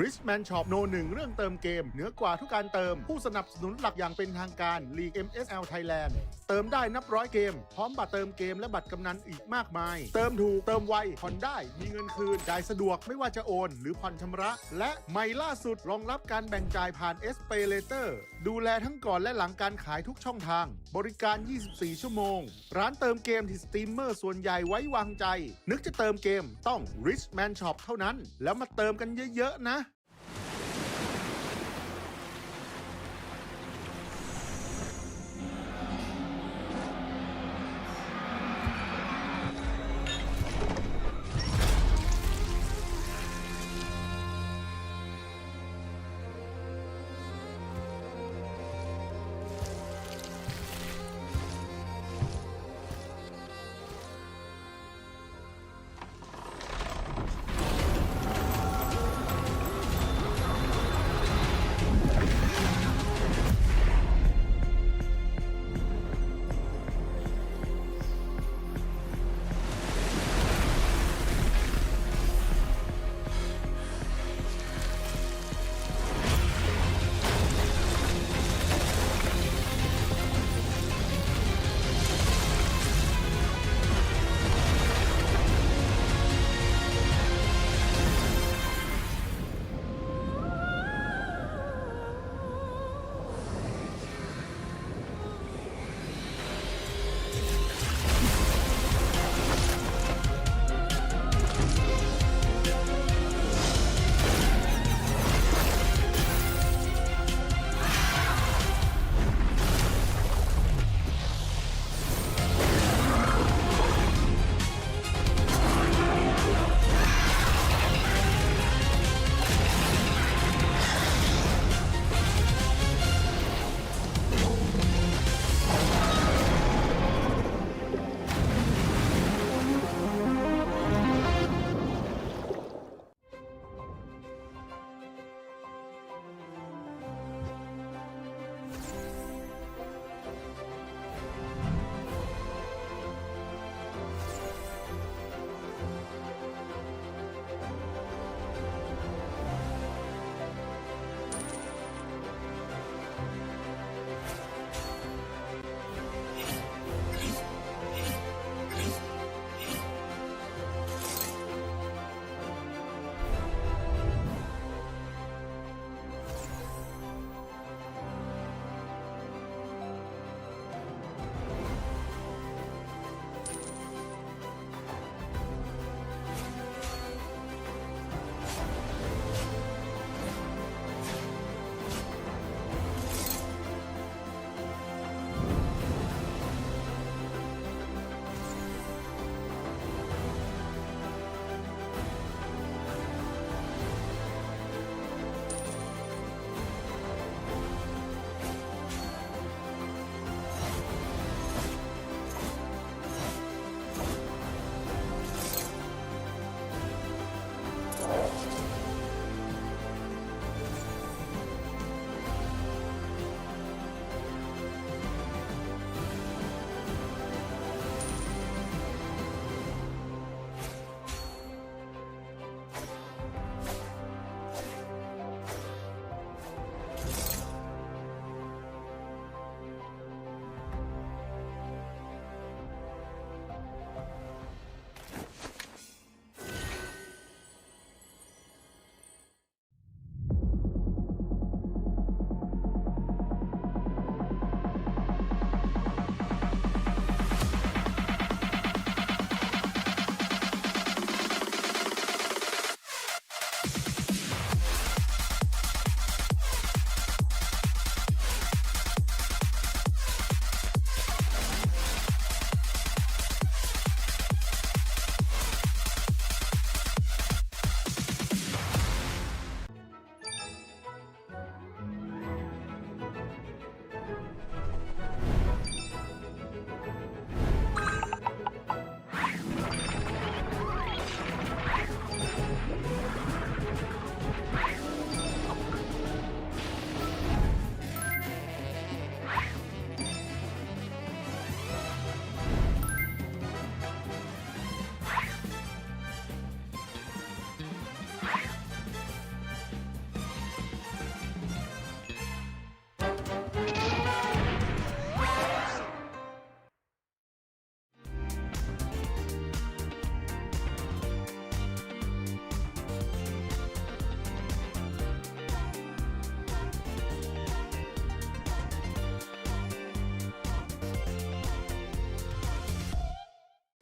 Richman Shop โนหนึ่งเรื่องเติมเกมเหนือกว่าทุกการเติมผู้สนับสนุนหลักอย่างเป็นทางการลีก MSL Thailand เติมได้นับร้อยเกมพร้อมบัตรเติมเกมและบัตรกำนันอีกมากมายเติมถูกเติมไวผ่อนได้มีเงินคืนจ่ายสะดวกไม่ว่าจะโอนหรือผ่อนชำระและใหม่ล่าสุดรองรับการแบ่งจ่ายผ่าน SPay Later ดูแลทั้งก่อนและหลังการขายทุกช่องทางบริการ 24 ชั่วโมงร้านเติมเกมที่สตรีมเมอร์ส่วนใหญ่ไว้วางใจนึกจะเติมเกมต้อง Richman Shop เท่านั้นแล้วมาเติมกันเยอะๆนะ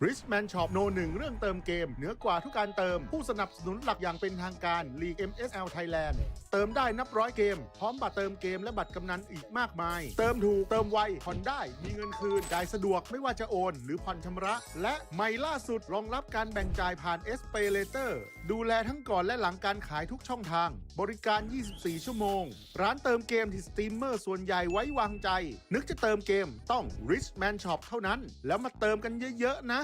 Richman Shop โน1เรื่องเติมเกมเหนือกว่าทุกการเติมผู้สนับสนุนหลักอย่างเป็นทางการลีก MSL Thailand เติมได้นับร้อยเกมพร้อมบัตรเติมเกมและบัตรกำนันอีกมากมายเติมถูกเติมไวผ่อนได้มีเงินคืนจ่ายสะดวกไม่ว่าจะโอนหรือผ่อนชำระและใหม่ล่าสุดรองรับการแบ่งจ่ายผ่าน SPayLater ดูแลทั้งก่อนและหลังการขายทุกช่องทางบริการ 24 ชั่วโมงร้านเติมเกมที่สตรีมเมอร์ส่วนใหญ่ไว้วางใจนึกจะเติมเกมต้อง Richman Shop เท่านั้นแล้วมาเติมกันเยอะๆนะ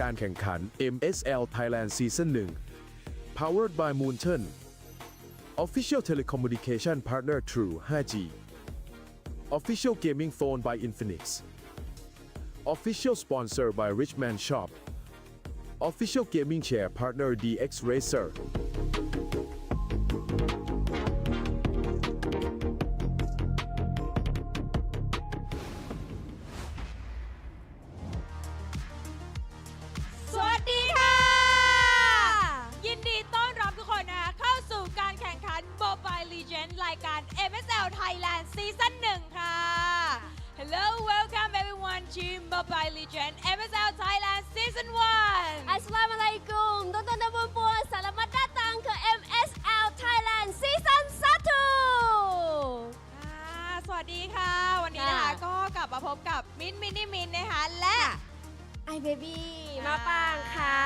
การแข่งขัน MSL Thailand Season 1 Powered by Moonton Official Telecommunication Partner True 5G Official Gaming Phone by Infinix Official Sponsor by Richman Shop Official Gaming Chair Partner DX Racerรายการ MSL Thailand Season 1 ค่ะ Hello welcome everyone to Mobile Legend MSL Thailand Season 1 Assalamualaikum Tonton dan puan selamat datang ke MSL Thailand Season 1สวัสดีค่ะวันนี้นะคะก็ก ลับมาพบกับมิ้นมินิมินนะคะและ ไอเบบี้มาปางค่ะ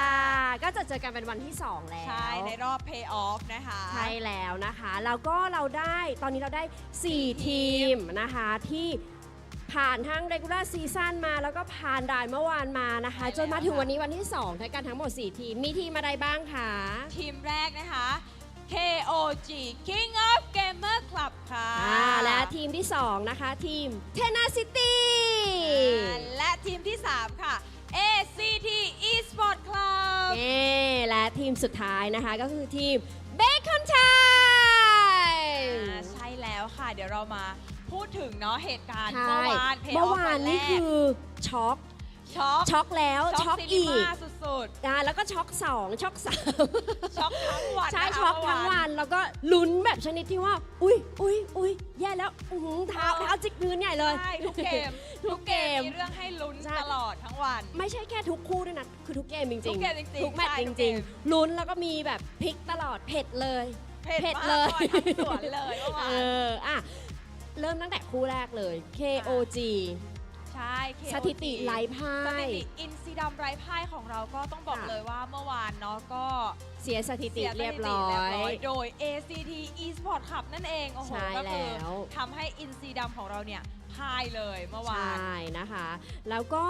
ก็จะเจอกันเป็นวันที่ 2 แล้ว ใช่ในรอบ Pay Off นะคะ ใช่แล้วนะคะแล้วก็ตอนนี้เราได้ 4 ทีมนะคะที่ผ่านทั้ง regular season มาแล้วก็ผ่านด่านเมื่อวานมานะคะ จนมาถึงวันนี้วันที่2ด้วยกันทั้งหมด 4 ทีม มีทีมอะไรบ้างคะ ทีมแรกนะคะ KOG King of Gamer Club ค่ะ และทีมที่ 2 นะคะทีม Tenacity และทีมที่ 3 ค่ะ ACT Esport Club และทีมสุดท้ายนะคะก็คือทีม Bacon Time ใช่แล้วค่ะ เดี๋ยวเรามาพูดถึงเนาะเหตุการณ์ ใช่ เมื่อวาน Pay เมื่อ Off วาน วันแร นี่ ก คือช็อก ช็อกแล้วช็อก ซี อี นี ก มาสุด แล้วก็ช็อก2ช็อก ๆ ช็อกทั้งวัน 3 ใช่ นะคะ ช็อกทั้งวันแล้วก็ลุ้นแบบชนิดที่ว่า อุ๊ยแย่แล้วเท้าจิกพื้นใหญ่เลย ใช่ทุกเกม ทุกเกม มีเรื่องให้ลุ้น ใช่ ตลอดทั้งวัน ไม่ใช่แค่ทุกคู่ด้วยนะ คือทุกเกมจริงๆ ทุกเกมจริงๆ ทุกแมตช์ ใช่ จ ทุกเก ริง ม ๆลุ้นแล้วก็มีแบบพลิกตลอดเผ็ดเลย เผ็ด เล มาก ย ทั้งสวนเลยเมื่อวาน อ่ะเริ่มตั้งแต่คู่แรกเลย KOG ใช่ KOG สถิติไร้พ่า สถิ ย ติอินซีดัมไร้พ่ายของเราก็ต้องบอก ค่ะ เลยว่าเมื่อวานเนาะก็ เสียสถิติ เสียส เรียบ ถิติ ร้อย โดย ACT Esport Club นั่นเองโอ้โห ใช่ ก็คือ แล้ว ทำให้อินซีดัมของเราเนี่ยพ่ายเลยเมื่อวาน ใช่นะคะ แล้วก็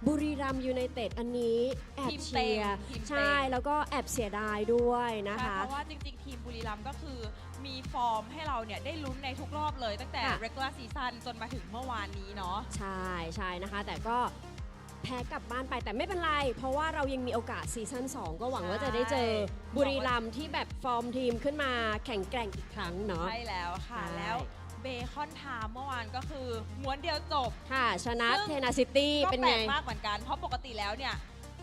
บุรีรัมย์ยูไนเต็ดอันนี้แอบ ทีม เชี เต็ง ยร์ ทีมเต็ง ใช่แล้วก็แอบเสียดายด้วยนะ ใช่ คะ เพราะว่าจริงๆ ทีมบุรีรัมย์ก็คือมีฟอร์มให้เราเนี่ยได้ลุ้นในทุกรอบเลยตั้งแต่ ค่ะ regular season จนมาถึงเมื่อวานนี้เนาะ ใช่นะคะ แต่ก็แพ้กลับบ้านไปแต่ไม่เป็นไร เพราะว่าเรายังมีโอกาสซีซั่น2 ก็หวังว่าจะได้เจอบุรีรัมย์ที่แบบฟอร์มทีมขึ้นมาแข่งแกร่งอีกครั้งเนาะ ใช่แล้วค่ะ ใช่ แล้วเบคอนไทม์เมื่อวานก็คือม้วนเดียวจบ ค่ะ ชนะ ซึ่ง เทนาซิตี้ ก็ เป็น แปล ไง กมากเหมือนกัน เพราะปกติแล้วเนี่ย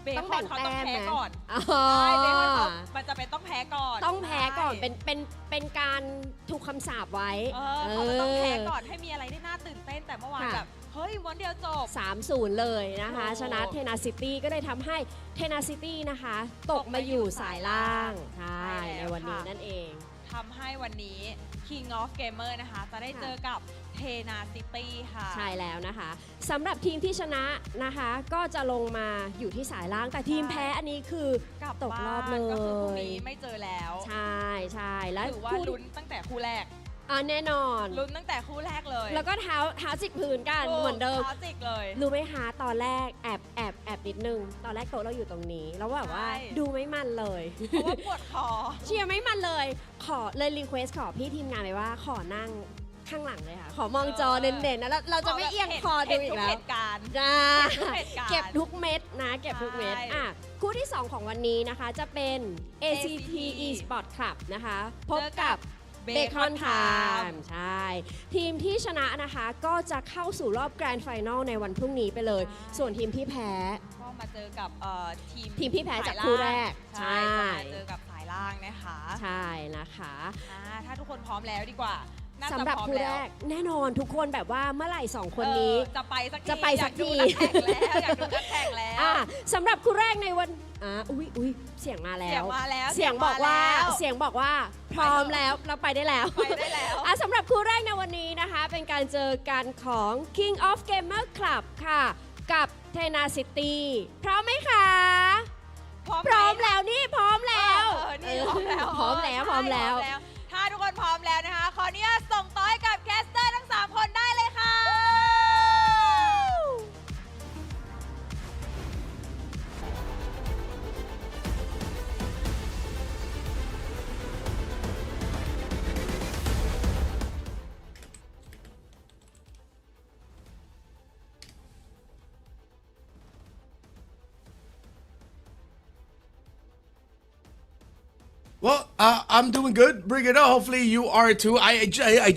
เบ ต้อง คอ แบ่ น ง เขา แต้ ต้อง ม แพ้ ไหม ก่อน อ๋อ ใช่เบคอนเขามันจะเป็นต้องแพ้ก่อน ต้องแพ้ก่อน ใช่ เป็นการถูกคำสาปไว้ เขาจะต้องแพ้ก่อนให้มีอะไรได้น่าตื่นเต้นแต่เมื่อวาน ค่ะ แบบเฮ้ยม้วนเดียวจบ 3-0 เลยนะคะ โอ้ ชนะเทนาซิตี้ก็เลยทำให้เทนาซิตี้นะคะ ตกมาอยู่สายล่าง ใช่ ใช่แล้ว ในวันนี้ ค่ะ นั่นเอง ทำให้วันนี้ King of Gamer นะคะ จะได้เจอกับเทนาซิตี้ค่ะ ใช่แล้วนะคะสำหรับทีมที่ชนะนะคะ ก็จะลงมาอยู่ที่สายล่าง แต่ทีม ใช่ แพ้อันนี้คือก ลับ ตกรอบเล บ้านก็คือพรุ่ง ย นี้ไม่เจอแล้ว ใช่แล้ว ถือว่า คู่ ลุ้นตั้งแต่คู่แรก แน่นอน ลุ้นตั้งแต่คู่แรกเลย แล้วก็เท้าจิกพื้นกันเหมือนเดิม คลาสสิกเลย รู้ไหมคะตอนแรกแอบนิดนึง ตอนแรกโต๊ะเราอยู่ตรงนี้ แล้วแบบว่า ใช่ ดูไม่มันเลย เพราะว่าปวดคอ เชียร์ไม่มันเลย ขอเลยรีเควสขอพี่ทีมงานเลยว่าขอนั่งข้างหลังเลยค่ะ ขอมองจอเด่นๆนะแล้วเราจะไม่เอียงคอดูอีกแล้ เห็ วน ทุเหตุการณ์ จ้า เก็บทุกเหตุการณ์ เก็บทุกเม็ดนะเก็บทุกเม็ด ใช่ คู่ที่ 2 ของวันนี้นะคะจะเป็น ACT Esport Club นะคะพบกับ Bacon Time ใช่ ทีมที่ชนะนะคะก็จะเข้าสู่รอบแกรนด์ไฟนอลในวันพรุ่งนี้ไปเลย ส่วนทีมที่แพ้ ก็มาเจอกับทีม ที่แพ้จากคู่แรก ใช่ ใช่ จะมาเจอกับสายล่างนะคะ ใช่นะคะ ถ้าทุกคนพร้อมแล้วดีกว่าน่าจะ สำหรับ พร้อม คู่ แล้ แร ว กแน่นอนทุกคนแบบว่าเมื่อไหร่ 2 คนนี้ จะไปสักที จะไปสักที อยากดูนักแข่งแล้ว สำหรับคู่แรกในวันอุ้ยเสียงมาแล้ เสียว งมาแล้ว เสียงบอกว่าพร้อมแล้วเราไปได้แล้ว ไปได้แล้ว สำหรับคู่แรกในวันนี้นะคะ เป็นการเจอกันของ King of Gamer Club ค่ะ กับ Tenacity พร้อมไหมคะ พร้อมแล้วนี่พร้อมแล้ว นี่พร้อมแล้ว พร้อมแล้วพร้อมแล้ว ถ้าทุกคนพร้อมแล้วนะคะ ขออนุญาตส่งต่อให้กับแคสเตอร์ทั้ง 3 คนได้เลยค่ะ Well, I'm doing good. Bring it on. Hopefully you are too. I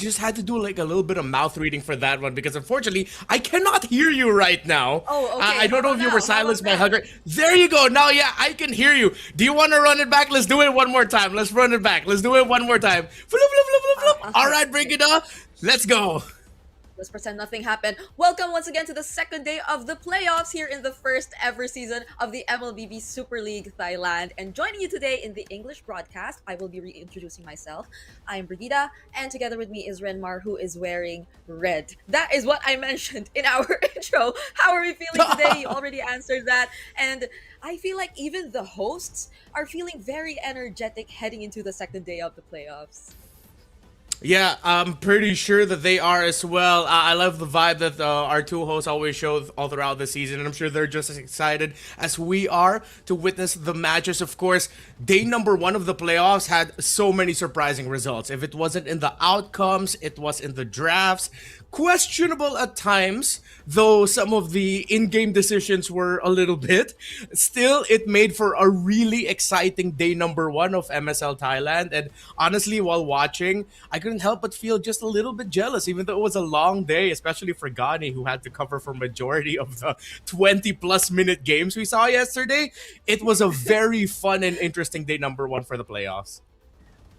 just had to do like a little bit of mouth reading for that one because unfortunately I cannot hear you right now. Oh, okay. I don't know How if you about were now? silenced by How about Hugger. There you go. Now, yeah, I can hear you. Do you want to run it back? Let's do it one more time. Let's run it back. Let's do it one more time. All right, bring it on. Let's go. let's pretend nothing happened. Welcome once again to the second day of the playoffs here in the first ever season of the MLBB Super League Thailand. And joining you today in the English broadcast, I will be reintroducing myself. I'm Brigida, and together with me is Renmar, who is wearing red. That is what I mentioned in our intro. How are we feeling today? You already answered that. And I feel like even the hosts are feeling very energetic heading into the second day of the playoffs. Yeah, I'm pretty sure that they are as well. I love the vibe that our two hosts always show all throughout the season, and I'm sure they're just as excited as we are to witness the matches. Of course, day number 1 of the playoffs had so many surprising results. If it wasn't in the outcomes, it was in the drafts. Questionable at times, though some of the in-game decisions were a little bit. Still, it made for a really exciting day number 1 of MSL Thailand. And honestly, while watching, I couldn't help but feel just a little bit jealous, even though it was a long day, especially for Gani, who had to cover for majority of the 20-plus minute games we saw yesterday. It was a very fun and interesting day number 1 for the playoffs.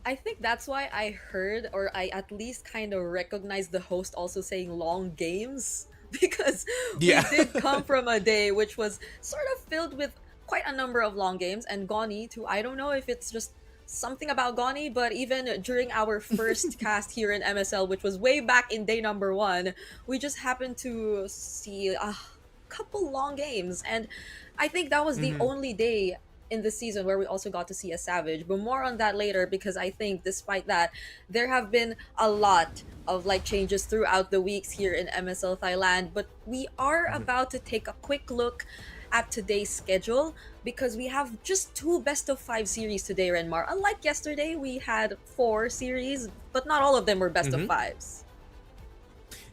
I think that's why I heard, or I at least kind of recognized the host also saying long games, because Yeah. we did come from a day which was sort of filled with quite a number of long games, and Goni too. I don't know if it's just something about Goni, but even during our first cast here in MSL, which was way back in day number 1, we just happened to see a couple long games, and I think that was the only day in the season where we also got to see a Savage, but more on that later, because I think despite that, there have been a lot of like changes throughout the weeks here in MSL Thailand. But we are about to take a quick look at today's schedule, because we have just 2 best of 5 series today, Renmar. Unlike yesterday, we had 4 series, but not all of them were best of 5s.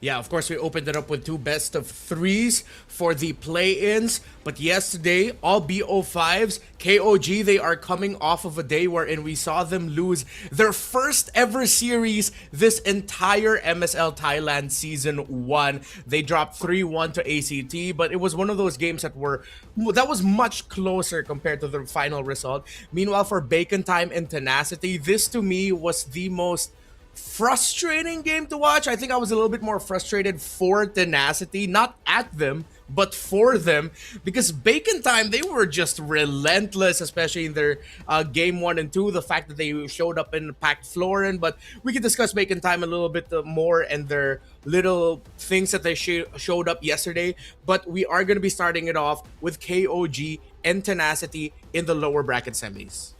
Yeah, of course, we opened it up with 2 best of 3s for the play-ins. But yesterday, all BO5s, KOG, they are coming off of a day wherein we saw them lose their first ever series this entire MSL Thailand Season 1. They dropped 3-1 to ACT, but it was one of those games that was much closer compared to the final result. Meanwhile, for Bacon Time and Tenacity, this to me was the most frustrating game to watch. I think I was a little bit more frustrated for Tenacity, not at them, but for them, because Bacon Time, they were just relentless, especially in their game 1 and 2, the fact that they showed up in packed Florin. But we can discuss Bacon Time a little bit more and their little things that they showed up yesterday. But we are going to be starting it off with KOG and Tenacity in the lower bracket semis.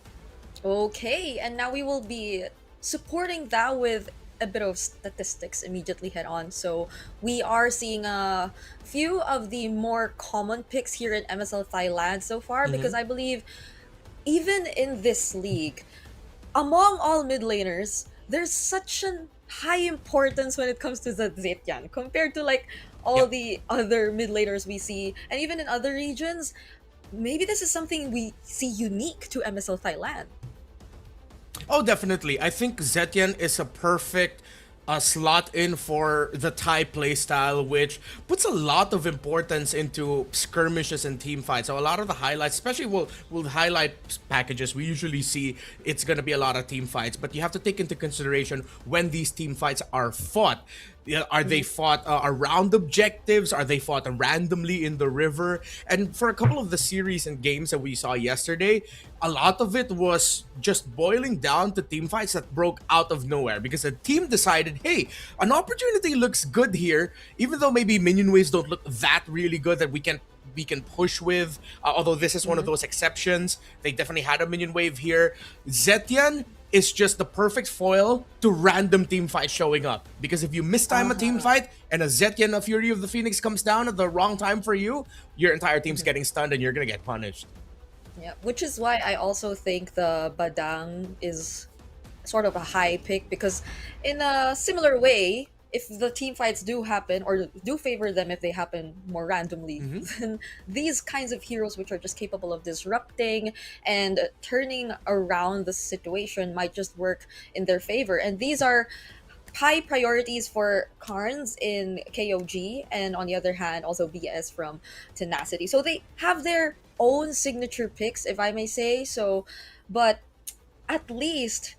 Okay, and now we will be supporting that with a bit of statistics immediately head on. So we are seeing a few of the more common picks here in MSL Thailand so far, because I believe even in this league, among all mid laners, there's such an high importance when it comes to the Zetian compared to like all the other mid laners we see, and even in other regions. Maybe this is something we see unique to MSL Thailand. Oh, definitely. I think Zetian is a perfect slot in for the Thai playstyle, which puts a lot of importance into skirmishes and team fights. So a lot of the highlights, especially we'll highlight packages, we usually see it's going to be a lot of team fights, but you have to take into consideration when these team fights are fought. Are they fought around objectives? Are they fought randomly in the river? And for a couple of the series and games that we saw yesterday, a lot of it was just boiling down to team fights that broke out of nowhere, because a team decided, hey, an opportunity looks good here, even though maybe minion waves don't look that really good that we can push with, although this is one of those exceptions. They definitely had a minion wave here. Zetian is just the perfect foil to random team fights showing up, because if you mistime a team fight and a Zetian, a Fury of the Phoenix, comes down at the wrong time for you, your entire team's getting stunned and you're gonna get punished. Yeah, which is why I also think the Badang is sort of a high pick, because in a similar way, if the team fights do happen or do favor them if they happen more randomly, then these kinds of heroes which are just capable of disrupting and turning around the situation might just work in their favor. And these are high priorities for Carnes in KOG, and on the other hand also BS from Tenacity. So they have their own signature picks, if I may say so, but at least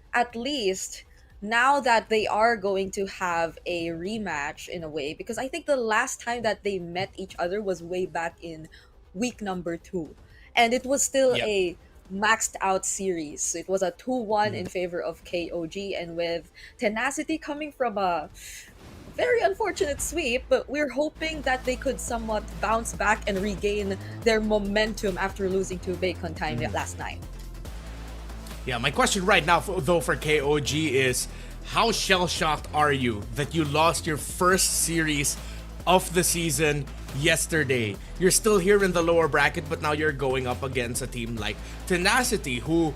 now that they are going to have a rematch in a way, because I think the last time that they met each other was way back in week number 2, and it was still Yep. a maxed out series. It was a 2-1 in favor of KOG, and with Tenacity coming from a very unfortunate sweep, but we're hoping that they could somewhat bounce back and regain their momentum after losing to Bacon Time last night. Yeah, my question right now, though, for KOG is, how shell-shocked are you that you lost your first series of the season yesterday? You're still here in the lower bracket, but now you're going up against a team like Tenacity, who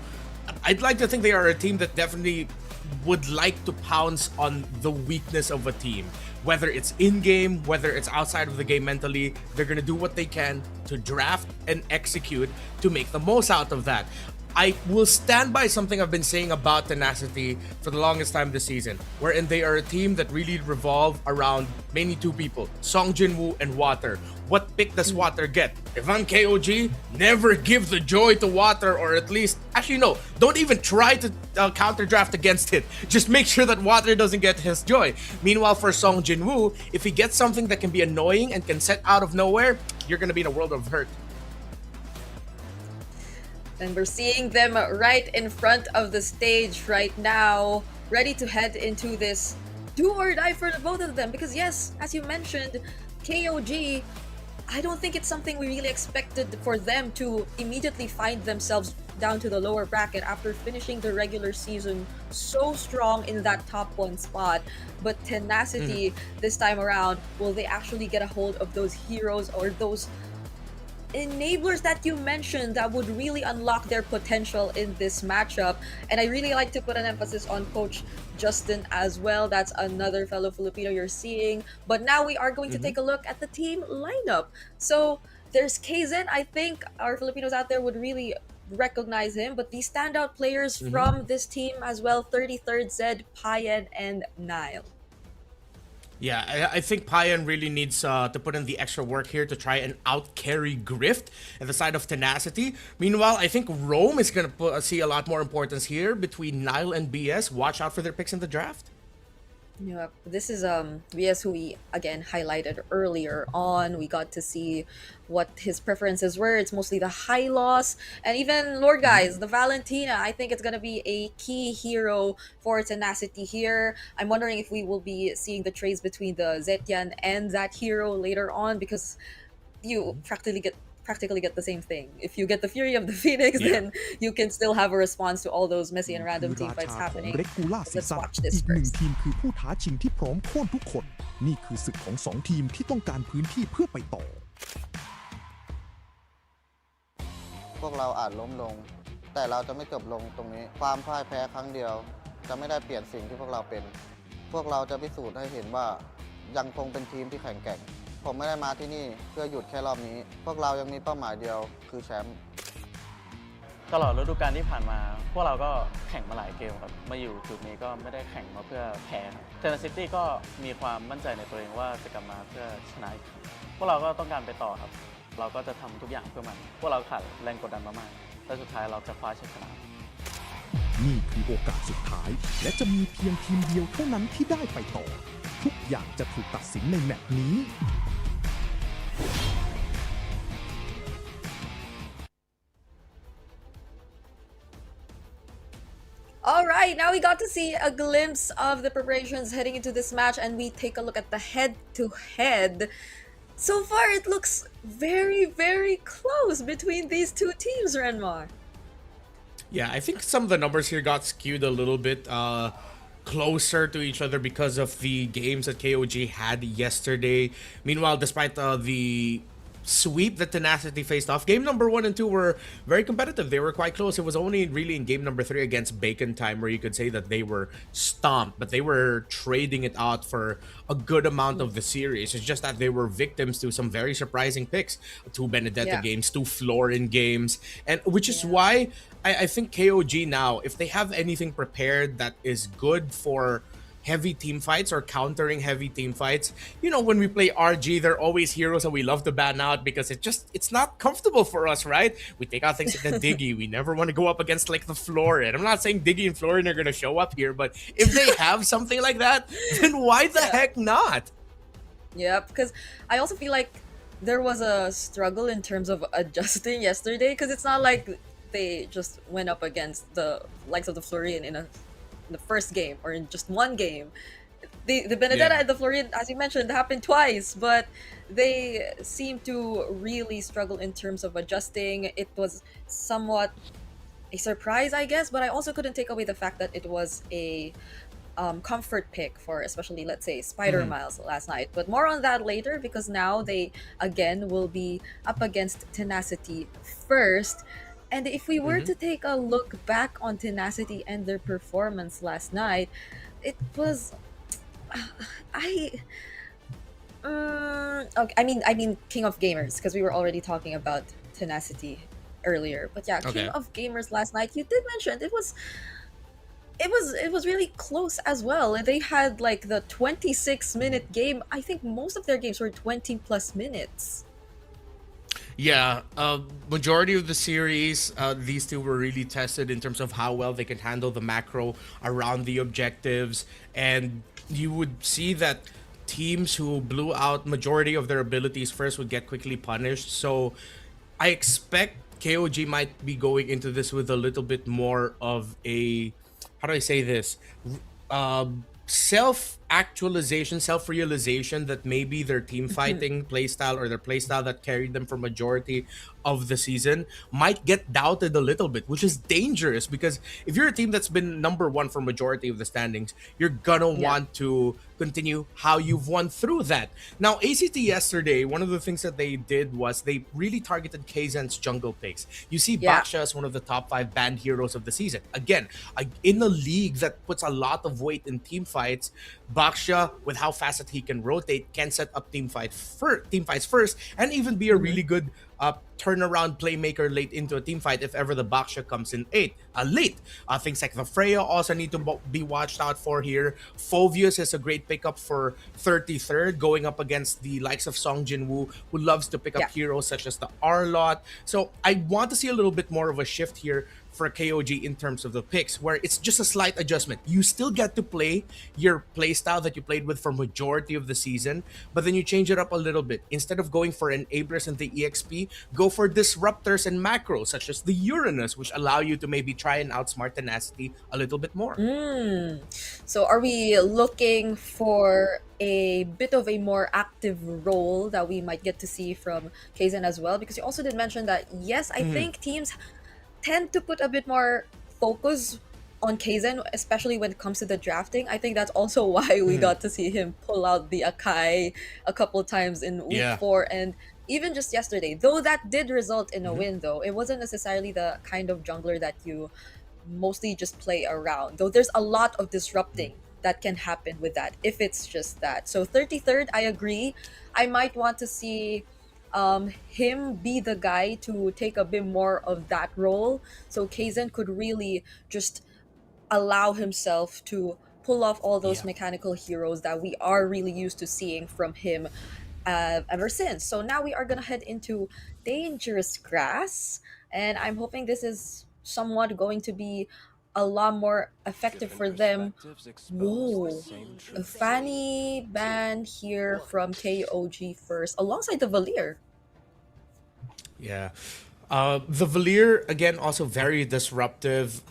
I'd like to think they are a team that definitely would like to pounce on the weakness of a team. Whether it's in-game, whether it's outside of the game mentally, they're gonna do what they can to draft and execute to make the most out of that. I will stand by something I've been saying about Tenacity for the longest time this season, wherein they are a team that really revolve around mainly 2 people, Song Jinwoo and Water. What pick does Water get? If I'm KOG, never give the joy to Water, or at least, actually no, don't even try to counter draft against it. Just make sure that Water doesn't get his joy. Meanwhile, for Song Jinwoo, if he gets something that can be annoying and can set out of nowhere, you're gonna be in a world of hurt. And we're seeing them right in front of the stage right now, ready to head into this do or die for the both of them. Because yes, as you mentioned, KOG, I don't think it's something we really expected for them to immediately find themselves down to the lower bracket after finishing the regular season so strong in that top 1 spot. But Tenacity, this time around, will they actually get a hold of those heroes or those enablers that you mentioned that would really unlock their potential in this matchup? And I really like to put an emphasis on Coach Justin as well. That's another fellow Filipino you're seeing. But now we are going to take a look at the team lineup. So there's Kaizen. I think our Filipinos out there would really recognize him, but these standout players from this team as well, 33rd Zed, Payan, and Nile. Yeah, I think Payan really needs to put in the extra work here to try and out-carry Grift at the side of Tenacity. Meanwhile, I think Rome is going to see a lot more importance here between Nile and BS. Watch out for their picks in the draft. Yeah, this is VS who we again highlighted earlier on. We got to see what his preferences were. It's mostly the high loss, and even Lord Guys, the Valentina. I think it's gonna be a key hero for Tenacity here. I'm wondering if we will be seeing the trades between the Zetian and that hero later on, because you practically get the same thing. If you get the Fury of the Phoenix, then you can still have a response to all those messy and random team fights happening. Let's watch this อีกหนึ่ง first. ทีมคือผู้ท้าชิงที่พร้อมโค่นทุกคน นี่คือศึกของสองทีมที่ต้องการพื้นที่เพื่อไปต่อ พวกเราอาจล้มลง แต่เราจะไม่จบลงตรงนี้ ความพ่ายแพ้ครั้งเดียว จะไม่ได้เปลี่ยนสิ่งที่พวกเราเป็น พวกเราจะพิสูจน์ให้เห็นว่ายังคงเป็นทีมที่แข็งแกร่ง ผมไม่ได้มาที่นี่เพื่อหยุดแค่รอบนี้ พวกเรายังมีเป้าหมายเดียวคือแชมป์ ตลอดฤดูกาลที่ผ่านมา พวกเราก็แข่งมาหลายเกมครับมาอยู่จุดนี้ก็ไม่ได้แข่งมาเพื่อแพ้ครับเทนเนสซิตี้ก็มีความมั่นใจในตัวเองว่าจะกลับมาเพื่อชนะอีกครั้งพวกเราก็ต้องการไปต่อครับเราก็จะทำทุกอย่างเพื่อมันพวกเราขาดแรงกดดันมากๆและสุดท้ายเราจะคว้าชัยชนะ นี่คือโอกาสสุดท้าย และจะมีเพียงทีมเดียวเท่านั้นที่ได้ไปต่อ ทุกอย่างจะถูกตัดสินในแมตช์นี้ All right, now we got to see a glimpse of the preparations heading into this match, and we take a look at the head-to-head. So far, it looks very, very close between these two teams, Renmar. Yeah, I think some of the numbers here got skewed a little bit closer to each other because of the games that KOG had yesterday. Meanwhile, despite the sweep that Tenacity faced off, game number 1 and 2 were very competitive. They were quite close. It was only really in game number 3 against Bacon Time where you could say that they were stomped, but they were trading it out for a good amount of the series. It's just that they were victims to some very surprising picks. 2 Benedetta games, 2 Florin games, and which is why I think KOG now, if they have anything prepared that is good for heavy team fights or countering heavy team fights. You know, when we play RG, they're always heroes that we love to ban out because it's not comfortable for us, right? We take out things like the Diggy. We never want to go up against like the Florid. I'm not saying Diggy and Florid are going to show up here, but if they have something like that, then why the heck not? Yeah, because I also feel like there was a struggle in terms of adjusting yesterday, because it's not like they just went up against the likes of the Florian in the first game or in just one game. The Benedetta Yeah. and the Florian, as you mentioned, happened twice, but they seem to really struggle in terms of adjusting. It was somewhat a surprise, I guess, but I also couldn't take away the fact that it was a comfort pick for especially, let's say, Spider Miles last night. But more on that later, because now they again will be up against Tenacity first. And if we were to take a look back on Tenacity and their performance last night, it was I okay, I mean King of Gamers, because we were already talking about Tenacity earlier. But yeah, King Okay. of Gamers last night, you did mention it was really close as well. They had like the 26-minute game. I think most of their games were 20 plus minutes. Yeah, majority of the series, these two were really tested in terms of how well they can handle the macro around the objectives, and you would see that teams who blew out majority of their abilities first would get quickly punished. So I expect KOG might be going into this with a little bit more of a, how do I say this? Self-actualization, self-realization that maybe their team fighting playstyle or their playstyle that carried them for majority of the season might get doubted a little bit, which is dangerous, because if you're a team that's been number one for majority of the standings, you're gonna want to continue how you've won through that. Now, ACT yesterday, one of the things that they did was they really targeted Kaizen's jungle picks. You see Baksha as one of the top 5 banned heroes of the season. Again, in a league that puts a lot of weight in team fights, Baksha, with how fast that he can rotate, can set up team fights first, and even be a really good turnaround playmaker late into a team fight if ever the Baksha comes in late. Things like the Freya also need to be watched out for here. Phovius is a great pickup for 33rd, going up against the likes of Song Jinwoo, who loves to pick up heroes such as the Arlot. So I want to see a little bit more of a shift here for KOG in terms of the picks, where it's just a slight adjustment. You still get to play your playstyle that you played with for majority of the season, but then you change it up a little bit. Instead of going for enablers and the EXP, go for disruptors and macros such as the Uranus, which allow you to maybe try and outsmart Tenacity a little bit more. So are we looking for a bit of a more active role that we might get to see from Kaizen as well? Because you also did mention that, yes, I think teams tend to put a bit more focus on Kaizen, especially when it comes to the drafting. I think that's also why we got to see him pull out the Akai a couple times in week 4, and even just yesterday. Though that did result in a win, though, it wasn't necessarily the kind of jungler that you mostly just play around. Though there's a lot of disrupting that can happen with that, if it's just that. So 33rd, I agree. I might want to see him be the guy to take a bit more of that role, so Kaizen could really just allow himself to pull off all those mechanical heroes that we are really used to seeing from him ever since. So now we are gonna head into Dangerous Grass, and I'm hoping this is somewhat going to be a lot more effective for them. Whoa, a Fanny ban here from KOG first, alongside the Valier. Yeah. The Valier, again, also very disruptive.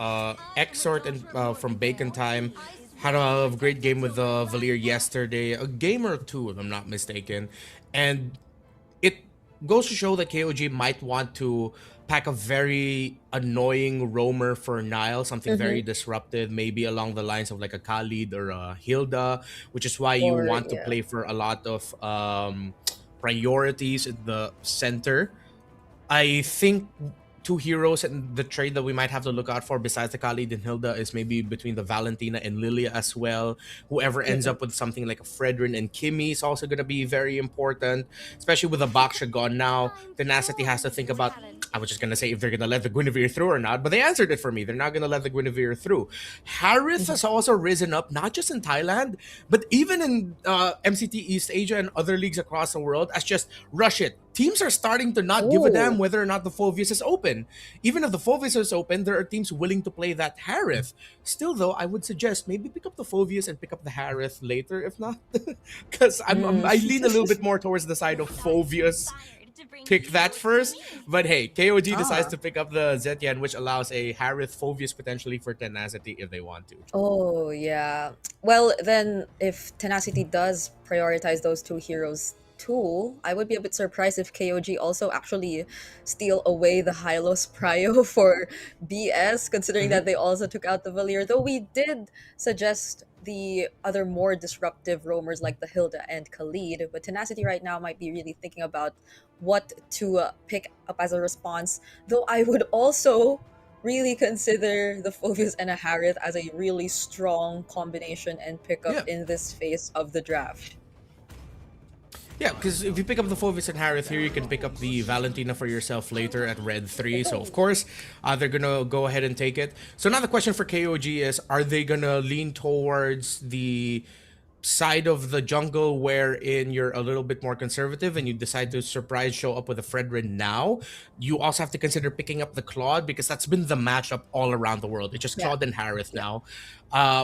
Exort and from Bacon Time had a great game with the Valier yesterday. A game or two, if I'm not mistaken. And it goes to show that KOG might want to pack a very annoying roamer for Nile, something very disruptive, maybe along the lines of like a Khalid or a Hilda, which is why you want to play for a lot of priorities in the center. I think two heroes and the trade that we might have to look out for besides the Khalid and Hilda is maybe between the Valentina and Lilia as well. Whoever ends up with something like a Fredrin and Kimmy is also going to be very important, especially with the Baksha gone now. Tenacity has to think about, I was just going to say if they're going to let the Guinevere through or not, but they answered it for me. They're not going to let the Guinevere through. Harith has also risen up, not just in Thailand, but even in MCT East Asia and other leagues across the world, as just rush it. Teams are starting to not give a damn whether or not the Phoveus is open. Even if the Phoveus is open, there are teams willing to play that Harith. Still, though, I would suggest maybe pick up the Phoveus and pick up the Harith later, if not. Because I lean a little bit more towards the side of Phoveus. Pick that first. But hey, KOG decides to pick up the Zetian, which allows a Harith Phoveus potentially for Tenacity if they want to. Oh, yeah. Well, then if Tenacity does prioritize those two heroes too, I would be a bit surprised if KOG also actually steal away the Hylos Prio for BS, considering that they also took out the Valier. Though we did suggest the other more disruptive roamers like the Hilda and Khalid, but Tenacity right now might be really thinking about what to pick up as a response. Though I would also really consider the Phoveus and a Harith as a really strong combination and pickup in this phase of the draft. Yeah, because if you pick up the Phoveus and Harith here, you can pick up the Valentina for yourself later at Red 3. So, of course, they're going to go ahead and take it. So now the question for KOG is, are they going to lean towards the side of the jungle wherein you're a little bit more conservative and you decide to surprise show up with a Fredrin now? You also have to consider picking up the Claude because that's been the matchup all around the world. It's just Claude and Harith now.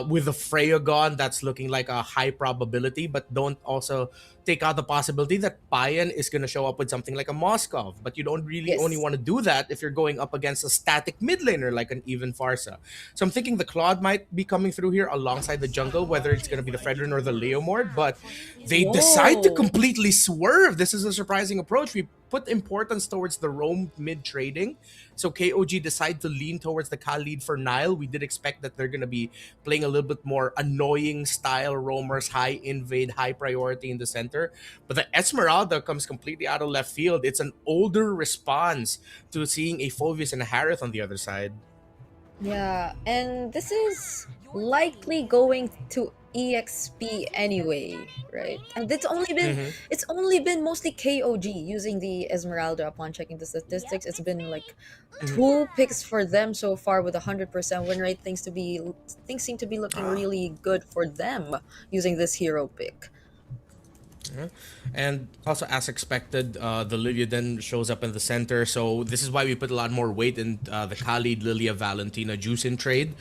With the Freya gone, that's looking like a high probability, but don't also take out the possibility that Payan is going to show up with something like a Moskov. But you don't really only want to do that if you're going up against a static mid laner like an even Farsa. So I'm thinking the Claude might be coming through here alongside the jungle, whether it's going to be the Fredrin or the Leomord, but they decide to completely swerve. This is a surprising approach. We put importance towards the roam mid trading. So KOG decide to lean towards the Khalid for Nile. We did expect that they're going to be playing a little bit more annoying style roamers, high invade, high priority in the center. But the Esmeralda comes completely out of left field. It's an older response to seeing a Phoveus and a Harith on the other side. Yeah, and this is likely going to EXP anyway, right? And it's only been mostly KOG using the Esmeralda upon checking the statistics. It's been like 2 picks for them so far with 100% win rate. Things seem to be looking really good for them using this hero pick. And also, as expected, the Lilia then shows up in the center. So this is why we put a lot more weight in the Khalid, Lilia, Valentina, Juicin trade.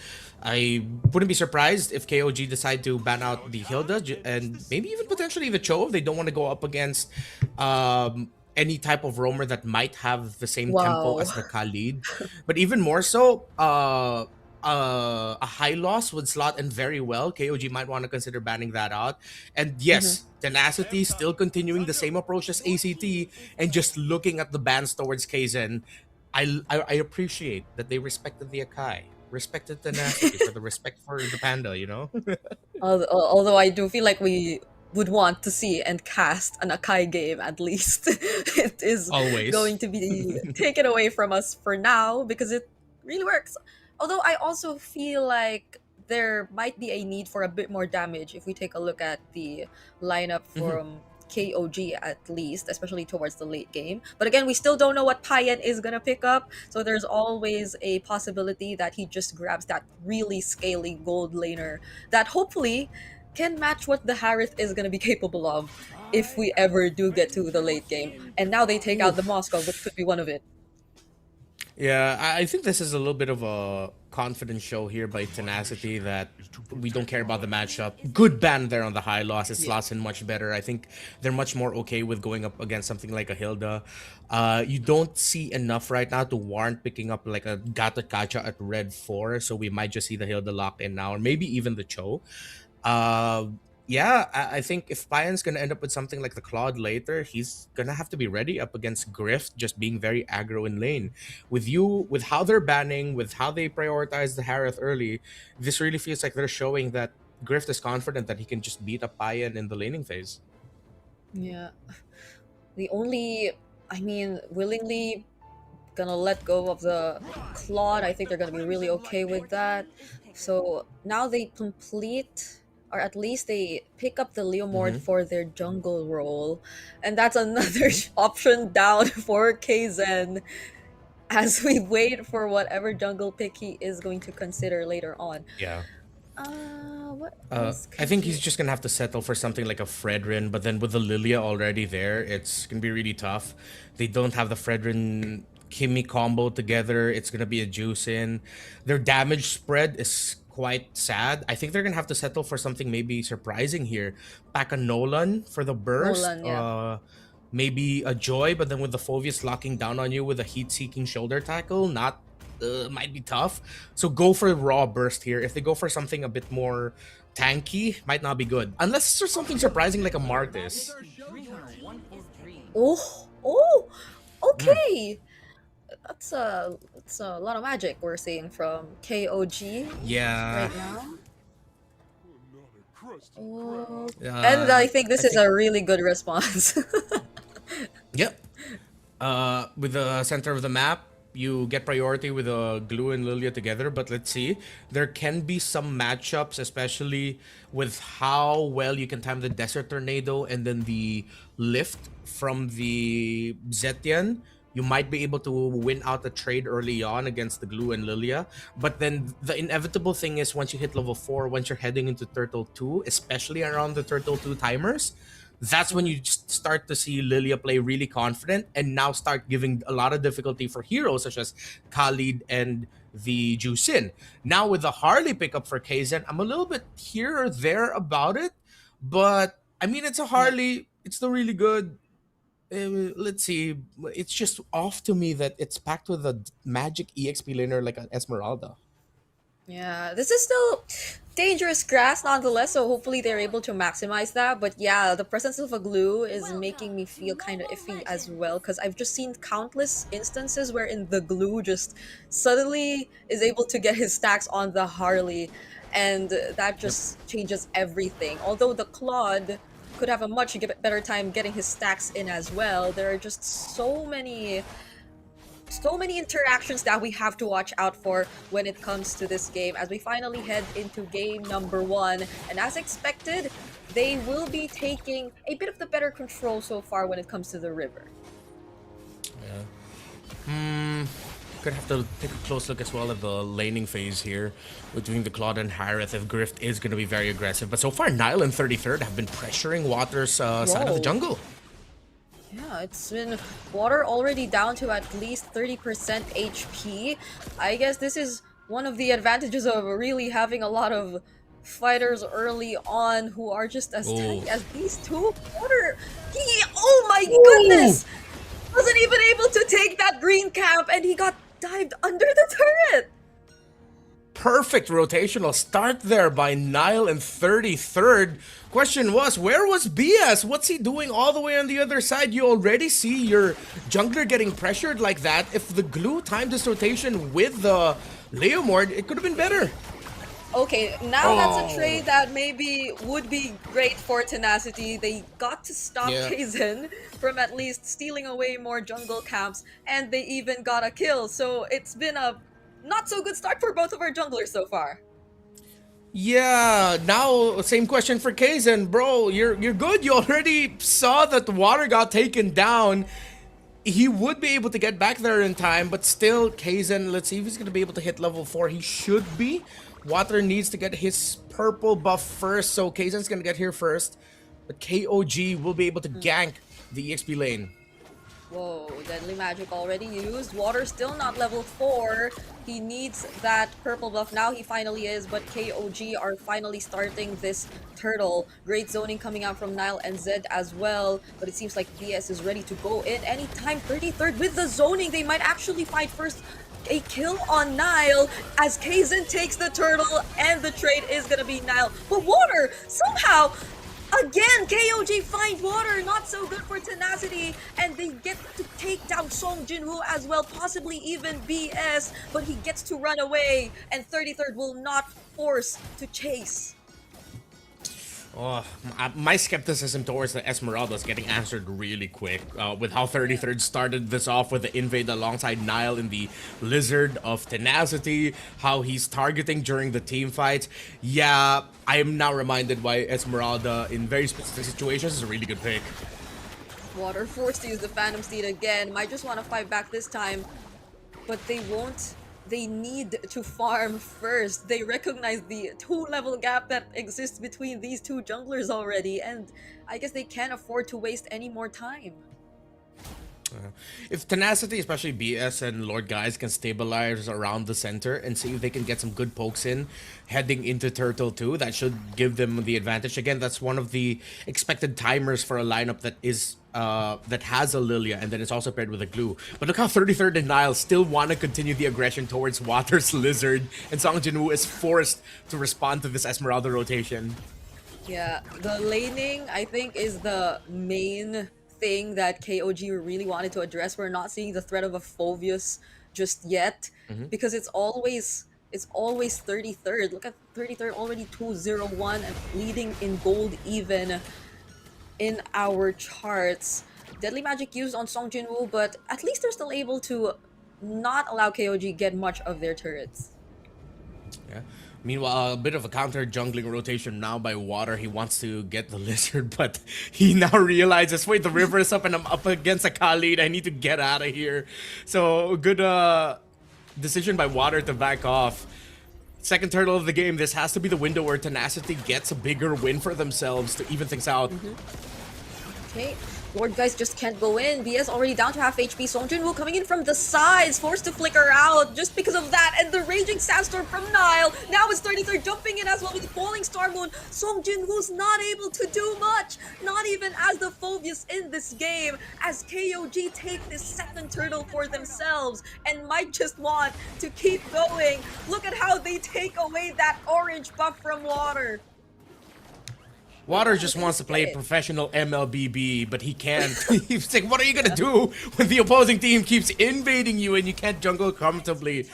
I wouldn't be surprised if KOG decide to ban out the Hilda and maybe even potentially the Cho if they don't want to go up against any type of roamer that might have the same tempo as the Khalid. But even more so, a high loss would slot in very well. KOG might want to consider banning that out. And yes, Tenacity still continuing the same approach as ACT and just looking at the bans towards Kaizen. I appreciate that they respected the Akai, respected Tenacity for the respect for the Panda, you know? Although I do feel like we would want to see and cast an Akai game at least. It is always going to be taken away from us for now because it really works. Although I also feel like there might be a need for a bit more damage if we take a look at the lineup from KOG at least, especially towards the late game. But again, we still don't know what Payan is going to pick up, so there's always a possibility that he just grabs that really scaly gold laner that hopefully can match what the Harith is going to be capable of if we ever do get to the late game. And now they take out the Moscow, which could be one of it. Yeah, I think this is a little bit of a confident show here by Tenacity that we don't care about the matchup. Good ban there on the high loss. It slots in much better. I think they're much more okay with going up against something like a Hilda. You don't see enough right now to warrant picking up like a Gata Kacha at red 4, so we might just see the Hilda lock in now, or maybe even the Cho. Yeah, I think if Payan's going to end up with something like the Claude later, he's going to have to be ready up against Grift, just being very aggro in lane. With how they're banning, with how they prioritize the Harith early, this really feels like they're showing that Grift is confident that he can just beat up Payan in the laning phase. Yeah. The only, willingly gonna let go of the Claude. I think they're gonna be really okay with that. So now they complete, or at least they pick up the Leomord for their jungle role, and that's another option down for Kaizen as we wait for whatever jungle pick he is going to consider later on. Yeah. What else I could think he- he's just gonna have to settle for something like a Fredrin, but then with the Lilia already there, it's gonna be really tough. They don't have the Fredrin Kimmy combo together. It's gonna be a juice in. Their damage spread is quite sad. I think they're gonna have to settle for something maybe surprising here. Pack a Nolan for the burst. Nolan, yeah. Maybe a Joy, but then with the Phoveus locking down on you with a heat-seeking shoulder tackle, might be tough. So go for raw burst here. If they go for something a bit more tanky, might not be good. Unless there's something surprising like a Martis. Oh, okay. That's a lot of magic we're seeing from KOG Yeah. right now. Oh. Uh, And I think this is a really good response. Yep. With the center of the map, you get priority with Glue and Lilia together, but let's see. There can be some matchups, especially with how well you can time the Desert Tornado and then the lift from the Zetian. You might be able to win out the trade early on against the Glue and Lilia. But then the inevitable thing is once you hit level 4, once you're heading into Turtle 2, especially around the Turtle 2 timers, that's when you just start to see Lilia play really confident and now start giving a lot of difficulty for heroes such as Khalid and the Jusin. Now with the Harley pickup for Kaizen, I'm a little bit here or there about it, but I mean, it's a Harley. It's still really good. Let's see. It's just off to me that it's packed with a magic EXP laner like an Esmeralda. Yeah, this is still dangerous grass nonetheless, so hopefully they're able to maximize that. But yeah, the presence of a glue is making me feel kind of iffy as well, because I've just seen countless instances wherein the glue just suddenly is able to get his stacks on the Harley, and that just changes everything. Although the Claude could have a much better time getting his stacks in as well, there are just so many interactions that we have to watch out for when it comes to this game as we finally head into game number 1. And as expected, they will be taking a bit of the better control so far when it comes to the river. Yeah. Could have to take a close look as well at the laning phase here between the Claude and Hyreth if Grift is going to be very aggressive. But so far, Nile and 33rd have been pressuring Water's side of the jungle. Yeah, it's been Water already down to at least 30% HP. I guess this is one of the advantages of really having a lot of fighters early on who are just as tanky as these two. Water, oh my goodness! Wasn't even able to take that green camp and he got dived under the turret! Perfect rotational start there by Nile and 33rd. Question was, where was BS? What's he doing all the way on the other side? You already see your jungler getting pressured like that. If the glue timed this rotation with the Leomord, it could have been better. Okay, now that's a trade that maybe would be great for Tenacity. They got to stop Kaizen from at least stealing away more jungle camps, and they even got a kill. So it's been a not so good start for both of our junglers so far. Yeah, now same question for Kaizen, bro. You're good. You already saw that Water got taken down. He would be able to get back there in time, but still, Kaizen, let's see if he's going to be able to hit level 4. He should be. Water needs to get his purple buff first, so Kaizen's going to get here first. But KOG will be able to gank the EXP lane. Whoa, Deadly Magic already used. Water still not level 4. He needs that purple buff. Now he finally is, but KOG are finally starting this turtle. Great zoning coming out from Nile and Zed as well. But it seems like BS is ready to go in anytime. 33rd with the zoning. They might actually find first a kill on Nile as Kaizen takes the turtle, and the trade is gonna be Nile. But Water somehow... Again, KOG find Water, not so good for Tenacity, and they get to take down Song Jinwoo as well, possibly even BS, but he gets to run away, and 33rd will not force to chase. Oh, my skepticism towards the Esmeralda is getting answered really quick with how 33rd started this off with the invade alongside Nile in the Lizard of Tenacity, how he's targeting during the team fights. Yeah, I am now reminded why Esmeralda in very specific situations is a really good pick. Water forced to use the Phantom Steed again. Might just want to fight back this time, but they won't. They need to farm first. They recognize the 2-level gap that exists between these two junglers already, and I guess they can't afford to waste any more time. If Tenacity, especially BS and Lord Guys, can stabilize around the center and see if they can get some good pokes in heading into Turtle 2, that should give them the advantage. Again, that's one of the expected timers for a lineup that is that has a Lilia and then it's also paired with a glue. But look how 33rd and Nile still want to continue the aggression towards Water's Lizard, and Song Jinwoo is forced to respond to this Esmeralda rotation. Yeah, the laning, I think, is the main thing that KOG really wanted to address. We're not seeing the threat of a Phoveus just yet, because it's always 33rd. Look at 33rd already 2-0-1 and leading in gold even in our charts. Deadly Magic used on Song Jinwoo, but at least they're still able to not allow KOG get much of their turrets. Yeah. Meanwhile, a bit of a counter jungling rotation now by Water. He wants to get the Lizard, but he now realizes, wait, the river is up and I'm up against a Khalid. I need to get out of here. So, good decision by Water to back off. Second turtle of the game. This has to be the window where Tenacity gets a bigger win for themselves to even things out. Okay, Lord Guys just can't go in. BS already down to half HP. Song Jinwoo coming in from the sides, forced to flicker out just because of that. And the Raging Sandstorm from Nile. Now it's 33rd jumping in as well with the Falling Star Moon. Song Jinwoo's not able to do much, not even as the Phoveus in this game, as KOG take this second turtle for themselves and might just want to keep going. Look at how they take away that orange buff from Water. Water just wants to play professional MLBB, but he can't. He's like, what are you gonna do when the opposing team keeps invading you and you can't jungle comfortably?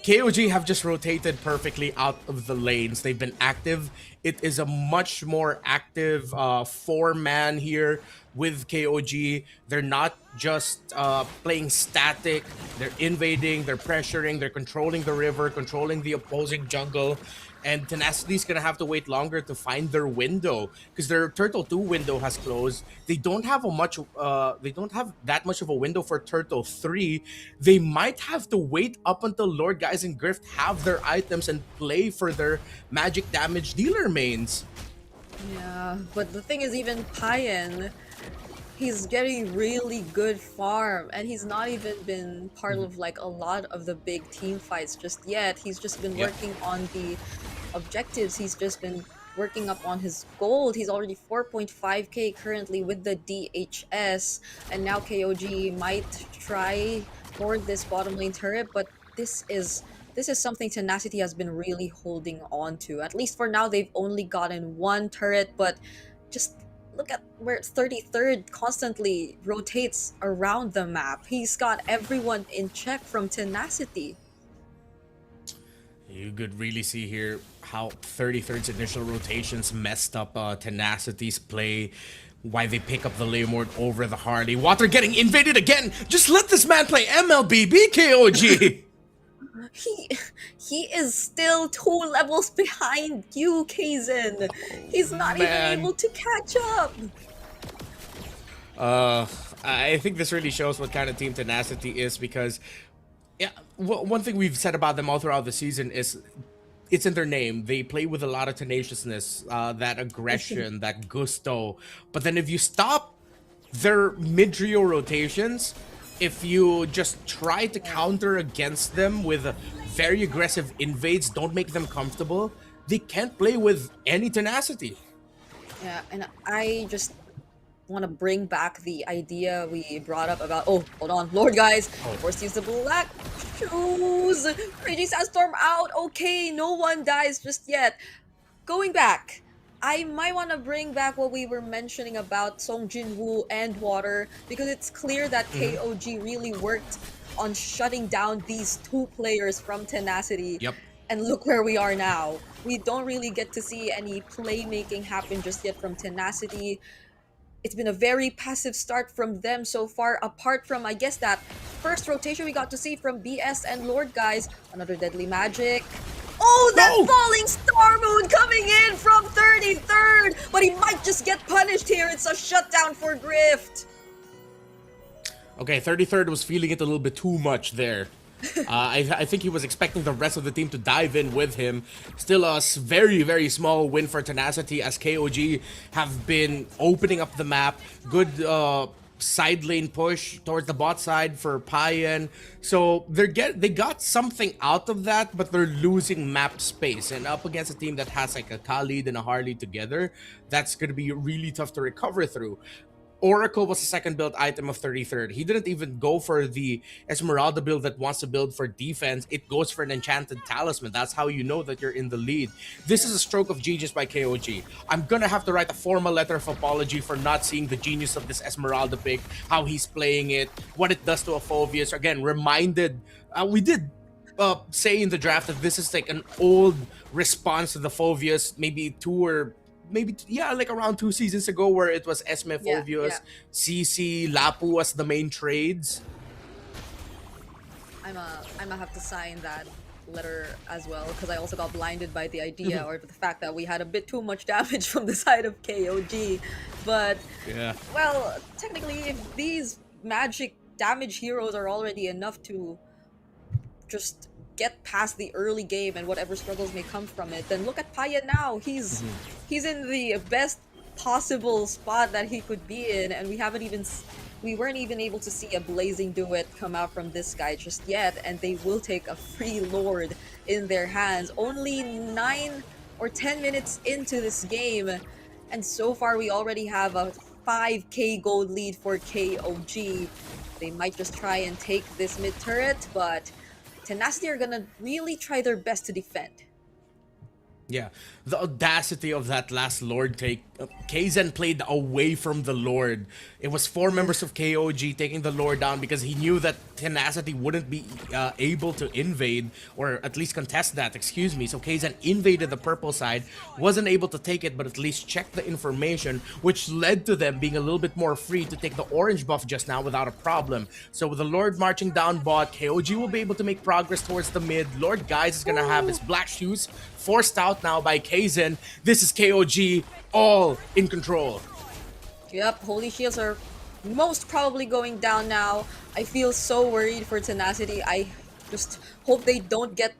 KOG have just rotated perfectly out of the lanes. They've been active. It is a much more active 4-man here with KOG. They're not just playing static. They're invading, they're pressuring, they're controlling the river, controlling the opposing jungle. And Tenacity's gonna have to wait longer to find their window because their Turtle 2 window has closed. They don't have that much of a window for Turtle 3. They might have to wait up until Lord Guys and Grift have their items and play for their magic damage dealer mains. Yeah, but the thing is, even Payan, he's getting really good farm, and he's not even been part of like a lot of the big team fights just yet. He's just been working on the objectives. He's just been working up on his gold. He's already 4.5k currently with the DHS, and now KOG might try for this bottom lane turret, but this is something Tenacity has been really holding on to. At least for now, they've only gotten one turret, but just look at where 33rd constantly rotates around the map. He's got everyone in check from Tenacity. You could really see here how 33rd's initial rotations messed up Tenacity's play. Why they pick up the Laymord over the Harley. Water getting invaded again! Just let this man play MLBB, KOG! He is still 2 levels behind you, Kaizen. He's not even able to catch up. I think this really shows what kind of team Tenacity is, because yeah, one thing we've said about them all throughout the season is it's in their name. They play with a lot of tenaciousness, that aggression, that gusto. But then if you stop their mid-trio rotations, if you just try to counter against them with very aggressive invades, don't make them comfortable, they can't play with any tenacity. Yeah, and I just want to bring back the idea we brought up about, oh, hold on, Lord Guys, forced to use the black shoes, Raging Sandstorm out, okay, no one dies just yet. Going back, I might want to bring back what we were mentioning about Song Jinwoo and Water, because it's clear that KOG really worked on shutting down these two players from Tenacity. Yep. And look where we are now. We don't really get to see any playmaking happen just yet from Tenacity. It's been a very passive start from them so far, apart from, I guess, that first rotation we got to see from BS and Lord, guys. Another Deadly Magic. Oh, that No! Falling Star Moon coming in from 33rd! But he might just get punished here. It's a shutdown for Grift. Okay, 33rd was feeling it a little bit too much there. I think he was expecting the rest of the team to dive in with him. Still a very, very small win for Tenacity as KOG have been opening up the map. Good side lane push towards the bot side for Payan. So they got something out of that, but they're losing map space. And up against a team that has like a Khalid and a Harley together, that's going to be really tough to recover through. Oracle was the second build item of 33rd. He didn't even go for the Esmeralda build that wants to build for defense. It goes for an enchanted talisman. That's how you know that you're in the lead. This is a stroke of genius by KOG. I'm gonna have to write a formal letter of apology for not seeing the genius of this Esmeralda pick, how he's playing it, what it does to a Phoveus. Again, reminded, we did say in the draft that this is like an old response to the Phoveus, maybe like around 2 seasons ago, where it was Esme, Phoveus, CC, Lapu as the main trades. I'ma have to sign that letter as well, because I also got blinded by the idea or the fact that we had a bit too much damage from the side of KOG. But Yeah. well, technically, if these magic damage heroes are already enough to just get past the early game and whatever struggles may come from it, then look at Paya now. He's in the best possible spot that he could be in, and we weren't even able to see a blazing duet come out from this guy just yet, and they will take a free Lord in their hands only 9 or 10 minutes into this game, and so far we already have a 5k gold lead for KOG. They might just try and take this mid turret, but Tenacity are gonna really try their best to defend. Yeah, the audacity of that last Lord take. Kaizen played away from the Lord. It was 4 members of KOG taking the Lord down because he knew that Tenacity wouldn't be able to invade, or at least contest that, excuse me. So Kaizen invaded the purple side, wasn't able to take it, but at least checked the information, which led to them being a little bit more free to take the orange buff just now without a problem. So with the Lord marching down bot, KOG will be able to make progress towards the mid. Lord Guys is gonna have his black shoes forced out now by Kaizen. This is KOG all in control. Yep, Holy Shields are most probably going down now. I feel so worried for Tenacity. I just hope they don't get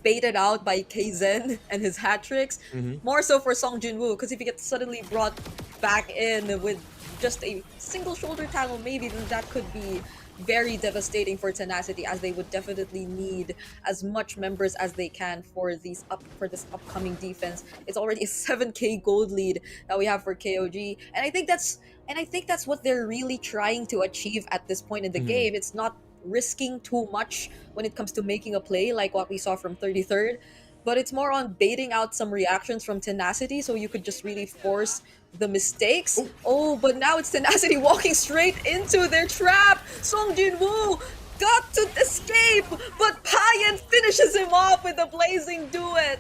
baited out by Kaizen and his hat tricks. More so for Song Jinwoo, because if he gets suddenly brought back in with just a single shoulder tackle, maybe then that could be very devastating for Tenacity, as they would definitely need as much members as they can for this upcoming defense. It's already a 7k gold lead that we have for KOG, and I think that's what they're really trying to achieve at this point in the game. It's not risking too much when it comes to making a play like what we saw from 33rd, but it's more on baiting out some reactions from Tenacity so you could just really force the mistakes. Oh, but now it's Tenacity walking straight into their trap. Song Jinwoo got to escape, but Payan finishes him off with a blazing duet.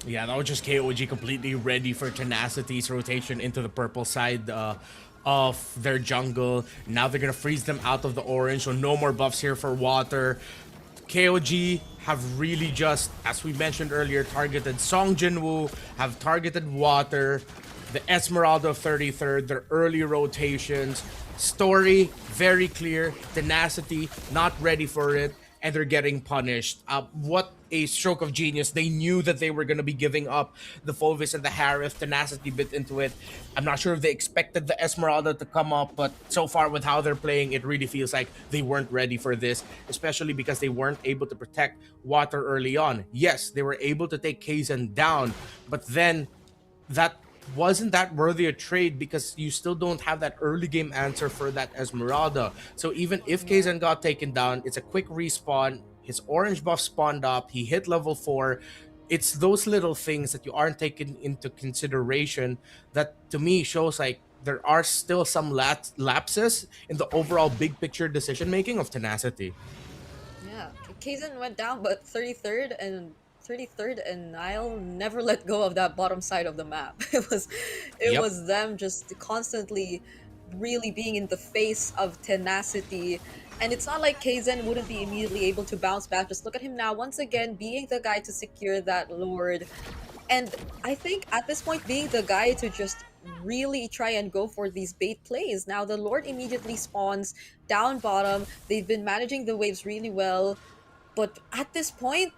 Yeah, that was just KOG completely ready for Tenacity's rotation into the purple side of their jungle. Now they're gonna freeze them out of the orange, so no more buffs here for water. KOG have really just, as we mentioned earlier, targeted Song Jinwoo, have targeted water, the Esmeralda of 33rd, their early rotations. Story, very clear. Tenacity, not ready for it, and they're getting punished. What a stroke of genius. They knew that they were going to be giving up the Phoveus and the Harith. Tenacity bit into it. I'm not sure if they expected the Esmeralda to come up, but so far with how they're playing, it really feels like they weren't ready for this, especially because they weren't able to protect water early on. Yes, they were able to take Kaizen down, but then that wasn't that worthy a trade because you still don't have that early game answer for that Esmeralda. So even if Kaizen got taken down, it's a quick respawn. His orange buff spawned up. He hit level 4. It's those little things that you aren't taking into consideration that to me shows like there are still some lapses in the overall big picture decision making of Tenacity. Yeah, Kaizen went down, but 33rd and 33rd and Nile never let go of that bottom side of the map. It Yep. was them just constantly really being in the face of tenacity. And it's not like Kaizen wouldn't be immediately able to bounce back. Just look at him now, once again being the guy to secure that Lord. And I think at this point, being the guy to just really try and go for these bait plays. Now, the Lord immediately spawns down bottom. They've been managing the waves really well. But at this point,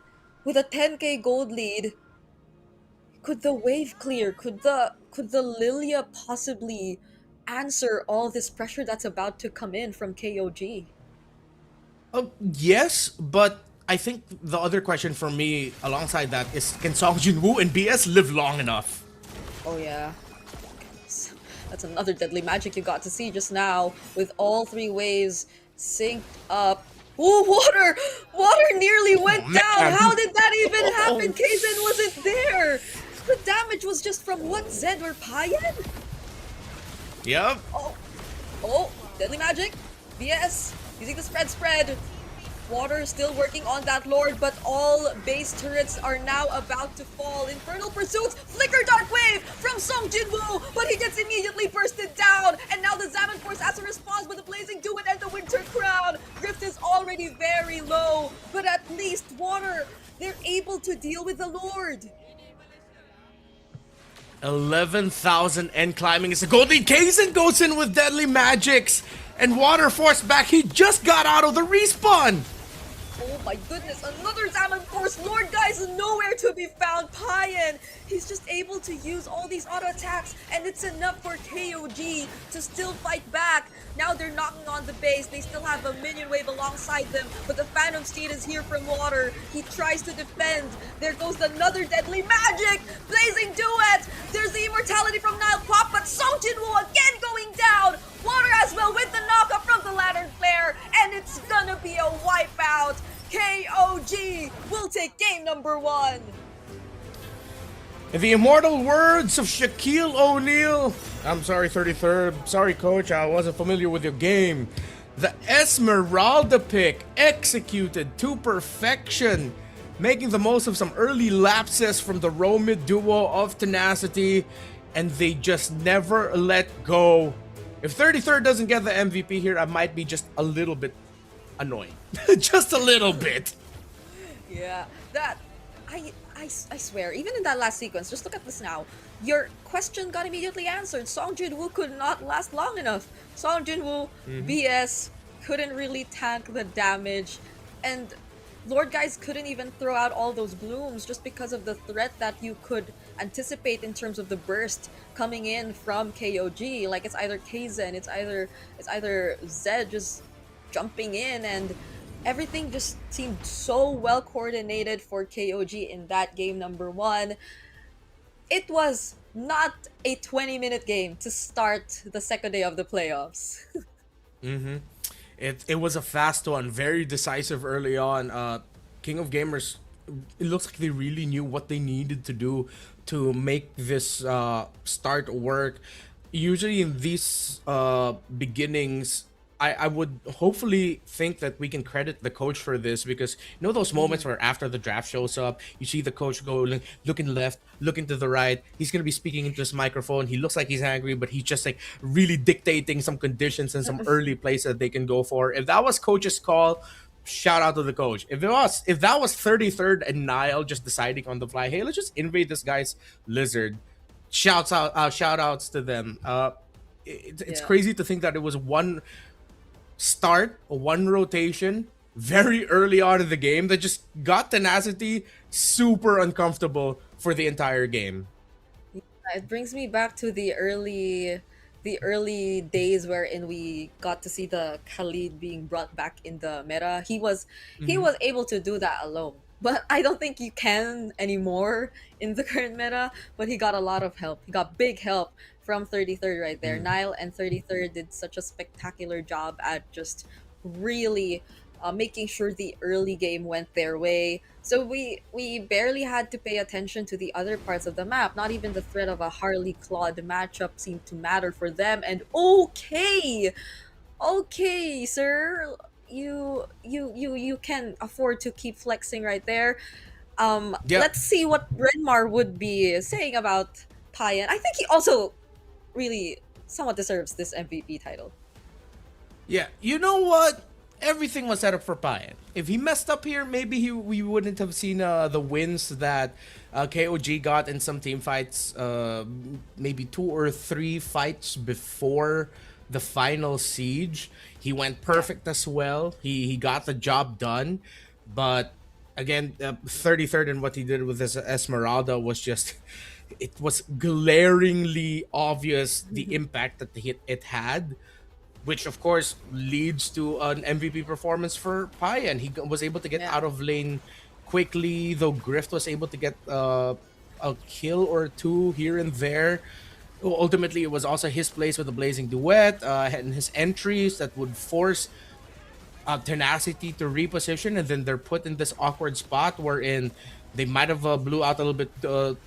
with a 10k gold lead, could the wave clear? Could the Lilia possibly answer all this pressure that's about to come in from KOG? Yes, but I think the other question for me alongside that is, can Song Jin-woo and BS live long enough? Oh yeah. That's another deadly magic you got to see just now with all three waves synced up. Ooh, water! Water nearly went down! man. How did that even happen? Oh. Kaizen wasn't there! The damage was just from what, Zed or Payan? Yep. Oh, deadly magic. BS using the spread. Water still working on that Lord, but all base turrets are now about to fall. Infernal Pursuits, Flicker Dark Wave from Song Jin-woo, but he gets immediately bursted down. And now the Zaman Force has a response with the Blazing Duet and the Winter Crown. Rift is already very low, but at least Water, they're able to deal with the Lord. 11,000 end climbing is a gold lead. Kaizen goes in with deadly magics. And Water forced back. He just got out of the respawn. Oh my goodness, another Zaman Force! Lord Guy's nowhere to be found. Payan, he's just able to use all these auto attacks, and it's enough for KOG to still fight back. Now they're knocking on the base. They still have a minion wave alongside them, but the Phantom Steed is here from Water. He tries to defend. There goes another deadly magic! Blazing Duet! There's the immortality from Nile Pop, but Song Jin-woo again going down! Water as well with the knockup from the Lantern Flare, and it's gonna be a wipeout. KOG will take game number 1. In the immortal words of Shaquille O'Neal, I'm sorry, 33rd. Sorry, coach, I wasn't familiar with your game. The Esmeralda pick executed to perfection, making the most of some early lapses from the Romid duo of Tenacity, and they just never let go. If 33rd doesn't get the MVP here, I might be just a little bit annoyed. Just a little bit. Yeah, that I swear, even in that last sequence, just look at this now. Your question got immediately answered. Song Jin-woo could not last long enough. Song Jin-woo, BS, couldn't really tank the damage, and Lord Guys couldn't even throw out all those blooms just because of the threat that you could anticipate in terms of the burst coming in from KOG. Like, it's either Kaizen, it's either Zed just jumping in, and everything just seemed so well coordinated for KOG in that game number 1. It was not a 20-minute game to start the second day of the playoffs. It was a fast one, very decisive early on. King of Gamers, it looks like they really knew what they needed to do to make this start work. Usually in these beginnings, I would hopefully think that we can credit the coach for this, because you know those moments where after the draft shows up, you see the coach go looking left, looking to the right. He's gonna be speaking into his microphone. He looks like he's angry, but he's just like really dictating some conditions and some early plays that they can go for. If that was coach's call, shout out to the coach. If that was 33rd and Nile just deciding on the fly, hey, let's just invade this guy's lizard. Shout outs to them. It's Yeah. crazy to think that it was one rotation very early on in the game that just got Tenacity super uncomfortable for the entire game. It brings me back to the early days wherein we got to see the Khalid being brought back in the meta. He was able to do that alone, but I don't think you can anymore in the current meta. But he got a lot of help. He got big help from 33rd right there. Nile and 33rd did such a spectacular job at just really making sure the early game went their way. So we barely had to pay attention to the other parts of the map. Not even the threat of a Harley Claude matchup seemed to matter for them. And okay, sir, you can afford to keep flexing right there. Yeah. Let's see what Renmar would be saying about Payan. I think he also really somewhat deserves this MVP title. Yeah, you know what? Everything was set up for Payan. If he messed up here, maybe we wouldn't have seen the wins that KOG got in some team fights. Maybe 2 or 3 fights before the final siege. He went perfect as well. He got the job done, but again, 33rd in what he did with his Esmeralda was just. It was glaringly obvious the impact that it had, which of course leads to an MVP performance for Pai, and he was able to get Yeah. out of lane quickly. Though Grift was able to get a kill or two here and there. Ultimately, it was also his place with the Blazing Duet and his entries that would force Tenacity to reposition, and then they're put in this awkward spot wherein they might have blew out a little bit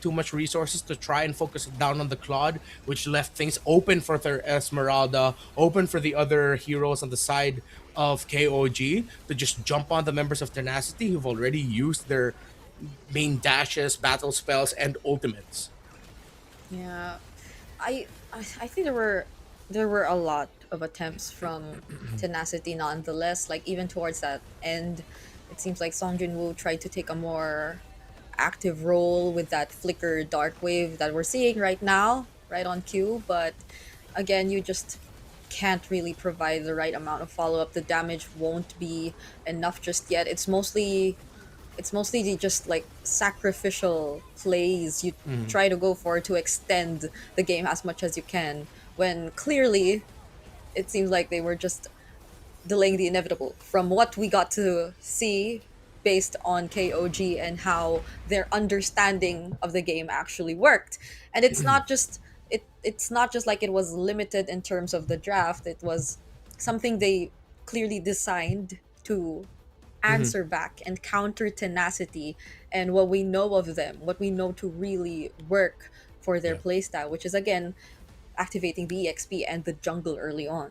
too much resources to try and focus down on the Claude, which left things open for their Esmeralda, open for the other heroes on the side of KOG to just jump on the members of Tenacity who've already used their main dashes, battle spells, and ultimates. Yeah, I think there were a lot of attempts from Tenacity nonetheless. Like even towards that end, it seems like Song Jin Woo tried to take a more active role with that flicker dark wave that we're seeing right now, right on cue. But again, you just can't really provide the right amount of follow up. The damage won't be enough just yet. It's mostly just like sacrificial plays you try to go for to extend the game as much as you can, when clearly it seems like they were just delaying the inevitable from what we got to see based on KOG and how their understanding of the game actually worked. And it's not just like it was limited in terms of the draft. It was something they clearly designed to answer back and counter Tenacity and what we know of them, what we know to really work for their playstyle, which is again activating the EXP and the jungle early on.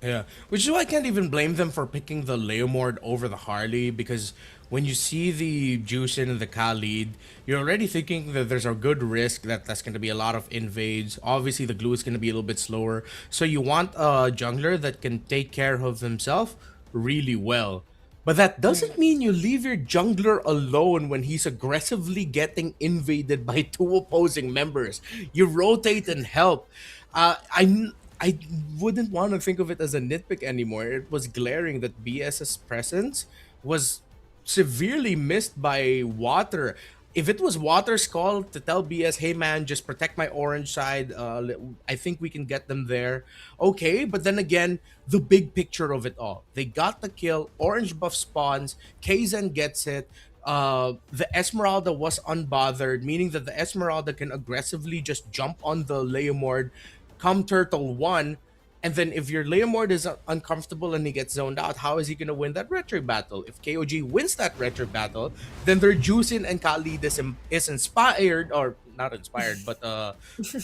Yeah, which is why I can't even blame them for picking the Leomord over the Harley, because when you see the Juicin and the Khalid, you're already thinking that there's a good risk that that's going to be a lot of invades. Obviously, the glue is going to be a little bit slower, so you want a jungler that can take care of himself really well. But that doesn't mean you leave your jungler alone when he's aggressively getting invaded by two opposing members. You rotate and help. I wouldn't want to think of it as a nitpick anymore. It was glaring that BS's presence was severely missed by Water. If it was Water's call to tell BS, hey man, just protect my orange side, I think we can get them there. Okay, but then again, the big picture of it all. They got the kill, orange buff spawns, Kaizen gets it, the Esmeralda was unbothered, meaning that the Esmeralda can aggressively just jump on the Leomord, come Turtle 1, and then if your Leomord is uncomfortable and he gets zoned out, how is he going to win that retro battle? If KOG wins that retro battle, then their Juicin and Khalid is inspired, or not inspired, but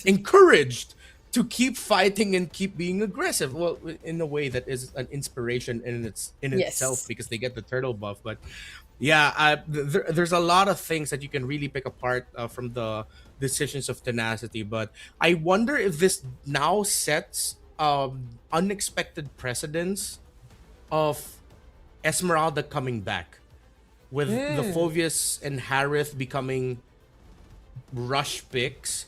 encouraged to keep fighting and keep being aggressive. Well, in a way that is an inspiration in itself, because they get the turtle buff. But yeah, there's a lot of things that you can really pick apart from the decisions of Tenacity. But I wonder if this now sets unexpected precedents of Esmeralda coming back, with the Phoveus and Harith becoming rush picks.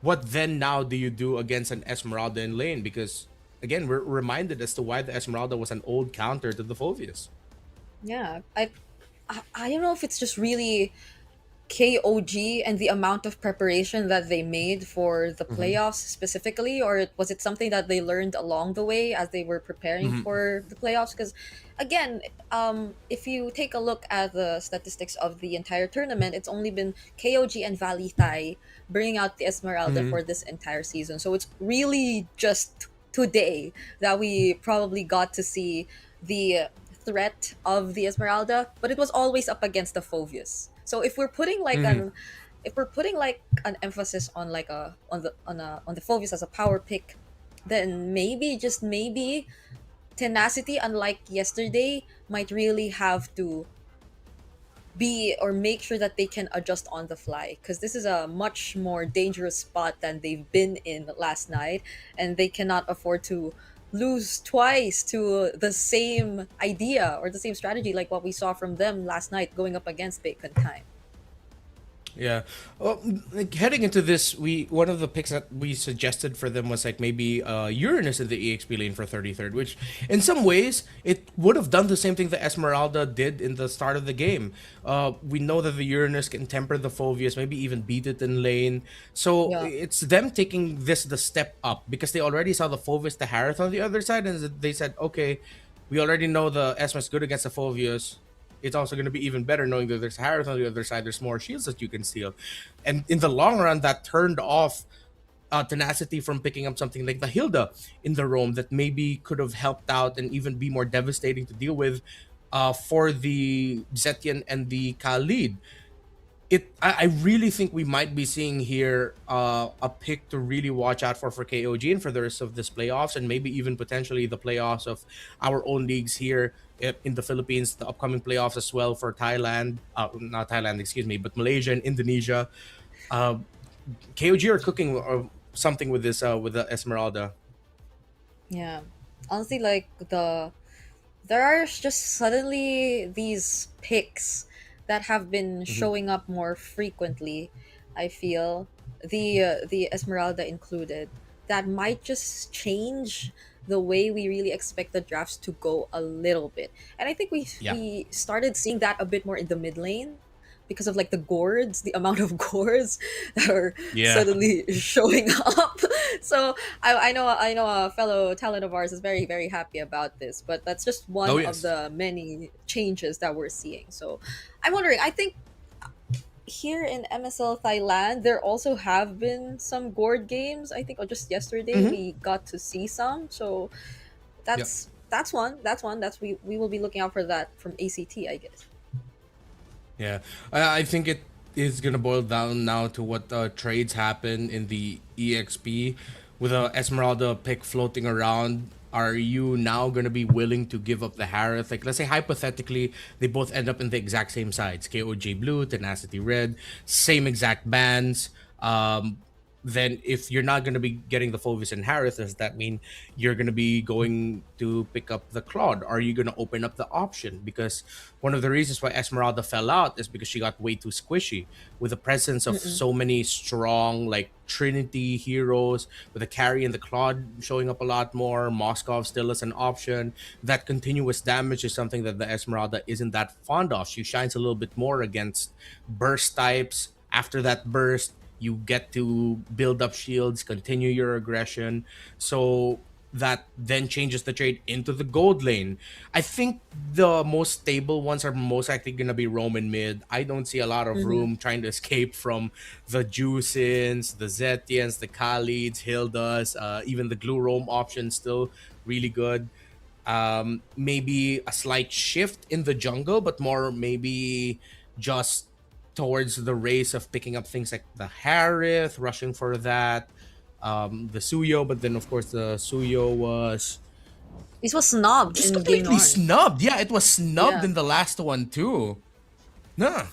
What then now do you do against an Esmeralda in lane? Because again, we're reminded as to why the Esmeralda was an old counter to the Phoveus. Yeah, I don't know if it's just really KOG and the amount of preparation that they made for the playoffs specifically, or was it something that they learned along the way as they were preparing for the playoffs? Because again, if you take a look at the statistics of the entire tournament, it's only been KOG and Valitai bringing out the Esmeralda for this entire season. So it's really just today that we probably got to see the threat of the Esmeralda, but it was always up against the Phoveus. So if we're putting like an emphasis on like on the Phoveus as a power pick, then maybe, just maybe, Tenacity, unlike yesterday, might really have to be or make sure that they can adjust on the fly, because this is a much more dangerous spot than they've been in last night, and they cannot afford to lose twice to the same idea or the same strategy like what we saw from them last night going up against Bacon Time. Yeah. Well, like heading into this, we one of the picks that we suggested for them was like maybe Uranus in the EXP lane for 33rd, which in some ways it would have done the same thing that Esmeralda did in the start of the game. We know that the Uranus can temper the Phoveus, maybe even beat it in lane. So Yeah. it's them taking this the step up because they already saw the Phoveus, the Harith on the other side, and they said, okay, we already know the Esma is good against the Phoveus. It's also going to be even better knowing that there's Harith on the other side. There's more shields that you can steal. And in the long run, that turned off Tenacity from picking up something like the Hilda in the roam that maybe could have helped out and even be more devastating to deal with for the Zetian and the Khalid. I really think we might be seeing here a pick to really watch out for KOG and for the rest of this playoffs, and maybe even potentially the playoffs of our own leagues here in the Philippines, the upcoming playoffs as well for Thailand, not Thailand, excuse me, but Malaysia and Indonesia. KOG are cooking something with this with the Esmeralda. Yeah. Honestly, like there are just suddenly these picks that have been showing up more frequently. I feel the Esmeralda included, that might just change the way we really expect the drafts to go a little bit. And I think we started seeing that a bit more in the mid lane because of like the gourds, the amount of gourds that are suddenly showing up. So I know a fellow talent of ours is very, very happy about this, but that's just one of the many changes that we're seeing. So I'm wondering, I think here in MSL Thailand, there also have been some gourd games. I think just yesterday we got to see some. So that's one. That's we will be looking out for that from ACT, I guess. Yeah, I think it is gonna boil down now to what trades happen in the EXP with a Esmeralda pick floating around. Are you now gonna be willing to give up the Harith? Like, let's say hypothetically, they both end up in the exact same sides: KOJ blue, Tenacity red, same exact bans. Then if you're not going to be getting the Phoveus and Harith, does that mean you're going to be going to pick up the Claude? Are you going to open up the option? Because one of the reasons why Esmeralda fell out is because she got way too squishy with the presence of so many strong like Trinity heroes, with the carry and the Claude showing up a lot more. Moskov still is an option. That continuous damage is something that the Esmeralda isn't that fond of. She shines a little bit more against burst types. After that burst, you get to build up shields, continue your aggression. So that then changes the trade into the gold lane. I think the most stable ones are most likely going to be Roman mid. I don't see a lot of room trying to escape from the Juicins, the Zetians, the Khalids, Hildas, even the Glue Roam option still really good. Maybe a slight shift in the jungle, but more maybe just towards the race of picking up things like the Harith, rushing for that, the Suyo, but then of course the Suyo was This was snubbed just in completely game 1. snubbed. Yeah, it was snubbed Yeah. in the last one too. Nah.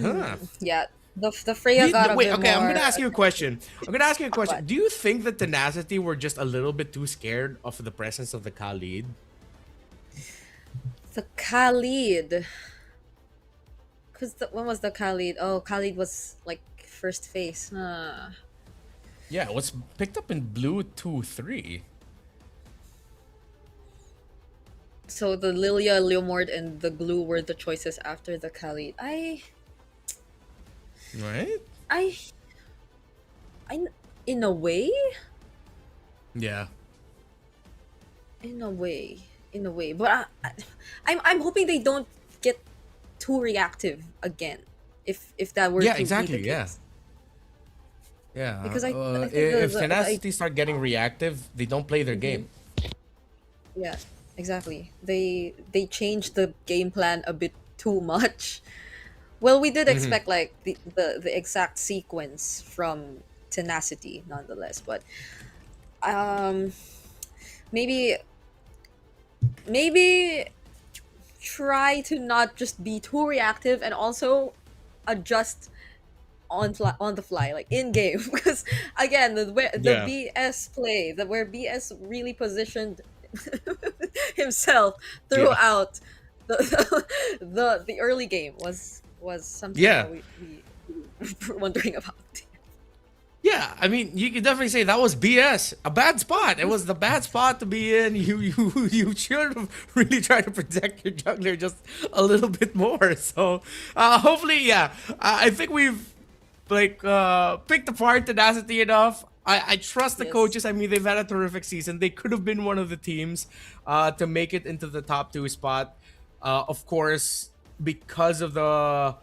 Huh. Yeah, the Freya got a Wait, bit okay, more. I'm gonna ask you a question. Do you think that Tenacity were just a little bit too scared of the presence of the Khalid? The Khalid. Because when was the Khalid? Oh, Khalid was like first phase. Yeah, it was picked up in blue 2-3. So the Lilia, Leomord, and the Glue were the choices after the Khalid. Right? I, in a way, Yeah. but I'm hoping they don't get too reactive again. If that were Yeah, to exactly. be the Yeah. case. Yeah. Because I think if the- Tenacity start getting reactive, they don't play their game. Yeah, exactly. They changed the game plan a bit too much. Well, we did expect like the exact sequence from Tenacity nonetheless, but maybe try to not just be too reactive and also adjust on the fly, like in game. Because again, the Yeah. BS play, where BS really positioned himself Yeah. throughout the early game was something Yeah. that we were wondering about. Yeah, I mean, you could definitely say that was BS. A bad spot. It was the bad spot to be in. You should have really tried to protect your jungler just a little bit more. So, hopefully, yeah. I think we've picked apart Tenacity enough. I trust the Yes. coaches. I mean, they've had a terrific season. They could have been one of the teams to make it into the top 2 spot. Of course, because of the,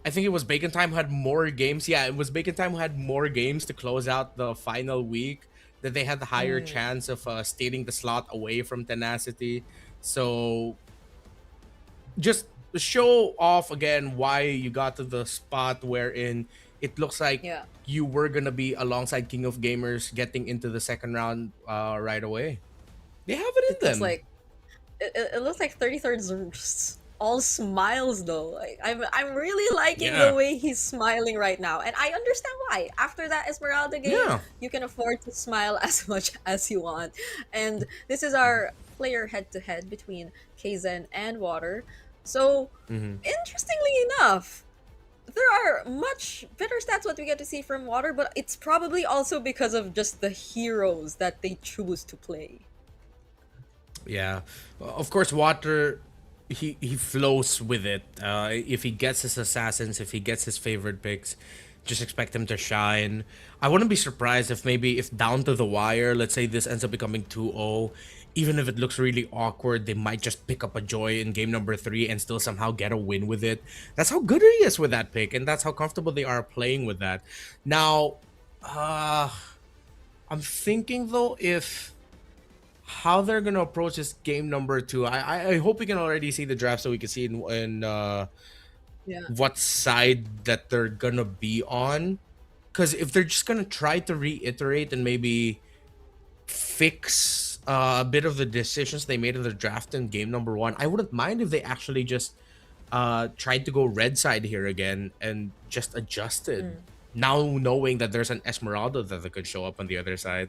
I think it was Bacon Time who had more games. Yeah, it was Bacon Time who had more games to close out the final week, that they had the higher chance of stealing the slot away from Tenacity. So just show off again why you got to the spot wherein it looks like Yeah. you were gonna be alongside King of Gamers getting into the second round right away. They have it in It looks them. like it looks like 33rd's all smiles though. Like I'm really liking Yeah. the way he's smiling right now, and I understand why. After that Esmeralda game, Yeah. you can afford to smile as much as you want. And this is our player head to head between Kzen and Water. So interestingly enough, there are much better stats what we get to see from Water, but it's probably also because of just the heroes that they choose to play. Yeah, of course, Water, he flows with it. If he gets his assassins, if he gets his favorite picks, just expect him to shine. I wouldn't be surprised if maybe if down to the wire, let's say this ends up becoming 2-0, even if it looks really awkward, they might just pick up a Joy in game number 3 and still somehow get a win with it. That's how good he is with that pick, and that's how comfortable they are playing with that. Now, I'm thinking though, if how they're gonna approach this game number 2. I hope we can already see the draft so we can see in Yeah. what side that they're gonna be on. Because if they're just gonna try to reiterate and maybe fix a bit of the decisions they made in the draft in game number 1, I wouldn't mind if they actually just tried to go red side here again and just adjusted. Now knowing that there's an Esmeralda that could show up on the other side.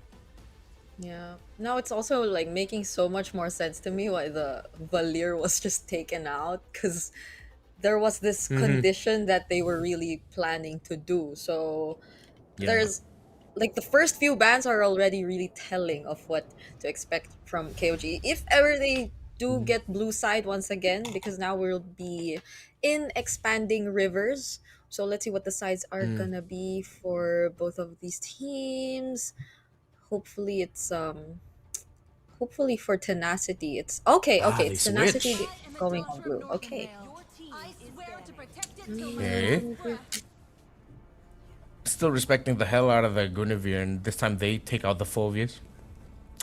Yeah. Now it's also like making so much more sense to me why the Valir was just taken out, because there was this condition that they were really planning to do. So Yeah. there's like the first few bans are already really telling of what to expect from KOG. If ever they do get blue side once again, because now we'll be in expanding rivers. So let's see what the sides are gonna be for both of these teams. Hopefully it's hopefully for Tenacity it's okay, They it's Tenacity switch. going on blue. Okay. Okay. Still respecting the hell out of the Guinevere, and this time they take out the Phobius.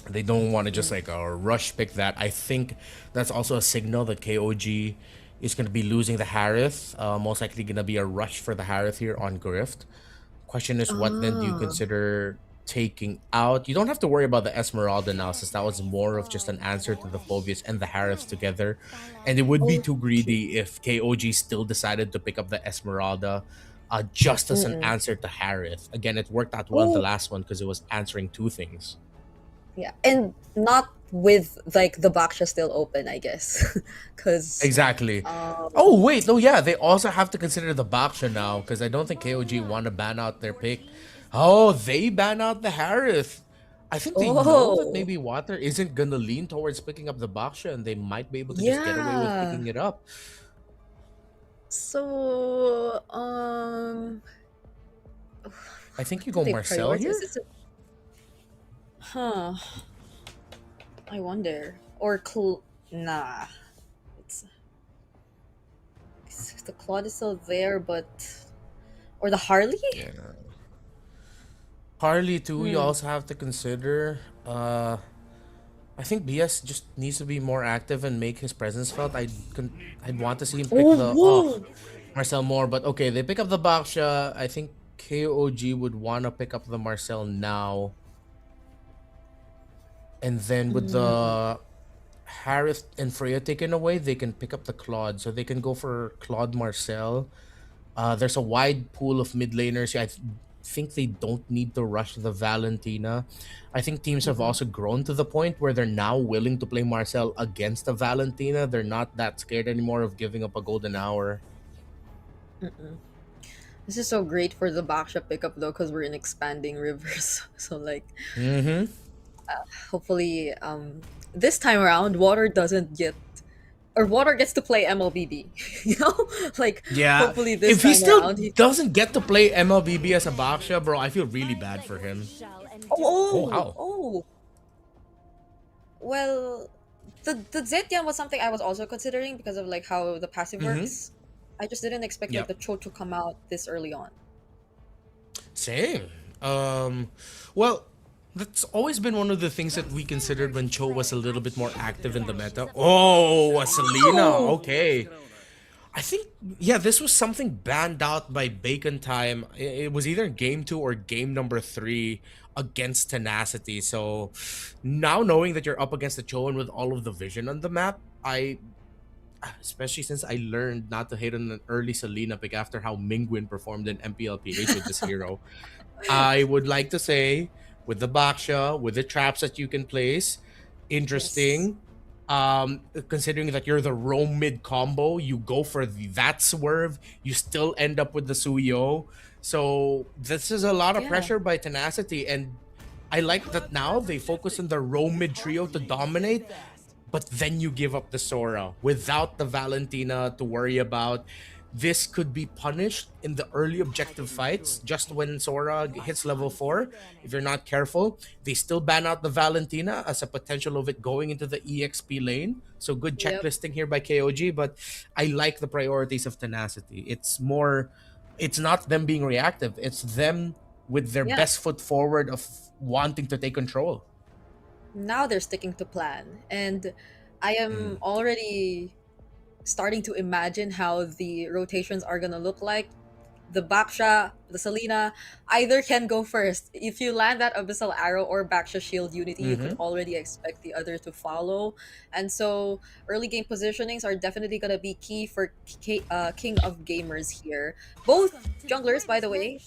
They don't want to just like rush pick that. I think that's also a signal that KOG is going to be losing the Harith. Most likely going to be a rush for the Harith here on Grift. Question is, what then do you consider taking out? You don't have to worry about the Esmeralda now, since that was more of just an answer to the Phobius and the Harith together. And it would be too greedy if KOG still decided to pick up the Esmeralda just as an answer to Harith. Again, it worked out well the last one because it was answering two things. Yeah, and not with like the Baksha still open, I guess. Because Exactly. Oh, wait. No, yeah. They also have to consider the Baksha now, because I don't think KOG want to ban out their pick. Oh, they ban out the Harith. I think they know that maybe Water isn't going to lean towards picking up the Baksha, and they might be able to just get away with picking it up. So I think you go they Marcel here. prioritize? Huh. I wonder. Or nah. It's the Claude is still there, but or the Harley? Yeah. Harley too, you also have to consider. I think BS just needs to be more active and make his presence felt. I'd want to see him pick Marcel more, but okay, they pick up the Baksha. I think KOG would want to pick up the Marcel now. And then with the Harith and Freya taken away, they can pick up the Claude. So they can go for Claude Marcel. There's a wide pool of mid laners. Think they don't need to rush the Valentina. I think teams have also grown to the point where they're now willing to play Marcel against the Valentina. They're not that scared anymore of giving up a golden hour. This is so great for the Baksha pickup though, because we're in expanding rivers. So like, Mm-hmm. hopefully, this time around, Water doesn't get, or Water gets to play MLBB. You know, like Yeah. hopefully this If he time still around, doesn't get to play MLBB as a Baksha, bro, I feel really bad for him. Oh, wow. oh. Well, the Zetian was something I was also considering because of like how the passive works. I just didn't expect like Yep. the Cho to come out this early on. Same. Well, that's always been one of the things that we considered when Cho was a little bit more active in the meta. Oh, a Selena. Okay. I think, yeah, this was something banned out by Bacon Time. It was either game 2 or game number 3 against Tenacity. So now knowing that you're up against the Cho and with all of the vision on the map, especially since I learned not to hate on an early Selena pick after how Mingwin performed in MPLPH with this hero, I would like to say, with the Baksha, with the traps that you can place, interesting. Considering that you're the roam mid combo, you go for that swerve, you still end up with the Suyo. So this is a lot of pressure by Tenacity, and I like that now they focus on the roam mid trio to dominate, but then you give up the Sora without the Valentina to worry about. This could be punished in the early objective fights just when Sora hits level 4. If you're not careful, they still ban out the Valentina as a potential of it going into the EXP lane. So good checklisting here by KOG, but I like the priorities of Tenacity. It's not them being reactive. It's them with their best foot forward of wanting to take control. Now they're sticking to plan, and I am already starting to imagine how the rotations are gonna look like. The Baksha, the Selena, either can go first. If you land that Abyssal Arrow or Baksha Shield Unity, you could already expect the other to follow. And so early game positionings are definitely gonna be key for King of Gamers here. Both junglers, by the way,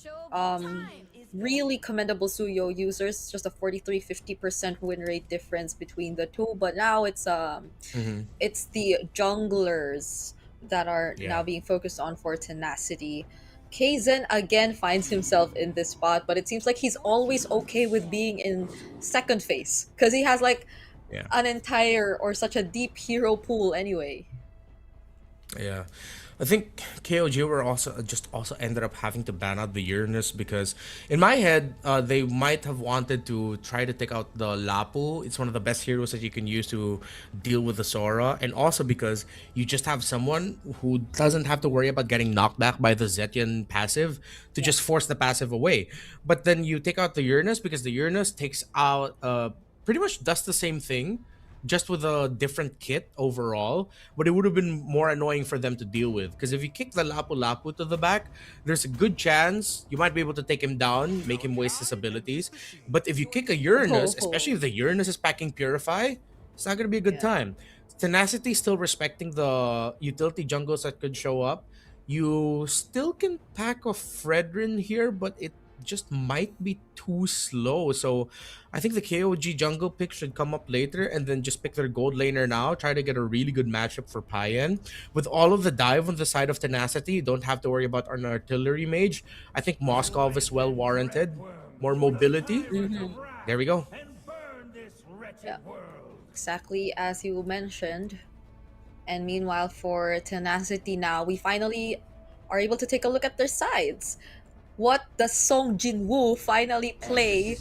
really commendable Suyo users. Just a 43-50% win rate difference between the two. But now it's the junglers that are now being focused on for Tenacity. Kaizen again finds himself in this spot, but it seems like he's always okay with being in second phase because he has like an entire or such a deep hero pool anyway. Yeah. I think KOG were also ended up having to ban out the Uranus because in my head they might have wanted to try to take out the Lapu. It's one of the best heroes that you can use to deal with the Sora, and also because you just have someone who doesn't have to worry about getting knocked back by the Zetian passive to just force the passive away. But then you take out the Uranus because the Uranus takes out pretty much does the same thing, just with a different kit overall, but it would have been more annoying for them to deal with. Because if you kick the Lapu Lapu to the back, there's a good chance you might be able to take him down, make him waste his abilities. But if you kick a Uranus, especially if the Uranus is packing Purify, it's not going to be a good time. Tenacity still respecting the utility jungles that could show up. You still can pack a Fredrin here, but it just might be too slow. So I think the KOG jungle pick should come up later and then just pick their gold laner now. Try to get a really good matchup for Payan. With all of the dive on the side of Tenacity, you don't have to worry about an artillery mage. I think Moskov is well warranted. More mobility. There we go. Yeah. Exactly as you mentioned. And meanwhile, for Tenacity now, we finally are able to take a look at their sides. What does Song Jin-woo finally play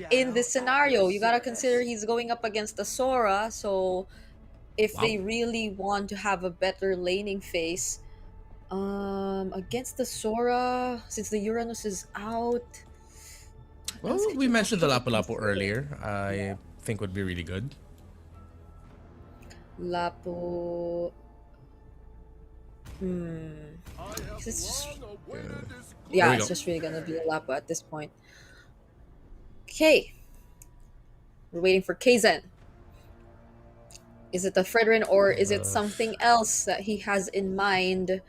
in this scenario? You gotta consider he's going up against the Sora, so if they really want to have a better laning phase, against the Sora, since the Uranus is out... Well, we mentioned the Lapu Lapu earlier. I think would be really good. Lapu... It's just... Yeah, it's just really gonna be a Lapu at this point. Okay. We're waiting for Kaizen. Is it the Fredrin or is it something else that he has in mind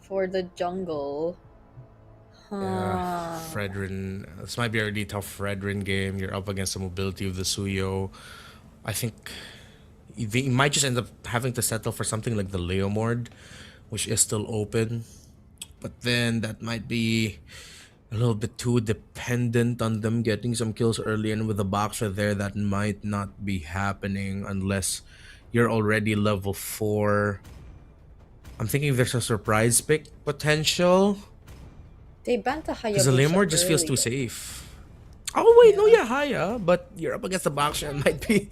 for the jungle? Yeah, Fredrin. This might be a really tough Fredrin game. You're up against the mobility of the Suyo. I think they might just end up having to settle for something like the Leomord, which is still open. But then that might be a little bit too dependent on them getting some kills early, and with the boxer there, that might not be happening unless you're already level 4. I'm thinking there's a surprise pick potential. They banned the Because the Hayabusa Lamor just feels early. too safe. Oh wait, no, yeah, Haya, but you're up against the boxer. It might be,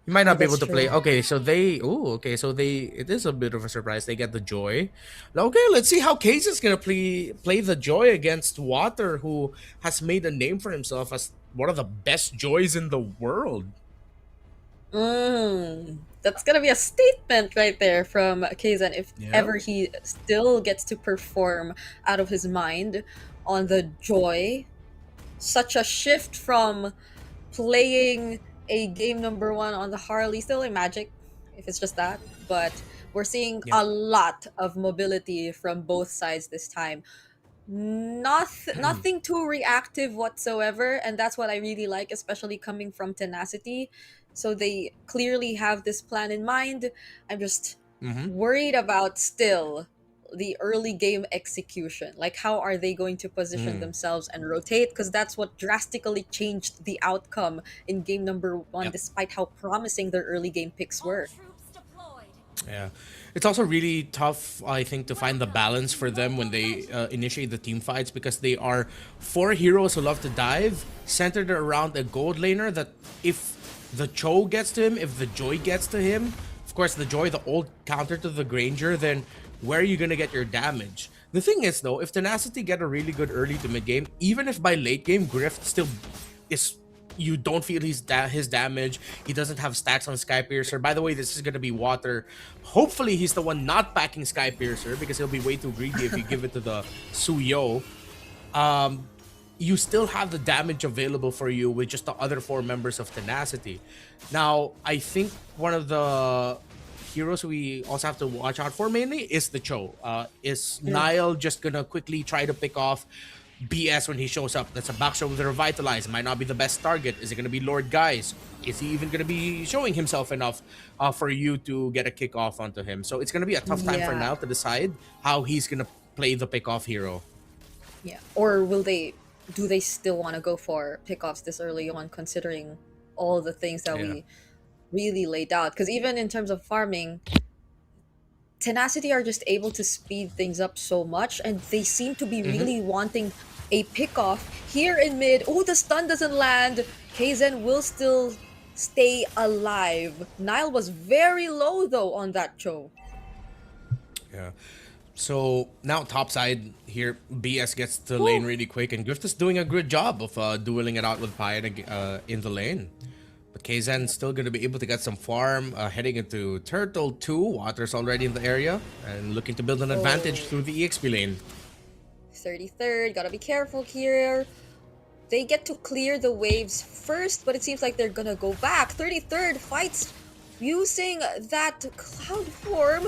you might not be able That's to play. true. Okay, so it is a bit of a surprise. They get the Joy. Okay, let's see how Case is gonna play the Joy against Water, who has made a name for himself as one of the best Joys in the world. That's gonna be a statement right there from Kaizen if Yeah. ever he still gets to perform out of his mind on the Joy. Such a shift from playing a game number 1 on the Harley, still in Magic, if it's just that, but we're seeing Yeah. a lot of mobility from both sides this time. Nothing too reactive whatsoever, and that's what I really like, especially coming from Tenacity. So they clearly have this plan in mind. I'm just worried about still the early game execution. Like, how are they going to position themselves and rotate? Because that's what drastically changed the outcome in game number 1, Yep. despite how promising their early game picks were. Yeah, it's also really tough, I think, to find the balance for them when they initiate the team fights, because they are 4 heroes who love to dive, centered around a gold laner that if the Cho gets to him, if the Joy gets to him, of course the Joy, the old counter to the Granger, then where are you gonna get your damage? The thing is though, if Tenacity get a really good early to mid game, even if by late game Grift still is, you don't feel his damage, he doesn't have stacks on Skypiercer. By the way, this is gonna be Water. Hopefully he's the one not packing Skypiercer, because he'll be way too greedy if you give it to the Suyo. You still have the damage available for you with just the other 4 members of Tenacity. Now, I think one of the heroes we also have to watch out for mainly is the Cho. Is Nile just gonna quickly try to pick off BS when he shows up? That's a boxer with a Revitalize. Might not be the best target. Is it gonna be Lord Guys? Is he even gonna be showing himself enough for you to get a kick off onto him? So it's gonna be a tough time for Yeah. Nile to decide how he's gonna play the pick off hero. Yeah. Or do they still want to go for pickoffs this early on, considering all the things that we really laid out? Because even in terms of farming, Tenacity are just able to speed things up so much, and they seem to be really wanting a pickoff here in mid. Oh, the stun doesn't land. Kaizen will still stay alive. Nile was very low though on that Cho. Yeah. So now topside here, BS gets to lane really quick, and Grift is doing a good job of dueling it out with Pai in the lane. But Kaizen's still going to be able to get some farm heading into Turtle 2. Water's already in the area and looking to build an advantage through the EXP lane. 33rd, gotta be careful here. They get to clear the waves first, but it seems like they're gonna go back. 33rd fights using that cloud form,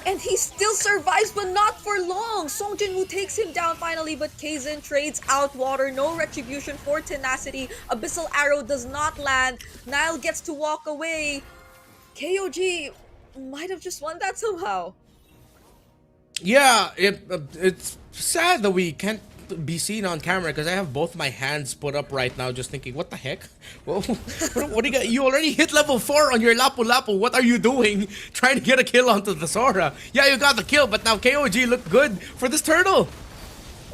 and he still survives, but not for long. Song Jinwoo takes him down finally, but Kaizen trades out Water. No retribution for Tenacity. Abyssal Arrow does not land. Nile gets to walk away. KOG might have just won that somehow. Yeah, it's sad that we can't be seen on camera, because I have both my hands put up right now just thinking, what the heck? Well, what do you got? You already hit level 4 on your Lapu Lapu. What are you doing? Trying to get a kill onto the Sora. Yeah, you got the kill, but now KOG looked good for this turtle.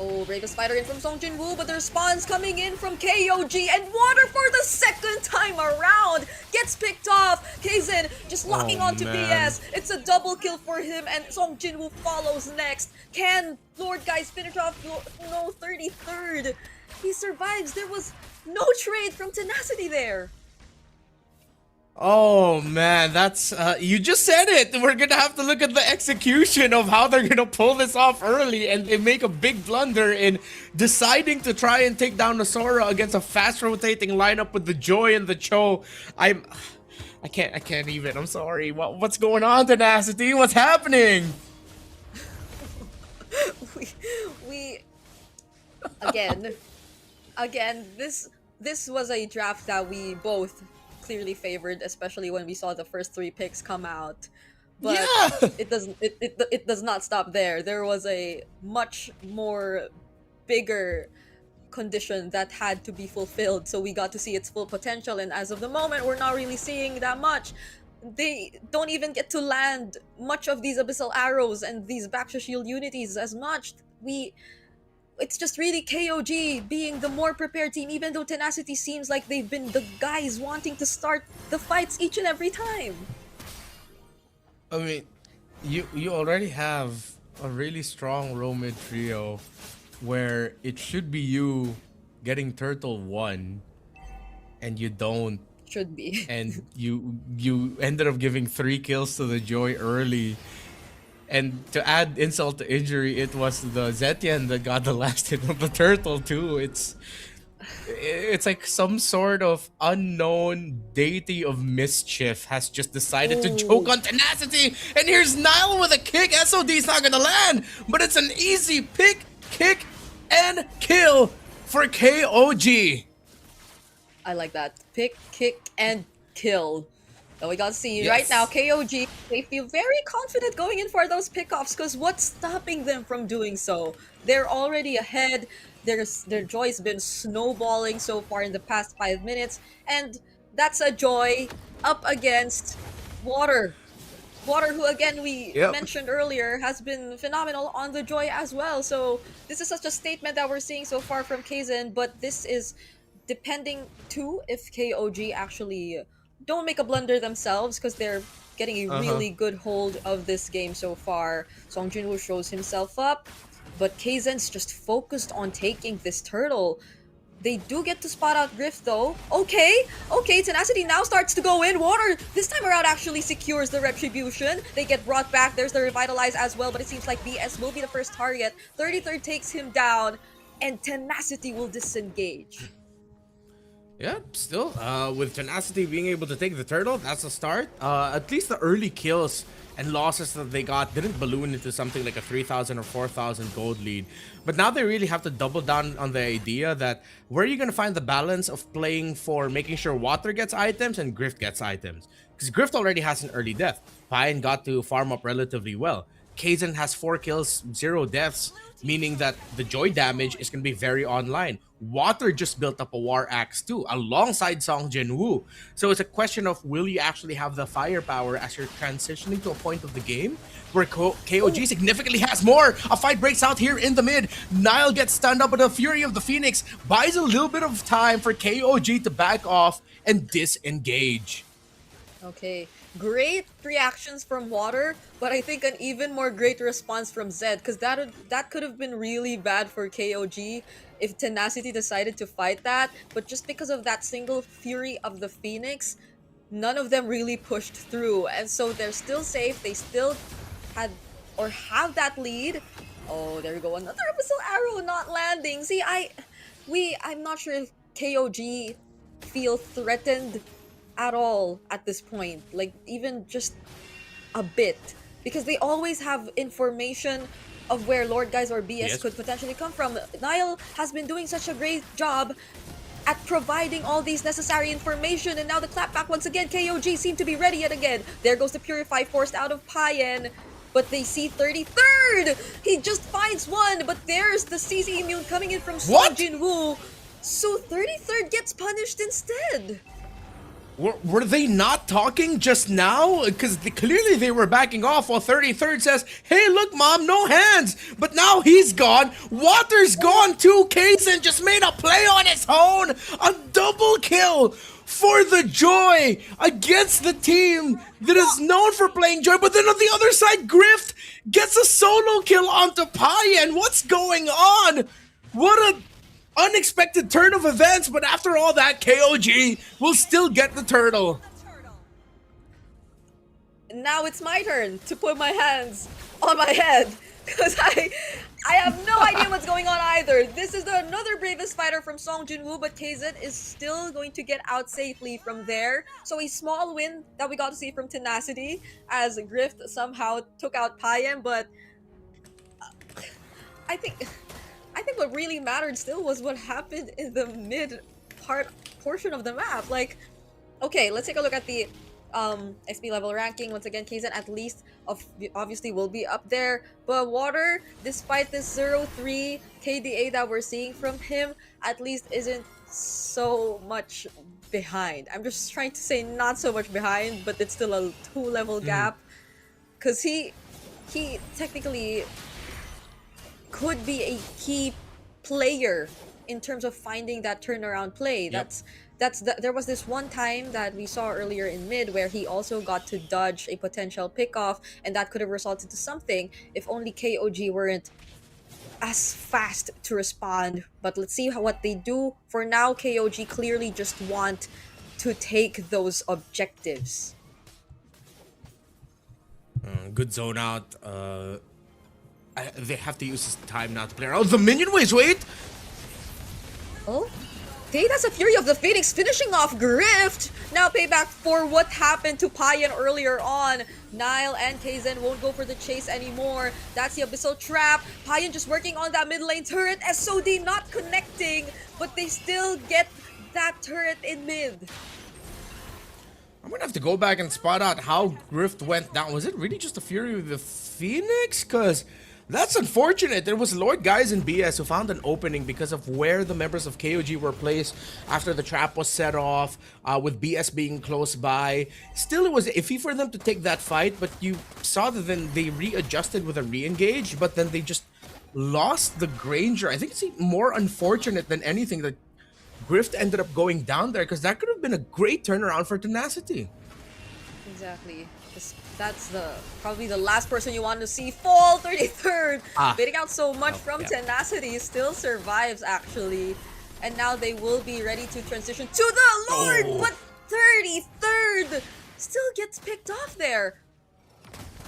Oh, Bravest Fighter in from Song Jinwoo, but the response coming in from KOG, and Water for the second time around gets picked off. Kaizen just locking onto man. BS. It's a double kill for him, and Song Jinwoo follows next. Can Lord Guys finish off? No, 33rd. He survives. There was no trade from Tenacity there. Oh man, that's you just said it. We're gonna have to look at the execution of how they're gonna pull this off early, and they make a big blunder in deciding to try and take down the Sora against a fast rotating lineup with the Joy and the Cho. I can't even. I'm sorry. What's going on, Tenacity? What's happening? we again, this was a draft that we both clearly favored, especially when we saw the first 3 picks come out. But Yeah. it does not stop there. There was a much more bigger condition that had to be fulfilled, so we got to see its full potential, and as of the moment we're not really seeing that much. They don't even get to land much of these abyssal arrows and these backsha shield unities as much. It's just really KOG being the more prepared team, even though Tenacity seems like they've been the guys wanting to start the fights each and every time. I mean, you already have a really strong Roamid trio where it should be you getting Turtle 1 and you don't, Should be. and you ended up giving 3 kills to the Joy early. And to add insult to injury, it was the Zetian that got the last hit of the Turtle too. It's like some sort of unknown deity of mischief has just decided to choke on Tenacity. And here's Nile with a kick. SOD's not gonna land, but it's an easy pick, kick, and kill for KOG. I like that. Pick, kick, and kill. So we got to see Yes. right now, KOG, they feel very confident going in for those pickoffs, because what's stopping them from doing so? They're already ahead. Their joy's been snowballing so far in the past 5 minutes, and that's a Joy up against Water. Water, who again we mentioned earlier, has been phenomenal on the Joy as well. So this is such a statement that we're seeing so far from Kaizen, but this is depending too if KOG actually don't make a blunder themselves, because they're getting a really good hold of this game so far. Song Jinwoo shows himself up, but Kaizen's just focused on taking this turtle. They do get to spot out Griff though. Okay, Tenacity now starts to go in. Water this time around actually secures the retribution. They get brought back. There's the revitalize as well, but it seems like BS will be the first target. 33rd takes him down, and Tenacity will disengage. Yeah, still, with Tenacity being able to take the turtle, that's a start. At least the early kills and losses that they got didn't balloon into something like a 3,000 or 4,000 gold lead. But now they really have to double down on the idea that where are you going to find the balance of playing for making sure Water gets items and Grift gets items? Because Grift already has an early death. Pine got to farm up relatively well. Kaizen has 4 kills, 0 deaths, meaning that the Joy damage is going to be very online. Water just built up a War Axe too, alongside Song Jinwoo. So it's a question of, will you actually have the firepower as you're transitioning to a point of the game where KOG significantly has more? A fight breaks out here in the mid. Nile gets stunned up, but the Fury of the Phoenix buys a little bit of time for KOG to back off and disengage. Okay, great reactions from Water, but I think an even more great response from Zed, because that could have been really bad for KOG if Tenacity decided to fight that. But just because of that single Fury of the Phoenix, none of them really pushed through, and so they're still safe. They still had or have that lead. Oh, there you go, another Abyssal Arrow not landing. See, I'm not sure if KOG feel threatened at all at this point, like even just a bit, because they always have information of where Lord Guys or BS could potentially come from. Nile has been doing such a great job at providing all these necessary information, and now the clapback once again. KOG seem to be ready yet again. There goes the Purify forced out of Payen, but they see 33rd. He just finds one, but there's the CC immune coming in from Song Jinwoo, so 33rd gets punished instead. Were they not talking just now? Because clearly they were backing off while 33rd says, hey, look, Mom, no hands. But now he's gone. Water's gone too. Kaizen just made a play on his own. A double kill for the Joy against the team that is known for playing Joy. But then on the other side, Grift gets a solo kill onto Payen. What's going on? What a unexpected turn of events, but after all that, KOG will still get the turtle. Now it's my turn to put my hands on my head. because I have no idea what's going on either. This is another bravest fighter from Song Junwoo, but KZ is still going to get out safely from there. So a small win that we got to see from Tenacity as Grift somehow took out Payan, but I think what really mattered still was what happened in the mid portion of the map. Like, okay, let's take a look at the XP level ranking. Once again, KZ at least obviously will be up there, but Water, despite this 0-3 KDA that we're seeing from him, at least isn't so much behind. I'm just trying to say not so much behind, but it's still a 2-level gap, because he technically could be a key player in terms of finding that turnaround play. Yep. There was this one time that we saw earlier in mid where he also got to dodge a potential pickoff, and that could have resulted to something if only KOG weren't as fast to respond. But let's see what they do. For now, KOG clearly just want to take those objectives. Good zone out. They have to use this time now to play around. Oh, the minion waves, wait! Oh? Data's a Fury of the Phoenix finishing off Grift. Now payback for what happened to Payan earlier on. Nile and Kaizen won't go for the chase anymore. That's the Abyssal Trap. Payan just working on that mid lane turret. SOD not connecting, but they still get that turret in mid. I'm gonna have to go back and spot out how Grift went down. Was it really just a Fury of the Phoenix? Because that's unfortunate. There was Lord Guys and BS who found an opening because of where the members of KOG were placed after the trap was set off, with BS being close by. Still, it was iffy for them to take that fight, but you saw that then they readjusted with a re-engage, but then they just lost the Granger. I think it's more unfortunate than anything that Grift ended up going down there, because that could have been a great turnaround for Tenacity. Exactly. That's probably the last person you want to see fall. 33rd. Bidding out so much from Tenacity. Still survives, actually. And now they will be ready to transition to the Lord. But 33rd still gets picked off there.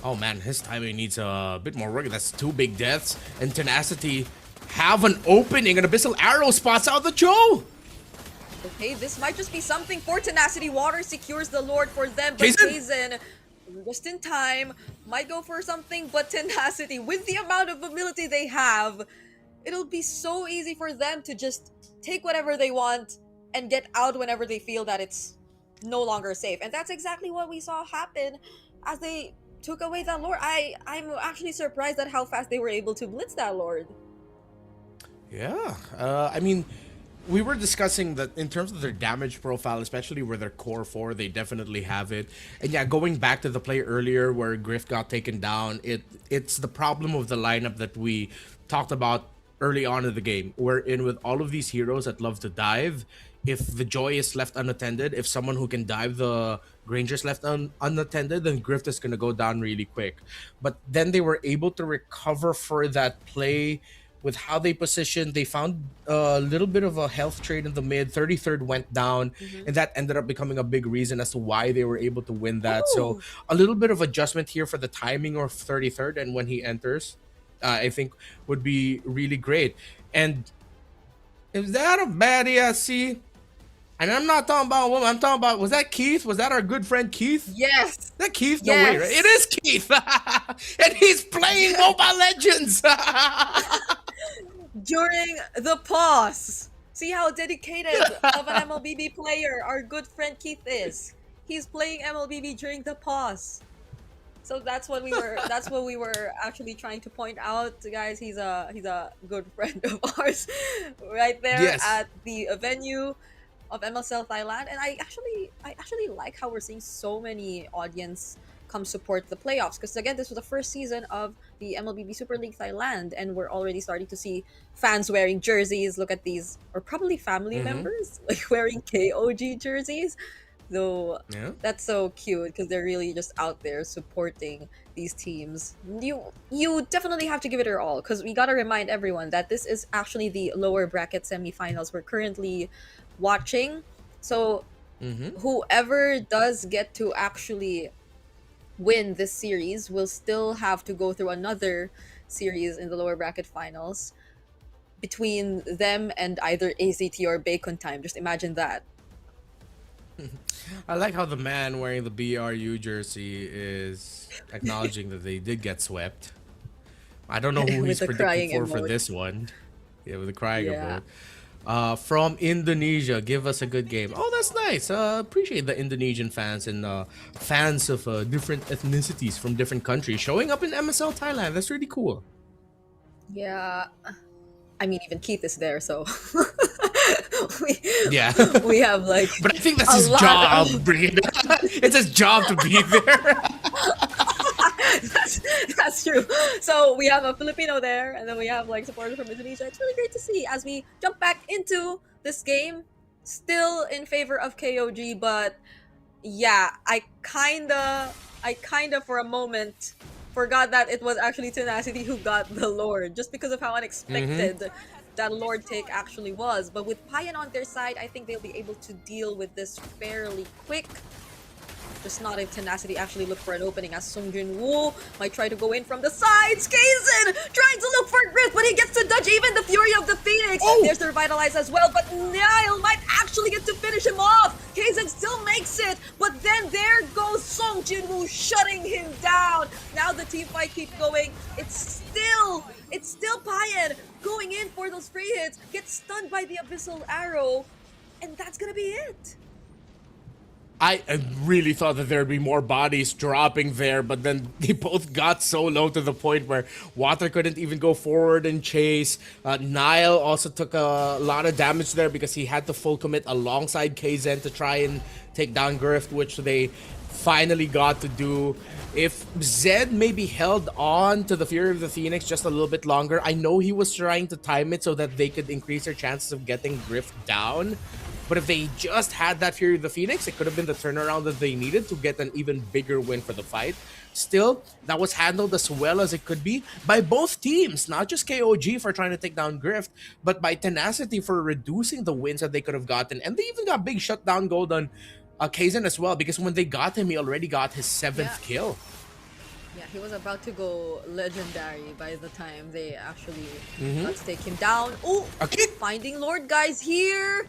Oh man, his timing needs a bit more work. That's 2 big deaths. And Tenacity have an opening. An Abyssal Arrow spots out the Joe. Okay, this might just be something for Tenacity. Water secures the Lord for them, but Kaizen, just in time, might go for something, but Tenacity, with the amount of ability they have, it'll be so easy for them to just take whatever they want and get out whenever they feel that it's no longer safe. And that's exactly what we saw happen as they took away that Lord. I'm actually surprised at how fast they were able to blitz that Lord. Yeah, I mean, we were discussing that in terms of their damage profile, especially where their core 4, they definitely have it. And yeah, going back to the play earlier where Grift got taken down, it's the problem of the lineup that we talked about early on in the game. Wherein with all of these heroes that love to dive, if the Joy is left unattended, if someone who can dive the Granger is left unattended, then Grift is going to go down really quick. But then they were able to recover for that play with how they positioned. They found a little bit of a health trade in the mid. 33rd went down, and that ended up becoming a big reason as to why they were able to win that. So a little bit of adjustment here for the timing of 33rd and when he enters, I think would be really great. And is that a bad ESC? And I'm not talking about a woman. I'm talking about, was that Keith? Was that our good friend Keith? Yes. Is that Keith? No way, right? It is Keith. And he's playing Mobile Legends. During the pause. See how dedicated of an MLBB player our good friend Keith is. He's playing MLBB during the pause. So that's what we were actually trying to point out, guys. He's a good friend of ours right there at the venue of MSL Thailand. And I actually like how we're seeing so many audience come support the playoffs, because again, this was the first season of the MLBB Super League Thailand, and we're already starting to see fans wearing jerseys. Look at these, or probably family members like wearing KOG jerseys. So that's so cute, because they're really just out there supporting these teams. You definitely have to give it your all, because we gotta remind everyone that this is actually the lower bracket semifinals we're currently watching. So whoever does get to actually win this series will still have to go through another series in the lower bracket finals between them and either AZT or Bacon Time. Just imagine that. I like how the man wearing the BRU jersey is acknowledging that they did get swept. I don't know who With he's the crying predicting for emote. this one. Yeah, with the crying Yeah. emote. From Indonesia, give us a good game. Oh, that's nice. Appreciate the Indonesian fans and fans of different ethnicities from different countries showing up in MSL Thailand. That's really cool. Yeah. I mean, even Keith is there, so we, Yeah. we have like. But I think that's a his lot job, of- Breen. It's his job to be there. that's true. So we have a Filipino there, and then we have like supporters from Indonesia. It's really great to see as we jump back into this game. Still in favor of KOG, but yeah, I kinda for a moment forgot that it was actually Tenacity who got the Lord, just because of how unexpected that Lord take actually was. But with Payan on their side, I think they'll be able to deal with this fairly quick. Just not if Tenacity actually look for an opening, as Sung Jin Woo might try to go in from the sides. Kaizen trying to look for Griff, but he gets to dodge even the Fury of the Phoenix. There's the Revitalize as well, but Nile might actually get to finish him off. Kaizen still makes it, but then there goes Sung Jin Woo shutting him down. Now the team fight keeps going. It's still Payan going in for those free hits, gets stunned by the Abyssal Arrow, and that's gonna be it. I really thought that there'd be more bodies dropping there, but then they both got so low to the point where Water couldn't even go forward and chase. Nile also took a lot of damage there because he had to full commit alongside Kaizen to try and take down Grift, which they finally got to do. If Zed maybe held on to the Fury of the Phoenix just a little bit longer, I know he was trying to time it so that they could increase their chances of getting Grift down. But if they just had that Fury of the Phoenix, it could have been the turnaround that they needed to get an even bigger win for the fight. Still, that was handled as well as it could be by both teams, not just KOG for trying to take down Grift, but by Tenacity for reducing the wins that they could have gotten. And they even got big shutdown gold on Kaizen as well, because when they got him, he already got his 7th kill. Yeah, he was about to go legendary by the time they actually got to take him down. Oh, finding Lord guys here.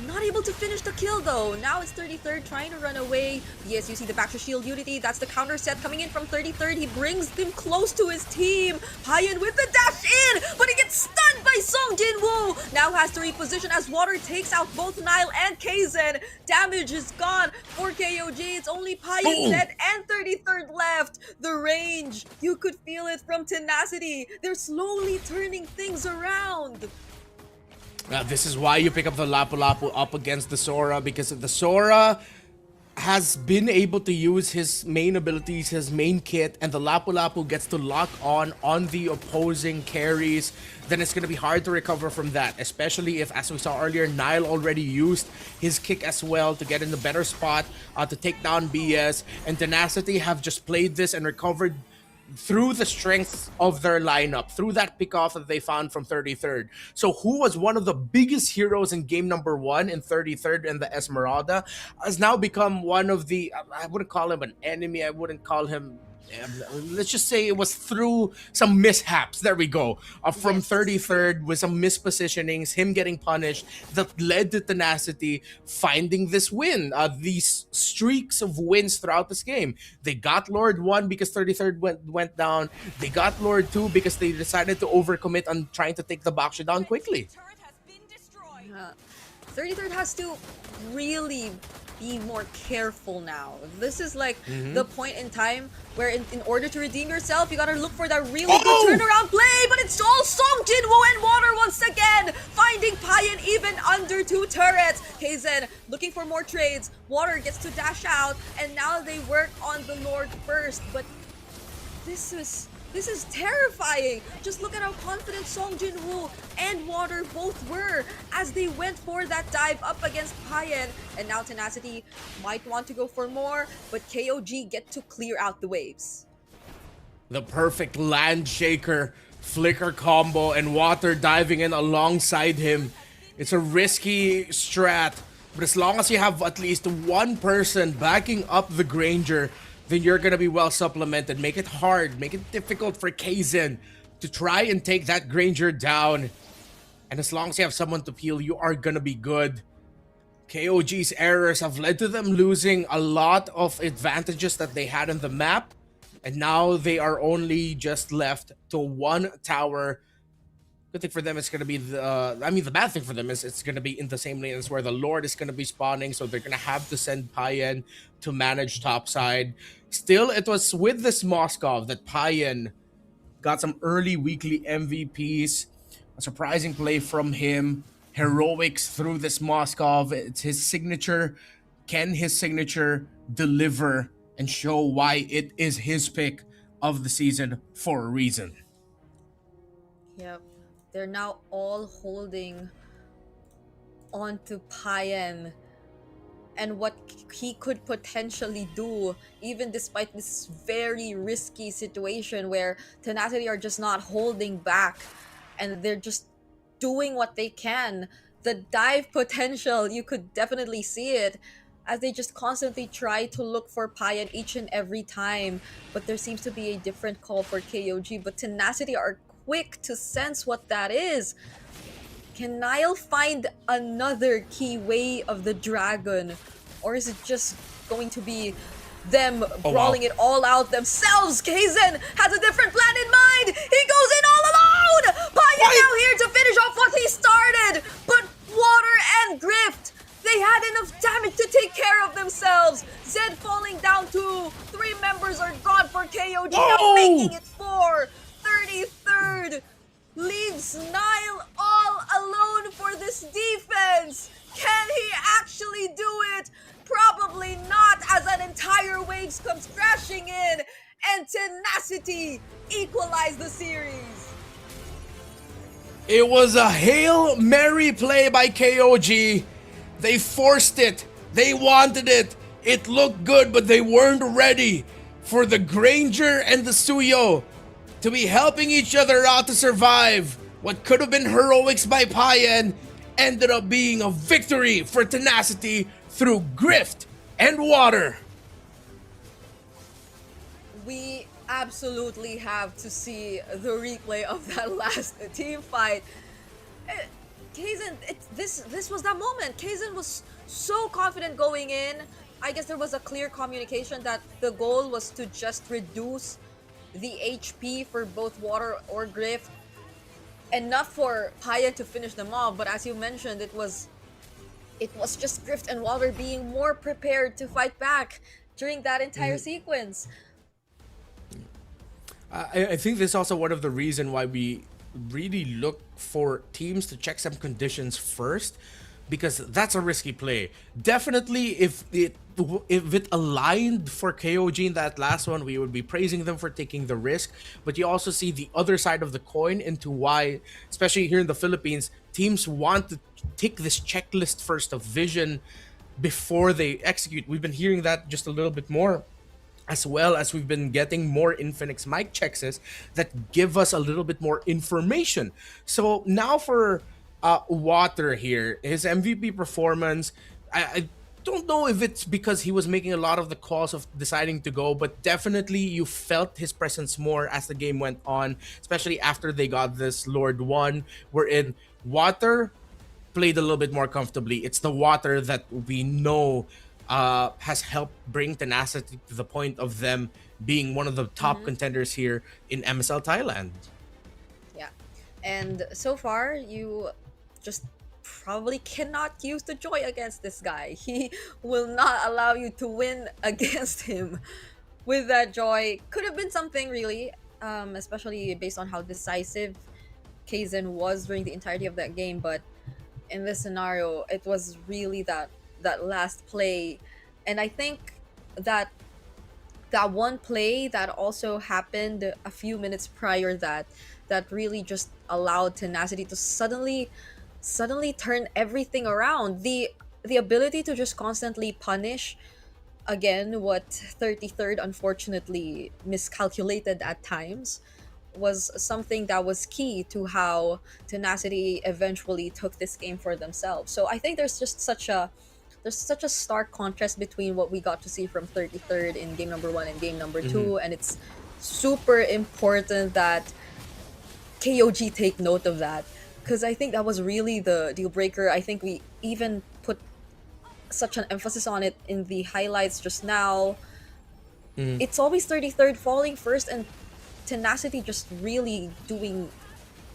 Not able to finish the kill though. Now it's 33rd trying to run away. Yes, you see the Baxter Shield Unity. That's the counter set coming in from 33rd. He brings them close to his team. Payan with the dash in, but he gets stunned by Song Jin Woo. Now has to reposition as Water takes out both Nile and Kaizen. Damage is gone for KOG. It's only Payan, Zed, and 33rd left. The range, you could feel it from Tenacity. They're slowly turning things around. This is why you pick up the Lapu Lapu up against the Sora, because the Sora has been able to use his main abilities, his main kit, and the Lapu Lapu gets to lock on the opposing carries, then it's going to be hard to recover from that, especially if, as we saw earlier, Nile already used his kick as well to get in the better spot to take down BS, and Tenacity have just played this and recovered through the strength of their lineup, through that pick-off that they found from 33rd. So who was one of the biggest heroes in game number 1 in 33rd and the Esmeralda has now become one of the, I wouldn't call him an enemy, I wouldn't call him, let's just say it was through some mishaps, there we go, from 33rd with some mispositionings, him getting punished, that led to Tenacity finding this win, these streaks of wins throughout this game. They got Lord 1 because 33rd went down, they got Lord 2 because they decided to overcommit on trying to take the Baksha down quickly. 33rd has to really be more careful now. This is like the point in time where in order to redeem yourself, you gotta look for that really good turnaround play, but it's all Song Jin Woo and Water once again, finding Payan even under 2 turrets. Kaizen looking for more trades. Water gets to dash out, and now they work on the Lord first, but this is terrifying. Just look at how confident Song Jin Woo and Water both were as they went for that dive up against Payan. And now Tenacity might want to go for more, but KOG get to clear out the waves. The perfect land shaker, flicker combo, and Water diving in alongside him. It's a risky strat, but as long as you have at least one person backing up the Granger, then you're gonna be well supplemented. Make it hard, make it difficult for Kaizen to try and take that Granger down. And as long as you have someone to peel, you are gonna be good. KOG's errors have led to them losing a lot of advantages that they had on the map. And now they are only just left to one tower. Good thing for them is going to be the bad thing for them is it's going to be in the same lane as where the Lord is going to be spawning. So they're going to have to send Payan to manage topside. Still, it was with this Moskov that Payan got some early weekly MVPs. A surprising play from him. Heroics through this Moskov. It's his signature. Can his signature deliver and show why it is his pick of the season for a reason? Yep. They're now all holding onto Payan and what he could potentially do, even despite this very risky situation where Tenacity are just not holding back and they're just doing what they can. The dive potential, you could definitely see it as they just constantly try to look for Payan each and every time. But there seems to be a different call for KOG, but Tenacity are quick to sense what that is. Can Niall find another key way of the dragon? Or is it just going to be them brawling it all out themselves? Kaizen has a different plan in mind! He goes in all alone! Payan now here to finish off what he started! But Water and Grift, they had enough damage to take care of themselves! Zed falling down too! 3 members are gone for KOG, now making it 4! 33rd leaves Niall all alone for this defense. Can he actually do it? Probably not, as an entire waves comes crashing in and Tenacity equalize the series. It was a Hail Mary play by KOG. They forced it. They wanted it. It looked good, but they weren't ready for the Granger and the Suyo to be helping each other out to survive. What could have been heroics by Payan ended up being a victory for Tenacity through Grift and Water. We absolutely have to see the replay of that last team fight. Kaizen, this was that moment. Kaizen was so confident going in. I guess there was a clear communication that the goal was to just reduce the HP for both Water or Grift, enough for Payan to finish them off. But as you mentioned, it was just Grift and Water being more prepared to fight back during that entire sequence. I think this is also one of the reasons why we really look for teams to check some conditions first, because that's a risky play. Definitely, if it aligned for KOG in that last one, we would be praising them for taking the risk. But you also see the other side of the coin into why, especially here in the Philippines, teams want to take this checklist first of vision before they execute. We've been hearing that just a little bit more, as well as we've been getting more Infinix mic checks that give us a little bit more information. So now for Water here, his MVP performance, I don't know if it's because he was making a lot of the calls of deciding to go, but definitely you felt his presence more as the game went on, especially after they got this Lord 1, wherein Water played a little bit more comfortably. It's the Water that we know has helped bring Tenacity to the point of them being one of the top contenders here in MSL Thailand. Yeah, and so far you just probably cannot use the joy against this guy. He will not allow you to win against him with that joy. Could have been something really, especially based on how decisive Kaizen was during the entirety of that game, but in this scenario, it was really that last play. And I think that one play that also happened a few minutes prior that really just allowed Tenacity to suddenly turn everything around. The ability to just constantly punish, again, what 33rd unfortunately miscalculated at times, was something that was key to how Tenacity eventually took this game for themselves. So I think there's such a stark contrast between what we got to see from 33rd in game number 1 and game number 2, and it's super important that KOG take note of that, because I think that was really the deal breaker. I think we even put such an emphasis on it in the highlights just now. It's always 33rd falling first and Tenacity just really doing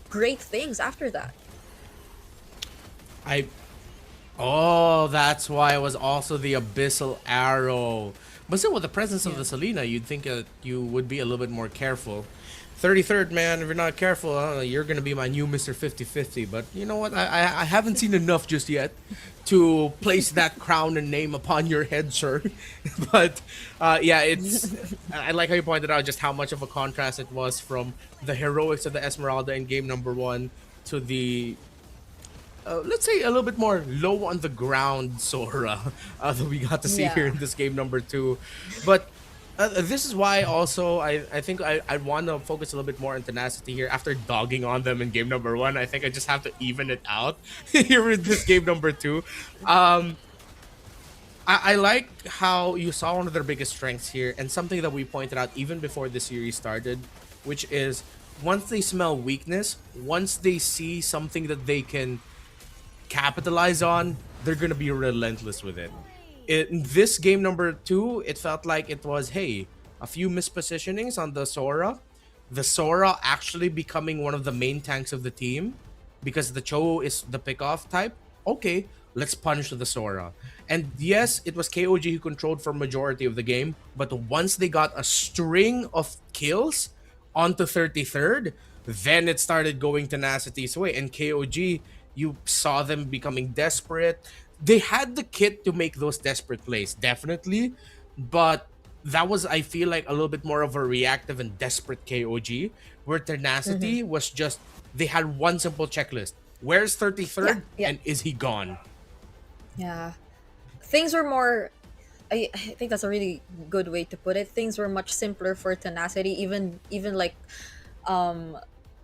great things after that. Oh, that's why it was also the Abyssal Arrow. But still, with the presence of the Selena, you'd think you would be a little bit more careful. 33rd, man, if you're not careful, you're going to be my new Mr. 50-50. But you know what? I haven't seen enough just yet to place that crown and name upon your head, sir. But yeah, I like how you pointed out just how much of a contrast it was from the heroics of the Esmeralda in game number 1 to the let's say a little bit more low on the ground Sora that we got to see here in this game number 2. But this is why also I think I want to focus a little bit more on Tenacity here after dogging on them in game number 1. I think I just have to even it out here in this game number 2. I like how you saw one of their biggest strengths here, and something that we pointed out even before the series started, which is once they smell weakness, once they see something that they can capitalize on, they're gonna be relentless with it. In this game number 2, it felt like it was, hey, a few mispositionings on the Sora actually becoming one of the main tanks of the team because the Cho is the pick-off type. Okay, let's punish the Sora. And yes, it was KOG who controlled for majority of the game, but once they got a string of kills onto 33rd, then it started going Tenacity's way. And KOG, you saw them becoming desperate. They had the kit to make those desperate plays, definitely. But that was, I feel like, a little bit more of a reactive and desperate KOG, where Tenacity was just, they had one simple checklist. Where's 33rd? And is he gone? Yeah. Things were more... I think that's a really good way to put it. Things were much simpler for Tenacity, even like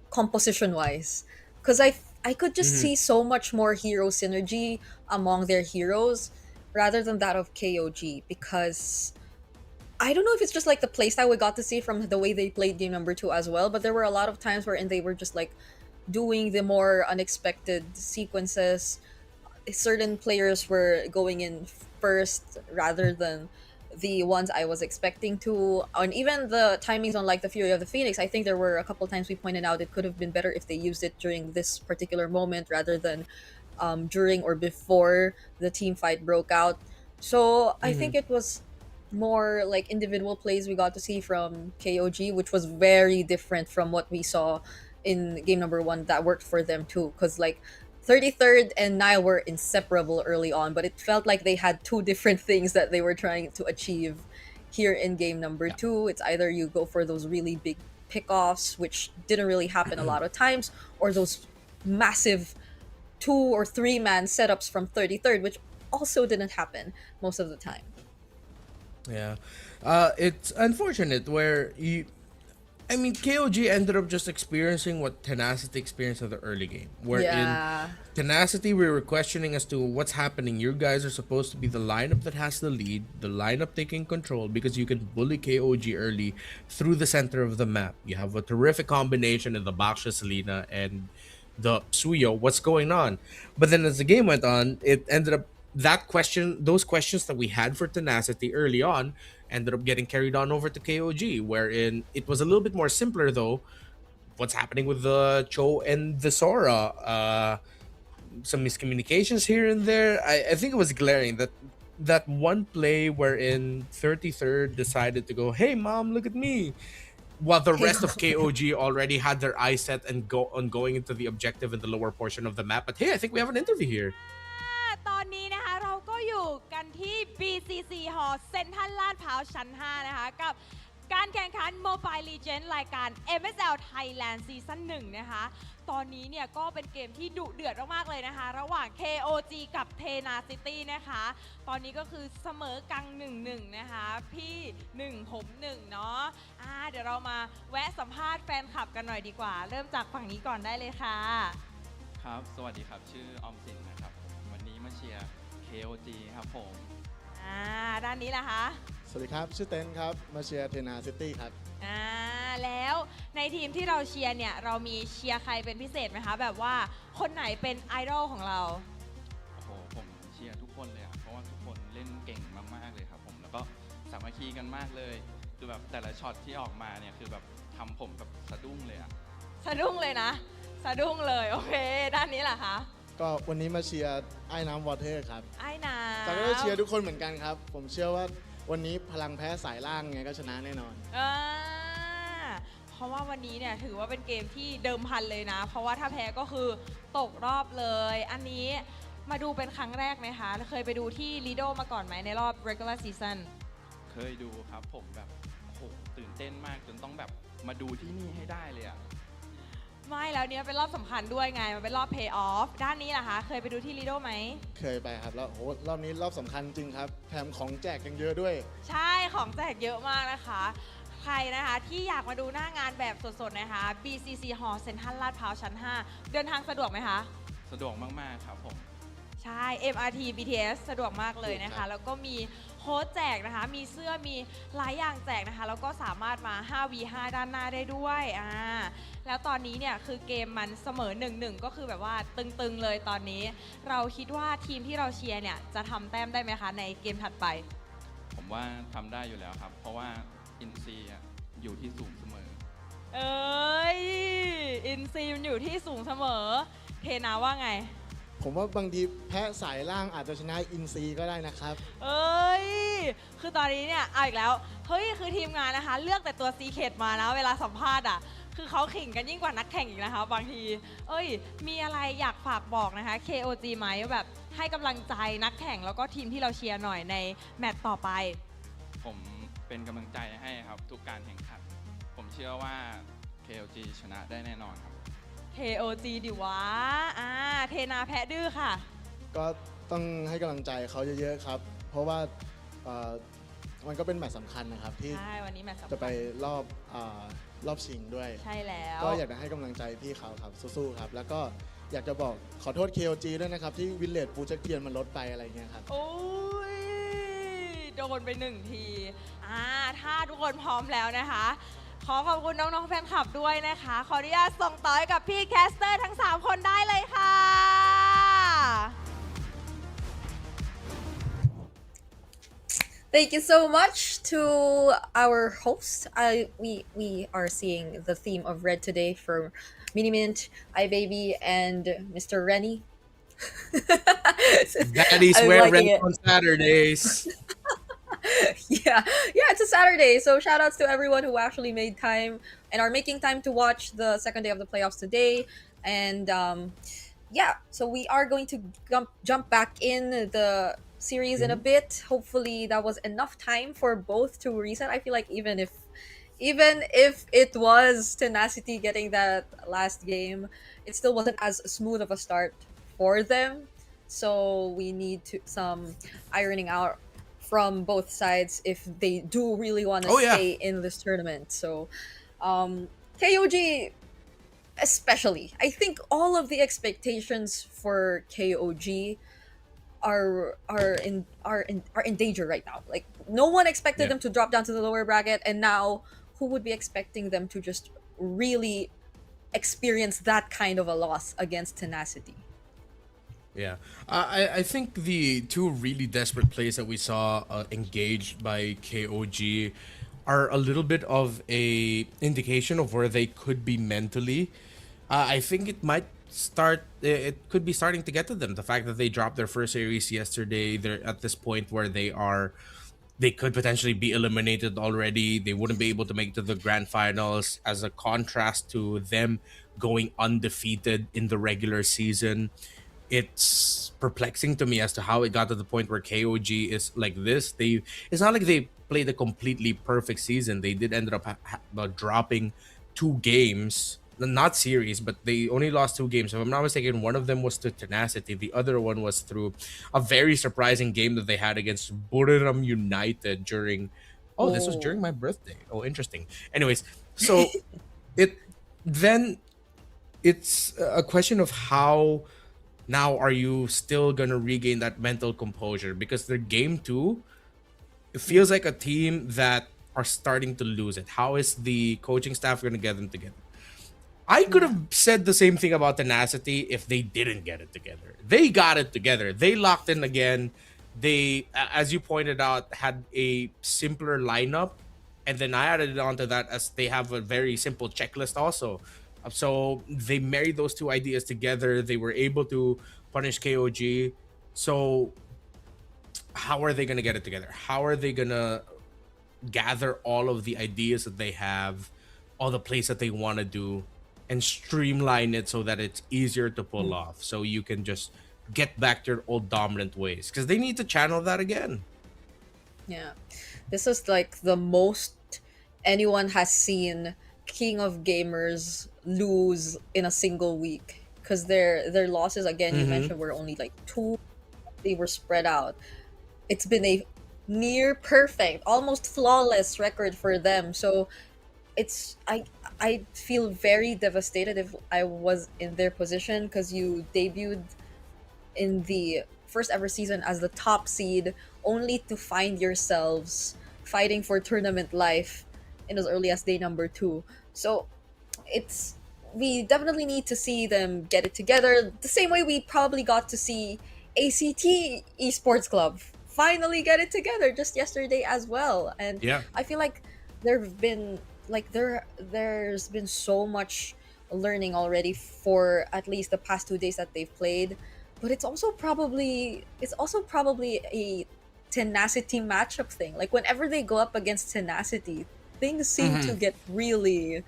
composition-wise. Because I could just see so much more hero synergy among their heroes rather than that of KOG, because I don't know if it's just like the playstyle we got to see from the way they played game number 2 as well, but there were a lot of times wherein they were just like doing the more unexpected sequences. Certain players were going in first rather than the ones I was expecting to. And even the timings on like the Fury of the Phoenix, I think there were a couple times we pointed out it could have been better if they used it during this particular moment rather than during or before the team fight broke out. So I think it was more like individual plays we got to see from KOG, which was very different from what we saw in game number 1 that worked for them too. Because like 33rd and Nile were inseparable early on, but it felt like they had two different things that they were trying to achieve here in game number 2. It's either you go for those really big pickoffs, which didn't really happen a lot of times, or those massive 2 or 3 man setups from 33rd, which also didn't happen most of the time. Yeah. It's unfortunate where KOG ended up just experiencing what Tenacity experienced in the early game. Where in Tenacity, we were questioning as to what's happening. You guys are supposed to be the lineup that has the lead, the lineup taking control, because you can bully KOG early through the center of the map. You have a terrific combination in the Baksha, Selena, and the Suyo. What's going on? But then as the game went on, it ended up those questions that we had for Tenacity early on ended up getting carried on over to KOG, wherein it was a little bit more simpler though. What's happening with the Cho and the Sora? Some miscommunications here and there. I think it was glaring that one play wherein 33rd decided to go, "Hey mom, look at me," while the rest of KOG already had their eyes set and going into the objective in the lower portion of the map. But hey, I think we have an interview here. ตอนนี้นะคะเราก็อยู่กันที่ BCC Hall เซ็นทรัลลาดพร้าวชั้น 5 นะคะกับการแข่งขัน Mobile Legends รายการ MSL Thailand Season 1 นะคะตอนนี้เนี่ยก็เป็นเกมที่ดุเดือดมากๆเลยนะคะระหว่าง KOG กับ Tenacity นะคะตอนนี้ก็คือเสมอกัง 1-1 นะคะพี่1ผม1เนาะเดี๋ยวเรามาแวะสัมภาษณ์แฟนคลับกันหน่อยดีกว่าเริ่มจากฝั่งนี้ก่อนได้เลยค่ะครับสวัสดีครับชื่อออมสินนะครับวันนี้มาเชียร์ KOG ครับผมด้านนี้ล่ะคะสวัสดีครับชื่อเต้นครับมาเชียร์ Tenacity ครับ แล้วในทีมที่เราเชียร์เนี่ยเรามีเชียร์ใครเป็นพิเศษไหมคะแบบว่าคนไหนเป็นไอดอลของเรา โอ้โหผมเชียร์ทุกคนเลยอะเพราะว่าทุกคนเล่นเก่งมากๆเลยครับผมแล้วก็สามัคคีกันมากเลยคือแบบแต่ละช็อตที่ออกมาเนี่ยคือแบบทำผมแบบสะดุ้งเลยอะ สะดุ้งเลยนะ สะดุ้งเลยโอเคด้านนี้แหละคะ ก็วันนี้มาเชียร์ไอ้น้ำวอเตอร์ครับ ไอ้น้ำ แต่ก็ได้เชียร์ทุกคนเหมือนกันครับ ผมเชื่อว่าวันนี้พลังแพ้สายล่างไงก็ชนะแน่นอน เพราะว่าวันนี้เนี่ยถือว่าเป็นเกมที่เดิมพันเลยนะ เพราะว่าถ้าแพ้ก็คือตกรอบเลย อันนี้มาดูเป็นครั้งแรกไหมคะ เคยไปดูที่ลีโดมาก่อนไหมในรอบ regular season เคยดูครับผมแบบโอ้โหตื่นเต้นมากจนต้องแบบมาดูที่นี่ให้ได้เลยอะ ไม่แล้วเนี้ยเป็นรอบสำคัญด้วยไง มันเป็นรอบ pay off ด้านนี้ล่ะคะ เคยไปดูที่ลีโดไหม เคยไปครับแล้วโหรอบนี้รอบสำคัญจริงครับแถมของแจกยังเยอะด้วย ใช่ ของแจกเยอะมากนะคะ ใครนะคะที่อยากมาดูหน้างานแบบสดๆนะคะ BCC Hall เซ็นทรัลลาดพร้าวชั้น 5 เดินทางสะดวกไหมคะ สะดวกมากๆครับผม ใช่ MRT BTS สะดวกมากเลยนะ ครั คะ บ แล้วก็มีโค้ดแจกนะคะ มีเสื้อ มีหลายอย่างแจกนะคะ แล้วก็สามารถมา 5v5 ด้านหน้าได้ด้วยแล้วตอนนี้เนี่ยคือเกมมันเสมอ 1-1 ก็คือแบบว่าตึงๆเลยตอนนี้ เราคิดว่าทีมที่เราเชียร์เนี่ยจะทำแต้มได้ไหมคะในเกมถัดไป ผมว่าทำได้อยู่แล้วครับ เพราะว่าอินซีอยู่ที่สูงเสมอ เอ้ย อินซีมันอยู่ที่สูงเสมอ เทนาว่าไง ผมว่าบางทีแพ้สายล่างอาจจะชนะอินซีก็ได้นะครับ เอ้ย คือตอนนี้เนี่ยเอาอีกแล้ว เฮ้ย คือทีมงานนะคะ เลือกแต่ตัวซีเคดมานะ เวลาสัมภาษณ์อ่ะ คือเขาขิงกันยิ่งกว่านักแข่งอีกนะคะ บางที เอ้ย มีอะไรอยากฝากบอกนะคะ KOG ไหมว่าแบบให้กำลังใจนักแข่งแล้วก็ทีมที่เราเชียร์หน่อยในแมตต์ต่อไป ผมเป็นกำลังใจให้ครับทุกการแข่งขัน ผมเชื่อว่า KLG ชนะได้แน่นอนครับ KOG ดิวะเทนาแพะดื้อค่ะ ก็ต้องให้กำลังใจเขาเยอะๆครับ เพราะว่ามันก็เป็นแมตช์สำคัญนะครับที่ ใช่ วันนี้แมตช์สำคัญ จะไปรอบชิงด้วย ใช่แล้ว ก็อยากจะให้กำลังใจพี่เขาครับสู้ๆครับ แล้วก็อยากจะบอกขอโทษ KOG ด้วยนะครับ ที่วิลเลจปูจักเทียนมันลดไปอะไรเงี้ยครับ โอ้ย โดนไปหนึ่งทีถ้าทุกคนพร้อมแล้วนะคะ ขอขอบคุณน้องๆแฟนคลับด้วยนะคะ ขออนุญาตส่งต่อให้กับพี่แคสเตอร์ทั้ง 3 คนได้เลยค่ะ Thank you so much to our host. We are seeing the theme of red today for Mini Mint, iBaby, and Mr. Rennie. Daddies I'm wear liking red it. on Saturdays. Yeah, it's a Saturday, so shout outs to everyone who actually made time and are making time to watch the second day of the playoffs today. And yeah, so we are going to jump back in the series in a bit. Hopefully that was enough time for both to reset. I feel like even if it was Tenacity getting that last game, it still wasn't as smooth of a start for them. So we need some ironing out from both sides if they do really want to stay in this tournament. So KOG especially, I think all of the expectations for KOG are in danger right now. Like no one expected them to drop down to the lower bracket, and now who would be expecting them to just really experience that kind of a loss against Tenacity? Yeah, I think the two really desperate plays that we saw engaged by KOG are a little bit of a indication of where they could be mentally. I think it could be starting to get to them. The fact that they dropped their first series yesterday, they're at this point where they could potentially be eliminated already. They wouldn't be able to make it to the grand finals, as a contrast to them going undefeated in the regular season. It's perplexing to me as to how it got to the point where KOG is like this. It's not like they played a completely perfect season. They did end up dropping 2 games, not series, but they only lost 2 games. If I'm not mistaken, one of them was to Tenacity. The other one was through a very surprising game that they had against Buriram United during... Oh, this was during my birthday. Oh, interesting. Anyways, so it's a question of how now are you still gonna regain that mental composure, because their game 2, it feels like a team that are starting to lose it. How is the coaching staff going to get them together? I could have said the same thing about Tenacity if they didn't get it together. They got it together. They locked in again. They, as you pointed out, had a simpler lineup. And then I added onto that as they have a very simple checklist also. So they married those two ideas together. They were able to punish KOG. So how are they going to get it together? How are they going to gather all of the ideas that they have, all the plays that they want to do, and streamline it so that it's easier to pull off, so you can just get back to your old dominant ways, because they need to channel that again. Yeah. This is like the most anyone has seen King of Gamers lose in a single week, because their losses, again, you mentioned, were only like 2. They were spread out. It's been a near perfect, almost flawless record for them. So it's I feel very devastated if I was in their position, because you debuted in the first ever season as the top seed, only to find yourselves fighting for tournament life in as early as day number 2. So it's, we definitely need to see them get it together, the same way we probably got to see ACT Esports Club finally get it together just yesterday as well. And Yeah. I feel like there've been like there's been so much learning already for at least the past 2 days that they've played. But it's also probably a Tenacity matchup thing. Like whenever they go up against Tenacity, things seem to get really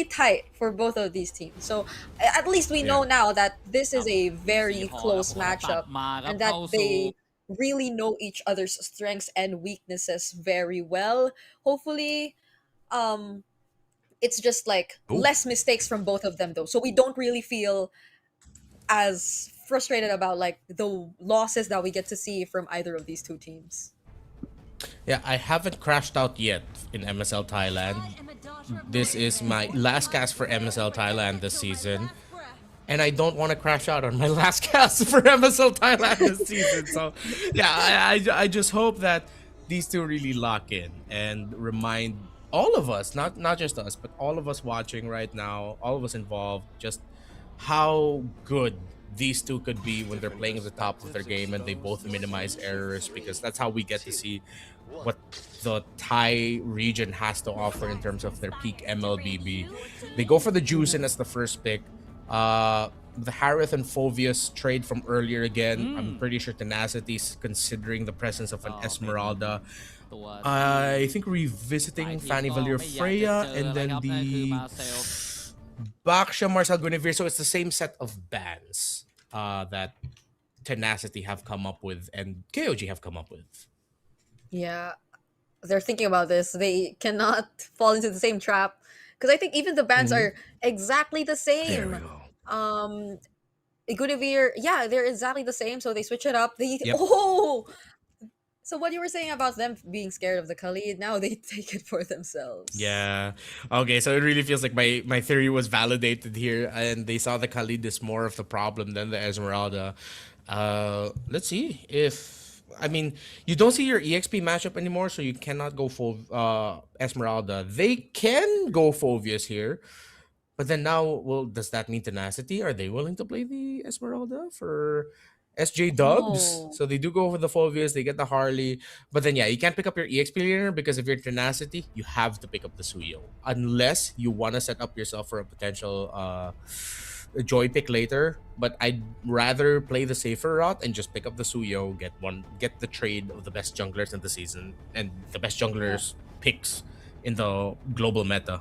tight for both of these teams. So at least we know now that this is a very close matchup, and that they really know each other's strengths and weaknesses very well. Hopefully, it's just like less mistakes from both of them though, so we don't really feel as frustrated about like the losses that we get to see from either of these two teams. Yeah, I haven't crashed out yet in MSL Thailand. This is my last cast for MSL Thailand this season. And I don't want to crash out on my last cast for MSL Thailand this season. So, yeah, I just hope that these two really lock in and remind all of us, not just us, but all of us watching right now, all of us involved, just how good these two could be when they're playing at the top of their game and they both minimize errors, because that's how we get to see what the Thai region has to offer in terms of their peak MLBB. They go for the Juicin as the first pick. The Harith and Fovius trade from earlier again. I'm pretty sure Tenacity's considering the presence of an Esmeralda. I think revisiting Fanny Valier Freya, and then the Baksha Marcel Guinevere. So it's the same set of bans that Tenacity have come up with and KOG have come up with. Yeah, they're thinking about this. They cannot fall into the same trap, because I think even the bands are exactly the same. There we go. Guinevere, yeah, they're exactly the same. So they switch it up. They Yep. So what you were saying about them being scared of the Khalid, now they take it for themselves. Yeah. Okay, so it really feels like my theory was validated here, and they saw the Khalid as more of the problem than the Esmeralda. Let's see if, I mean, you don't see your EXP matchup anymore, so you cannot go full Esmeralda. They can go Fovius here, but then now, well, does that mean Tenacity? Are they willing to play the Esmeralda for SJ Dubs? Oh. So they do go for the Fovius, they get the Harley, but then yeah, you can't pick up your EXP laner, because if you're Tenacity, you have to pick up the Suyo, unless you want to set up yourself for a potential Joy pick later. But I'd rather play the safer route and just pick up the Suyo, get the trade of the best junglers in the season and the best junglers picks in the global meta.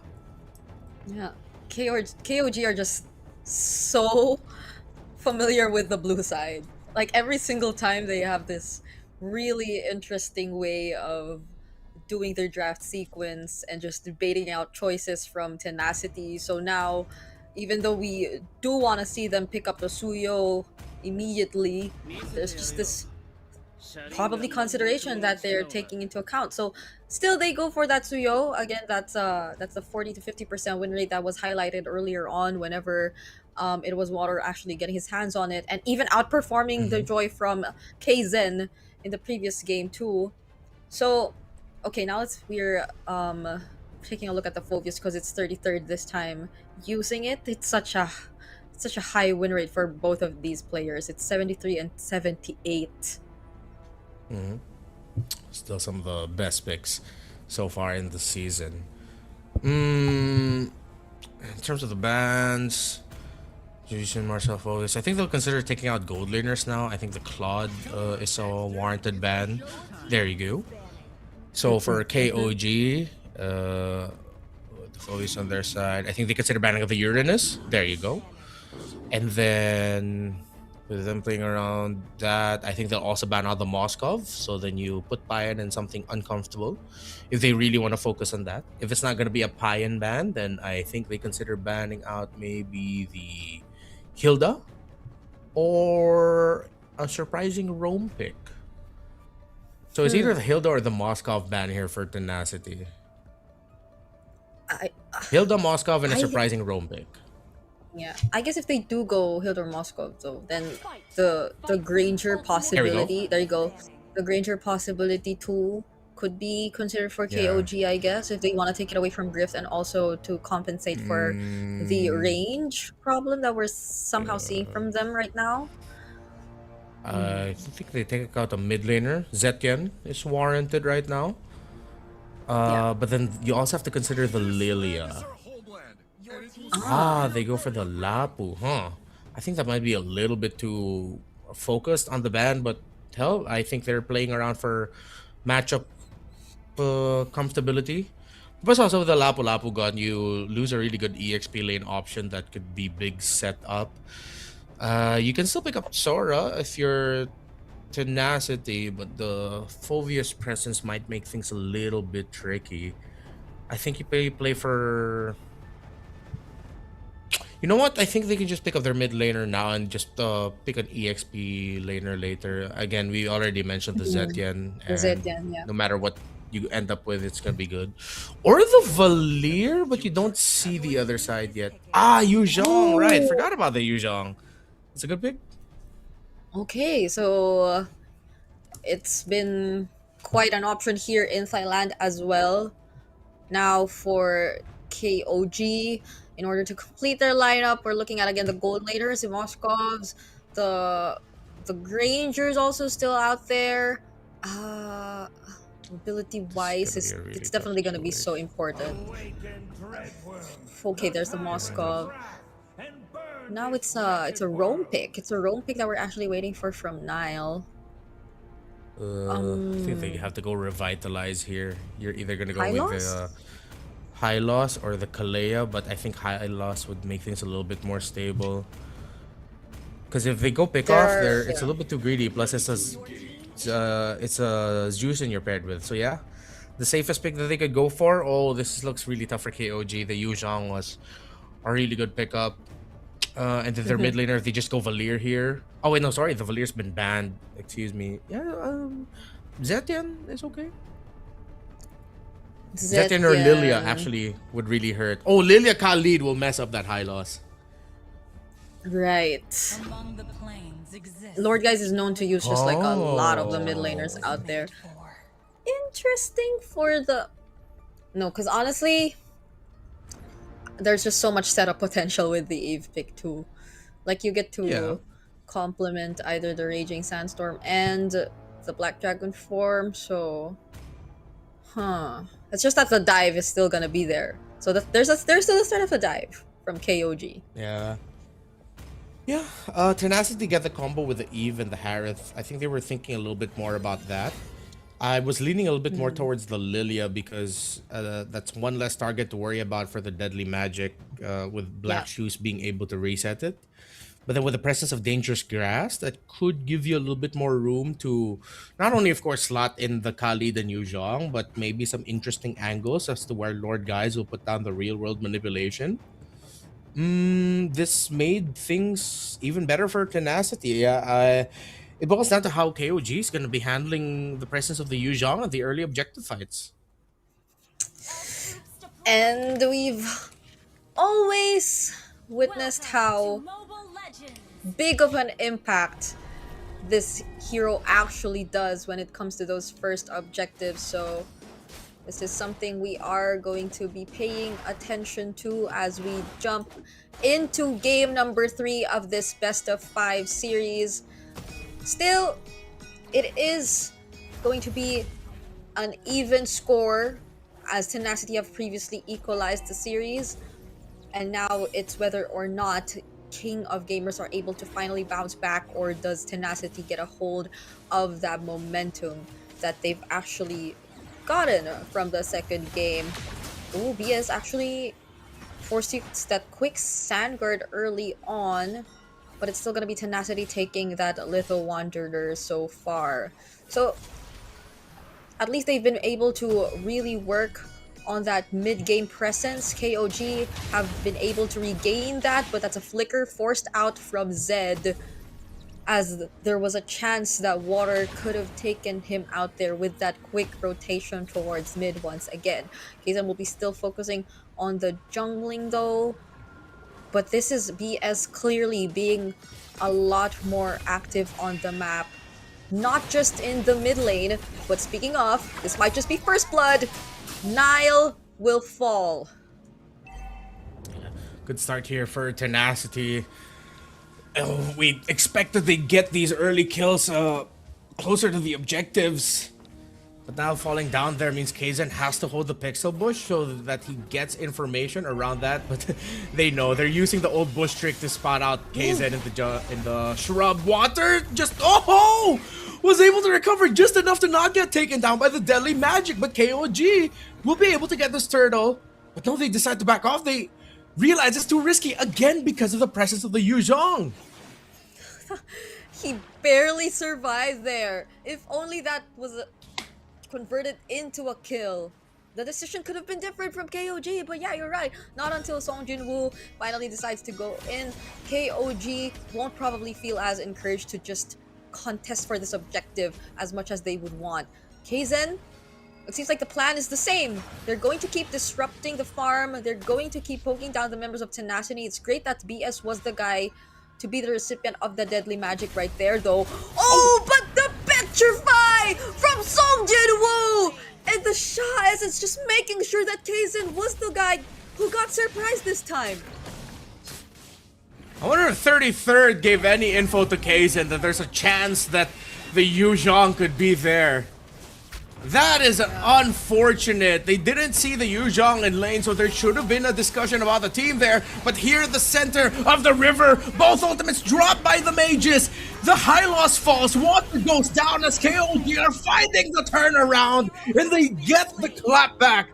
Yeah, KOG are just so familiar with the blue side. Like every single time they have this really interesting way of doing their draft sequence and just debating out choices from Tenacity. So now, even though we do want to see them pick up the Suyo immediately, there's just this probably consideration that they're taking into account. So still they go for that Suyo. Again, that's the 40 to 50% win rate that was highlighted earlier on whenever it was Water actually getting his hands on it, and even outperforming the Joy from KZen in the previous game too. So Okay, now we're taking a look at the Phobius because it's 33rd this time using it. It's such a high win rate for both of these players. It's 73 and 78. Still some of the best picks so far in the season. In terms of the bans, Jason, Marcel Fogus, I think they'll consider taking out gold laners now. I think the Claude is a warranted ban. There you go. So for KOG, the Fogus on their side, I think they consider banning of the Uranus. There you go. And then with them playing around that, I think they'll also ban out the Moskov. So then you put Payan in something uncomfortable if they really want to focus on that. If it's not going to be a Payan ban, then I think they consider banning out maybe the Hilda or a surprising Rome pick. So it's either the Hilda or the Moskov ban here for Tenacity. I Hilda, Moskov, and a I- surprising Rome pick. Yeah, I guess if they do go Hildur Moskov though, then the Granger possibility. There you go. The Granger possibility too could be considered for KOG, I guess, if they want to take it away from Grift and also to compensate for the range problem that we're somehow seeing from them right now. I think they take out a mid laner. Zetien is warranted right now. But then you also have to consider the Lilia. They go for the Lapu, huh? I think that might be a little bit too focused on the ban, but hell, I think they're playing around for matchup comfortability. But also with the Lapu Lapu gun, you lose a really good EXP lane option that could be big setup. You can still pick up Sora if you're Tenacity, but the Phovius presence might make things a little bit tricky. I think you play for... You know what? I think they can just pick up their mid laner now and just pick an EXP laner later. Again, we already mentioned the Zetien. The Zetien, yeah. No matter what you end up with, it's gonna be good. Or the Valir, but you don't see the other side yet. Yuzhong, right. Forgot about the Yuzhong. It's a good pick. Okay, so it's been quite an option here in Thailand as well. Now for KOG, in order to complete their lineup, we're looking at again the gold laners, the Moskovs, the Grangers also still out there. Ability wise, it's definitely going to be so important. Okay, there's the Moskov. Now it's a Rome pick. It's a Rome pick that we're actually waiting for from Nile. I think they have to go revitalize here. You're either gonna go Hylos? with the Hylos or the Kalea, but I think Hylos would make things a little bit more stable. Because if they go pick off, it's a little bit too greedy. Plus, it's a Zeus in you're paired with. So yeah, the safest pick that they could go for. Oh, this looks really tough for KOG. The Yuzhong was a really good pickup. And then their mid laner, if they just go Valir here. Oh wait, no, sorry, the Valir's been banned. Excuse me. Yeah, Zetien is okay. Zetien or Lilia actually would really hurt. Oh, Lilia Khalid will mess up that high loss. Right. Lord Guys is known to use just like a lot of the mid laners out there. Interesting for the... No, because honestly, there's just so much setup potential with the Eve pick too. Like you get to complement either the Raging Sandstorm and the Black Dragon form, so... It's just that the dive is still gonna be there. So there's still a start of a dive from KOG. Yeah. Tenacity get the combo with the Eve and the Harith. I think they were thinking a little bit more about that. I was leaning a little bit more towards the Lilia because that's one less target to worry about for the Deadly Magic with Black Shoes being able to reset it. But then with the presence of Dangerous Grass, that could give you a little bit more room to not only, of course, slot in the Khalid and Yuzhong, but maybe some interesting angles as to where Lord Guys will put down the real-world manipulation. This made things even better for Tenacity. It boils down to how KOG is going to be handling the presence of the Yuzhong at the early objective fights. And we've always witnessed how big of an impact this hero actually does when it comes to those first objectives. So This is something we are going to be paying attention to as we jump into game number 3 of this best of 5 series. Still, it is going to be an even score as Tenacity have previously equalized the series. And now it's whether or not King of Gamers are able to finally bounce back, or does Tenacity get a hold of that momentum that they've actually gotten from the second game. Ooh, BS actually forced that quick sand guard early on, but it's still going to be Tenacity taking that Little Wanderer so far. So at least they've been able to really work on that mid-game presence. KOG have been able to regain that, but that's a flicker forced out from Zed, as there was a chance that Water could have taken him out there with that quick rotation towards mid once again. Kazan will be still focusing on the jungling though, but this is BS clearly being a lot more active on the map. Not just in the mid lane, but speaking of, this might just be first blood. Nile will fall. Good start here for Tenacity. Oh, we expected they get these early kills closer to the objectives. But now falling down there means Kazan has to hold the pixel bush so that he gets information around that. But they know they're using the old bush trick to spot out Kazan in the shrub. Water just was able to recover just enough to not get taken down by the deadly magic. But KOG will be able to get this turtle. But no, they decide to back off. They realize it's too risky again because of the presence of the Yu Zhong. He barely survived there. If only that was converted into a kill. The decision could have been different from KOG, but yeah, you're right. Not until Song Jin-woo finally decides to go in. KOG won't probably feel as encouraged to just contest for this objective as much as they would want. Kazan, it seems like the plan is the same. They're going to keep disrupting the farm. They're going to keep poking down the members of Tenacity. It's great that BS was the guy to be the recipient of the deadly magic right there, though. Oh, but the petrify from Song Jin-woo! And the Shah is just making sure that Kazan was the guy who got surprised this time. I wonder if 33rd gave any info to Kazan that there's a chance that the Yu Zhong could be there. That is unfortunate. They didn't see the Yu Zhong in lane, so there should have been a discussion about the team there. But here at the center of the river, both ultimates dropped by the mages. The high loss falls, water goes down as KOG are finding the turnaround, and they get the clap back.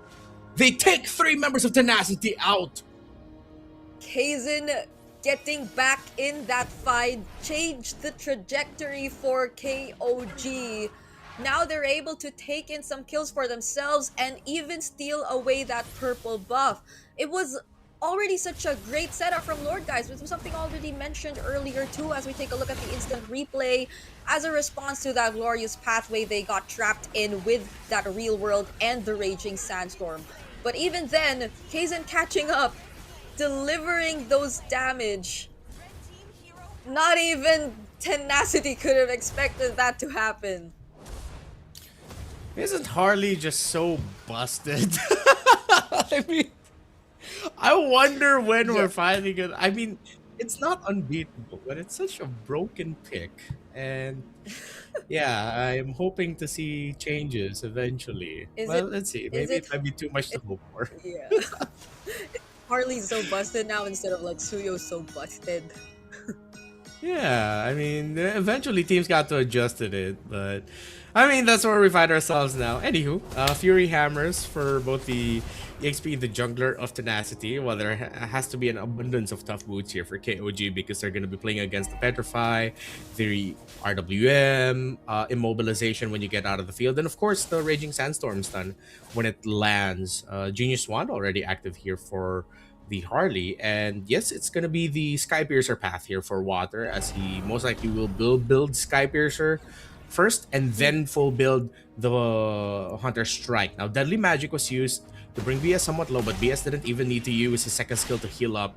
They take 3 members of Tenacity out. Kazan getting back in that fight changed the trajectory for KOG. Now they're able to take in some kills for themselves and even steal away that purple buff. It was already such a great setup from Lord, guys. It was something already mentioned earlier too, as we take a look at the instant replay. As a response to that glorious pathway they got trapped in with that real world and the raging sandstorm. But even then, Kazan catching up, delivering those damage. Not even Tenacity could have expected that to happen. Isn't Harley just so busted? I mean, I wonder when we're finally gonna... I mean, it's not unbeatable, but it's such a broken pick. And yeah, I'm hoping to see changes eventually. Let's see. Maybe it might be too much to hope for. Yeah. Harley's so busted now instead of like Suyo's so busted. Yeah, I mean, eventually teams got to adjust to it, but I mean, that's where we find ourselves now. Anywho, Fury Hammers for both the EXP and the Jungler of Tenacity. Well, there has to be an abundance of tough boots here for KOG because they're going to be playing against the Petrify, the RWM, Immobilization when you get out of the field, and of course, the Raging Sandstorm stun when it lands. Genius Wand already active here for the Harley, and yes, it's gonna be the Skypiercer path here for Water, as he most likely will build Skypiercer first and then full build the Hunter Strike. Now Deadly Magic was used to bring BS somewhat low, but BS didn't even need to use his second skill to heal up.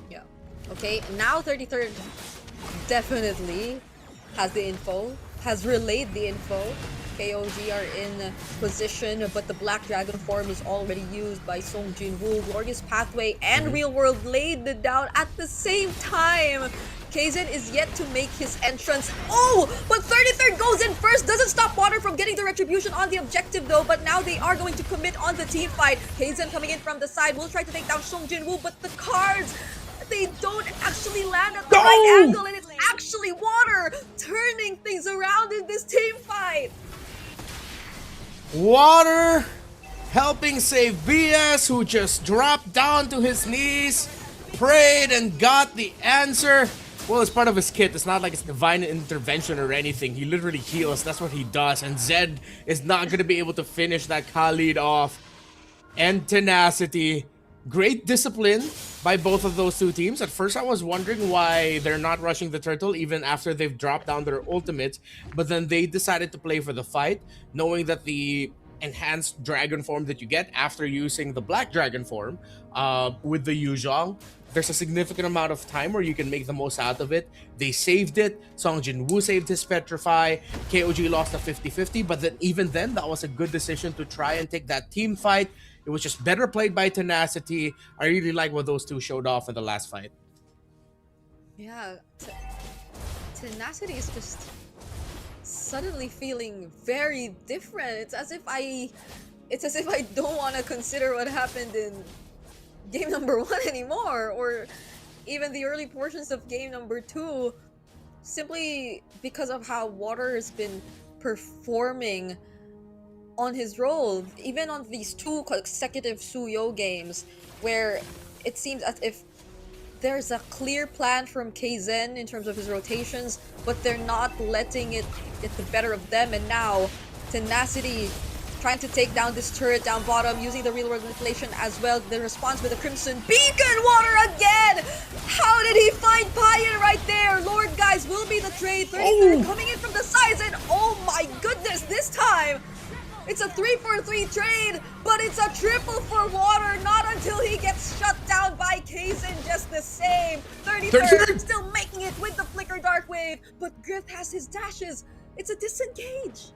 Yeah. Okay, now 33rd definitely has the info, has relayed the info. KOG are in position, but the Black Dragon form is already used by Song Jin-woo. Glorious Pathway and Real World laid it down at the same time. Kaizen is yet to make his entrance. Oh, but 33rd goes in first. Doesn't stop Water from getting the retribution on the objective though, but now they are going to commit on the team fight. Kaizen coming in from the side will try to take down Song Jin-woo, but the cards, they don't actually land at the right angle, and it's actually Water turning things around in this team fight. Water helping save BS, who just dropped down to his knees, prayed and got the answer. Well, it's part of his kit. It's not like it's divine intervention or anything. He literally heals. That's what he does. And Zed is not going to be able to finish that Khalid off. And tenacity. Great discipline by both of those two teams. At first, I was wondering why they're not rushing the turtle even after they've dropped down their ultimates. But then they decided to play for the fight, knowing that the enhanced dragon form that you get after using the black dragon form with the Yuzhong, there's a significant amount of time where you can make the most out of it. They saved it. Song Jin-woo saved his Petrify. KOG lost a 50-50, but then even then, that was a good decision to try and take that team fight. It was just better played by tenacity. I really like what those two showed off in the last fight. Yeah, tenacity is just suddenly feeling very different. It's as if I don't want to consider what happened in game number 1 anymore, or even the early portions of game number 2, simply because of how Water has been performing on his role, even on these 2 consecutive Suyo games, where it seems as if there's a clear plan from Kaizen in terms of his rotations, but they're not letting it get the better of them. And now tenacity trying to take down this turret down bottom, using the real world manipulation as well. The response with the Crimson Beacon. Water again! How did he find Payan right there? Lord Guys will be the trade. 33rd coming in from the sides, and oh my goodness, this time it's a 3-for-3 trade, but it's a triple for Water, not until he gets shut down by Kaizen just the same. 33rd still making it with the Flicker Dark Wave, but Griff has his dashes. It's a disengage.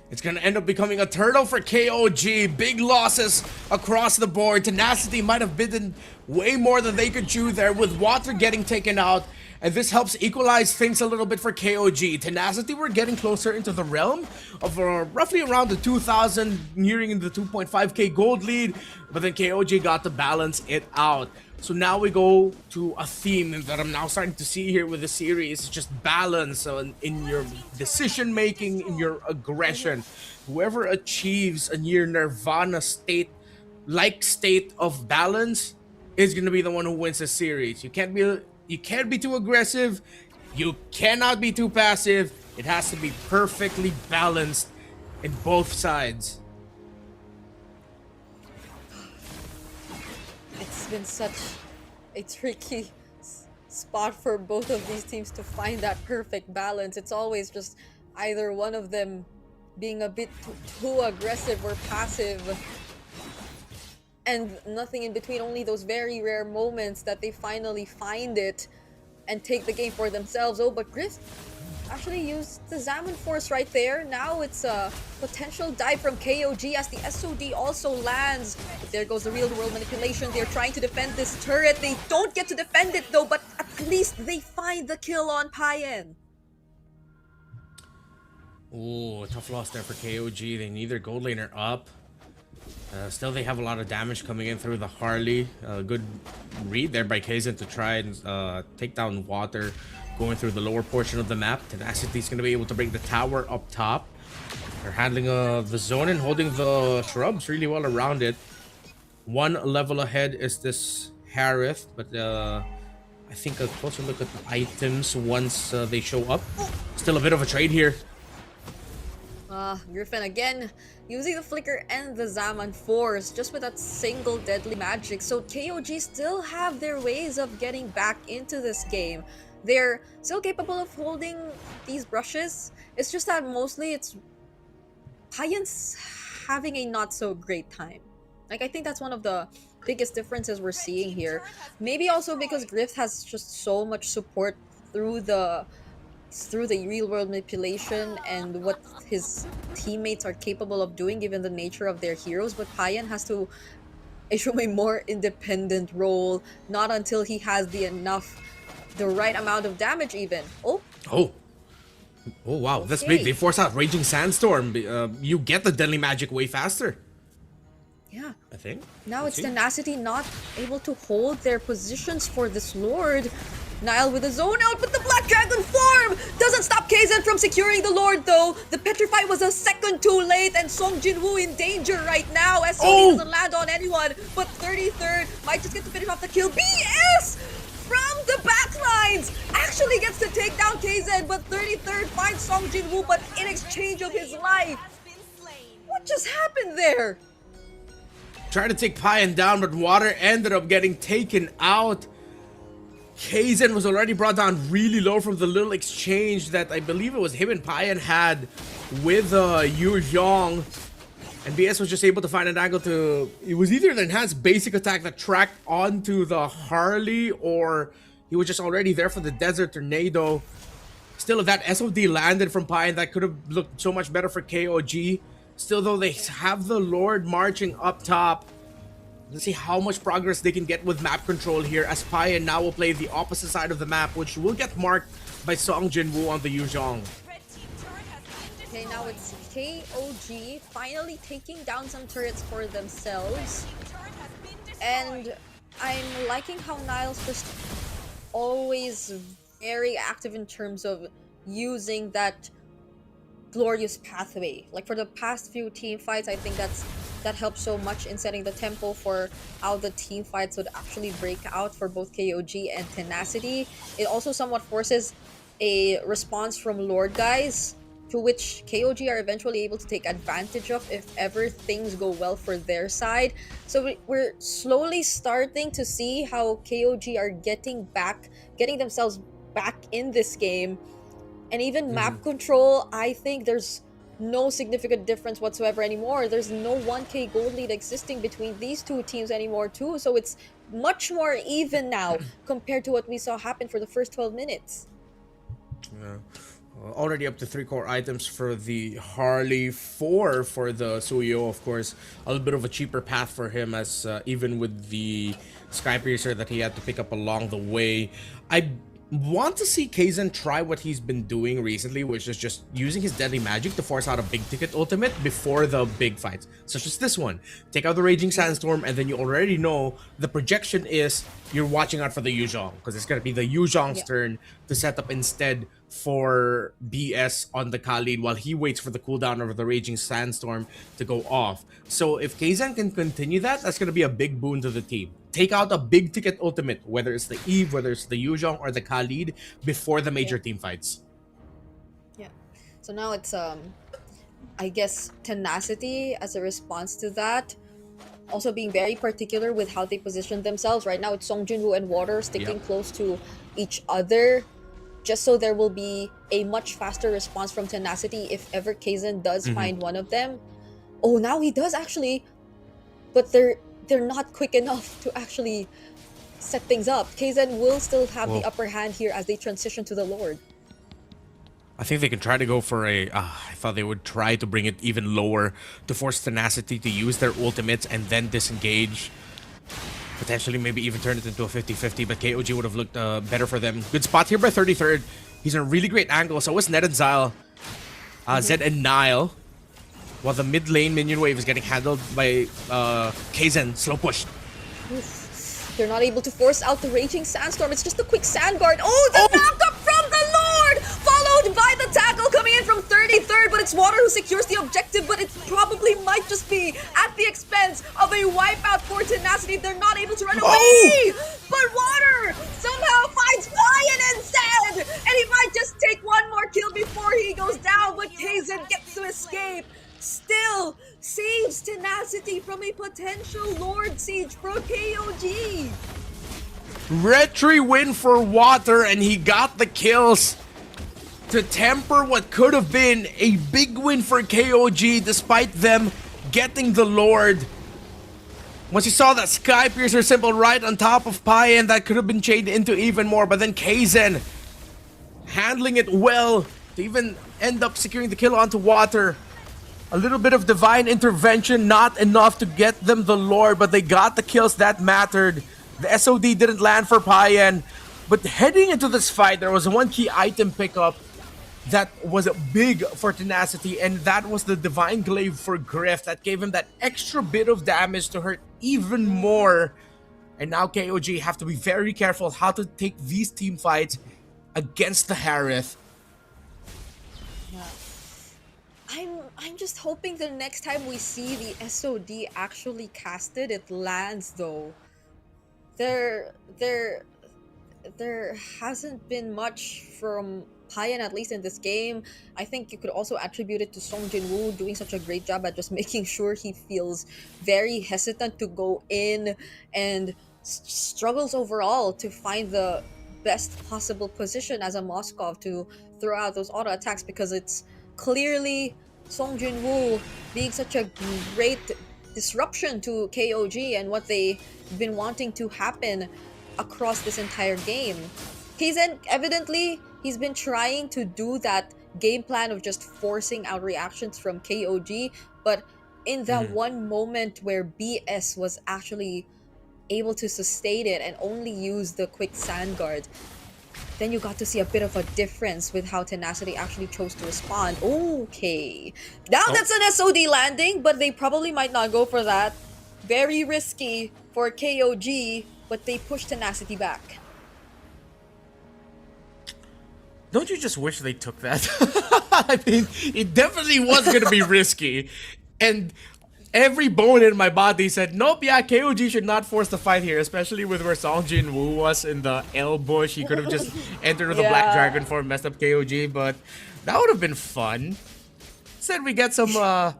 It's gonna end up becoming a turtle for KOG. Big losses across the board. Tenacity might have bitten way more than they could chew there, with Water getting taken out. And this helps equalize things a little bit for KOG. Tenacity were getting closer into the realm of roughly around the 2,000, nearing in the 2.5k gold lead. But then KOG got to balance it out. So now we go to a theme that I'm now starting to see here with the series. Just balance in your decision making, in your aggression. Whoever achieves a near nirvana state of balance is going to be the one who wins the series. You can't be too aggressive. You cannot be too passive. It has to be perfectly balanced in both sides. It's been such a tricky spot for both of these teams to find that perfect balance. It's always just either one of them being a bit too aggressive or passive, and nothing in between. Only those very rare moments that they finally find it and take the game for themselves. Oh, but Griff actually used the Zaman Force right there. Now it's a potential dive from KOG as the SOD also lands. But there goes the real world manipulation. They're trying to defend this turret. They don't get to defend it though, but at least they find the kill on Payan. Oh, tough loss there for KOG. They need their gold laner up. Still, they have a lot of damage coming in through the Harley. Good read there by Kaizen to try and take down Water, going through the lower portion of the map. Tenacity is going to be able to break the tower up top. They're handling the zone and holding the shrubs really well around it. One level ahead is this Harith, but I think a closer look at the items once they show up. Still a bit of a trade here. Griffin again using the Flicker and the Zaman Force just with that single deadly magic. So KOG still have their ways of getting back into this game. They're still capable of holding these brushes. It's just that mostly it's Payan's having a not so great time. Like, I think that's one of the biggest differences we're seeing here. Maybe also because Griff has just so much support through the through the real world manipulation and what his teammates are capable of doing given the nature of their heroes, but Payan has to assume a more independent role, not until he has the right amount of damage even. Oh, Oh. Oh wow, that's big. Okay. They force out Raging Sandstorm. You get the deadly magic way faster, yeah. I think. Now Let's it's see. Tenacity not able to hold their positions for this Lord. Nile with a zone out, but the Black Dragon form doesn't stop Kaizen from securing the Lord though. The Petrify was a second too late, and Song Jinwoo in danger right now as Sony doesn't land on anyone. But 33rd might just get to finish off the kill. BS from the backlines actually gets to take down Kaizen, but 33rd finds Song Jinwoo, but in exchange of his life. What just happened there? Tried to take Payan down, but Water ended up getting taken out. Kaizen was already brought down really low from the little exchange that I believe it was him and Payan had with Yu Zhong. And BS was just able to find an angle to... It was either an enhanced basic attack that tracked onto the Harley, or he was just already there for the Desert Tornado. Still, if that SOD landed from Payan, that could have looked so much better for KOG. Still, though, they have the Lord marching up top. Let's see how much progress they can get with map control here, as Payan now will play the opposite side of the map, which will get marked by Song Jinwoo on the Yu Zhong. Okay, now it's KOG finally taking down some turrets for themselves. And I'm liking how Niles just always very active in terms of using that glorious pathway. Like for the past few team fights, I think that helped so much in setting the tempo for how the team fights would actually break out for both KOG and Tenacity. It also somewhat forces a response from Lord guys, to which KOG are eventually able to take advantage of if ever things go well for their side. So we're slowly starting to see how KOG are getting themselves back in this game. And even map control, I think there's no significant difference whatsoever anymore. There's no 1k gold lead existing between these two teams anymore too. So it's much more even now compared to what we saw happen for the first 12 minutes. Yeah. Already up to 3 core items for the Harley, 4 for the Suyo, of course. A little bit of a cheaper path for him, as even with the Skypiercer that he had to pick up along the way. I want to see Kaizen try what he's been doing recently, which is just using his deadly magic to force out a big ticket ultimate before the big fights, such as this one. Take out the Raging Sandstorm, and then you already know the projection is you're watching out for the Yu Zhong, because it's going to be the Yu Zhong's turn to set up instead for BS on the Khalid while he waits for the cooldown of the Raging Sandstorm to go off. So if Kaizen can continue that, that's going to be a big boon to the team. Take out a big ticket ultimate, whether it's the Eve, whether it's the Yu Zhong or the Khalid, before the major team fights. Yeah. So now it's I guess Tenacity as a response to that. Also being very particular with how they position themselves. Right now it's Song Jinwoo and Water sticking close to each other, just so there will be a much faster response from Tenacity if ever Kaizen does find one of them. Oh, now he does actually, but they're not quick enough to actually set things up. Kaizen will still have the upper hand here as they transition to the Lord. I think they can try to go for a... I thought they would try to bring it even lower to force Tenacity to use their ultimates and then disengage. Potentially maybe even turn it into a 50-50, but KOG would have looked better for them. Good spot here by 33rd. He's in a really great angle. So was Ned and Zyle. Zed and Nile. While the mid lane minion wave is getting handled by Kaizen. Slow push. Oof. They're not able to force out the Raging Sandstorm. It's just a quick Sand Guard. Oh, the knock-up from the Lord! Followed by the tackle coming in from 33rd, but it's Water who secures the objective, but it probably might just be at the expense of a wipeout for Tenacity. They're not able to run away! But Water somehow finds Payan instead! And he might just take one more kill before he goes down, but Kaizen gets to escape. Still saves Tenacity from a potential Lord Siege for KOG. Retry win for Water, and he got the kills to temper what could have been a big win for KOG despite them getting the Lord. Once you saw that Skypiercer simple right on top of Payan, that could have been chained into even more, but then Kaizen handling it well to even end up securing the kill onto Water. A little bit of divine intervention, not enough to get them the lore, but they got the kills that mattered. The SOD didn't land for Payan, but heading into this fight, there was one key item pickup that was big for Tenacity, and that was the Divine Glaive for Griff that gave him that extra bit of damage to hurt even more. And now KOG have to be very careful how to take these team fights against the Harith. Yeah. I'm just hoping the next time we see the SOD actually casted, it lands though. There hasn't been much from Payan, at least in this game. I think you could also attribute it to Song Jin-woo doing such a great job at just making sure he feels very hesitant to go in and struggles overall to find the best possible position as a Moskov to throw out those auto attacks, because it's clearly Song Jin-woo being such a great disruption to KOG and what they've been wanting to happen across this entire game. Evidently, he's been trying to do that game plan of just forcing out reactions from KOG, but in that one moment where BS was actually able to sustain it and only use the quick sand guard, then you got to see a bit of a difference with how Tenacity actually chose to respond. Okay, now that's an SOD landing, but they probably might not go for that. Very risky for KOG, but they push Tenacity back. Don't you just wish they took that? I mean, it definitely was going to be risky. And every bone in my body said, nope, yeah, KOG should not force the fight here, especially with where Song Jin-woo was in the L bush. He could have just entered with a Black Dragon form, messed up KOG, but that would have been fun. Instead, we get some,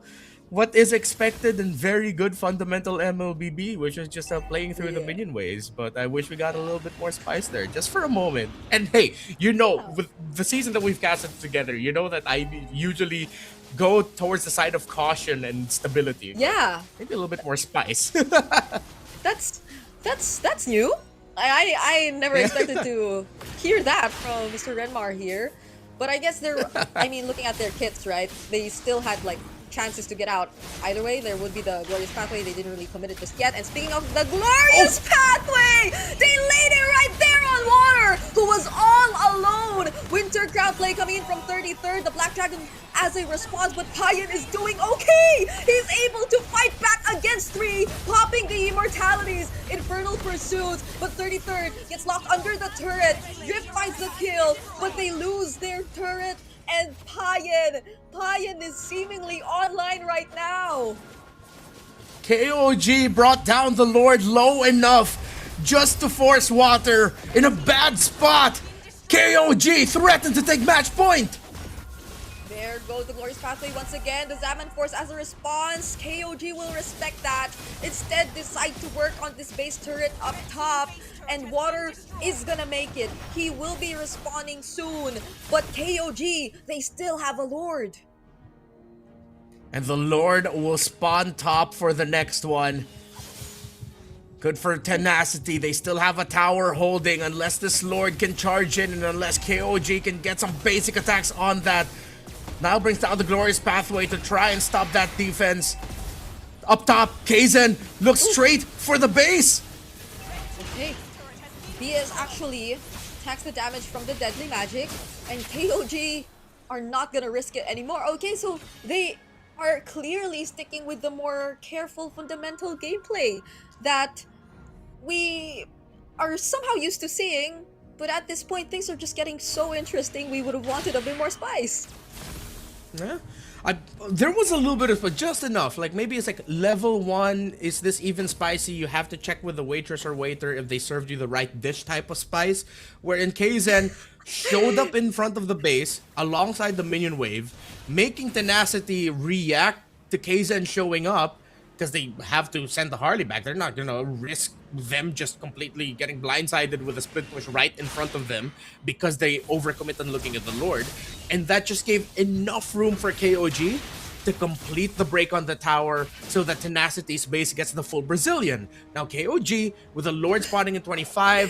what is expected and very good fundamental MLBB, which is just playing through the minion waves. But I wish we got a little bit more spice there, just for a moment. And hey, you know, with the season that we've casted together, you know that I usually go towards the side of caution and stability. Yeah. Maybe a little bit more spice. That's new. I never expected to hear that from Mr. Renmar here. But I guess I mean, looking at their kits, right? They still had like chances to get out. Either way, there would be the Glorious Pathway. They didn't really commit it just yet. And speaking of the Glorious Pathway, they laid it right there on Water, who was all alone. Winter Crowd Play coming in from 33rd. The Black Dragon as a response, but Payan is doing okay. He's able to fight back against 3, popping the Immortalities. Infernal Pursuit, but 33rd gets locked under the turret. Drift finds the kill, but they lose their turret. And Payan is seemingly online right now. KOG brought down the Lord low enough just to force Water in a bad spot. KOG threatened to take match point. There goes the Glorious Pathway once again. The Zaman Force as a response. KOG will respect that. Instead, decide to work on this base turret up top. And Water is gonna make it. He will be respawning soon. But KOG, they still have a Lord. And the Lord will spawn top for the next one. Good for Tenacity. They still have a tower holding unless this Lord can charge in and unless KOG can get some basic attacks on that. Now brings down the Glorious Pathway to try and stop that defense. Up top, Kaizen looks straight for the base. Okay. BS actually takes the damage from the Deadly Magic, and KOG are not gonna risk it anymore. Okay, so they are clearly sticking with the more careful fundamental gameplay that we are somehow used to seeing, but at this point things are just getting so interesting. We would have wanted a bit more spice. Yeah. There was a little bit of, but just enough. Like maybe it's like level 1, is this even spicy? You have to check with the waitress or waiter if they served you the right dish type of spice. Wherein Kaizen showed up in front of the base alongside the minion wave, making Tenacity react to Kaizen showing up because they have to send the Harley back. They're not gonna risk them just completely getting blindsided with a split push right in front of them because they overcommit on looking at the Lord. And that just gave enough room for KOG to to complete the break on the tower so that Tenacity's base gets the full Brazilian. Now KOG, with the Lord spawning in 25,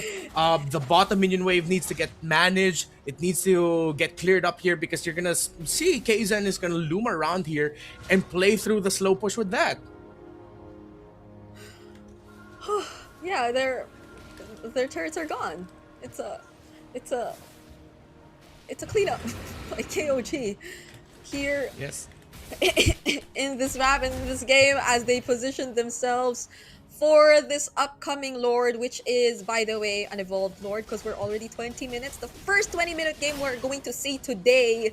the bottom minion wave needs to get managed. It needs to get cleared up here because you're gonna see Kaizen is gonna loom around here and play through the slow push with that. Yeah, their turrets are gone. It's a cleanup by KOG here. Yes. In this map, in this game, as they position themselves for this upcoming Lord, which is, by the way, an evolved Lord, because we're already 20 minutes. The first 20-minute game we're going to see today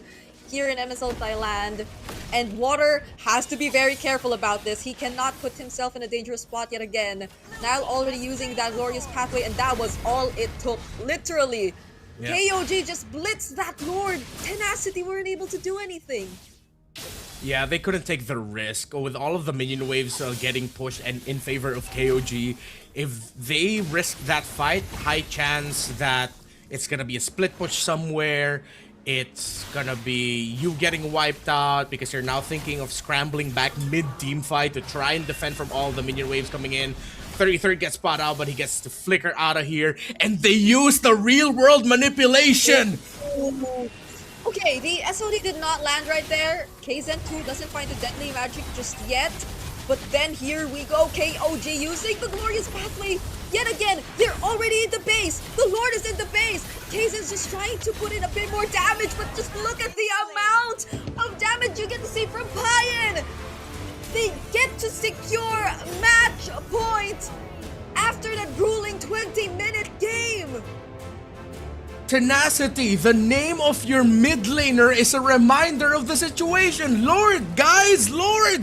here in MSL Thailand. And Water has to be very careful about this. He cannot put himself in a dangerous spot yet again. Nile already using that glorious pathway, and that was all it took, literally. Yeah. KOG just blitzed that Lord. Tenacity weren't able to do anything. Yeah, they couldn't take the risk with all of the minion waves getting pushed and in favor of KOG. If they risk that fight, high chance that it's gonna be a split push somewhere. It's gonna be you getting wiped out because you're now thinking of scrambling back mid-team fight to try and defend from all the minion waves coming in. 33rd gets spot out, but he gets to flicker out of here. And they use the real-world manipulation! Okay, the SOD did not land right there. KZen 2 doesn't find the deadly magic just yet. But then here we go, KOG using the glorious pathway. Yet again, they're already in the base. The Lord is in the base. KZen's just trying to put in a bit more damage, but just look at the amount of damage you get to see from Payan. They get to secure match point after that grueling 20-minute game. Tenacity, the name of your mid laner is a reminder of the situation. Lord, guys, Lord,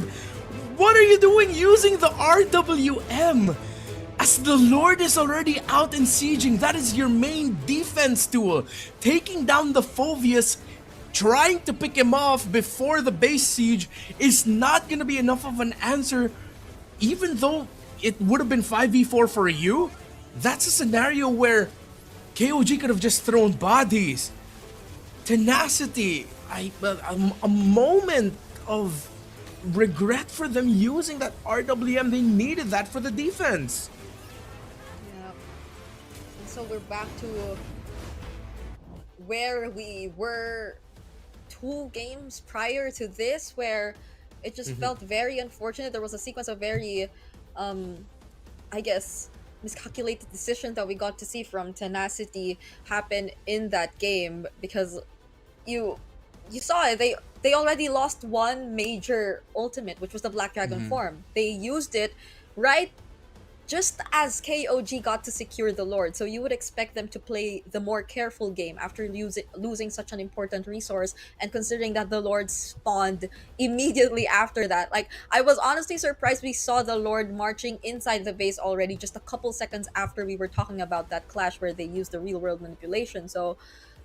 what are you doing using the RWM? As the Lord is already out and sieging, that is your main defense tool. Taking down the Phoveus, trying to pick him off before the base siege is not gonna be enough of an answer. Even though it would have been 5v4 for you, that's a scenario where KOG could have just thrown bodies. Tenacity, a moment of regret for them using that RWM. They needed that for the defense. Yeah. And so we're back to where we were 2 games prior to this, where it just felt very unfortunate. There was a sequence of very, I guess, miscalculated decisions that we got to see from Tenacity happen in that game, because you saw it. They already lost one major ultimate, which was the Black Dragon form. They used it right just as KOG got to secure the Lord. So you would expect them to play the more careful game after losing such an important resource, and considering that the Lord spawned immediately after that. Like, I was honestly surprised we saw the Lord marching inside the base already just a couple seconds after we were talking about that clash where they used the real world manipulation. So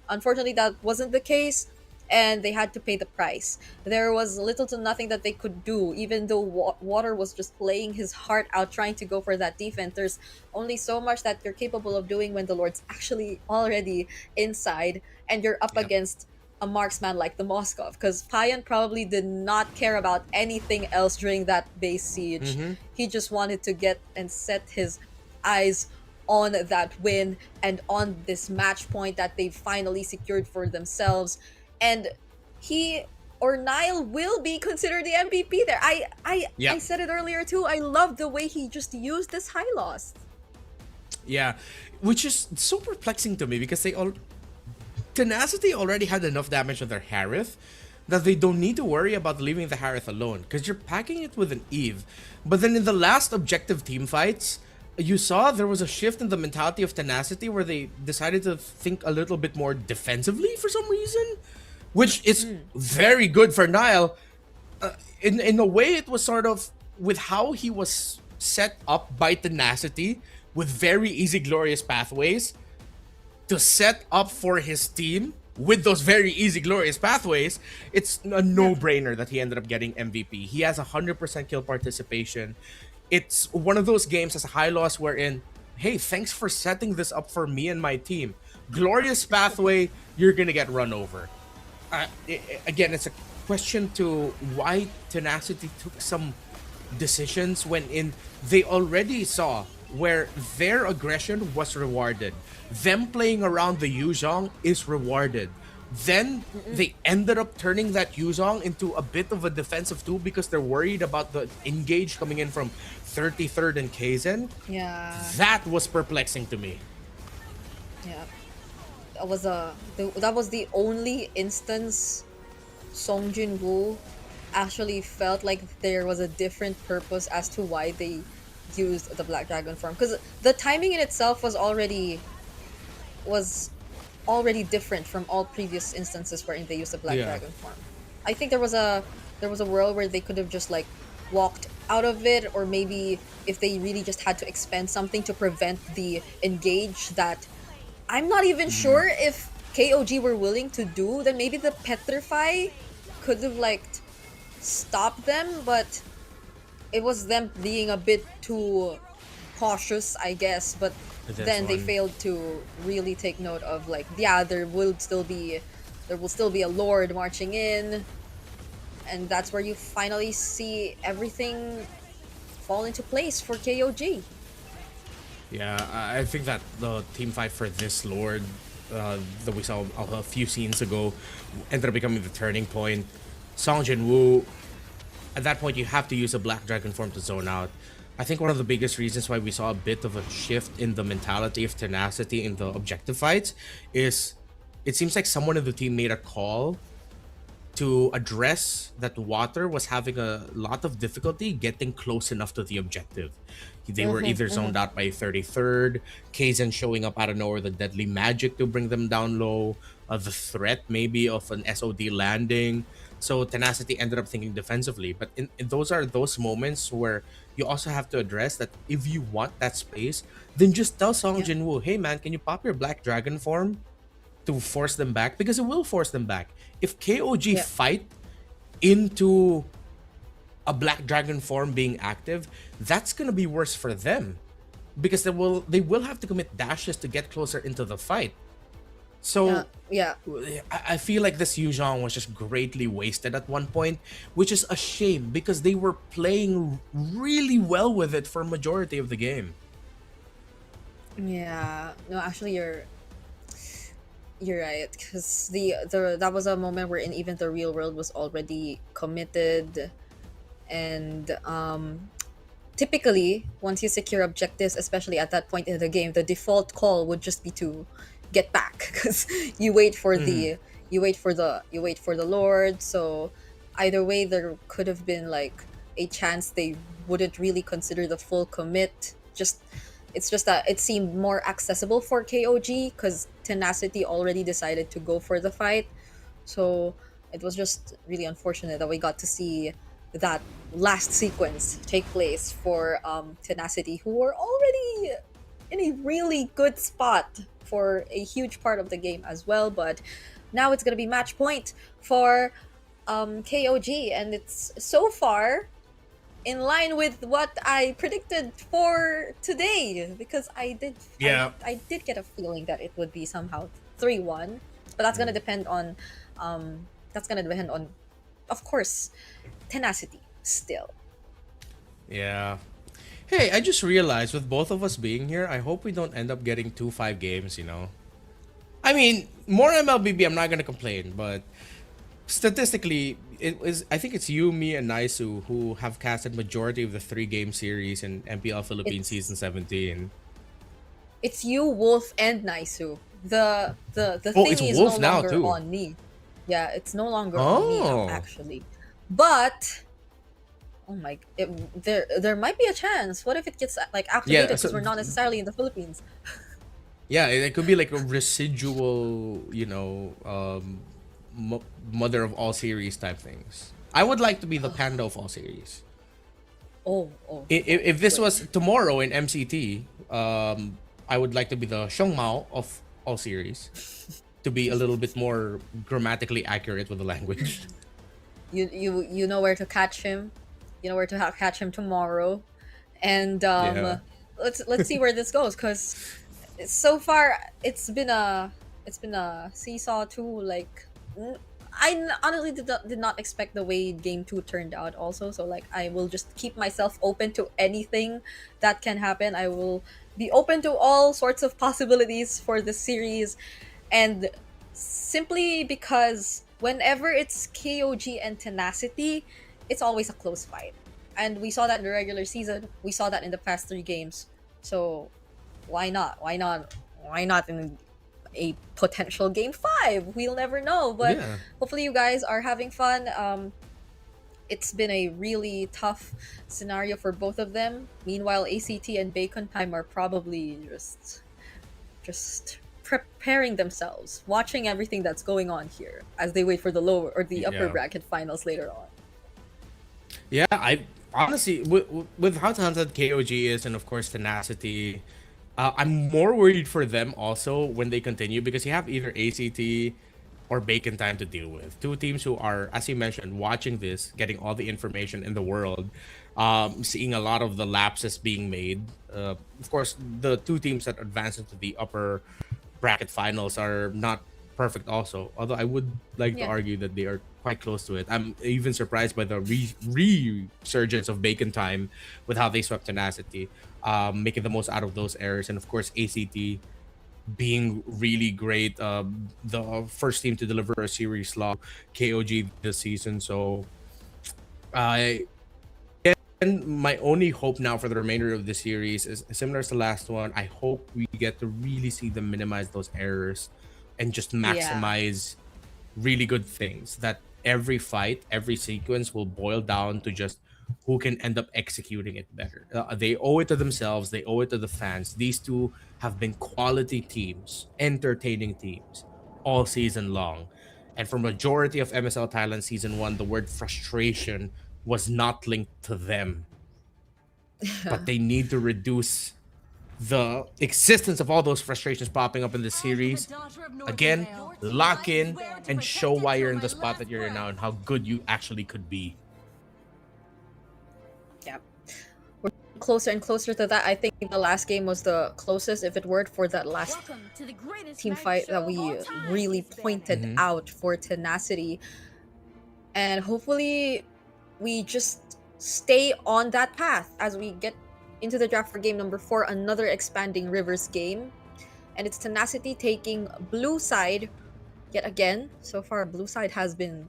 unfortunately that wasn't the case, and they had to pay the price. There was little to nothing that they could do, even though Water was just playing his heart out trying to go for that defense. There's only so much that you're capable of doing when the Lord's actually already inside and you're up against a marksman like the Moskov, because Payan probably did not care about anything else during that base siege. He just wanted to get and set his eyes on that win and on this match point that they finally secured for themselves. And he or Nile will be considered the MVP there. I said it earlier too. I love the way he just used this high loss. Yeah, which is so perplexing to me because Tenacity already had enough damage on their Harith that they don't need to worry about leaving the Harith alone, because you're packing it with an Eve. But then in the last objective team fights, you saw there was a shift in the mentality of Tenacity where they decided to think a little bit more defensively for some reason, which is very good for Nile. In a way, it was sort of with how he was set up by Tenacity with very easy, glorious pathways to set up for his team with those very easy, glorious pathways. It's a no-brainer that he ended up getting MVP. He has 100% kill participation. It's one of those games as a high loss wherein, hey, thanks for setting this up for me and my team. Glorious pathway, you're gonna get run over. Again, it's a question to why Tenacity took some decisions when they already saw where their aggression was rewarded. Them playing around the Yuzhong is rewarded. Then they ended up turning that Yuzhong into a bit of a defensive tool because they're worried about the engage coming in from 33rd and Kaizen. Yeah. That was perplexing to me. Yeah. That was the only instance Song Jin-woo actually felt like there was a different purpose as to why they used the Black Dragon form, because the timing in itself was already different from all previous instances wherein they used the Black Dragon form. I think there was a world where they could have just like walked out of it, or maybe if they really just had to expend something to prevent the engage that I'm not even sure if KOG were willing to do, then maybe the Petrify could have like stopped them, but it was them being a bit too cautious, I guess. But then they failed to really take note of like, yeah, there will still be a Lord marching in, and that's where you finally see everything fall into place for KOG. Yeah, I think that the team fight for this Lord that we saw a few scenes ago ended up becoming the turning point. Song Jin-woo, at that point you have to use a Black Dragon form to zone out. I think one of the biggest reasons why we saw a bit of a shift in the mentality of Tenacity in the objective fights is it seems like someone in the team made a call to address that Water was having a lot of difficulty getting close enough to the objective. They were either zoned out by 33rd, Kaizen showing up out of nowhere, the deadly magic to bring them down low, the threat maybe of an SOD landing. So Tenacity ended up thinking defensively. But in those are those moments where you also have to address that if you want that space, then just tell Song Jin-woo, hey man, can you pop your Black Dragon form to force them back? Because it will force them back. If KOG fight into a Black Dragon form being active, that's gonna be worse for them, because they will have to commit dashes to get closer into the fight. So I feel like this Yuzhong was just greatly wasted at one point, which is a shame because they were playing really well with it for majority of the game. Yeah, no, actually, you're right, because that was a moment where even the real world was already committed, and typically once you secure objectives, especially at that point in the game, the default call would just be to get back, because you wait for the Lord. So either way, there could have been like a chance they wouldn't really consider the full commit. It's just that it seemed more accessible for KOG because Tenacity already decided to go for the fight. So it was just really unfortunate that we got to see that last sequence take place for Tenacity, who were already in a really good spot for a huge part of the game as well. But now it's going to be match point for KOG, and it's so far in line with what I predicted for today, because I did get a feeling that it would be somehow 3-1, but that's gonna depend on of course Tenacity still. Yeah. Hey, I just realized with both of us being here, I hope we don't end up getting 2-5 games, you know. I mean, more MLBB, I'm not gonna complain, but statistically, I think it's you, me, and Naisu who have casted majority of the 3-game series in MPL Philippines season 17. It's you, Wolf, and Naisu. The thing it's is Wolf no now, longer too. on me. Yeah, it's no longer on me actually. But oh my, there might be a chance. What if it gets like activated because we're not necessarily in the Philippines? Yeah, it could be like a residual, you know, mother of all series type things. I would like to be the panda of all series. If this was tomorrow in MCT, I would like to be the Xiongmao of all series, to be a little bit more grammatically accurate with the language. You know where to catch him. You know where to catch him tomorrow, and let's see where this goes, because so far it's been a seesaw too. Like honestly did not expect the way game 2 turned out also, so like I will just keep myself open to anything that can happen. I will be open to all sorts of possibilities for the series, and simply because whenever it's KOG and Tenacity, it's always a close fight. And we saw that in the regular season, we saw that in the past 3 games. So why not? Why not in a potential game 5? We'll never know. But Yeah. hopefully you guys are having fun. It's been a really tough scenario for both of them. Meanwhile, ACT and Bacon Time are probably just preparing themselves, watching everything that's going on here as they wait for the lower or the upper Yeah. bracket finals later on. Yeah, I honestly, with how talented KOG is, and of course Tenacity, I'm more worried for them also when they continue, because you have either ACT or Bacon Time to deal with. Two teams who are, as you mentioned, watching this, getting all the information in the world, seeing a lot of the lapses being made. Of course, the two teams that advance into the upper bracket finals are not perfect also, although I would like to Yeah. argue that they are quite close to it. I'm even surprised by the resurgence of Bacon Time with how they swept Tenacity, making the most out of those errors, and of course ACT being really great, the first team to deliver a series log KOG this season. So I and my only hope now for the remainder of the series is similar to the last one. I hope we get to really see them minimize those errors and just maximize really good things. That every fight, every sequence will boil down to just who can end up executing it better. They owe it to themselves, they owe it to the fans. These two have been quality teams, entertaining teams all season long. And for majority of MSL Thailand season 1, the word frustration was not linked to them. But they need to reduce the existence of all those frustrations popping up in the series. Again, lock in and show why you're in the spot that you're in now and how good you actually could be. Yeah. We're closer and closer to that. I think the last game was the closest, if it weren't for that last team fight that we really pointed out for Tenacity. And hopefully we just stay on that path as we get into the draft for game number 4, another expanding Rivers game. And it's Tenacity taking blue side yet again. So far, blue side has been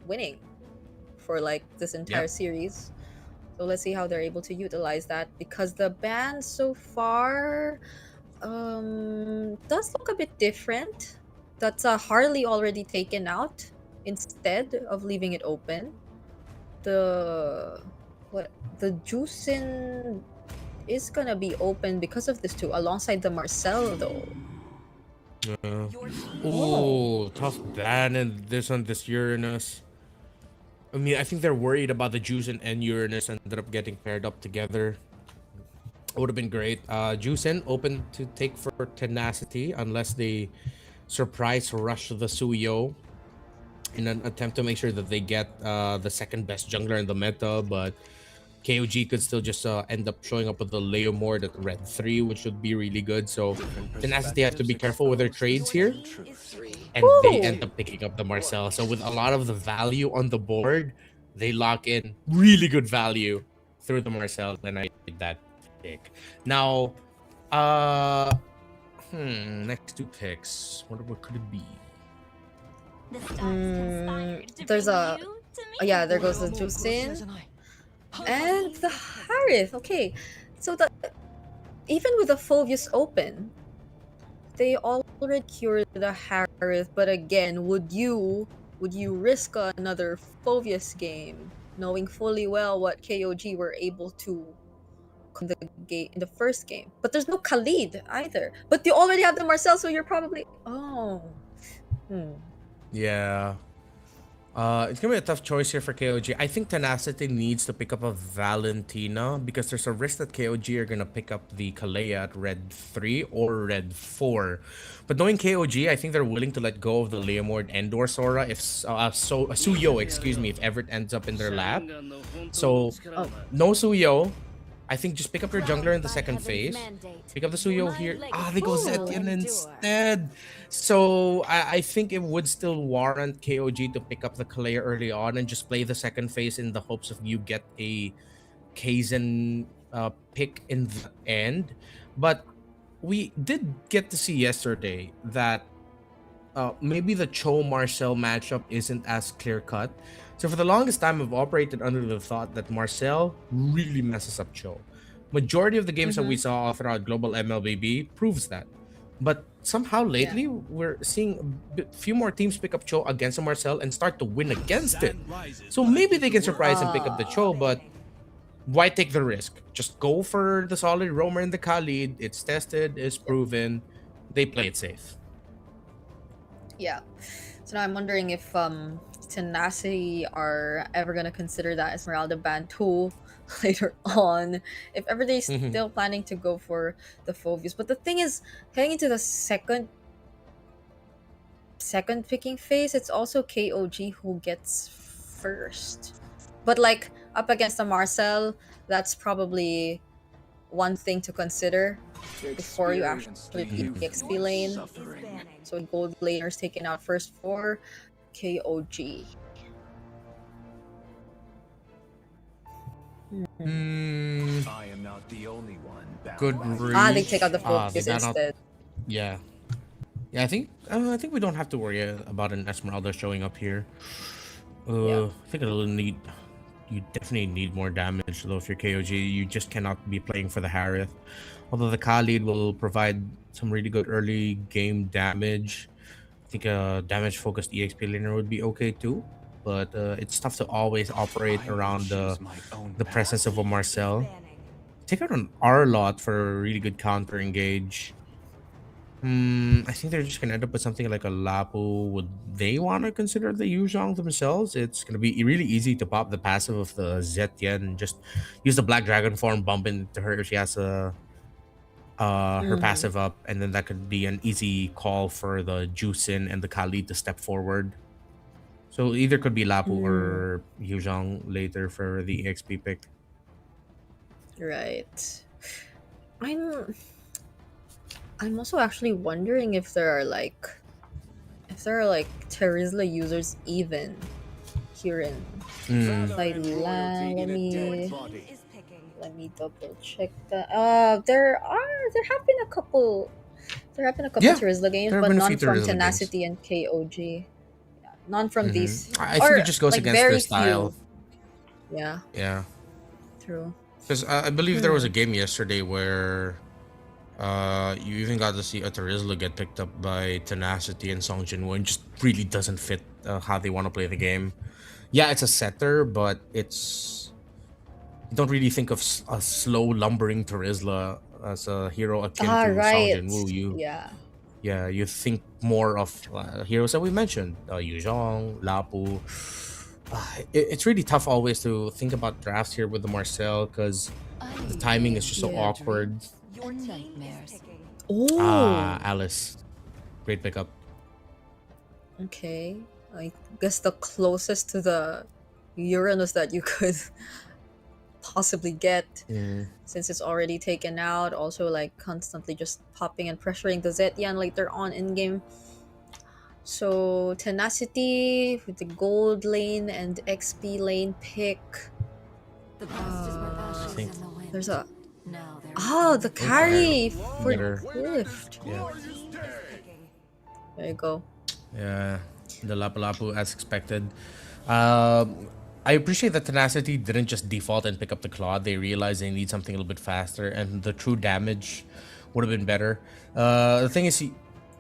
winning for like this entire series. So let's see how they're able to utilize that, because the ban so far does look a bit different. That's a Harley already taken out instead of leaving it open. The Juicin is gonna be open because of this too, alongside the Marcel though. Oh, tough ban and this Uranus. I mean, I think they're worried about the Juicin and Uranus ended up getting paired up together. It would have been great. Juicin open to take for Tenacity unless they surprise rush the Suyo in an attempt to make sure that they get the second best jungler in the meta, but KOG could still just end up showing up with the Leomord at red 3, which would be really good. So Tenacity have to be careful with their trades here, and they end up picking up the Marcel. So with a lot of the value on the board, they lock in really good value through the Marcel, and I did that pick. Now, next 2 picks. What could it be? There's a there goes the Juicin and the Harith. Okay, so even with the Fulvius open, they already cured the Harith. But again, would you risk another Fulvius game, knowing fully well what KOG were able to in the first game? But there's no Khalid either. But you already have the Marcel, so you're probably Yeah. It's gonna be a tough choice here for KOG. I think Tenacity needs to pick up a Valentina, because there's a risk that KOG are gonna pick up the Kalea at red 3 or red 4. But knowing KOG, I think they're willing to let go of the Leomord and or Sora if Suyo, excuse me, if Everett ends up in their lap. So no Suyo, I think just pick up your jungler in the second phase. Pick up the Suyo here. They go Zetian instead. So I think it would still warrant KOG to pick up the Kalea early on and just play the second phase in the hopes of you get a Kaizen pick in the end. But we did get to see yesterday that maybe the Cho Marcel matchup isn't as clear cut. So for the longest time, I've operated under the thought that Marcel really messes up Cho. Majority of the games that we saw throughout Global MLBB proves that. But somehow lately, we're seeing a few more teams pick up Cho against a Marcel and start to win against it. So maybe they can surprise and pick up the Cho, but why take the risk? Just go for the solid roamer and the Khalid. It's tested, it's proven. They play it safe. Yeah. So now I'm wondering if Tenacity are ever gonna consider that Esmeralda ban too later on. If ever they still planning to go for the Phobius. But the thing is, heading into the second picking phase, it's also KOG who gets first. But like up against the Marcel, that's probably one thing to consider before you actually pick the XP lane. So gold laners taken out first for KOG. I am not the only one. Good reach. They take out the focus instead. Yeah, I think we don't have to worry about an Esmeralda showing up here. I think you definitely need more damage though. If you're KOG, you just cannot be playing for the Harith. Although the Khalid will provide some really good early game damage. I think a damage focused EXP laner would be okay too. But it's tough to always operate around the presence of a Marcel. Take out an R-Lot for a really good counter engage. I think they're just gonna end up with something like a Lapu. Would they want to consider the Yuzhong themselves? It's gonna be really easy to pop the passive of the Zetian and just use the Black Dragon form, bump into her if she has a her passive up, and then that could be an easy call for the Juicin and the Khalid to step forward. So either could be Lapu or Yuzhong later for the EXP pick. Right. I'm also actually wondering if there are like Terizla users even here in Thailand. Let me double check that. There have been a couple Terizla games, but none from Tenacity and KOG. Yeah, none from these. I think it just goes against their style. Few. Yeah. True. Because I believe there was a game yesterday where you even got to see a Terizla get picked up by Tenacity and Song Jinwoo, and just really doesn't fit how they want to play the game. Yeah, it's a setter, but you don't really think of a slow lumbering Terizla as a hero akin to Song Jinwoo. You think more of heroes that we mentioned, Yuzhong, Lapu. It's really tough always to think about drafts here with the Marcel because the timing is just so awkward. Your nightmares. Alice. Great pickup. Okay. I guess the closest to the Uranus that you could possibly get since it's already taken out. Also like constantly just popping and pressuring the Zetian later on in game. So Tenacity with the gold lane and XP lane pick. The past is where ashes think- in the wind. There's a Now there the carry for Better. Lift. Yeah. There you go. Yeah, the Lapu Lapu as expected. I appreciate that Tenacity didn't just default and pick up the Claw. They realized they need something a little bit faster, and the true damage would have been better. The thing is,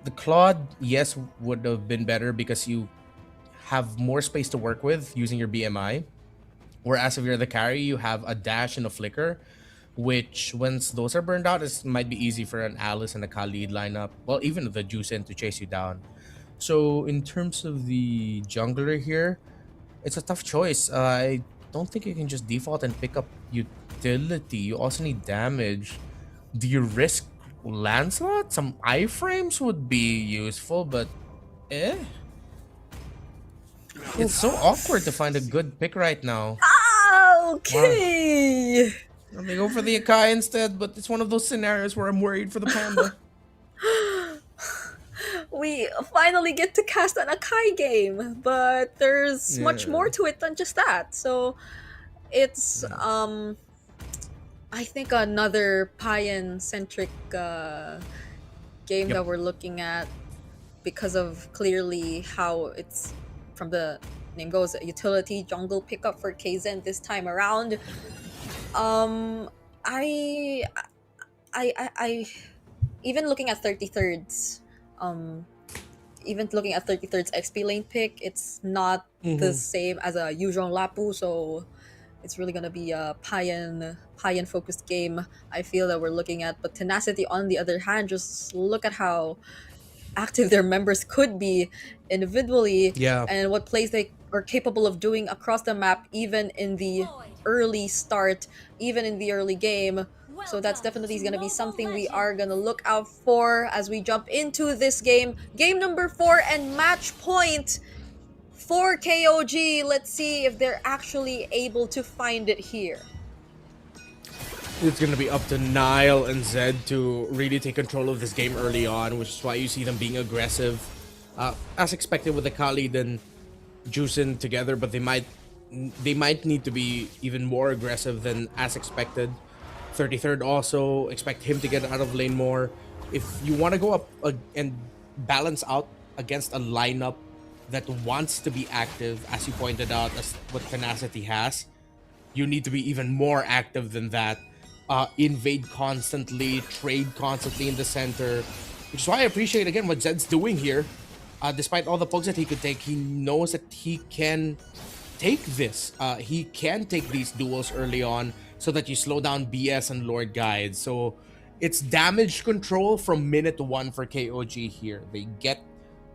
the Claw, yes, would have been better because you have more space to work with using your BMI. Whereas if you're the carry, you have a dash and a flicker, which once those are burned out, it might be easy for an Alice and a Khalid lineup. Well, even the Juicin to chase you down. So in terms of the jungler here, it's a tough choice. I don't think you can just default and pick up utility. You also need damage. Do you risk Lancelot? Some iframes would be useful, but it's so awkward to find a good pick right now. Okay. They go for the Akai instead, but it's one of those scenarios where I'm worried for the Panda. We finally get to cast an Akai game, but there's much Yeah. more to it than just that. So it's I think another Payan centric game Yep. that we're looking at because of clearly how it's from the name goes a utility jungle pickup for Kaizen this time around. I I even looking at 33rds, even looking at 33rd's XP lane pick, it's not the same as a usual Lapu, so it's really gonna be a Payan focused game. I feel that we're looking at, but Tenacity on the other hand, just look at how active their members could be individually, Yeah. and what plays they are capable of doing across the map, even in the early start, even in the early game. So that's definitely going to be something we are going to look out for as we jump into this game. Game number 4 and match point for KOG. Let's see if they're actually able to find it here. It's going to be up to Nile and Zed to really take control of this game early on, which is why you see them being aggressive. As expected with the Khalid and Juicin together, but they might need to be even more aggressive than as expected. 33rd also, expect him to get out of lane more. If you want to go up and balance out against a lineup that wants to be active, as you pointed out, as what Tenacity has, you need to be even more active than that. Invade constantly, trade constantly in the center, which is why I appreciate again what Zed's doing here. Despite all the pokes that he could take, he knows that he can take this. He can take these duels early on so that you slow down BS and Lord Guide. So it's damage control from minute 1 for KOG here. They get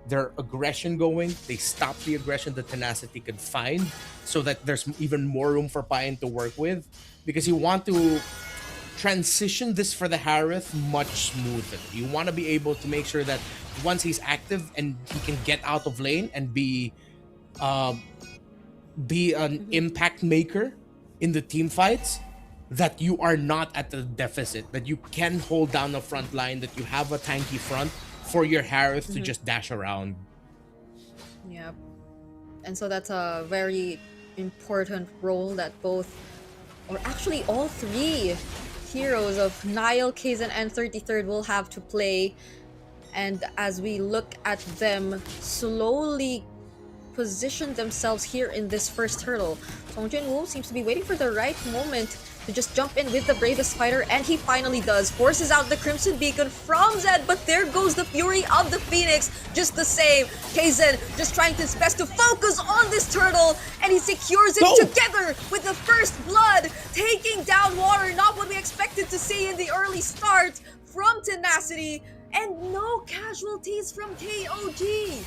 their aggression going. They stop the aggression that Tenacity could find so that there's even more room for Payan to work with, because you want to transition this for the Harith much smoother. You want to be able to make sure that once he's active and he can get out of lane and be an impact maker in the team fights, that you are not at the deficit, that you can hold down the front line, that you have a tanky front for your Harith to just dash around. Yep. And so that's a very important role that both, or actually all three heroes of Nile, Kaizen, and 33rd will have to play. And as we look at them slowly position themselves here in this first hurdle, Song Jin-woo seems to be waiting for the right moment to just jump in with the bravest fighter, and he finally does. Forces out the Crimson Beacon from Zed, but there goes the Fury of the Phoenix just the same. Kaizen just trying his best to focus on this turtle, and he secures it together with the first blood, taking down Water. Not what we expected to see in the early start from Tenacity, and no casualties from KOG.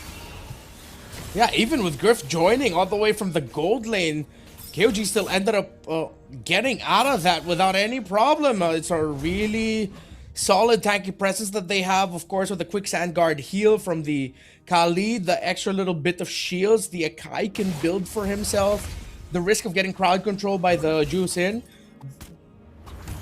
Yeah, even with Griff joining all the way from the gold lane, KOG still ended up getting out of that without any problem. It's a really solid tanky presence that they have, of course, with the quicksand guard heal from the Khalid, the extra little bit of shields the Akai can build for himself, the risk of getting crowd control by the Juicin.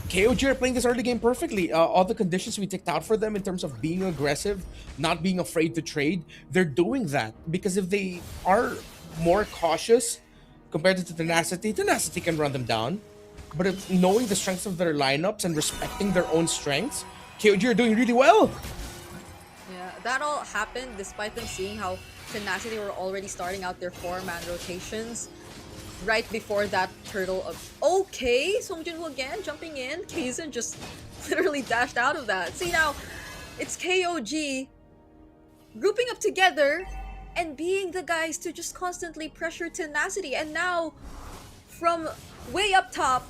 KOG are playing this early game perfectly. All the conditions we ticked out for them in terms of being aggressive, not being afraid to trade, they're doing that. Because if they are more cautious compared to Tenacity can run them down. But if knowing the strengths of their lineups and respecting their own strengths, KOG are doing really well. Yeah, that all happened despite them seeing how Tenacity were already starting out their 4-man rotations right before that turtle of okay. Song Jin-woo again jumping in. Kaizen just literally dashed out of that. See, now it's KOG grouping up together and being the guys to just constantly pressure Tenacity, and now from way up top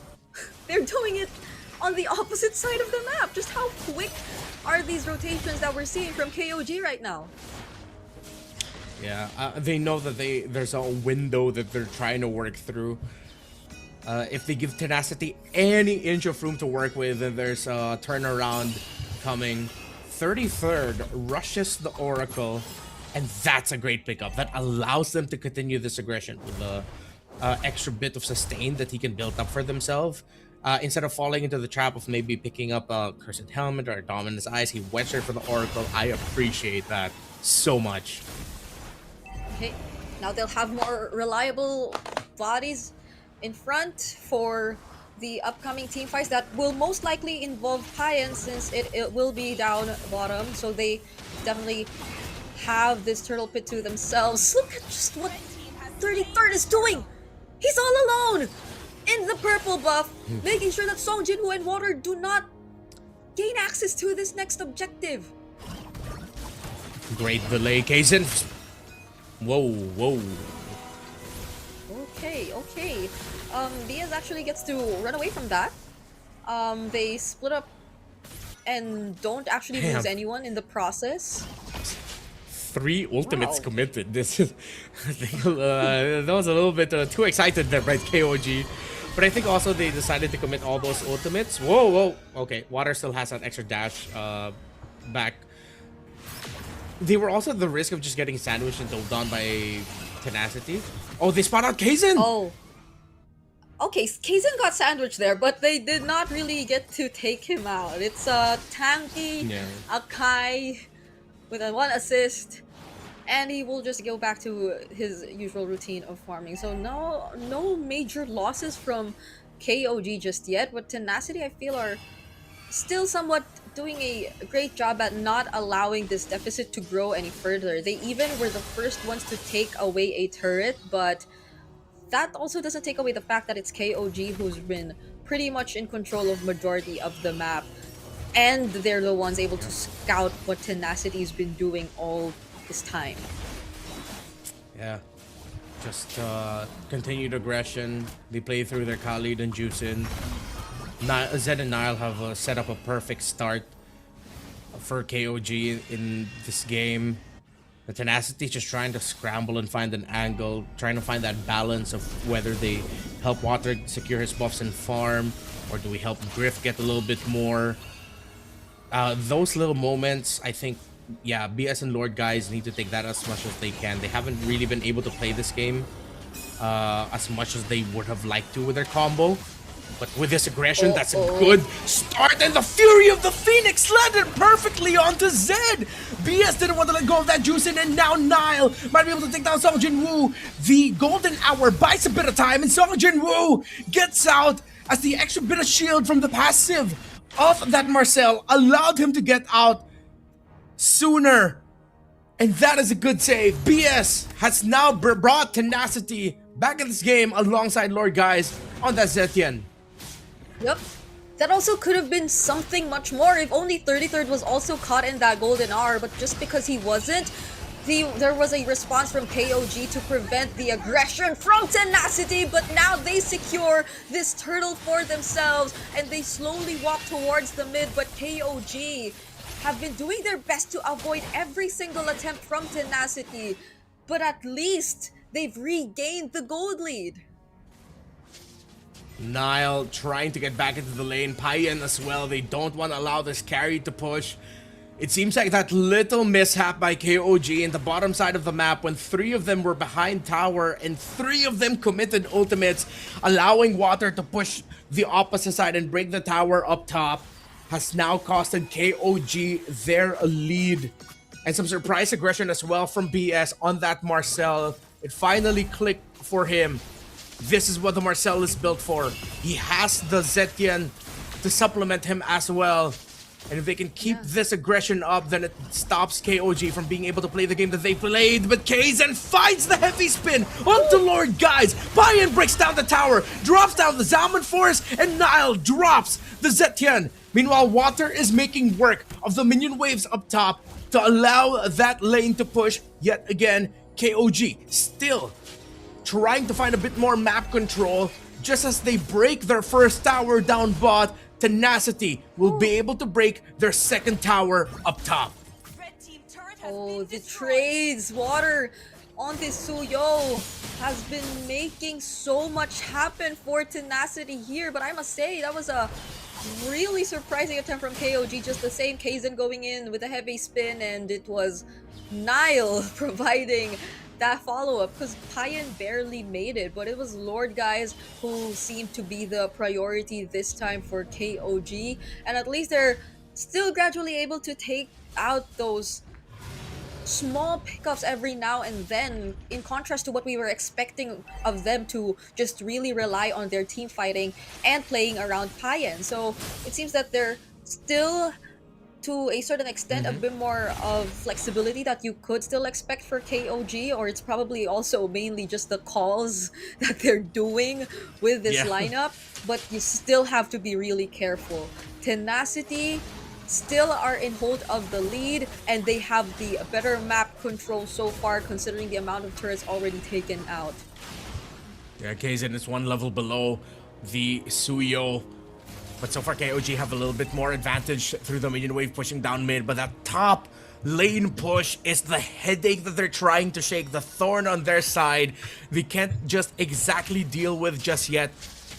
they're doing it on the opposite side of the map. Just how quick are these rotations that we're seeing from KOG right now? Yeah, they know that there's a window that they're trying to work through. If they give Tenacity any inch of room to work with, then there's a turnaround coming. 33rd rushes the Oracle, and that's a great pickup. That allows them to continue this aggression with the extra bit of sustain that he can build up for themselves. Instead of falling into the trap of maybe picking up a Cursed Helmet or a Dominus Eyes, he went straight for the Oracle. I appreciate that so much. Okay, now they'll have more reliable bodies in front for the upcoming team fights that will most likely involve Payan, since it will be down bottom. So they definitely have this turtle pit to themselves. Look at just what 33rd is doing! He's all alone in the purple buff, making sure that Song Jinwoo and Water do not gain access to this next objective. Great delay, Kaizen. Whoa, whoa. Okay. Diaz actually gets to run away from that. They split up and don't actually lose anyone in the process. 3 ultimates Wow. committed. This is, I think, that was a little bit too excited there by KOG. But I think also they decided to commit all those ultimates. Whoa, whoa. Okay, Water still has that extra dash back. They were also at the risk of just getting sandwiched and dove on by Tenacity. Oh, they spot out Kaizen! Oh. Okay, Kaizen got sandwiched there, but they did not really get to take him out. It's Tanky, Akai with a 1 assist, and he will just go back to his usual routine of farming. So no major losses from KOG just yet, but Tenacity I feel are still somewhat doing a great job at not allowing this deficit to grow any further. They even were the first ones to take away a turret, but that also doesn't take away the fact that it's KOG who's been pretty much in control of majority of the map, and they're the ones able to scout what Tenacity's been doing all this time. Yeah. Just continued aggression. They play through their Khalid and Juicin. Zed and Nile have set up a perfect start for KOG in this game. The Tenacity just trying to scramble and find an angle, trying to find that balance of whether they help Water secure his buffs and farm, or do we help Griff get a little bit more. Those little moments, I think, yeah, BS and Lord guys need to take that as much as they can. They haven't really been able to play this game as much as they would have liked to with their combo. But with this aggression, that's a good start, and the Fury of the Phoenix landed perfectly onto Zed! BS didn't want to let go of that Juicin, and now Nile might be able to take down Song Jinwoo. The golden hour buys a bit of time, and Song Jinwoo gets out as the extra bit of shield from the passive of that Marcel allowed him to get out sooner. And that is a good save. BS has now brought Tenacity back in this game alongside Lord guys on that Zetian. Yep. That also could have been something much more if only 33rd was also caught in that golden hour, but just because he wasn't, there was a response from KOG to prevent the aggression from Tenacity, but now they secure this turtle for themselves and they slowly walk towards the mid, but KOG have been doing their best to avoid every single attempt from Tenacity, but at least they've regained the gold lead. Nile trying to get back into the lane, Payan as well. They don't want to allow this carry to push. It seems like that little mishap by KOG in the bottom side of the map when 3 of them were behind tower and 3 of them committed ultimates, allowing Water to push the opposite side and break the tower up top, has now costed KOG their lead. And some surprise aggression as well from BS on that Marcel. It finally clicked for him. This is what the Marcel is built for. He has the Zetian to supplement him as well. And if they can keep this aggression up, then it stops KOG from being able to play the game that they played. But Kaizen finds the heavy spin onto Lord guys. Payan breaks down the tower, drops down the Zaman Force, and Nile drops the Zetian. Meanwhile, Water is making work of the minion waves up top to allow that lane to push. Yet again, KOG still trying to find a bit more map control. Just as they break their first tower down bot, Tenacity will be able to break their second tower up top. Oh, the trades, Water on this Suyo has been making so much happen for Tenacity here, but I must say that was a really surprising attempt from KOG. Just the same, Kaizen going in with a heavy spin, and it was Nile providing that follow-up because Payan barely made it, but it was Lord guys who seemed to be the priority this time for KOG, and at least they're still gradually able to take out those small pickups every now and then, in contrast to what we were expecting of them to just really rely on their team fighting and playing around Payan. So it seems that they're still, to a certain extent, a bit more of flexibility that you could still expect for KOG, or it's probably also mainly just the calls that they're doing with this lineup, but you still have to be really careful. Tenacity still are in hold of the lead, and they have the better map control so far considering the amount of turrets already taken out. Yeah, Kaizen is one level below the Suyo. But so far, KOG have a little bit more advantage through the minion wave pushing down mid. But that top lane push is the headache that they're trying to shake, the thorn on their side. They can't just exactly deal with just yet.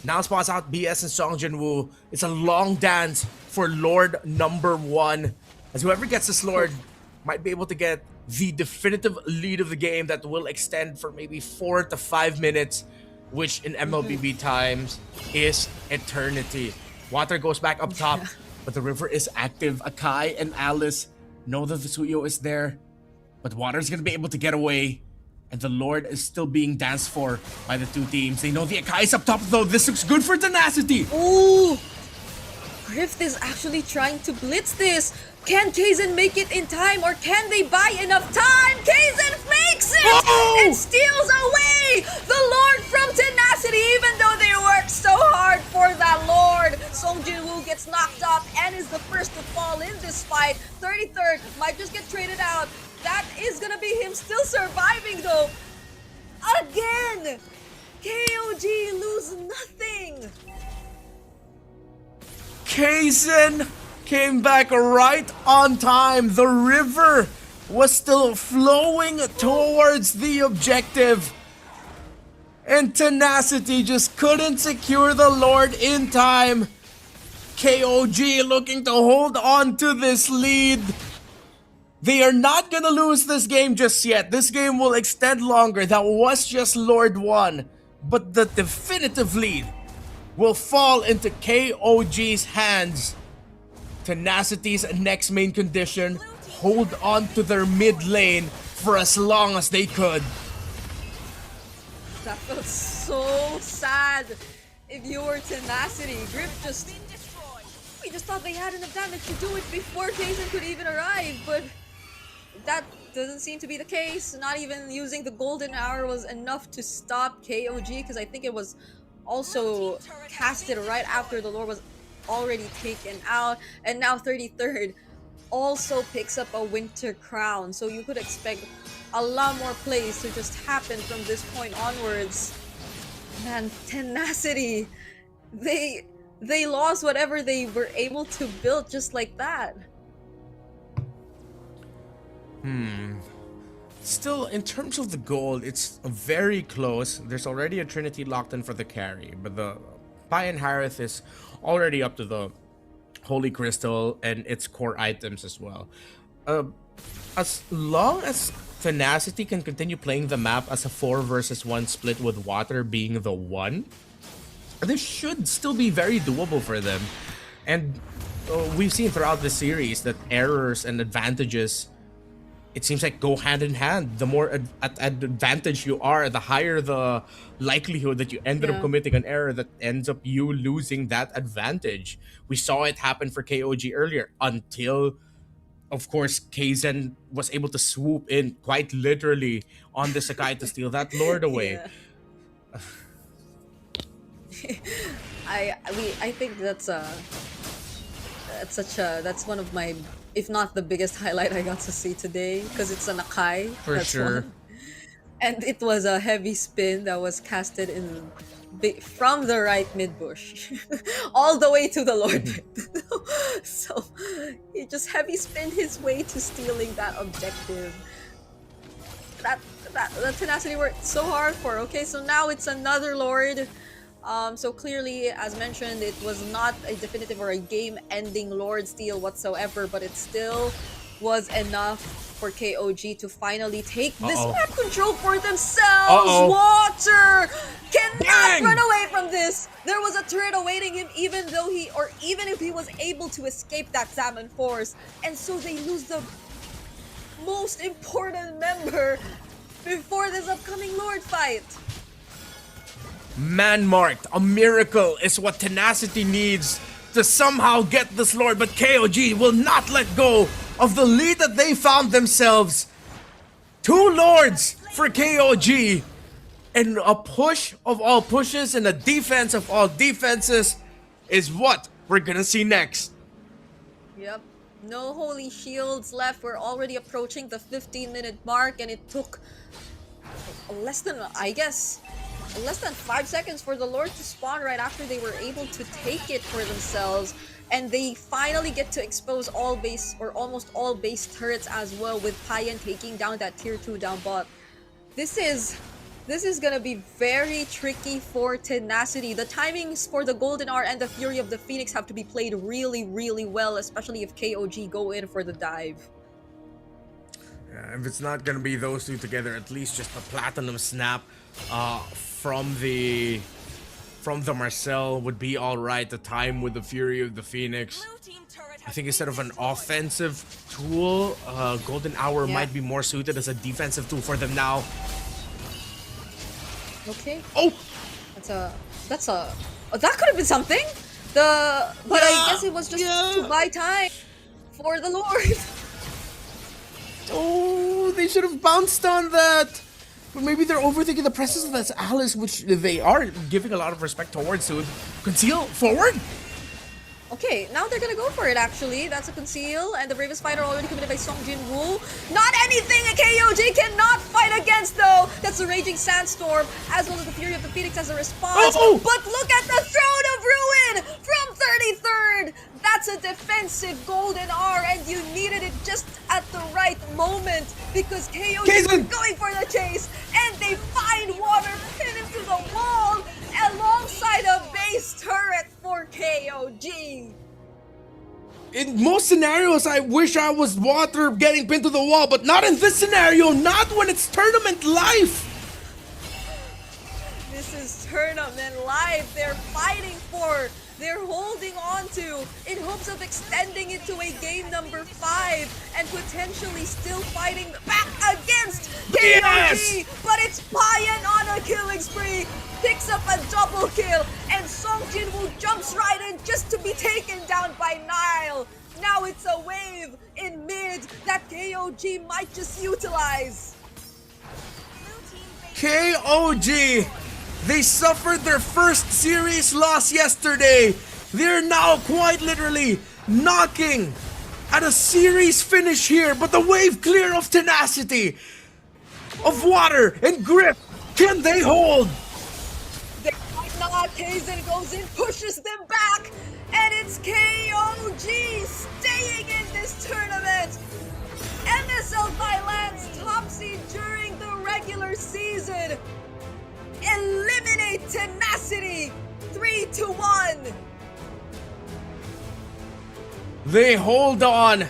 Now spots out BS and Song Jinwoo. It's a long dance for Lord number 1. As whoever gets this Lord might be able to get the definitive lead of the game that will extend for maybe 4 to 5 minutes, which in MLBB times is eternity. Water goes back up top, but the river is active. Akai and Alice know that the Suyo is there, but Water's gonna be able to get away, and the Lord is still being danced for by the two teams. They know the Akai is up top though. This looks good for Tenacity. Ooh! Grift is actually trying to blitz this. Can Kaizen make it in time, or can they buy enough time? Kaizen makes it and steals away the Lord from Tenacity, even though they worked so hard for that Lord. Song Jinwoo gets knocked up and is the first to fall in this fight. 33rd might just get traded out. That is gonna be him still surviving though. Again! KOG lose nothing. Kaizen came back right on time. The river was still flowing towards the objective, and Tenacity just couldn't secure the Lord in time. KOG looking to hold on to this lead. They are not gonna lose this game just yet. This game will extend longer. That was just Lord 1, but the definitive lead will fall into KOG's hands. Tenacity's next main condition: hold on to their mid lane for as long as they could. That felt so sad. If you were Tenacity, Grip we just thought they had enough damage to do it before Kaizen could even arrive, but that doesn't seem to be the case. Not even using the golden hour was enough to stop KOG, because I think it was also casted right after the Lord was already taken out. And now 33rd also picks up a winter crown, so you could expect a lot more plays to just happen from this point onwards. Man, Tenacity, they lost whatever they were able to build just like that. Still, in terms of the gold, it's very close. There's already a Trinity locked in for the carry, but the Payan Harith is already up to the Holy Crystal and its core items as well. As long as Tenacity can continue playing the map as a 4 versus 1 split with Water being the 1, this should still be very doable for them. And we've seen throughout the series that errors and advantages, it seems like, go hand in hand. The more at advantage you are, the higher the likelihood that you ended up committing an error that ends up you losing that advantage. We saw it happen for KOG earlier, until, of course, Kaizen was able to swoop in quite literally on the Sakai to steal that Lord away. I think that's one of my, if not the biggest highlight I got to see today, because it's an Akai. For sure. One. And it was a heavy spin that was casted in from the right mid bush all the way to the Lord mid. So he just heavy spin his way to stealing that objective. That Tenacity worked so hard for. Okay, so now it's another Lord. So clearly, as mentioned, it was not a definitive or a game-ending Lord steal whatsoever, but it's still was enough for KOG to finally take this Uh-oh. map control for themselves. Uh-oh. Water cannot Bang! run away from this. There was a turret awaiting him, even if he was able to escape that salmon force, and so they lose the most important member before this upcoming Lord fight. Man-marked, a miracle is what Tenacity needs to somehow get this Lord, but KOG will not let go of the lead that they found themselves. 2 Lords for KOG, and a push of all pushes and a defense of all defenses is what we're gonna see next. Yep. No holy shields left. We're already approaching the 15-minute mark, and it took less than 5 seconds for the Lord to spawn right after they were able to take it for themselves. And they finally get to expose all base, or almost all base turrets as well, with Payan taking down that tier 2 down bot. This is gonna be very tricky for Tenacity. The timings for the Golden Hour and the Fury of the Phoenix have to be played really, really well, especially if KOG go in for the dive. If it's not gonna be those two together, at least just a Platinum Snap from the Marcel would be alright. The time with the Fury of the Phoenix. I think instead of an offensive tool, Golden Hour might be more suited as a defensive tool for them now. Okay. Oh! That could have been something. But I guess it was just to buy time for the Lord. Oh, they should have bounced on that. But maybe they're overthinking the presence of that Alice, which they are giving a lot of respect towards. So conceal forward. Okay, now they're gonna go for it actually. That's a conceal, and the Bravest Fighter already committed by Song Jin-woo. Not anything a KOG cannot fight against though! That's the Raging Sandstorm, as well as the Fury of the Phoenix as a response. Oh! But look at the Throne of Ruin from 33rd! That's a defensive Golden R, and you needed it just at the right moment, because KOG was going for the chase, and they find Water, pin him to the wall, alongside a base turret for KOG. In most scenarios, I wish I was Water getting pinned to the wall, but not in this scenario, not when it's tournament life. This is tournament life. They're fighting for, they're holding on to, in hopes of extending it to a game number 5 and potentially still fighting back against KOG. Yes! But it's Payan on a killing spree. Picks up a double kill, and Song Jin-woo jumps right in just to be taken down by Nile. Now it's a wave in mid that KOG might just utilize. KOG, they suffered their first series loss yesterday. They're now quite literally knocking at a series finish here, but the wave clear of Tenacity, of Water and Grip, can they hold? Kaizen goes in, pushes them back, and it's KOG staying in this tournament. MSL Thailand's top seed during the regular season eliminate Tenacity 3-1. They hold on.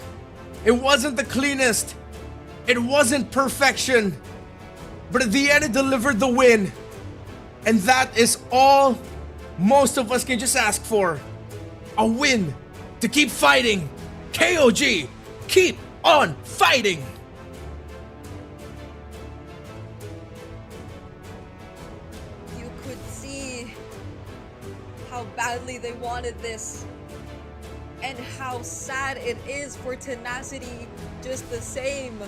It wasn't the cleanest. It wasn't perfection. But at the end, it delivered the win. And that is all most of us can just ask for. A win to keep fighting. KOG, keep on fighting. You could see how badly they wanted this, and how sad it is for Tenacity just the same.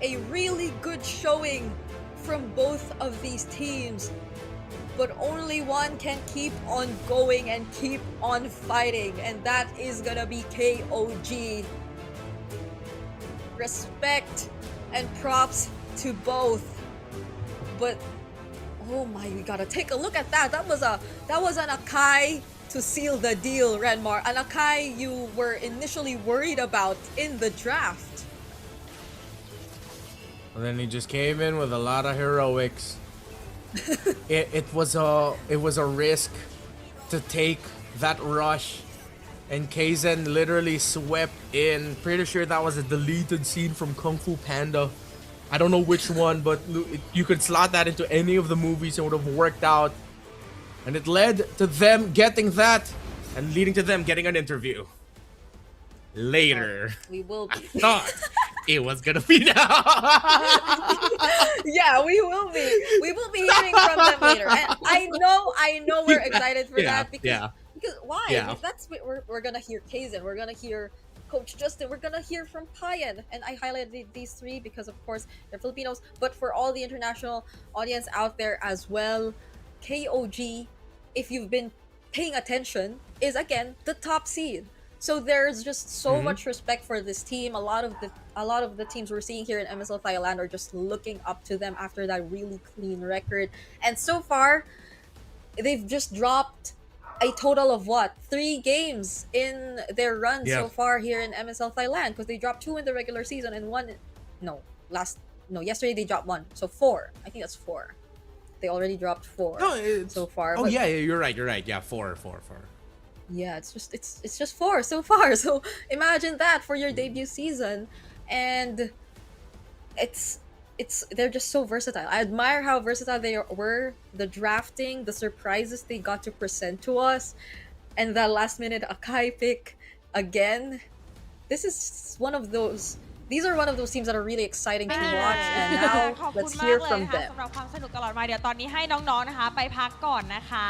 A really good showing from both of these teams, but only one can keep on going and keep on fighting, and that is gonna be KOG. Respect and props to both, but oh my, we gotta take a look at that. That was an Akai to seal the deal, Renmar. An Akai you were initially worried about in the draft. And then he just came in with a lot of heroics. It was a risk to take that rush And Kaizen literally swept in. Pretty sure that was a deleted scene from Kung Fu Panda. I don't know which one, but you could slot that into any of the movies and it would have worked out. And it led to them getting that and leading to them getting an interview. Later. We will I be. thought it was gonna be now. Yeah, we will be. We will be hearing from them later. And I know we're excited for that because why? Yeah. That's what we're gonna hear Kaizen, we're gonna hear Coach Justin, we're gonna hear from Payan. And I highlighted these three because of course they're Filipinos, but for all the international audience out there as well, KOG, if you've been paying attention, is again the top seed. So there's just so much respect for this team. A lot of the teams we're seeing here in MSL Thailand are just looking up to them after that really clean record. And so far, they've just dropped a total of 3 games in their run so far here in MSL Thailand, because they dropped 2 in the regular season and yesterday they dropped 1. So 4. I think that's 4. They already dropped 4 so far. Oh yeah, you're right. Yeah, 4. Yeah, it's just 4 so far. So imagine that for your debut season, and they're just so versatile. I admire how versatile they were. The drafting, the surprises they got to present to us, and that last minute Akai pick again. These are one of those teams that are really exciting to watch, and now ขอบคุณ let's มาก hear เลย from นะคะ them. สำหรับความสนุกตลอดมาเดี๋ยวตอนนี้ให้น้องๆนะคะไปพักก่อนนะคะ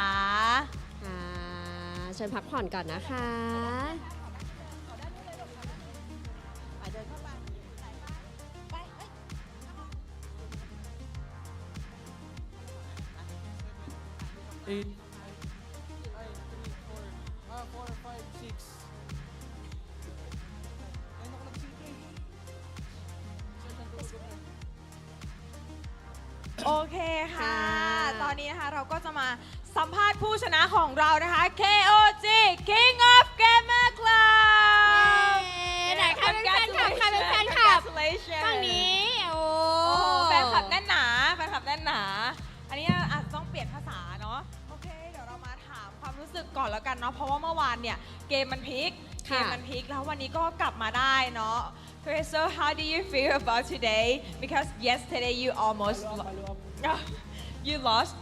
เชิญพักผ่อนก่อนนะคะ โอเคค่ะ ตอนนี้นะคะเราก็จะมาสัมภาษณ์ผู้ชนะของเรานะคะ KOG King of Gamer Club ไหนใครเป็นแฟนคลับใครเป็นแฟนคลับ Congratulations ฝั่งนี้โอ้ แฟนคลับแน่นหนาแฟนคลับแน่นหนา อันนี้อาจจะต้องเปลี่ยนภาษาเนาะโอเคเดี๋ยวเรามาถามความรู้สึกก่อนแล้วกันเนาะเพราะว่าเมื่อวานเนี่ยเกมมันพลิกแล้ววันนี้ก็กลับมาได้เนาะ Okay, so how do you feel about today? Because yesterday you almost you lost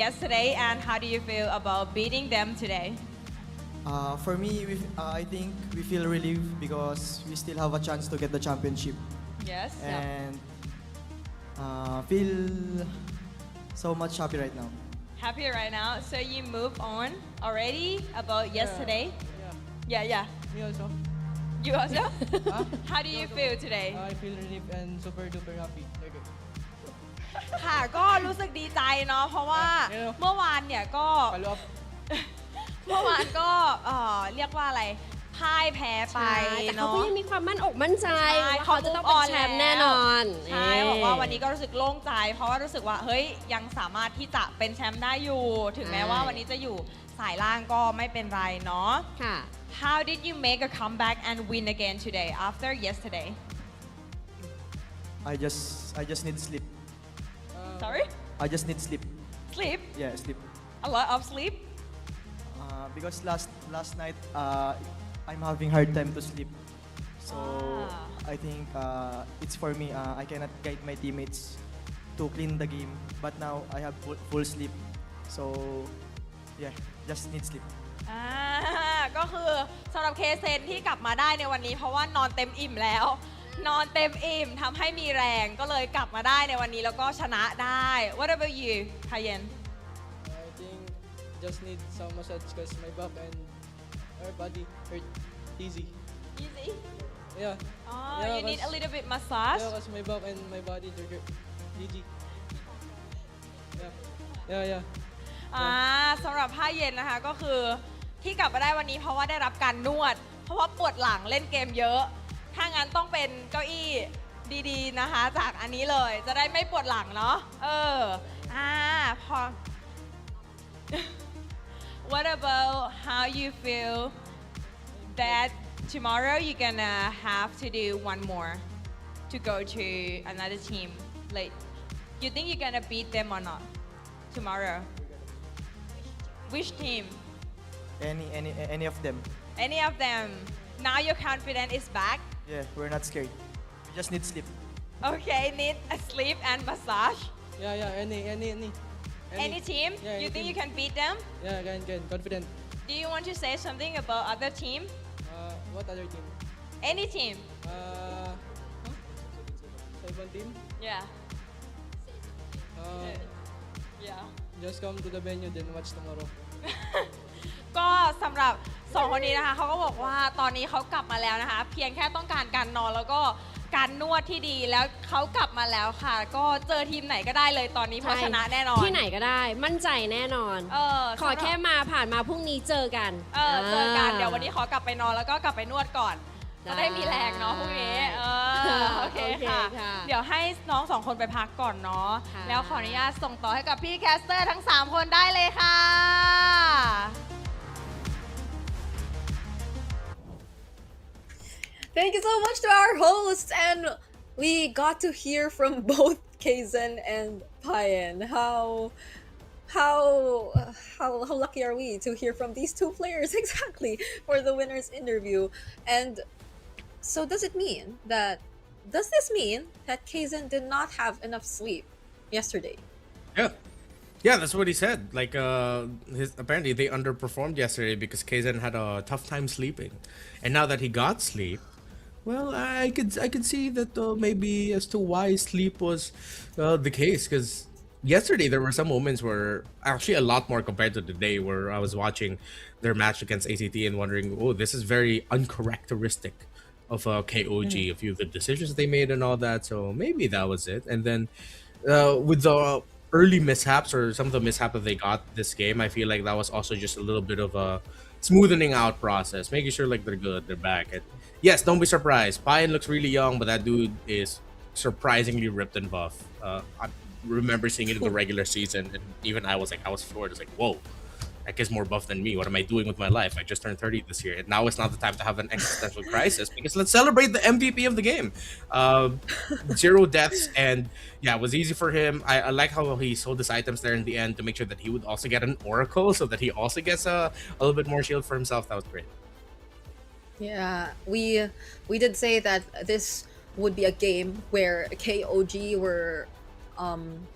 yesterday, and how do you feel about beating them today? For me, I think we feel relieved because we still have a chance to get the championship. Yes. And feel so much happy right now. Happy right now. So you move on already about yesterday? Yeah. Me also. You also? How do you feel today? I feel relieved and super duper happy. Okay. ค่ะก็รู้สึกดีใจเนาะเพราะว่าเมื่อวานเนี่ยก็เมื่อวานก็เรียกว่าอะไรพ่ายแพ้ไป แต่เขา เนาะ ก็ยังมีความมั่นอกมั่นใจ ใช่ ว่าเขาจะต้องเป็นแชมป์แน่นอน ใช่บอกว่าวันนี้ก็รู้สึกโล่งใจ เพราะว่ารู้สึกว่าเฮ้ยยังสามารถที่จะเป็นแชมป์ได้อยู่ ถึงแม้ว่าวันนี้จะอยู่สายล่างก็ไม่เป็นไรเนาะ ค่ะ How did you make a comeback and win again today after yesterday? I just need sleep. Sorry? I just need sleep. Sleep? Yeah, sleep. A lot of sleep? Because last night I'm having hard time to sleep. So I think it's for me. I cannot guide my teammates to clean the game. But now I have full sleep. So yeah, just need sleep. ก็คือสำหรับเคเซนที่กลับมาได้ในวันนี้เพราะว่านอนเต็มอิ่มแล้ว นอนเต็มอิ่มทำให้มีแรงก็เลยกลับมาได้ในวันนี้แล้วก็ชนะได้ What about you, Payen? I think just need some massage because my back and our body hurt easy. Easy? Yeah. Oh, you need a little bit massage? Yeah, because my back and my body hurt easy. Yeah. สำหรับผ้าเย็นนะคะก็คือที่กลับมาได้วันนี้เพราะว่าได้รับการนวด เพราะว่าปวดหลังเล่นเกมเยอะ ถ้างั้นต้องเป็นเก้าอี้ดีๆนะคะจากอันนี้เลยจะได้ไม่ปวดหลังเนาะพอ What about how you feel that tomorrow you're gonna have to do one more to go to another team like you think you're gonna beat them or not tomorrow? Which team? Any of them. Any of them? Now your confidence is back. Yeah, we're not scared. We just need sleep. Okay, need a sleep and massage. Yeah, Any team? Yeah, You any think team. you can beat them? Yeah, can. Confident. Do you want to say something about other team? What other team? Any team? Seven team? Yeah. Uh, Yeah. just come to the venue then watch tomorrow. ก็สำหรับสองคนนี้นะคะเขาก็บอกว่าตอนนี้เขากลับมาแล้วนะคะ เพียงแค่ต้องการการนอนแล้วก็การนวดที่ดีแล้วเขากลับมาแล้วค่ะ ก็เจอทีมไหนก็ได้เลยตอนนี้เพราะชนะแน่นอน ที่ไหนก็ได้มั่นใจแน่นอน ขอแค่มาผ่านมาพรุ่งนี้เจอกัน เจอกันเดี๋ยววันนี้ขอกลับไปนอนแล้วก็กลับไปนวดก่อน จะได้มีแรงเนาะพรุ่งนี้โอเคค่ะ เดี๋ยวให้น้องสองคนไปพักก่อนเนาะ ค่ะ แล้วขออนุญาตส่งต่อให้กับพี่แคสเตอร์ทั้ง 3 คนได้เลยค่ะ Thank you so much to our hosts, and we got to hear from both Kaizen and Payan. How lucky are we to hear from these two players exactly for the winner's interview? And so does this mean that Kaizen did not have enough sleep yesterday? Yeah, that's what he said. Like, apparently they underperformed yesterday because Kaizen had a tough time sleeping, and now that he got sleep, well, I could see that maybe as to why sleep was the case. Because yesterday there were some moments where actually a lot more compared to today, where I was watching their match against ACT and wondering, oh, this is very uncharacteristic of KOG, a few of the decisions they made and all that. So maybe that was it. And then with the early mishaps or some of the mishaps that they got this game, I feel like that was also just a little bit of a smoothening out process, making sure like they're good, they're back. And yes, don't be surprised. Pine looks really young, but that dude is surprisingly ripped and buff. I remember seeing it in the regular season, and even I was floored. I was like, whoa, that kid's more buff than me. What am I doing with my life? I just turned 30 this year, and now it's not the time to have an existential crisis because let's celebrate the MVP of the game. 0 deaths, and yeah, it was easy for him. I like how he sold his items there in the end to make sure that he would also get an Oracle so that he also gets a little bit more shield for himself. That was great. Yeah, we did say that this would be a game where KOG were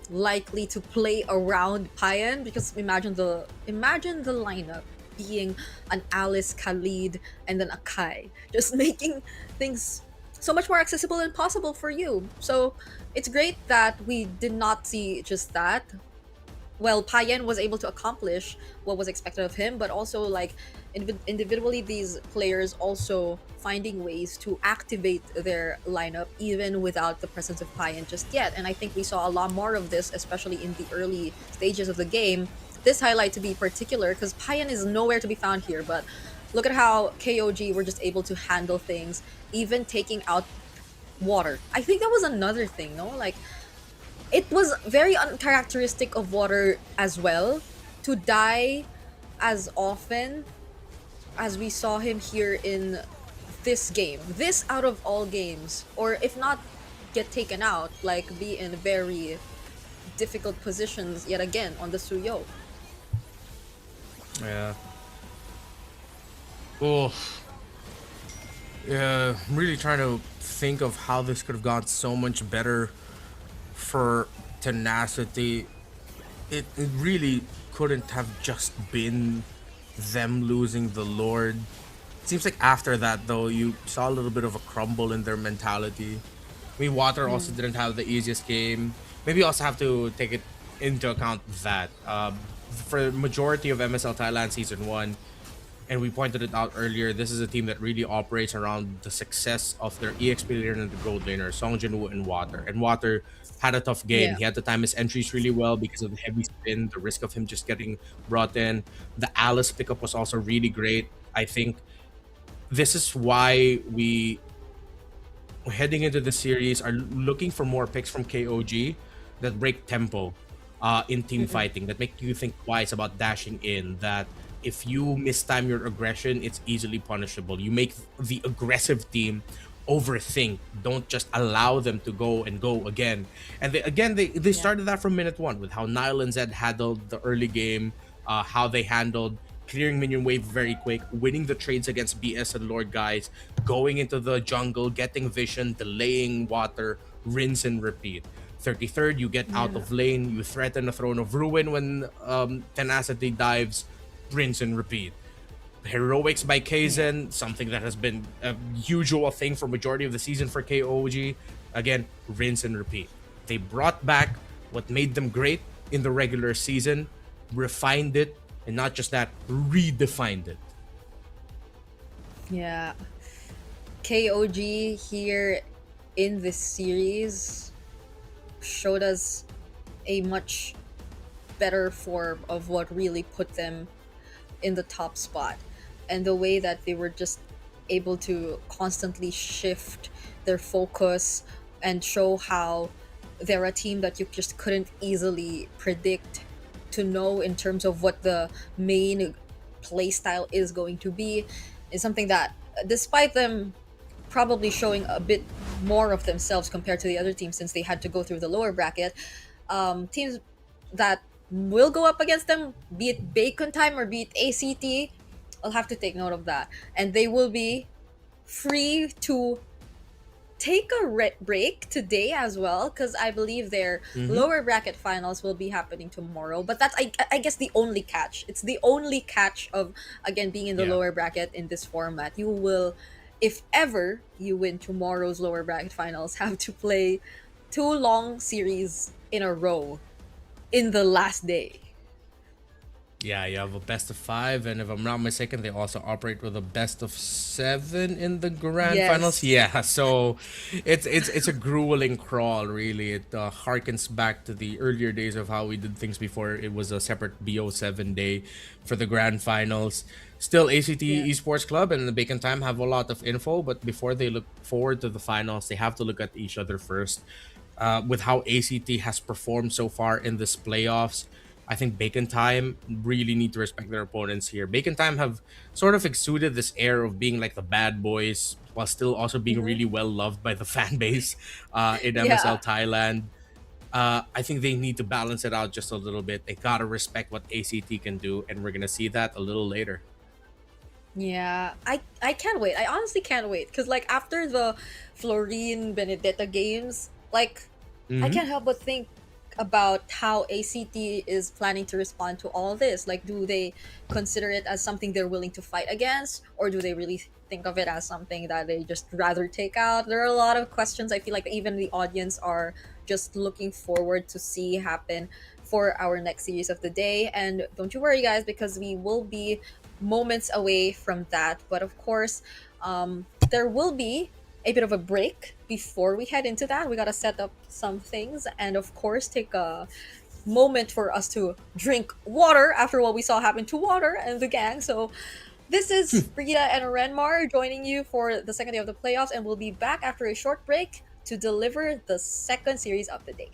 likely to play around Payan, because imagine the lineup being an Alice, Khalid, and then a Kai, just making things so much more accessible and possible for you. So it's great that we did not see just that. Well, Payan was able to accomplish what was expected of him, but also like individually these players also finding ways to activate their lineup even without the presence of Payan just yet. And I think we saw a lot more of this, especially in the early stages of the game. This highlight to be particular because Payan is nowhere to be found here, but look at how KOG were just able to handle things, even taking out water. I think that was another thing, no? Like, it was very uncharacteristic of Water as well to die as often as we saw him here in this game. This out of all games, or if not get taken out, like be in very difficult positions yet again on the Suyo. Yeah. Oh. Yeah, I'm really trying to think of how this could have gone so much better for Tenacity. It really couldn't have just been them losing the Lord. Seems like after that though, you saw a little bit of a crumble in their mentality. I mean, Water also didn't have the easiest game. Maybe you also have to take it into account that for the majority of MSL Thailand Season 1, and we pointed it out earlier, this is a team that really operates around the success of their EXP laner and the gold laner, Song Jinwoo and Water. And Water had a tough game. Yeah. He had to time his entries really well because of the heavy spin, the risk of him just getting brought in. The Alice pickup was also really great. I think this is why we, heading into the series, are looking for more picks from KOG that break tempo in team fighting, that make you think twice about dashing in, that if you mistime your aggression, it's easily punishable. You make the aggressive team overthink. Don't just allow them to go and go again. And they started that from minute one with how Nile and Zed handled the early game, how they handled clearing minion wave very quick, winning the trades against BS and Lord guys, going into the jungle, getting vision, delaying water, rinse and repeat. 33rd, you get out of lane, you threaten the Throne of Ruin when Tenacity dives, rinse and repeat. Heroics by Kaizen, something that has been a usual thing for majority of the season for KOG. Again, rinse and repeat. They brought back what made them great in the regular season, refined it, and not just that, redefined it. Yeah. KOG here in this series showed us a much better form of what really put them in the top spot, and the way that they were just able to constantly shift their focus and show how they're a team that you just couldn't easily predict to know in terms of what the main play style is going to be, is something that, despite them probably showing a bit more of themselves compared to the other teams since they had to go through the lower bracket, teams that will go up against them, be it Bacon Time or be it ACT, I'll have to take note of that. And they will be free to take a break today as well, because I believe their lower bracket finals will be happening tomorrow. But that's, I guess, the only catch. It's the only catch of, again, being in the lower bracket in this format. You will, if ever you win tomorrow's lower bracket finals, have to play 2 long series in a row in the last day. Yeah, you have a best of 5, and if I'm not mistaken, they also operate with a best of 7 in the grand finals. Yeah, so it's a grueling crawl, really. It harkens back to the earlier days of how we did things before it was a separate BO7 day for the grand finals. Still, ACT Esports Club and the Bacon Time have a lot of info, but before they look forward to the finals, they have to look at each other first. With how ACT has performed so far in this playoffs, I think Bacon Time really need to respect their opponents here. Bacon Time have sort of exuded this air of being like the bad boys while still also being really well loved by the fan base in MSL Thailand. I think they need to balance it out just a little bit. They gotta respect what ACT can do, and we're gonna see that a little later. Yeah, I can't wait. I honestly can't wait, because like after the Florine Benedetta games, like I can't help but think about how ACT is planning to respond to all this. Like, do they consider it as something they're willing to fight against, or do they really think of it as something that they just rather take out? There are a lot of questions I feel like even the audience are just looking forward to see happen for our next series of the day. And don't you worry, guys, because we will be moments away from that. But of course, there will be a bit of a break before we head into that. We got to set up some things and of course take a moment for us to drink water after what we saw happen to Water and the gang. So this is Frida and Renmar joining you for the second day of the playoffs, and we'll be back after a short break to deliver the second series of the day.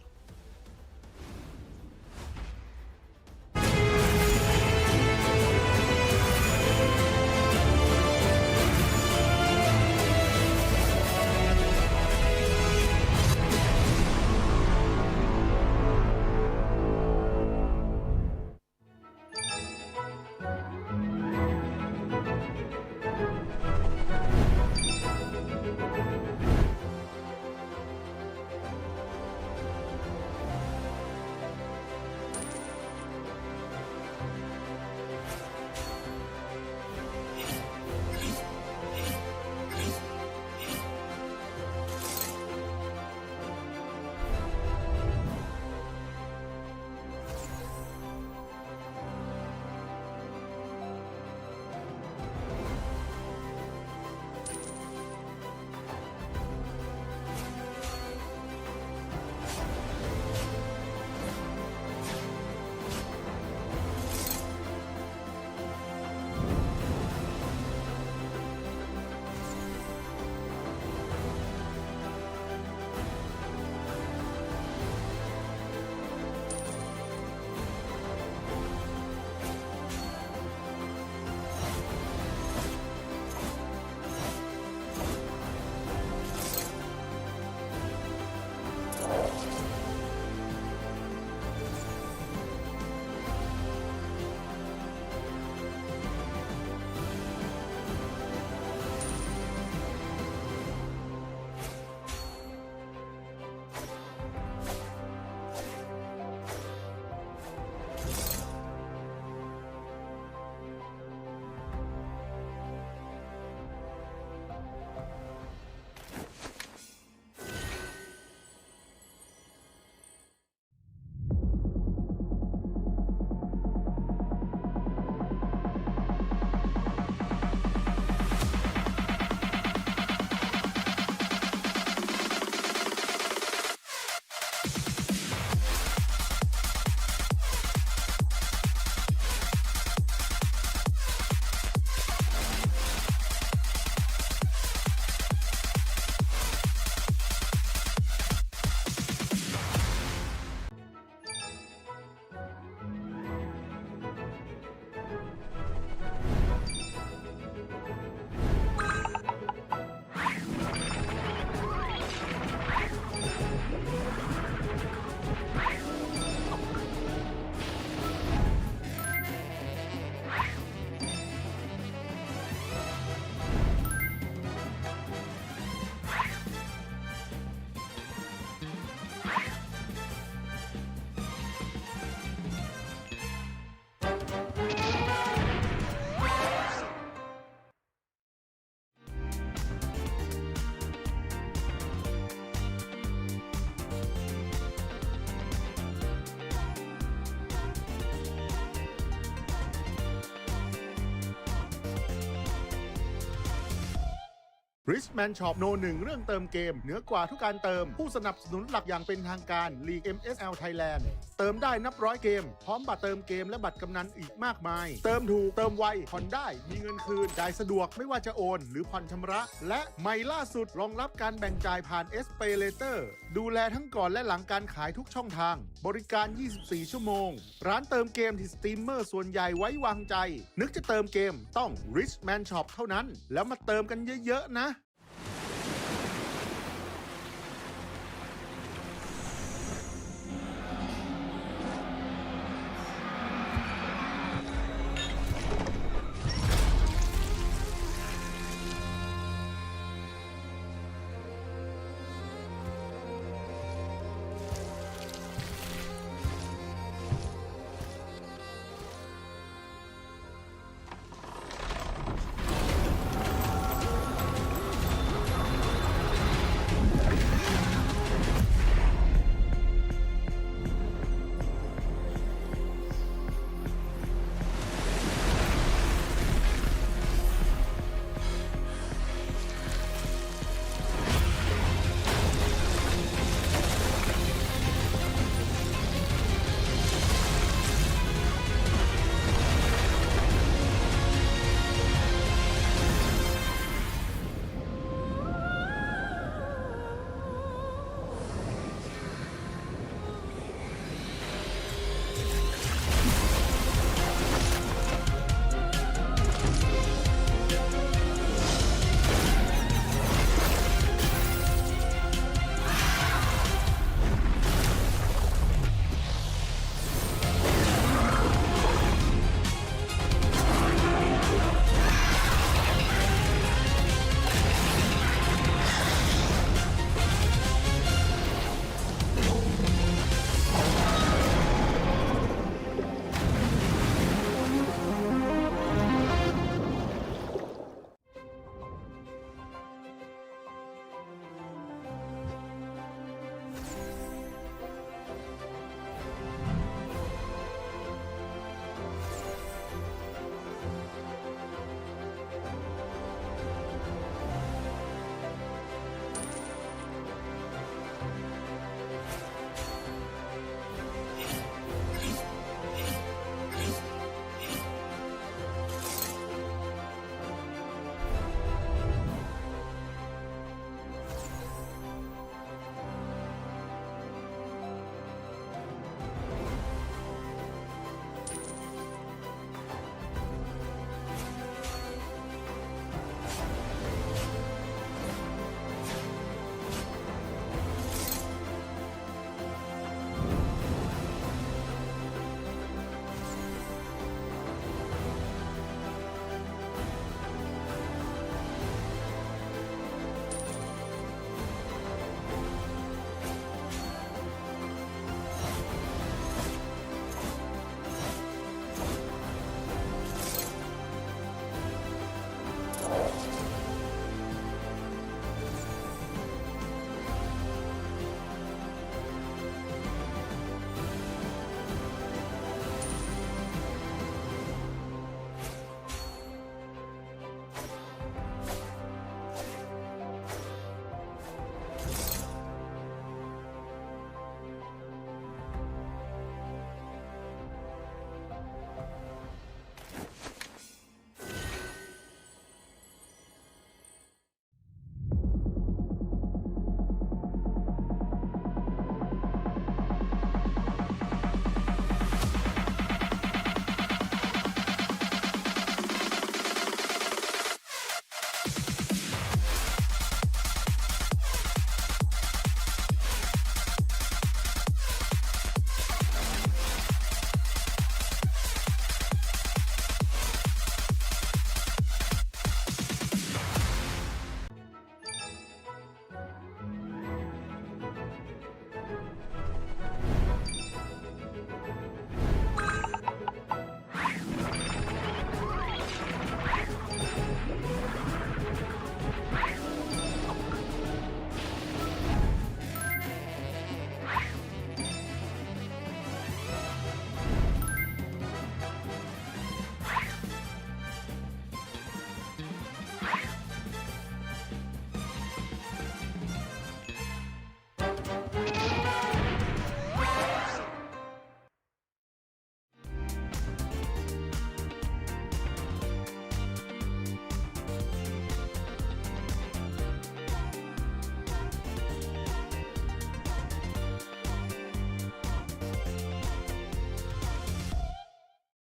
Richman Shop โน1เรื่องเติมเกมเหนือกว่าทุกการเติมผู้สนับสนุนหลักอย่างเป็นทางการลีก MSL Thailand เติมได้นับร้อยเกมพร้อมบัตรเติมเกมและบัตรกำนันอีกมากมายเติมถูกเติมไวผ่อนได้มีเงินคืนจ่ายสะดวกไม่ว่าจะโอนหรือผ่อนชำระและใหม่ล่าสุดรองรับการแบ่งจ่ายผ่าน SPayLater ดูแลทั้งก่อนและหลังการขายทุกช่องทางบริการ 24 ชั่วโมงร้านเติมเกมที่สตรีมเมอร์ส่วนใหญ่ไว้วางใจนึกจะเติมเกมต้อง Richman Shop เท่านั้นแล้วมาเติมกันเยอะๆนะ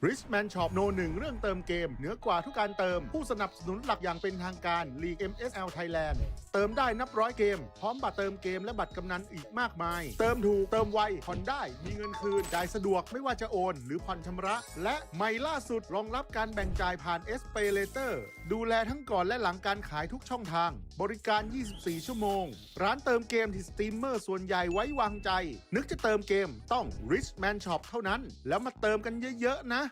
Richman Shop โนหนึ่งเรื่องเติมเกมเหนือกว่าทุกการเติมผู้สนับสนุนหลักอย่างเป็นทางการ League MSL Thailand เติมได้นับร้อยเกมพร้อมบัตรเติมเกมและบัตรกำนันอีกมากมายเติมถูกเติมไวผ่อนได้มีเงินคืนจ่ายสะดวกไม่ว่าจะโอนหรือผ่อนชำระและใหม่ล่าสุดรองรับการแบ่งจ่ายผ่าน SPayLater ดูแลทั้งก่อนและหลังการขายทุกช่องทางบริการ 24 ชั่วโมงร้านเติมเกมที่สตรีมเมอร์ส่วนใหญ่ไว้วางใจนึกจะเติมเกมต้อง Richman Shop เท่านั้นแล้วมาเติมกันเยอะๆนะ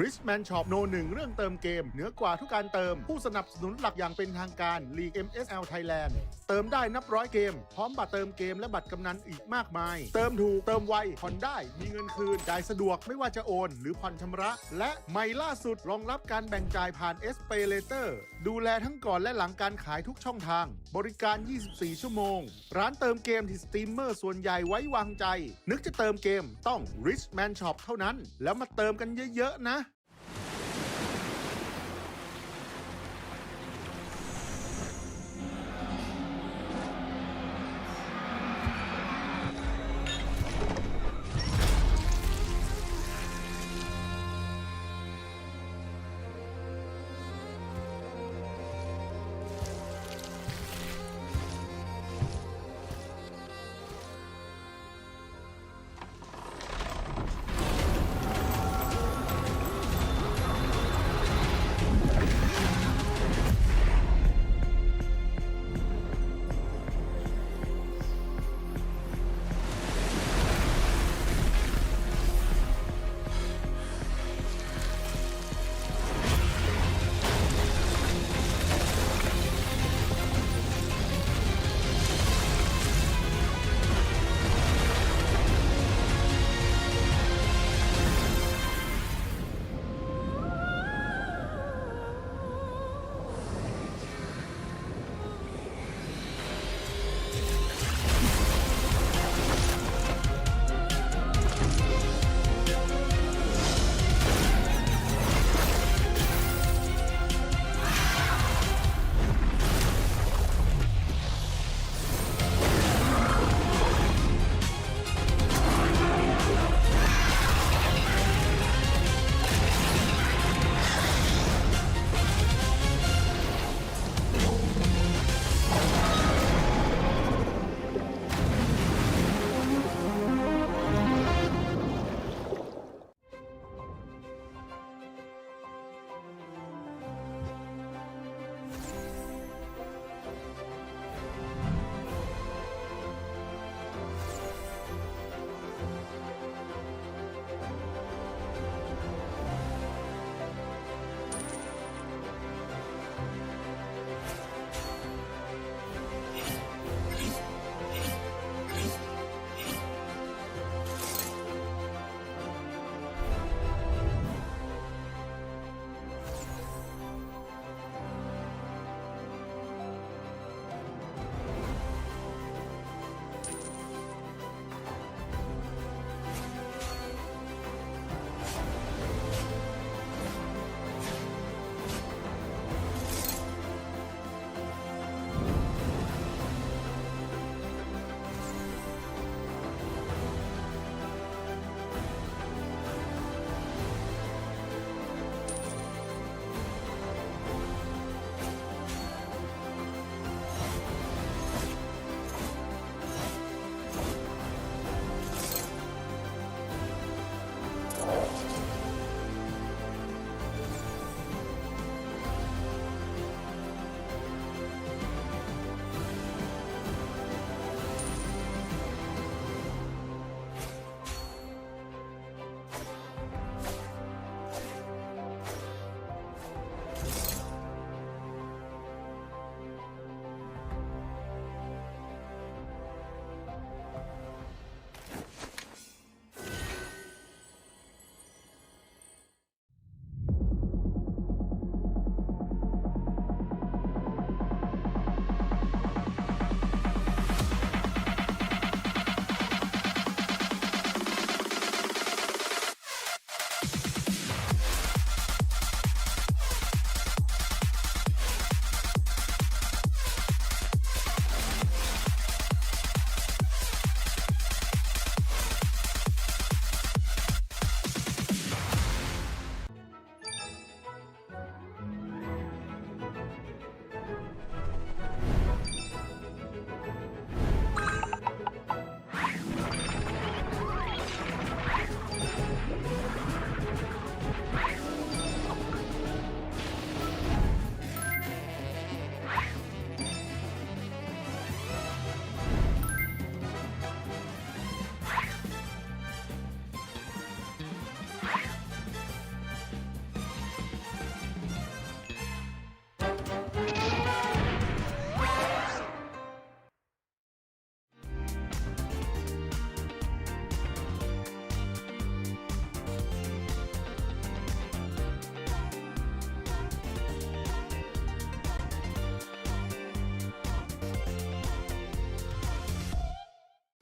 Richman Shop โนหนึ่งเรื่องเติมเกมเหนือกว่าทุกการเติมผู้สนับสนุนหลักอย่างเป็นทางการ League MSL Thailand เติมได้นับร้อยเกมพร้อมบัตรเติมเกมและบัตรกำนันอีกมากมาย เติมถูกเติมไวผ่อนได้มีเงินคืนจ่ายสะดวกไม่ว่าจะโอนหรือผ่อนชำระและใหม่ล่าสุดรองรับการแบ่งจ่ายผ่าน SPay Later ดูแลทั้งก่อนและหลังการขายทุกช่องทางบริการ 24 ชั่วโมงร้านเติมเกมที่สตรีมเมอร์ส่วนใหญ่ไว้วางใจนึกจะเติมเกมต้อง Richman Shop เท่านั้นแล้วมาเติมกันเยอะๆนะ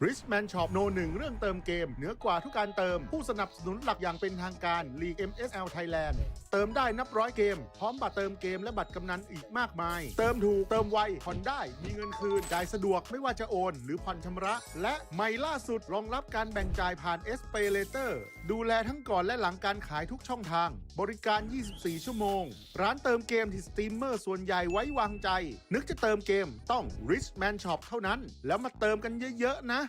Richman Shop โน1เรื่องเติมเกมเหนือกว่าทุกการเติมผู้สนับสนุนหลักอย่างเป็นทางการ League MSL Thailand เติมได้นับร้อยเกมพร้อมบัตรเติมเกมและบัตรกำนันอีกมากมายเติมถูกเติมไวผ่อนได้มีเงินคืนจ่ายสะดวกไม่ว่าจะโอนหรือผ่อนชำระและใหม่ล่าสุดรองรับการแบ่งจ่ายผ่าน SPayLater ดูแลทั้งก่อนและหลังการขายทุกช่องทางบริการ 24 ชั่วโมงร้านเติมเกมที่สตรีมเมอร์ส่วนใหญ่ไว้วางใจนึกจะเติมเกมต้อง Richman Shop เท่านั้นแล้วมาเติมกันเยอะๆนะ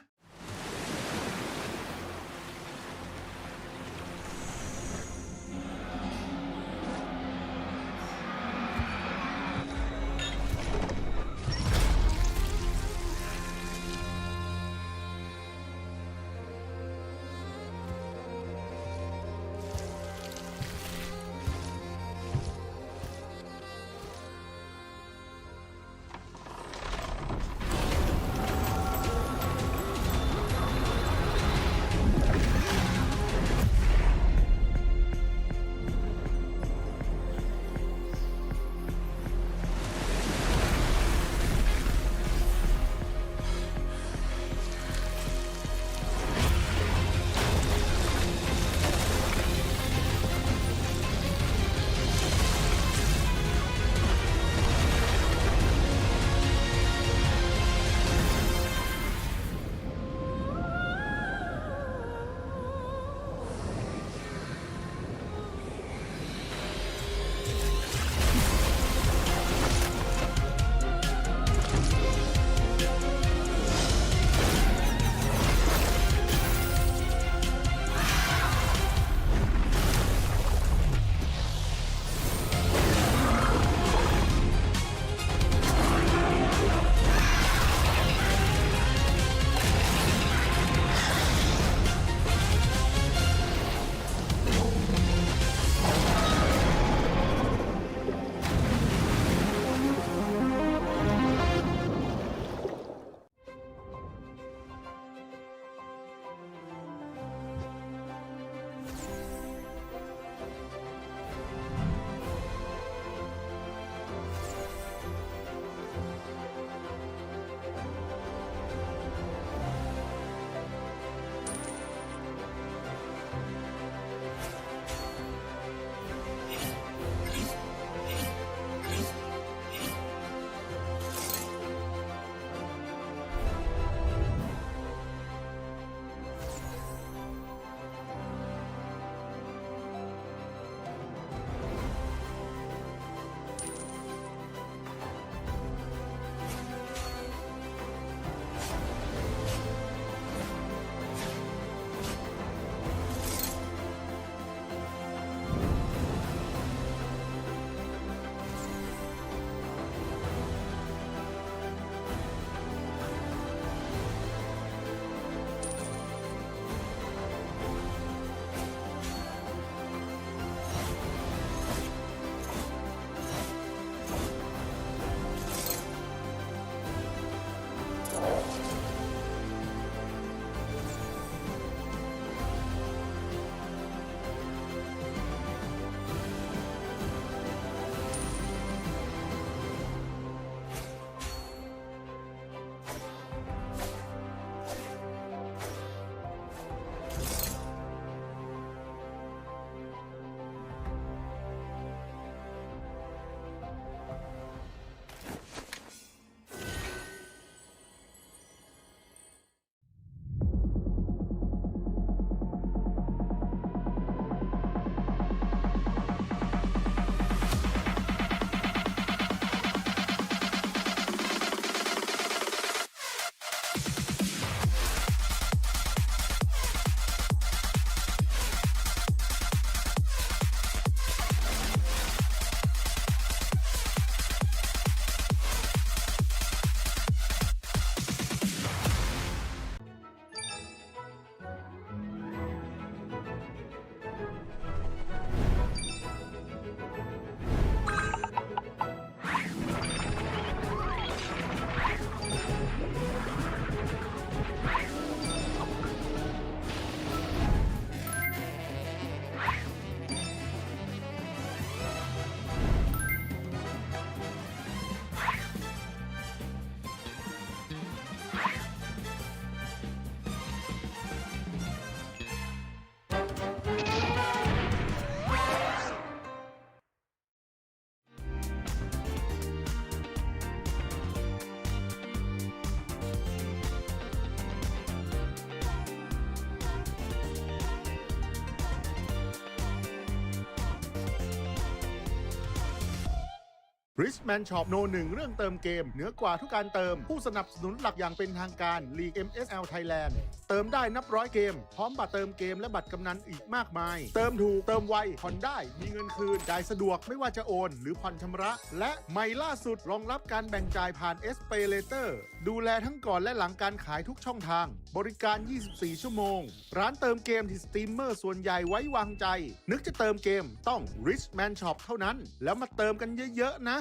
Richman Shop โนหนึ่งเรื่องเติมเกมเหนือกว่าทุกการเติมผู้สนับสนุนหลักอย่างเป็นทางการ League MSL Thailand เติมได้นับร้อยเกมพร้อมบัตรเติมเกมและบัตรกำนันอีกมากมายเติมถูกเติมไวผ่อนได้มีเงินคืนจ่ายสะดวกไม่ว่าจะโอนหรือผ่อนชำระและใหม่ล่าสุดรองรับการแบ่งจ่ายผ่าน SPayLater ดูแลทั้งก่อนและหลังการขายทุกช่องทางบริการ 24 ชั่วโมงร้านเติมเกมที่สตรีมเมอร์ส่วนใหญ่ไว้วางใจนึกจะเติมเกมต้อง Richman Shop เท่านั้นแล้วมาเติมกันเยอะๆนะ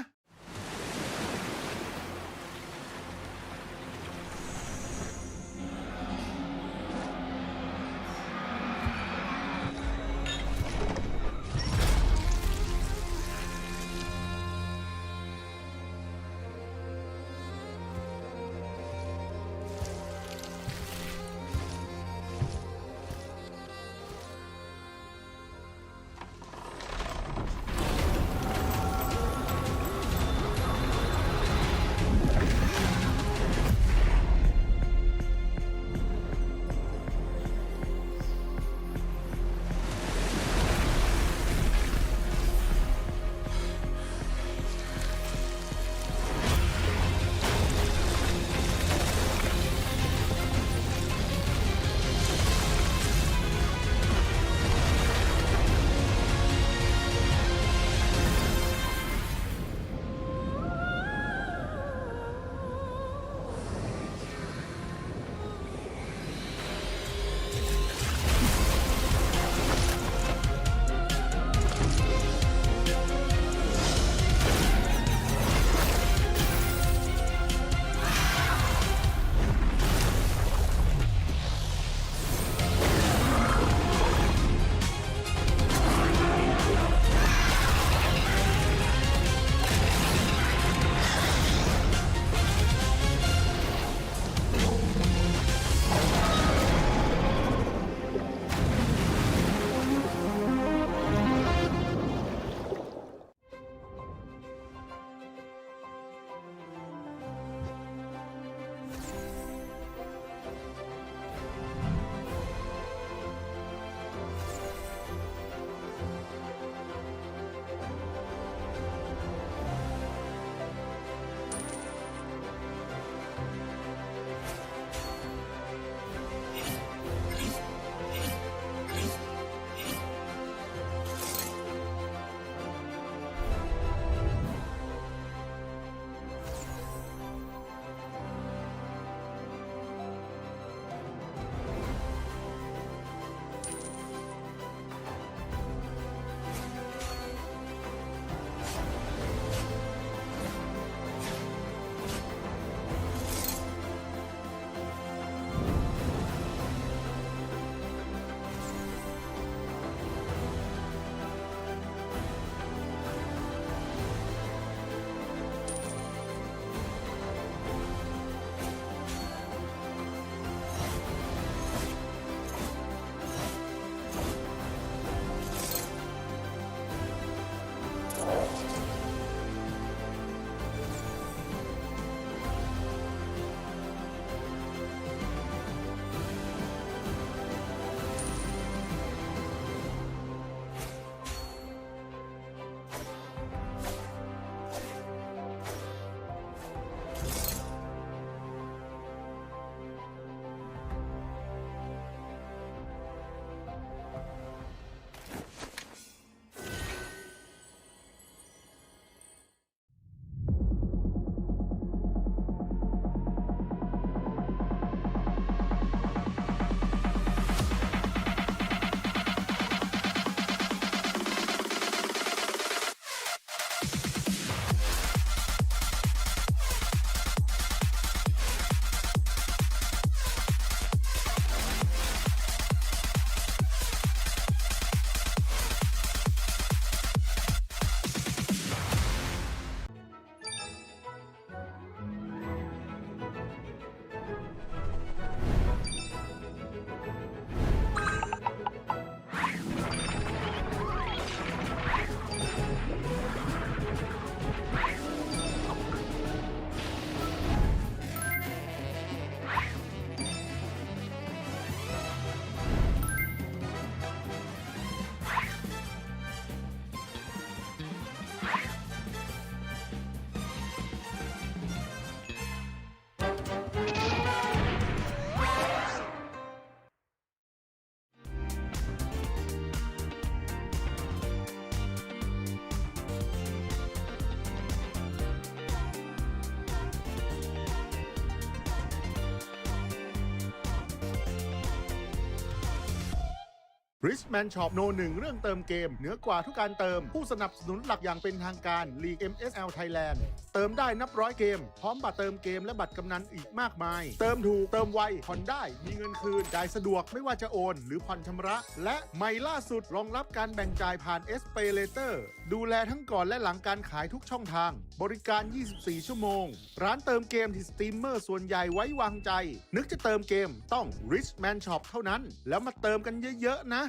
Richman Shop โนหนึ่งเรื่องเติมเกมเหนือกว่าทุกการเติมผู้สนับสนุนหลักอย่างเป็นทางการ League MSL Thailand เติมได้นับร้อยเกมพร้อมบัตรเติมเกมและบัตรกำนันอีกมากมายเติมถูกเติมไวผ่อนได้มีเงินคืนจ่ายสะดวกไม่ว่าจะโอนหรือผ่อนชำระและใหม่ล่าสุดรองรับการแบ่งจ่ายผ่าน SPay Later ดูแลทั้งก่อนและหลังการขายทุกช่องทางบริการ 24 ชั่วโมงร้านเติมเกมที่สตรีมเมอร์ส่วนใหญ่ไว้วางใจนึกจะเติมเกมต้อง Richman Shop เท่านั้นแล้วมาเติมกันเยอะๆนะ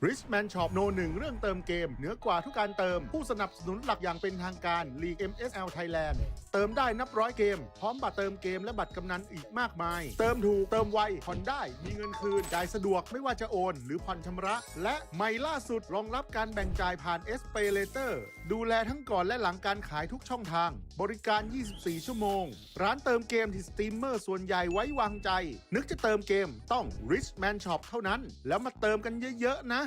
Richman Shop โนหนึ่งเรื่องเติมเกมเหนือกว่าทุกการเติมผู้สนับสนุนหลักอย่างเป็นทางการ League MSL Thailand เติมได้นับร้อยเกมพร้อมบัตรเติมเกมและบัตรกำนันอีกมากมายเติมถูกเติมไวผ่อนได้มีเงินคืนจ่ายสะดวกไม่ว่าจะโอนหรือผ่อนชำระและใหม่ล่าสุดรองรับการแบ่งจ่ายผ่าน SPayLater ดูแลทั้งก่อนและหลังการขายทุกช่องทางบริการ 24 ชั่วโมงร้านเติมเกมที่สตรีมเมอร์ส่วนใหญ่ไว้วางใจนึกจะเติมเกมต้อง Richman Shop เท่านั้นแล้วมาเติมกันเยอะๆนะ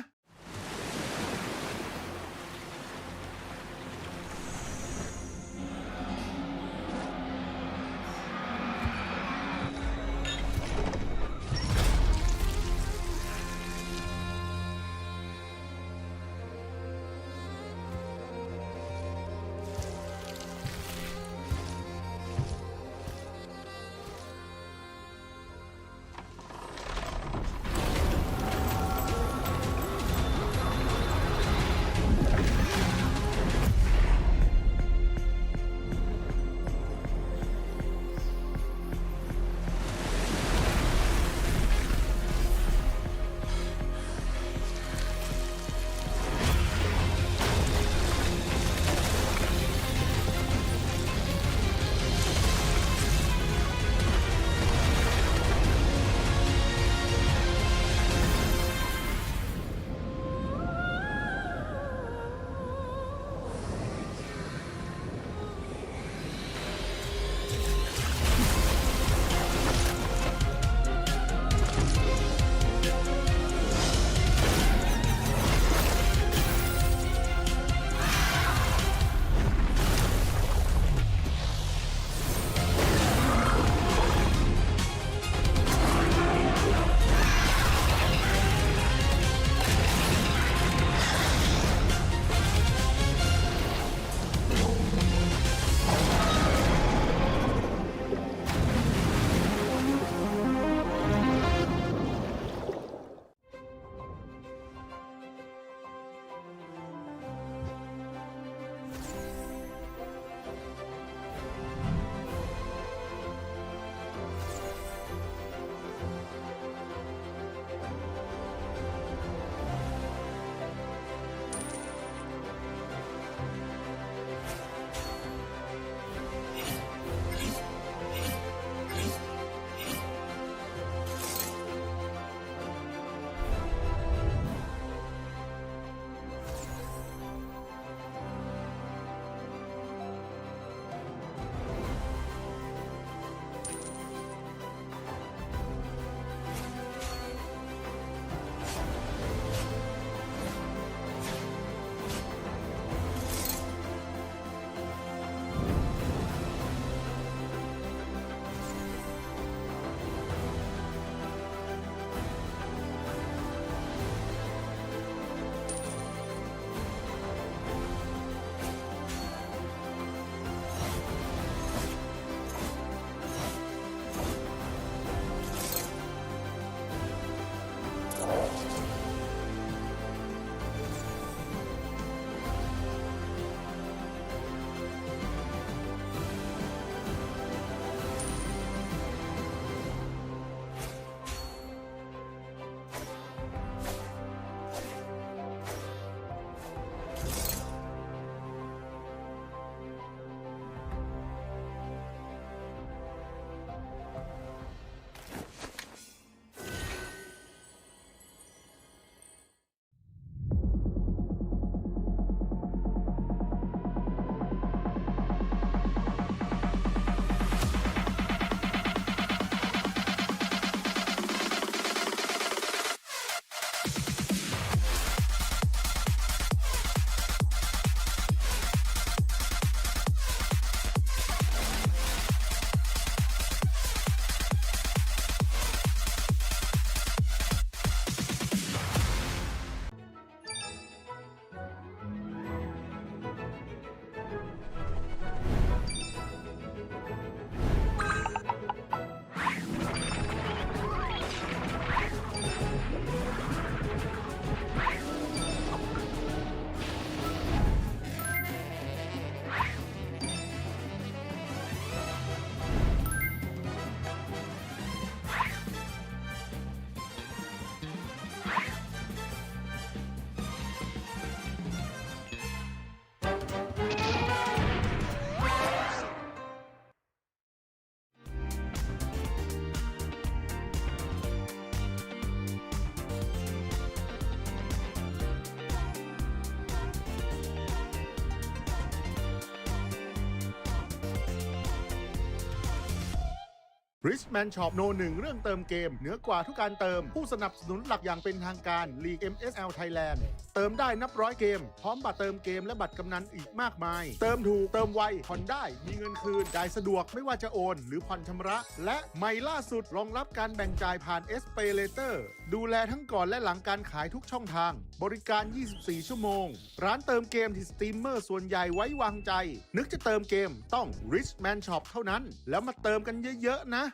Richman Shop โนหนึ่งเรื่องเติมเกมเหนือกว่าทุกการเติมผู้สนับสนุนหลักอย่างเป็นทางการ League MSL Thailand เติมได้นับร้อยเกมพร้อมบัตรเติมเกมและบัตรกำนันอีกมากมายเติมถูกเติมไวผ่อนได้มีเงินคืนจ่ายสะดวกไม่ว่าจะโอนหรือผ่อนชำระและใหม่ล่าสุดรองรับการแบ่งจ่ายผ่าน SPay Later ดูแลทั้งก่อนและหลังการขายทุกช่องทางบริการ 24 ชั่วโมงร้านเติมเกมที่สตรีมเมอร์ส่วนใหญ่ไว้วางใจนึกจะเติมเกมต้อง Richman Shop เท่านั้นแล้วมาเติมกันเยอะๆนะ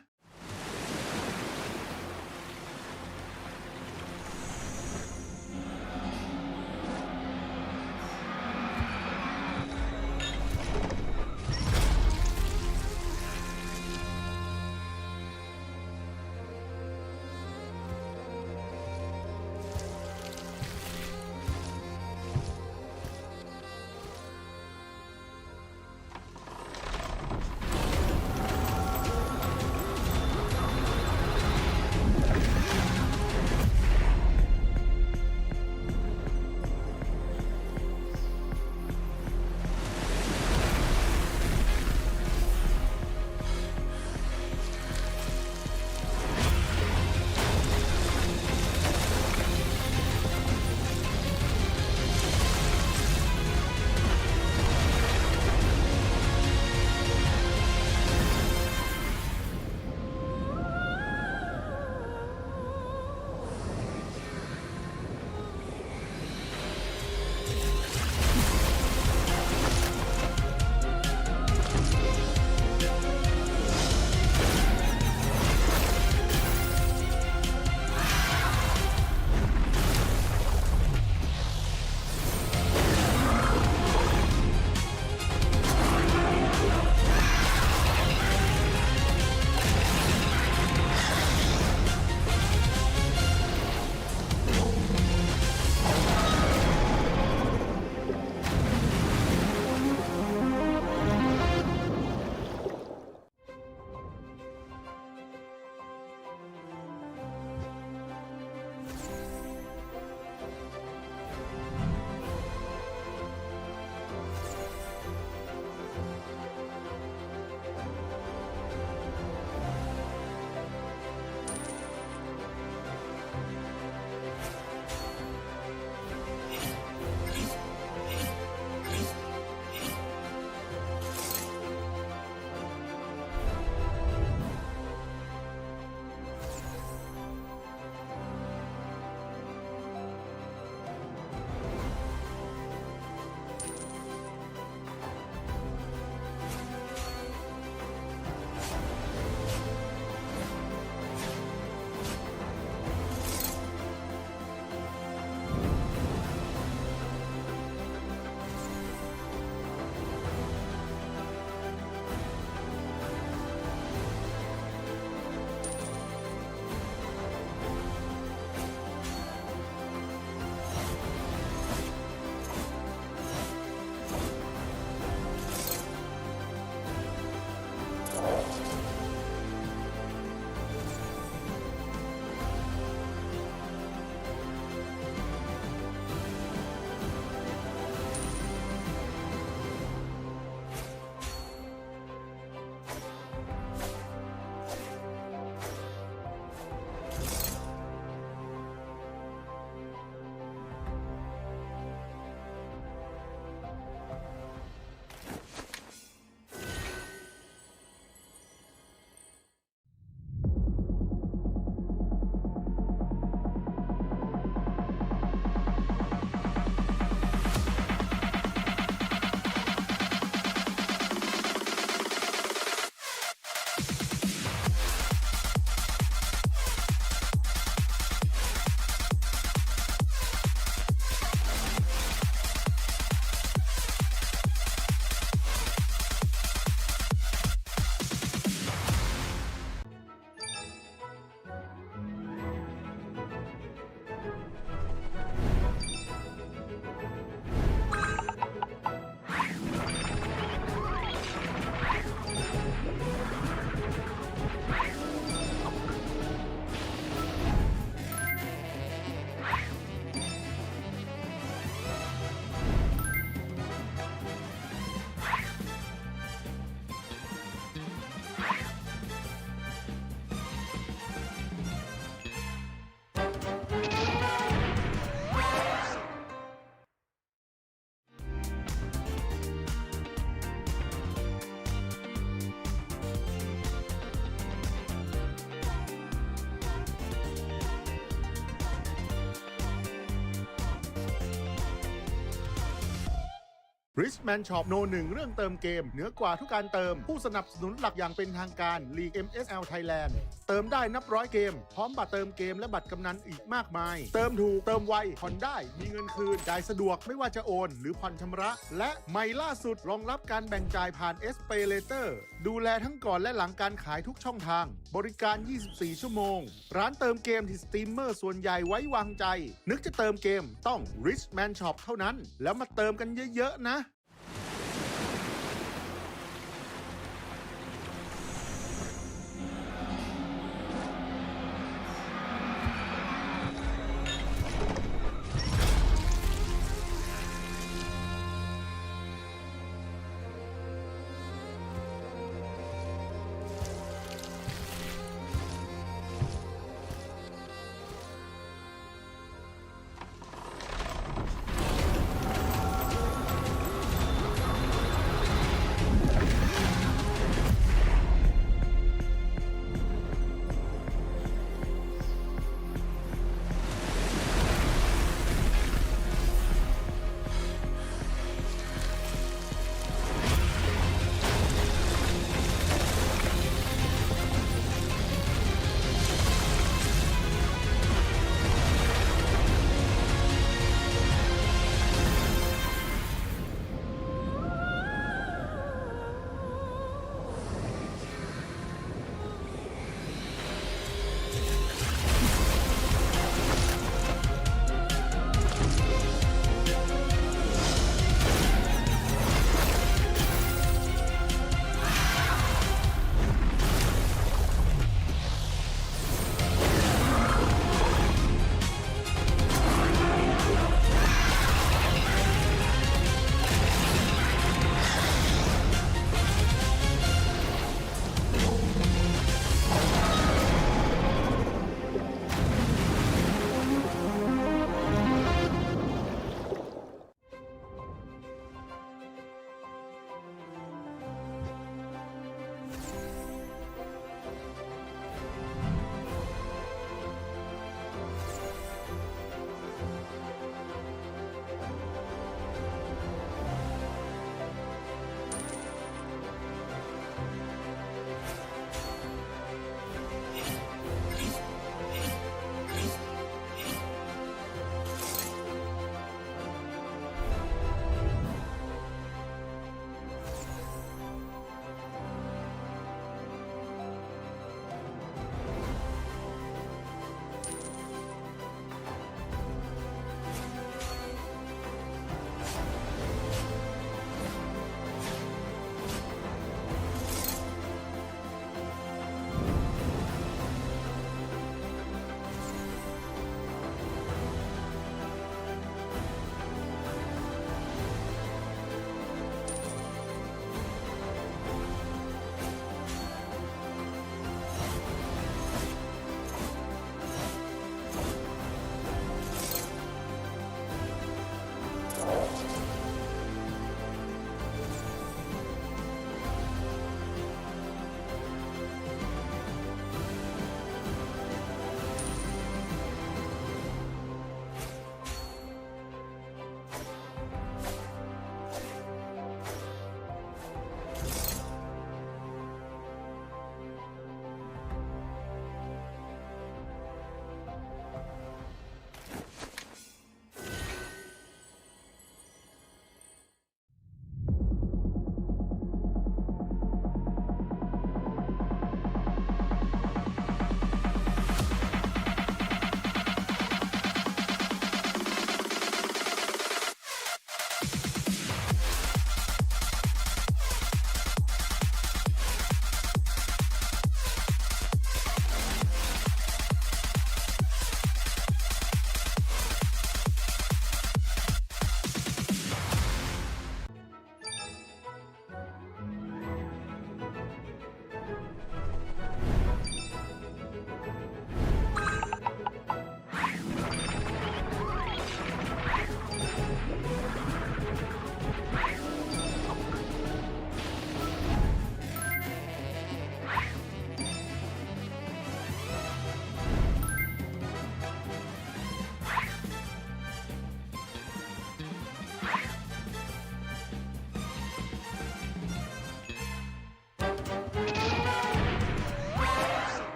Richman Shop โน1เรื่องเติมเกมเหนือกว่าทุกการเติมผู้สนับสนุนหลักอย่างเป็นทางการ League MSL Thailand เติมได้นับร้อยเกมพร้อมบัตรเติมเกมและบัตรกำนันอีกมากมายเติมถูกเติมไวผ่อนได้มีเงินคืนจ่ายสะดวกไม่ว่าจะโอนหรือผ่อนชำระและใหม่ล่าสุดรองรับการแบ่งจ่ายผ่าน SPayLater ดูแลทั้งก่อนและหลังการขายทุกช่องทางบริการ 24 ชั่วโมงร้านเติมเกมที่สตรีมเมอร์ส่วนใหญ่ไว้วางใจนึกจะเติมเกมต้อง Richman Shop เท่านั้นแล้วมาเติมกันเยอะๆนะ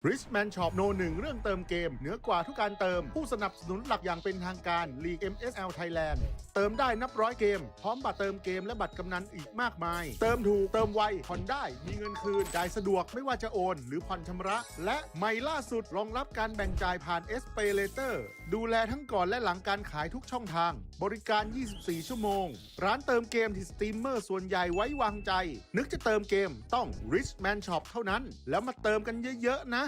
Richman Shop โนหนึ่งเรื่องเติมเกมเหนือกว่าทุกการเติมผู้สนับสนุนหลักอย่างเป็นทางการ League MSL Thailand เติมได้นับร้อยเกมพร้อมบัตรเติมเกมและบัตรกำนันอีกมากมายเติมถูกเติมไวผ่อนได้มีเงินคืนจ่ายสะดวกไม่ว่าจะโอนหรือผ่อนชำระและใหม่ล่าสุดรองรับการแบ่งจ่ายผ่าน SPay Later ดูแลทั้งก่อนและหลังการขายทุกช่องทางบริการ 24 ชั่วโมงร้านเติมเกมที่สตรีมเมอร์ส่วนใหญ่ไว้วางใจนึกจะเติมเกมต้อง Richman Shop เท่านั้นแล้วมาเติมกันเยอะๆนะ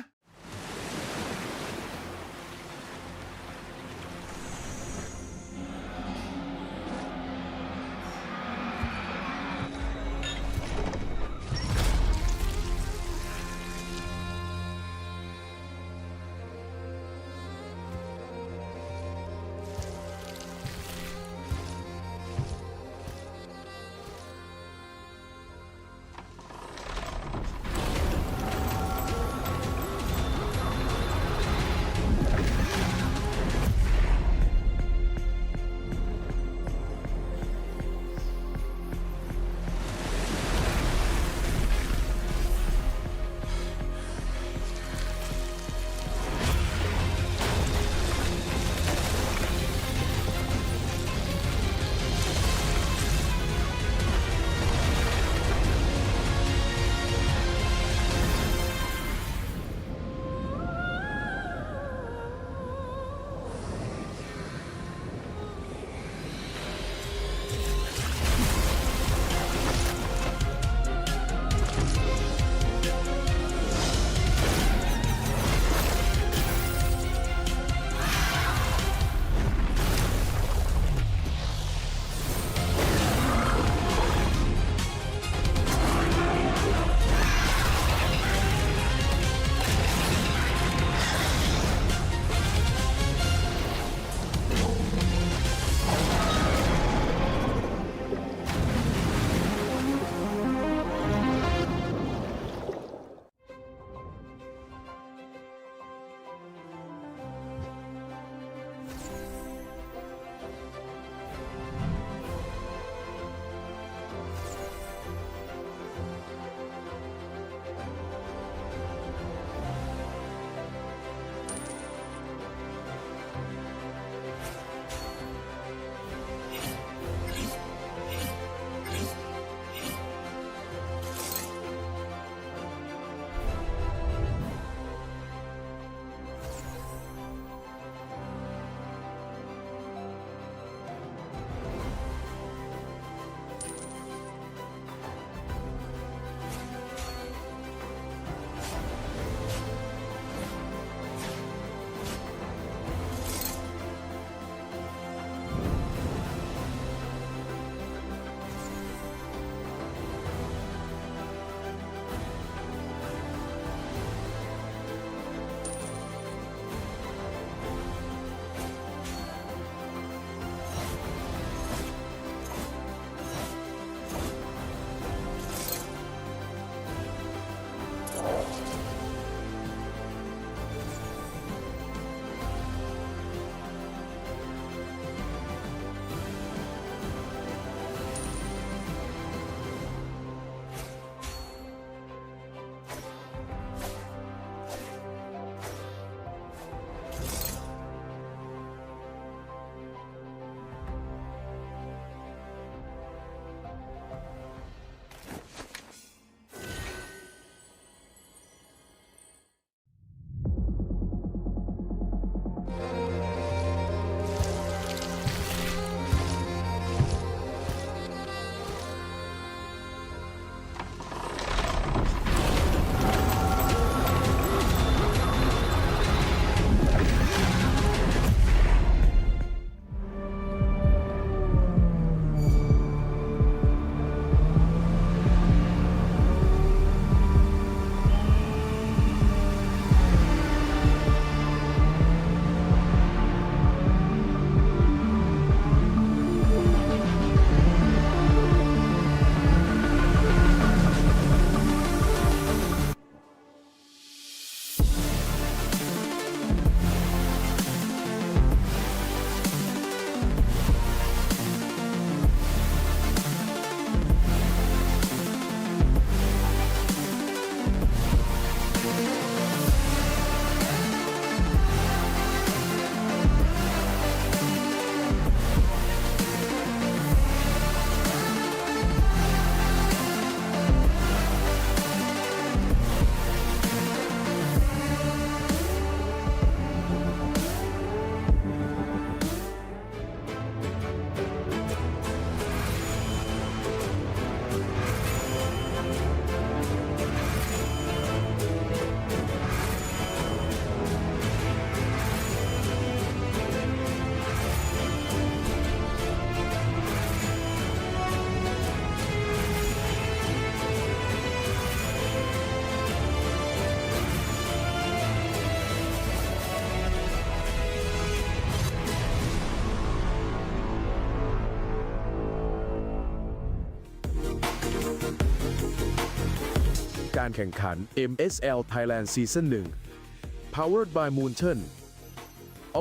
การแข่งขัน MSL Thailand Season 1 Powered by Moonton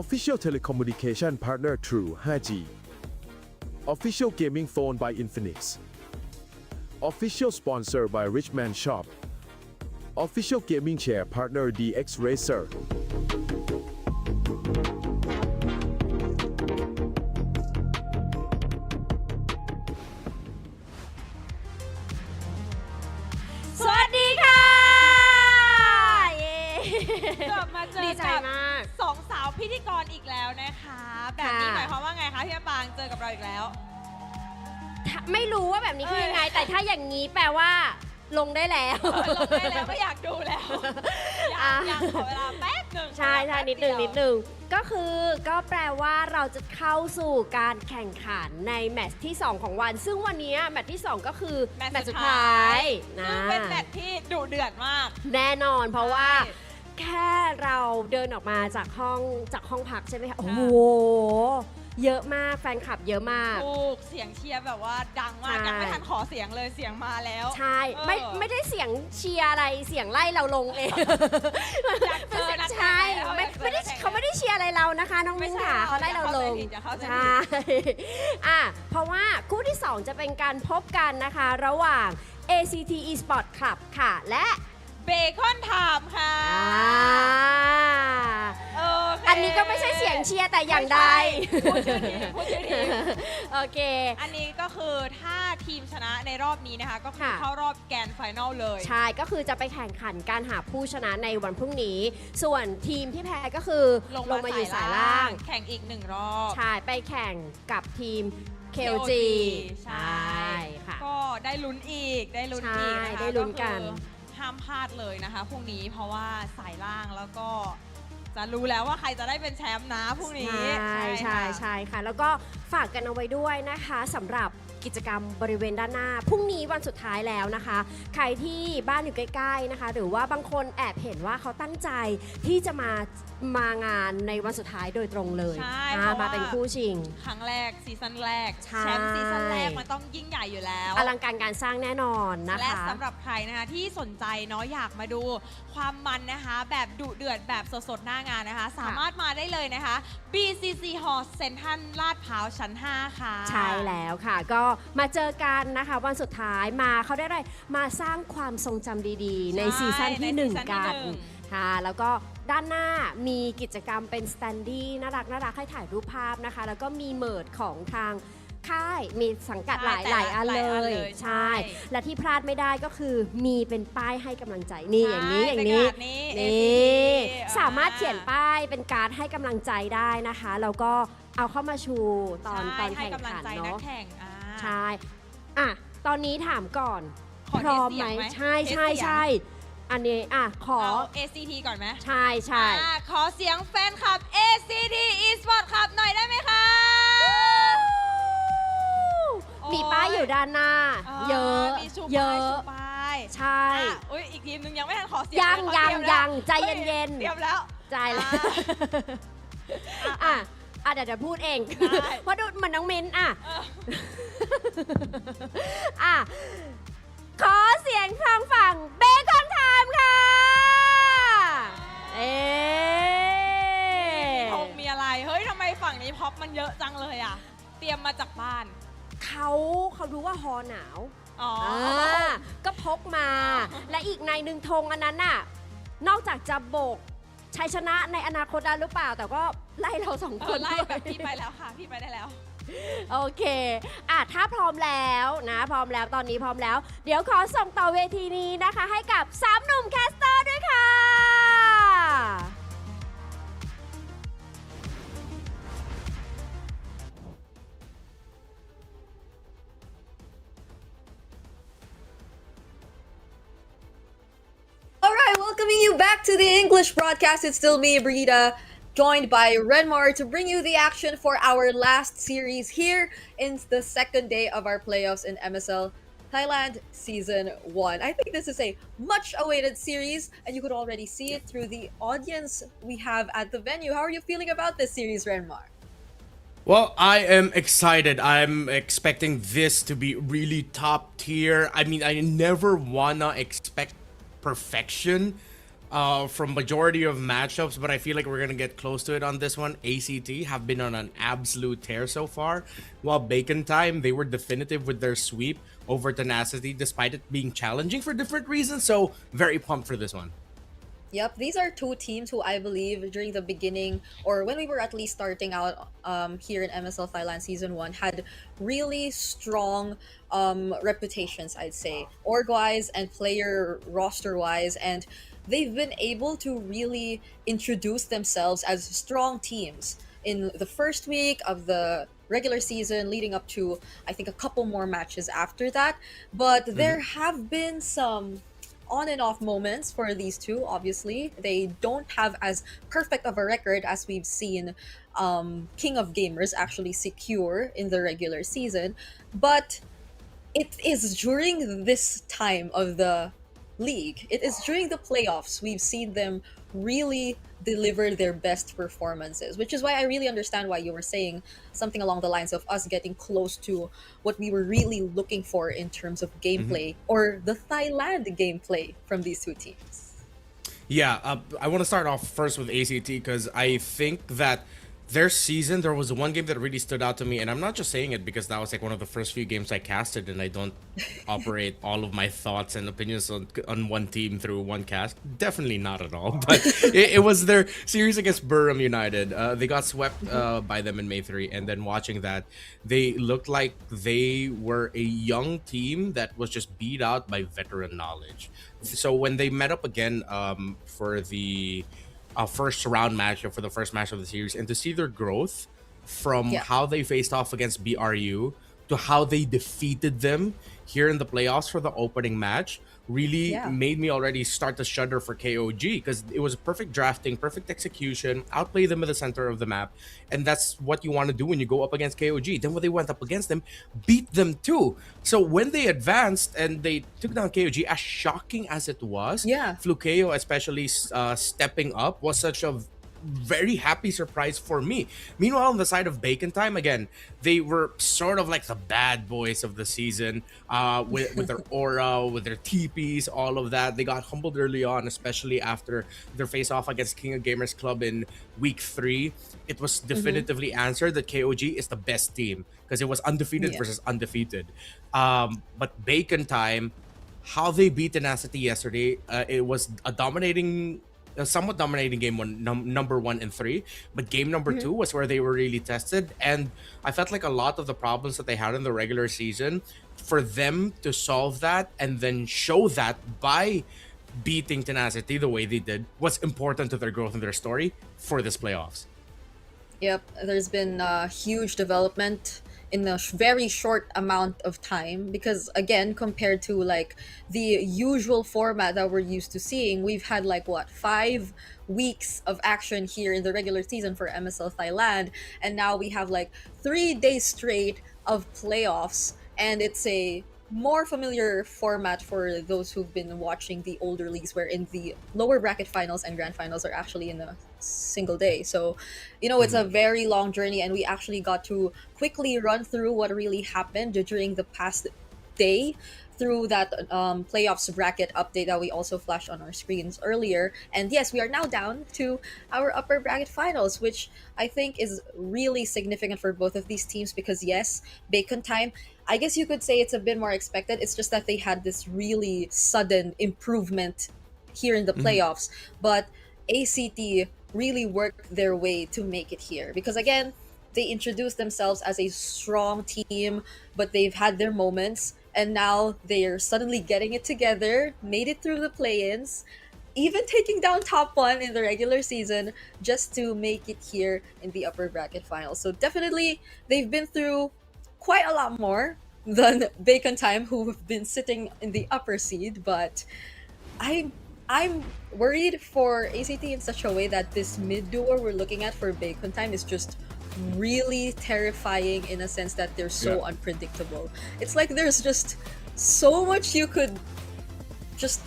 Official Telecommunication Partner True 5G Official Gaming Phone by Infinix Official Sponsor by Richman Shop Official Gaming Chair Partner DX Racer สวัสดีค่ะ เย้ กลับมาเจอ ดีใจ กับ มาก สองสาวพิธีกรอีกแล้วนะคะ แบบนี้หมายความว่าไงคะพี่มะปางเจอกับเราอีกแล้ว ไม่รู้ว่าแบบนี้คือยังไง แต่ถ้าอย่างนี้แปลว่าลงได้แล้ว ลงได้แล้วก็อยากดูแล้ว อยากขอเวลาแป๊บหนึ่ง ใช่ใช่ ขอเวลา นิดหนึ่ง แป๊บเยว นิดหนึ่งก็คือก็แปลว่าเราจะเข้าสู่การแข่งขันในแมตช์ที่ 2 ของวัน ซึ่งวันนี้แมตช์ที่ 2 ก็คือแมตช์สุดท้ายนะ ซึ่งเป็นแมตช์ที่ดุเดือดมาก แน่นอนเพราะว่าแค่เราเดินออกมาจากห้องพักใช่ไหมคะ โอ้โห เยอะมากแฟนคลับเยอะมาก ถูกเสียงเชียร์แบบว่าดังมาก ใช่ ยังไม่ทันขอเสียงเลยเสียงมาแล้ว ใช่ไม่ได้เสียงเชียร์อะไรเสียงไล่เราลงเอง อยากเจอนักแข่ง ใช่ แล้ว ไม่ได้เขาไม่ได้เชียร์อะไรเรานะคะน้องมิ้นค่ะเขาไล่เราลง อย่าเข้าใจผิด ใช่อ่ะเพราะว่าคู่ที่ 2 จะเป็นการพบกันนะคะ ระหว่าง ACT Esport Club ค่ะ และ เบคอนไทม์ค่ะโอเค อันนี้ก็ไม่ใช่เสียงเชียร์แต่อย่างใด พูดชื่อทีมพูดชื่อทีม โอเค อันนี้ก็คือถ้าทีมชนะในรอบนี้นะคะ ก็คือ ค่ะ เข้ารอบแกรนด์ไฟนอลเลย ใช่ก็คือจะไปแข่งขันการหาผู้ชนะในวันพรุ่งนี้ ส่วนทีมที่แพ้ก็คือลงมาอยู่สายล่าง แข่งอีก1 รอบ ใช่ ไปแข่งกับทีม KLG KLG ใช่ค่ะ ก็ได้ลุ้นอีกได้ลุ้นอีก ใช่ นะคะ ได้ลุ้นกัน คือห้ามพลาดเลยนะคะพรุ่งนี้เพราะว่าสายล่างแล้วก็จะรู้แล้วว่าใครจะได้เป็นแชมป์นะพรุ่งนี้ ใช่ใช่ ค่ะ ใช่ค่ะ แล้วก็ฝากกันเอาไว้ด้วยนะคะสำหรับกิจกรรมบริเวณด้านหน้าพรุ่งนี้วันสุดท้ายแล้วนะคะ ใครที่บ้านอยู่ใกล้ๆนะคะ หรือว่าบางคนแอบเห็นว่าเขาตั้งใจที่จะมางานในวันสุดท้ายโดยตรงเลย ใช่ อ่า เพราะว่า มาเป็นคู่ชิง ครั้งแรกซีซั่นแรก ใช่ แชมป์ซีซั่นแรกมันต้องยิ่งใหญ่อยู่แล้ว อลังการการสร้างแน่นอนนะคะ และสำหรับใครนะคะที่สนใจเนาะอยากมาดูความมันนะคะ แบบดุเดือดแบบสดๆหน้างานนะคะ สามารถมาได้เลยนะคะ BCC Hall เซ็นทรัลลาดพร้าวชั้น 5 ค่ะ ใช่แล้วค่ะ ก็มาเจอกันนะคะวันสุดท้ายมาเขาได้อะไรมาสร้างความทรงจำดีๆ ในซีซั่นที่ ในซีซั่น 1 กัน ที่หนึ่ง ค่ะแล้วก็ด้านหน้ามีกิจกรรมเป็นสแตนดี้น่ารักให้ถ่ายรูปภาพนะคะ แล้วก็มีเมิร์ดของทางค่ายมีสังกัดหลายอันเลย ใช่ และที่พลาดไม่ได้ก็คือมีเป็นป้ายให้กำลังใจนี่อย่างนี้อย่างนี้ นี่ นี่สามารถเขียนป้ายเป็นการ์ดให้กำลังใจได้นะคะแล้วก็เอาเข้ามาชูตอน ให้ แข่ง กำลัง ขัน ใจนัก เนาะ แข่งใช่อ่ะตอนนี้ถามก่อน ขอ พร้อม เทสเสี ไหม ยงไหม ใช่ เทส ใช่ เสียง ใช่อันนี้อ่ะขอ เอา ACT ก่อนไหม ใช่ใช่ ขอเสียงแฟนคลับ ACT Esport ครับหน่อยได้ไหมคะ มีป้ายอยู่ด้านหน้า เยอะ มีชู เย ป้าย อะ ชูป้าย ใช่ อุ้ยอีกทีมนึงยังไม่ทันขอเสียง ยัง เลย ยัง ขอเตรีมแล้ว ยังใจเย็นๆ เตรียมแล้ว ใจแล้วอ่ะเดี๋ยวจะพูดเอง เพราะดูเหมือนน้องมิ้นอ่ะอ่ะ ขอเสียงทางฝั่งเบคอนไทม์ค่ะ เอ๊ ธงมีอะไร เฮ้ยทำไมฝั่งนี้พ็อปมันเยอะจังเลยอ่ะ เตรียมมาจากบ้าน เขารู้ว่าฮอหนาว อ๋อ ก็พกมา และอีกในหนึ่งธงอันนั้นน่ะ นอกจากจะโบกชัยชนะในอนาคตได้หรือเปล่า แต่ก็ไล่เราสองคน ไล่ ด้วย แบบพี่ไปแล้วค่ะ พี่ไปได้แล้ว โอเค ถ้าพร้อมแล้วนะ พร้อมแล้ว ตอนนี้พร้อมแล้ว เดี๋ยวขอส่งต่อเวทีนี้นะคะ ให้กับ 3 หนุ่มแคสเตอร์ด้วยค่ะ All right, welcoming you back to the English broadcast. It's still me, Brigida, joined by Renmar to bring you the action for our last series here in the second day of our playoffs in MSL Thailand Season 1. I think this is a much-awaited series, and you could already see it through the audience we have at the venue. How are you feeling about this series, Renmar? Well, I am excited. I'm expecting this to be really top tier. I mean, I never wanna expect perfection from majority of matchups, but I feel like we're gonna get close to it on this one. ACT have been on an absolute tear so far, while Bacon Time, they were definitive with their sweep over Tenacity despite it being challenging for different reasons, so very pumped for this one. Yep, these are two teams who I believe during the beginning, or when we were at least starting out here in MSL Thailand Season 1, had really strong reputations, I'd say, org-wise and player roster-wise, and they've been able to really introduce themselves as strong teams in the first week of the regular season leading up to, I think, a couple more matches after that. But there have been some on and off moments for these two. Obviously, they don't have as perfect of a record as we've seen King of Gamers actually secure in the regular season, but it is during this time of the league, it is during the playoffs we've seen them really deliver their best performances, which is why I really understand why you were saying something along the lines of us getting close to what we were really looking for in terms of gameplay, or the Thailand gameplay from these two teams. Yeah, I want to start off first with ACT because I think that their season, there was one game that really stood out to me, and I'm not just saying it because that was like one of the first few games I casted, and I don't operate all of my thoughts and opinions on one team through one cast. Definitely not at all. But it was their series against Burham United. They got swept by them in May 3, and then watching that, they looked like they were a young team that was just beat out by veteran knowledge. So when they met up again for the first round matchup, for the first match of the series, and to see their growth from how they faced off against BRU to how they defeated them here in the playoffs for the opening match really made me already start to shudder for KOG, because it was perfect drafting, perfect execution, outplay them at the center of the map, and that's what you want to do when you go up against KOG. Then when they went up against them, beat them too. So when they advanced and they took down KOG, as shocking as it was, Flukeo especially stepping up was such a very happy surprise for me. Meanwhile, on the side of Bacon Time, again, they were sort of like the bad boys of the season, with their aura, with their TPs, all of that. They got humbled early on, especially after their face-off against King of Gamers Club in week 3. It was definitively answered that KOG is the best team because it was undefeated versus undefeated. But Bacon Time, how they beat Tenacity yesterday, it was a somewhat dominating game number 1 and 3, but game number 2 was where they were really tested, and I felt like a lot of the problems that they had in the regular season, for them to solve that and then show that by beating Tenacity the way they did, was important to their growth and their story for this playoffs. Yep, there's been huge development in a very short amount of time, because again, compared to like the usual format that we're used to seeing, we've had like 5 weeks of action here in the regular season for MSL Thailand, and now we have like 3 days straight of playoffs, and it's a more familiar format for those who've been watching the older leagues, wherein the lower bracket finals and grand finals are actually in a single day. So, you know, it's a very long journey, and we actually got to quickly run through what really happened during the past day through that playoffs bracket update that we also flashed on our screens earlier. And yes, we are now down to our upper bracket finals, which I think is really significant for both of these teams, because yes, Bacon Time, I guess you could say it's a bit more expected. It's just that they had this really sudden improvement here in the playoffs. But ACT really worked their way to make it here, because again, they introduced themselves as a strong team, but they've had their moments, and now they're suddenly getting it together, made it through the play-ins, even taking down top 1 in the regular season just to make it here in the upper bracket finals. So definitely they've been through quite a lot more than Bacon Time, who have been sitting in the upper seed, but I'm worried for ACT in such a way that this mid duo we're looking at for Bacon Time is just really terrifying, in a sense that they're so unpredictable. It's like there's just so much you could just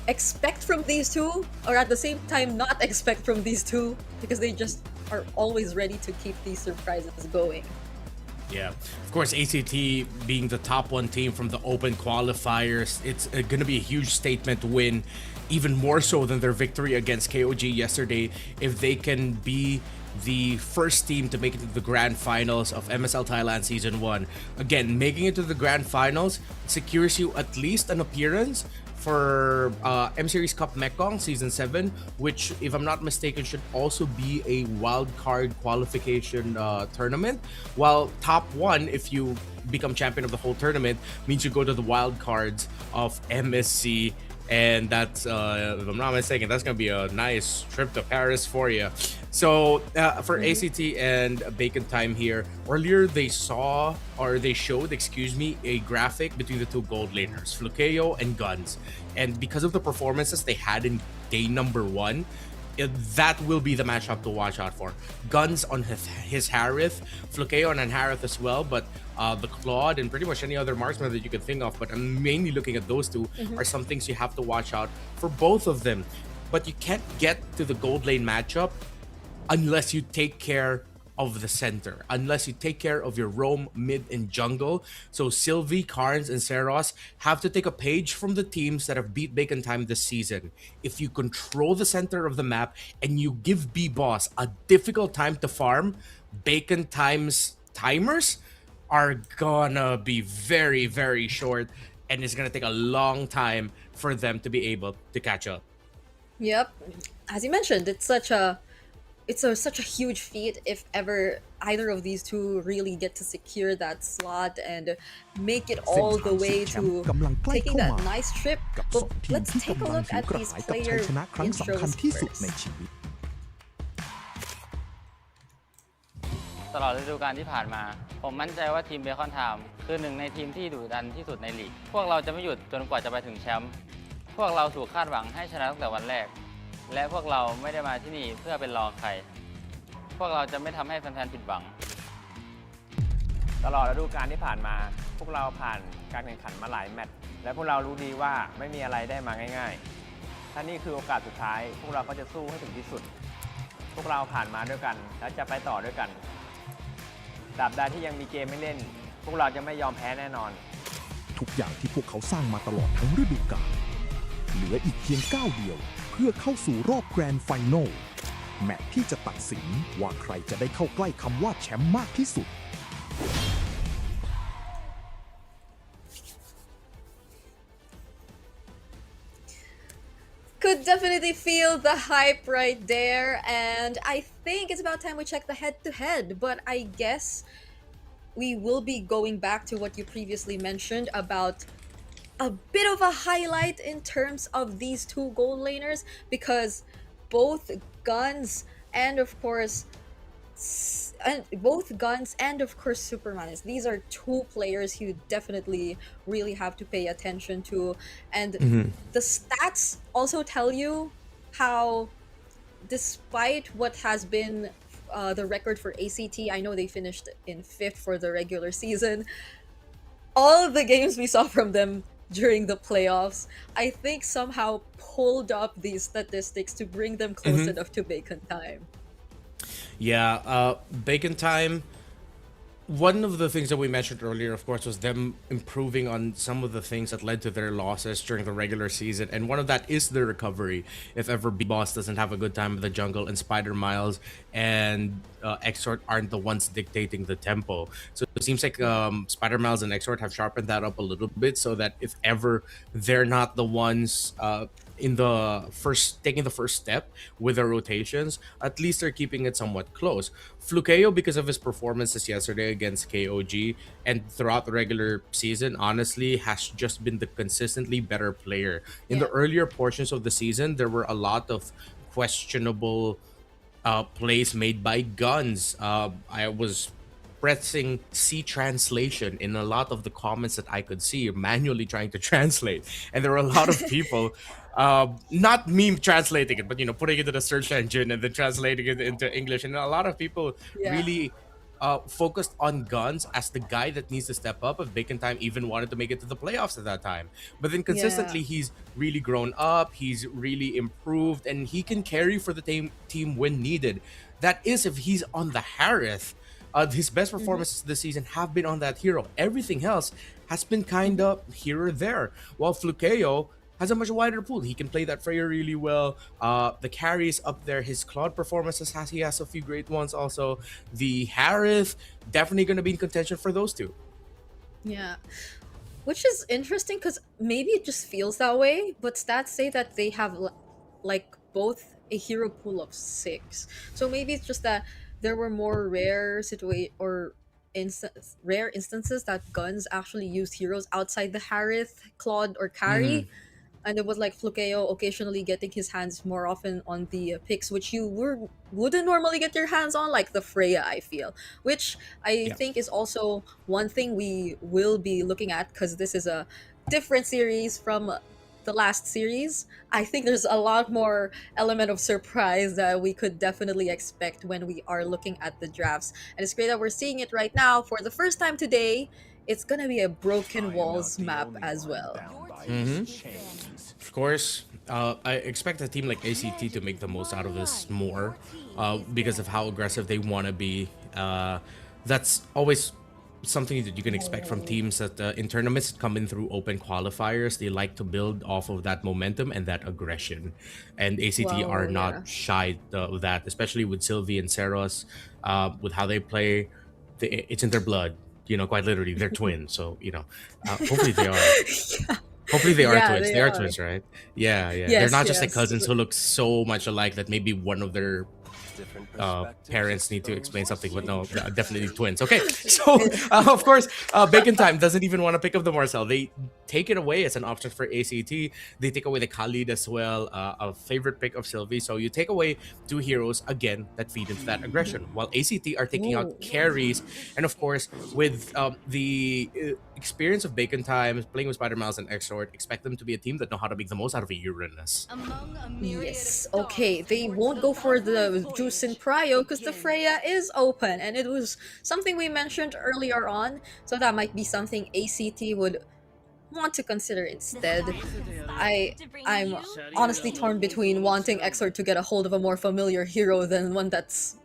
expect from these two, or at the same time not expect from these two, because they just are always ready to keep these surprises going. Yeah, of course, ACT being the top one team from the open qualifiers, it's going to be a huge statement win, even more so than their victory against KOG yesterday. If they can be the first team to make it to the grand finals of MSL Thailand Season 1. Again, making it to the grand finals secures you at least an appearance for M Series Cup Mekong Season 7, which, if I'm not mistaken, should also be a wild card qualification tournament. While top one, if you become champion of the whole tournament, means you go to the wild cards of MSC. And that's, if I'm not mistaken, that's going to be a nice trip to Paris for you. So for ACT and Bacon Time here, earlier they showed, a graphic between the two gold laners, Flukeo and Guns. And because of the performances they had in day number 1, that will be the matchup to watch out for. Guns on his Harith, Flukeo on Harith as well, but the Claude and pretty much any other marksman that you can think of, but I'm mainly looking at those two, are some things you have to watch out for both of them. But you can't get to the gold lane matchup unless you take care of the center, unless you take care of your roam, mid, and jungle. So Sylvie, Carnes, and Seros have to take a page from the teams that have beat Bacon Time this season. If you control the center of the map and you give B-Boss a difficult time to farm, Bacon Time's timers are gonna be very, very short, and it's gonna take a long time for them to be able to catch up. Yep. As you mentioned, it's such a huge feat if ever either of these two really get to secure that slot and make it all the way to taking that nice trip. But let's take a look at these player intros first. ตลอดฤดูกาลที่ผ่านมาผมมั่นใจว่าทีมเบคอนไทม์คือหนึ่งในทีมที่ดุดันที่สุดในลีกพวกเราจะไม่หยุดจนกว่าจะไปถึงแชมป์พวกเราถูกคาดหวังให้ชนะตั้งแต่วันแรกและพวกเราไม่ได้มาที่นี่เพื่อเป็นรองใครพวกเราจะไม่ทำให้แฟนๆผิดหวังตลอดฤดูกาลที่ผ่านมาพวกเราผ่านการแข่งขันมาหลายแมตช์และพวกเรารู้ดีว่าไม่มีอะไรได้มาง่ายๆถ้านี่คือโอกาสสุดท้ายพวกเราก็จะสู้ให้ถึงที่สุดพวกเราผ่านมาด้วยกันและจะไปต่อด้วยกันตราบใดที่ยังมีเกมไม่เล่นพวกเราจะไม่ยอมแพ้แน่นอนทุกอย่างที่พวกเขาสร้างมาตลอดทั้งฤดูกาลเหลืออีกเพียงก้าวเดียวเพื่อเข้าสู่รอบแกรนด์ไฟนอลแมตช์ที่จะตัดสินว่าใครจะได้เข้าใกล้คำว่าแชมป์มากที่สุด Could definitely feel the hype right there, and I think it's about time we check the head-to-head, but I guess we will be going back to what you previously mentioned about a bit of a highlight in terms of these two gold laners, because both Guns and of course Supermanis, these are two players you definitely really have to pay attention to, and the stats also tell you how, despite what has been the record for ACT, I know they finished in 5th for the regular season, all of the games we saw from them during the playoffs, I think somehow pulled up these statistics to bring them close enough to Bacon Time. Yeah, Bacon Time, one of the things that we mentioned earlier, of course, was them improving on some of the things that led to their losses during the regular season. And one of that is the recovery. If ever B-Boss doesn't have a good time in the jungle and Spider Miles and Exort aren't the ones dictating the tempo. So it seems like Spider Miles and Exort have sharpened that up a little bit so that if ever they're not the ones taking the first step with their rotations, at least they're keeping it somewhat close. Flukeo, because of his performances yesterday against KOG and throughout the regular season, honestly has just been the consistently better player. In the earlier portions of the season, there were a lot of questionable plays made by Guns. I was pressing C translation in a lot of the comments that I could see, manually trying to translate, and there were a lot of people not me translating it, but putting it in the search engine and then translating it into English, and a lot of people really focused on Guns as the guy that needs to step up if Bacon Time even wanted to make it to the playoffs at that time. But then consistently he's really grown up, he's really improved, and he can carry for the team when needed. That is if he's on the Harith. his best performances this season have been on that hero. Everything else has been kind of here or there. While Flukeo has a much wider pool. He can play that Freya really well. The carries up there. His Claude performances he has a few great ones also. The Harith definitely going to be in contention for those two. Yeah. Which is interesting because maybe it just feels that way, but stats say that they have like both a hero pool of 6. So maybe it's just that there were more rare instances that guns actually used heroes outside the Harith, Claude, or Carry. And it was like Flukeo occasionally getting his hands more often on the picks which you wouldn't normally get your hands on, like the Freya, I feel. Which I think is also one thing we will be looking at because this is a different series from the last series. I think there's a lot more element of surprise that we could definitely expect when we are looking at the drafts. And it's great that we're seeing it right now for the first time today. It's gonna be a Broken Walls map as well. Of course, I expect a team like ACT to make the most out of this more because of how aggressive they want to be. That's always something that you can expect from teams that in tournaments come in through open qualifiers. They like to build off of that momentum and that aggression. And ACT are not shy of that, especially with Sylvie and Seros, with how they play. It's in their blood, quite literally. They're twins. So, hopefully they are. Hopefully they are twins. They are twins, right? Yeah. Yes, They're not just like cousins who look so much alike that maybe one of their parents need to explain something, but no, definitely twins. Okay, so of course, Bacon Time doesn't even want to pick up the Marcel. They take it away as an option for ACT. They take away the Khalid as well, a favorite pick of Sylvie. So you take away 2 heroes again that feed into that aggression, while ACT are taking out carries. And of course, with the experience of Bacon Time, playing with Spider-Miles and Exort, expect them to be a team that know how to make the most out of a Uranus. Yes, okay. They won't go for the Juice and Prio because the Freya is open, and it was something we mentioned earlier on, so that might be something ACT would want to consider instead. I'm honestly torn between wanting Exort to get a hold of a more familiar hero than one that's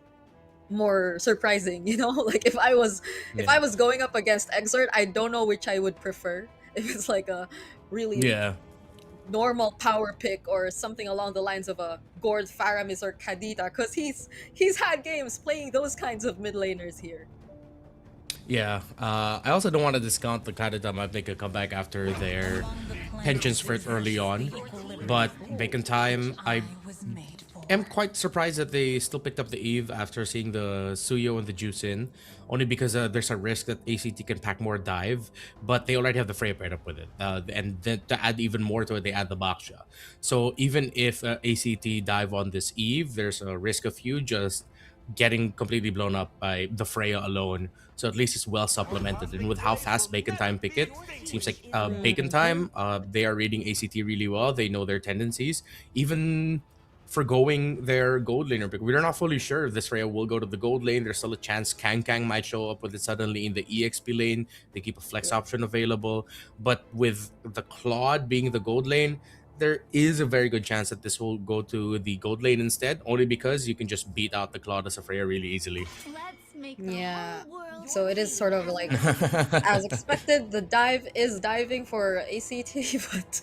more surprising, like if I was going up against Exort, I don't know which I would prefer. If it's like a really normal power pick or something along the lines of a Gord, Faramis, or Kadita, because he's had games playing those kinds of mid laners here. Yeah, I also don't want to discount the Kadita might make a comeback after their pensions for it early on, but Bacon Time, I am quite surprised that they still picked up the Eve after seeing the Suyo and the Juice in, only because there's a risk that ACT can pack more dive, but they already have the Freya paired up with it. And then to add even more to it, they add the Baksha. So even if ACT dive on this Eve, there's a risk of you just getting completely blown up by the Freya alone. So at least it's well supplemented. And with how fast Bacon Time pick it, seems like Bacon Time, they are reading ACT really well. They know their tendencies. Even forgoing their gold laner pick. We're not fully sure if this Freya will go to the gold lane. There's still a chance Kang might show up with it suddenly in the EXP lane. They keep a flex option available. But with the Claude being the gold lane, there is a very good chance that this will go to the gold lane instead, only because you can just beat out the Claude as a Freya really easily. Yeah, so it is sort of like as expected. The dive is diving for ACT, but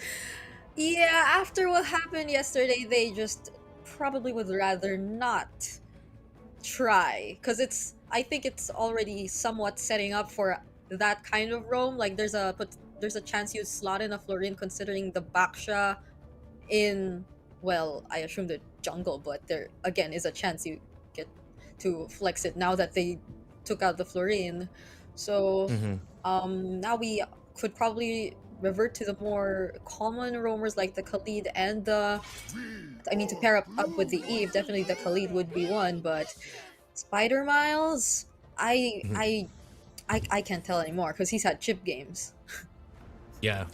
yeah, after what happened yesterday, they just probably would rather not try, because I think it's already somewhat setting up for that kind of roam. Like there's a chance you slot in a Florin considering the Baksha in, well, I assume the jungle, but there again is a chance you get to flex it now that they took out the Florin. So now we could probably revert to the more common roamers like the Khalid and to pair up with the Eve, definitely the Khalid would be one, but Spider-Miles, I can't tell anymore because he's had chip games. Yeah.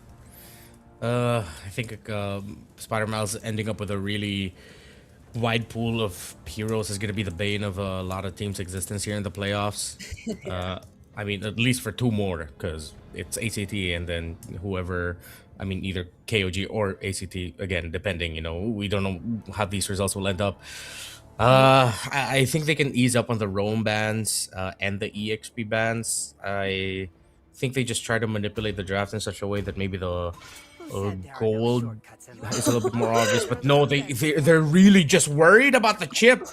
I think Spider-Miles ending up with a really wide pool of heroes is going to be the bane of a lot of teams' existence here in the playoffs. At least for 2 more, because it's ACT and then whoever, either KOG or ACT, again, depending, we don't know how these results will end up. I think they can ease up on the roam bans and the EXP bans. I think they just try to manipulate the draft in such a way that maybe the gold is a little bit more obvious. But no, they're really just worried about the chip.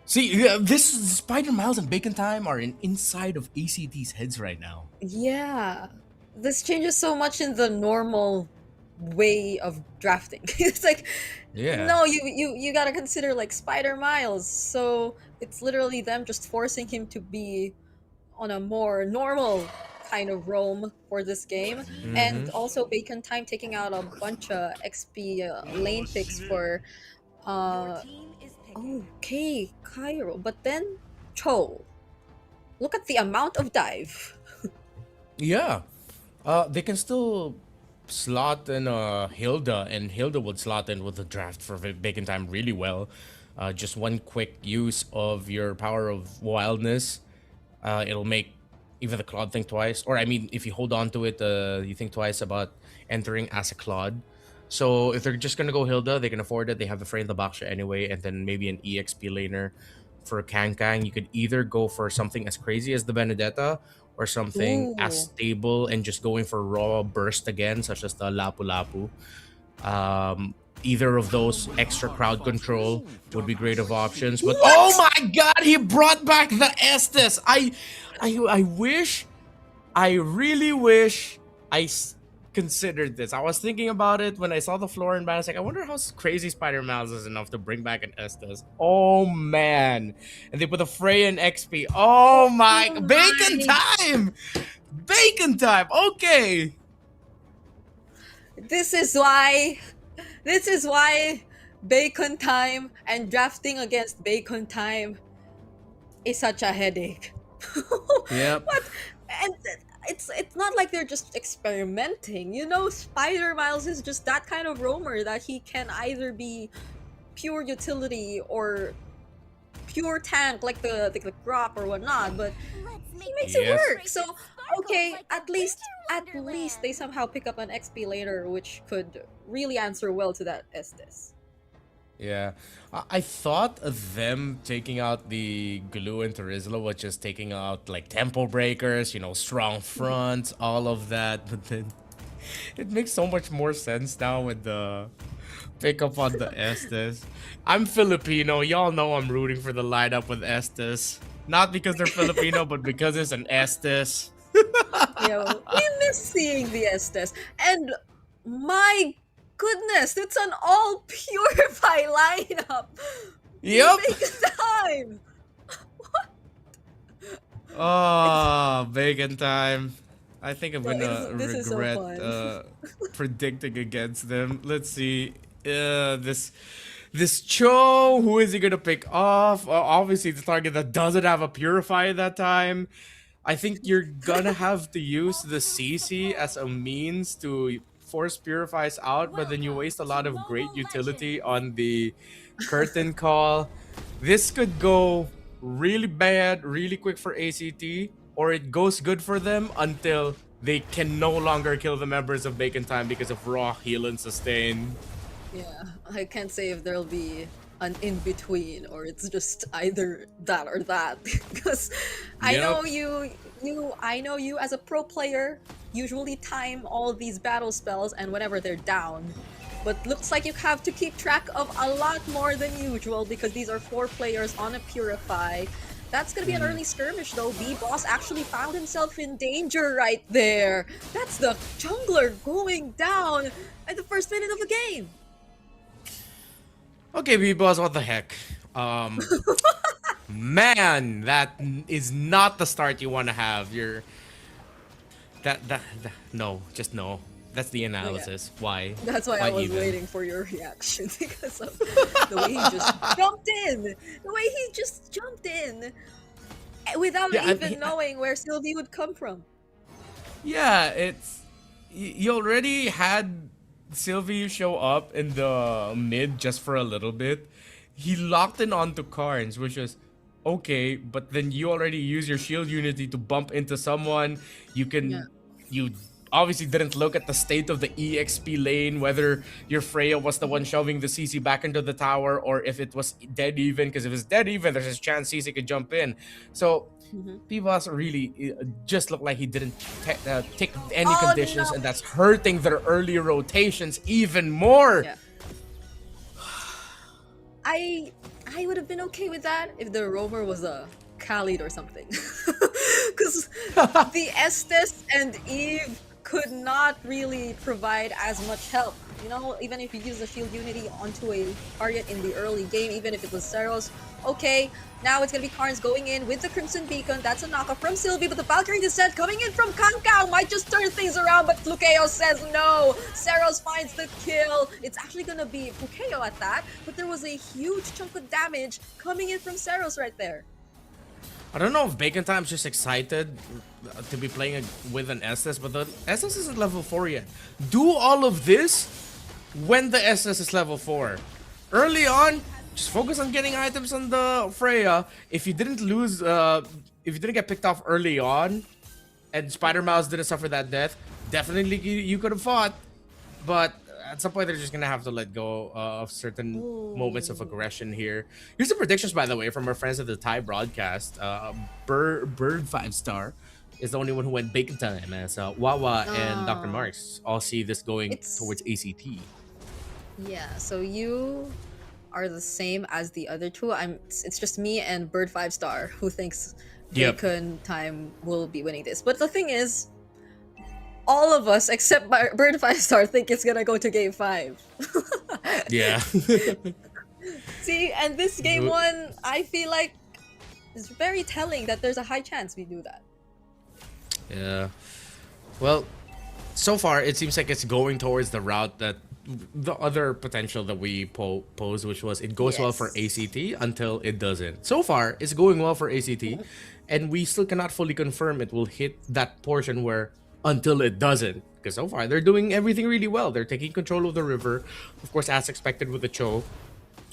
See, this Spider Miles and Bacon Time are inside of ACT's heads right now. Yeah, this changes so much in the normal way of drafting. It's like, Yeah. no, you gotta consider like Spider Miles. So it's literally them just forcing him to be on a more normal kind of roam for this game, and also Bacon Time taking out a bunch of XP lane picks for okay, Cairo, but then Cho. Look at the amount of dive. Yeah. They can still slot in Hilda, and Hilda would slot in with the draft for Bacon Time really well. Just one quick use of your power of wildness, it'll make even the Claude think twice. Or I mean, if you hold on to it, you think twice about entering as a Claude. So if they're just gonna go Hilda, they can afford it. They have the Frey in the Baksha anyway, and then maybe an EXP laner for Kang Kang. You could either go for something as crazy as the Benedetta, or something as Ooh. stable and just going for raw burst again, such as the Lapu Lapu. Either of those extra crowd control would be great of options. But oh my god, he brought back the Estes. I really wish considered this. I was thinking about it when I saw the floor and ban. I was like, I wonder how crazy Spider Miles is enough to bring back an Estes. Oh man. And they put a Frey in XP. Oh my. Bacon time! Bacon time! Okay. This is why Bacon Time and drafting against Bacon Time is such a headache. Yep. What? And it's not like they're just experimenting. You know, Spider Miles is just that kind of roamer that he can either be pure utility or pure tank like the Grok or whatnot, but he makes it Yes. work. So okay, at least they somehow pick up an XP later, which could really answer well to that Estes. Yeah, I thought of them taking out the Glue and Terizla was just taking out like tempo breakers, you know, strong fronts, all of that. But then it makes so much more sense now with the pickup on the Estes. I'm Filipino, y'all know I'm rooting for the lineup with Estes. Not because they're Filipino, but because it's an Estes. Yeah, we miss seeing the Estes, and my goodness, it's an all Purify lineup. Yep. Bacon Time. Oh, Bacon Time. I think I'm gonna this is so regret fun. predicting against them. Let's see. This Cho, who is he gonna pick off? Obviously, the target that doesn't have a Purify at that time. I think you're gonna have to use the CC as a means to force Purifies out, but then you waste a lot of great utility on the curtain call. This could go really bad, really quick for ACT, or it goes good for them until they can no longer kill the members of Bacon Time because of raw heal and sustain. Yeah, I can't say if there'll be an in-between or it's just either that or that. Because I Yep. know I know you as a pro player usually time all these battle spells and whenever they're down. But looks like you have to keep track of a lot more than usual because these are 4 players on a Purify. That's gonna be an early skirmish though. B-Boss actually found himself in danger right there. That's the jungler going down at the first minute of the game. Okay, B-Boss, what the heck? Man, that is not the start you want to have. You're... No, just no. That's the analysis. Why? That's why I was even? waiting for your reaction because of the way he just jumped in. The way he just jumped in without even knowing where Sylvie would come from. Yeah, it's... You already had Sylvie show up in the mid just for a little bit. He locked in onto Carnes, which was okay, but then you already use your shield unity to bump into someone. You can... You obviously didn't look at the state of the EXP lane, whether your Freya was the one shoving the CC back into the tower, or if it was dead even, because if it's dead even, there's a chance CC could jump in. So Pivas really just looked like he didn't take any conditions, and that's hurting their early rotations even more. Yeah. I would have been okay with that if the roamer was a Khalid or something. Because the Estes and Eve could not really provide as much help. You know, even if you use the shield unity onto a target in the early game, even if it was Seros, okay, now it's gonna be Karns going in with the Crimson Beacon. That's a knockoff from Sylvie, but the Valkyrie Descent coming in from Kankao might just turn things around, but Lukeo says no. Seros finds the kill. It's actually gonna be Lukeo at that, but there was a huge chunk of damage coming in from Seros right there. I don't know if Bacon Time's just excited to be playing with an SS, but the SS isn't level 4 yet. Do all of this when the SS is level 4. Early on, just focus on getting items on the Freya. If you didn't lose, if you didn't get picked off early on, and Spider Mouse didn't suffer that death, definitely you could have fought. But at some point, they're just gonna have to let go of certain moments of aggression here. Here's the predictions, by the way, from our friends at the Thai broadcast. Bird 5-star is the only one who went Bacon Time, as Wawa and Dr. Marks all see this going towards ACT. Yeah, so you are the same as the other two. It's just me and Bird 5-star who thinks Bacon Time will be winning this. But the thing is, all of us except Bird 5-star think it's gonna go to game 5. Yeah. See, and this game 1, I feel like is very telling that there's a high chance we do that. Yeah. Well, so far it seems like it's going towards the route that the other potential that we posed, which was it goes well for ACT until it doesn't. So far, it's going well for ACT, and we still cannot fully confirm it will hit that portion where until it doesn't. Because so far, they're doing everything really well. They're taking control of the river, of course, as expected with the Cho.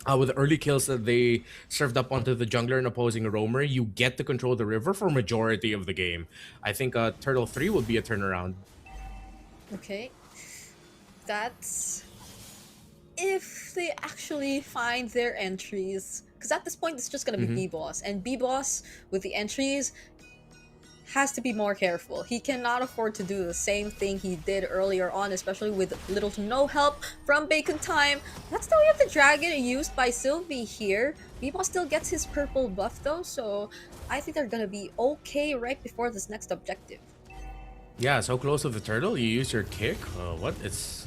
With the early kills that they served up onto the jungler and opposing roamer, you get to control the river for majority of the game. I think Turtle 3 would be a turnaround. Okay. That's if they actually find their entries. Because at this point, it's just going to be B-Boss. And B-Boss, with the entries, has to be more careful. He cannot afford to do the same thing he did earlier on, especially with little to no help from Bacon Time. That's the way of the dragon used by Sylvie here. B-Boss still gets his purple buff though, so I think they're gonna be okay right before this next objective. Yeah, so close to the turtle, you use your kick. What? It's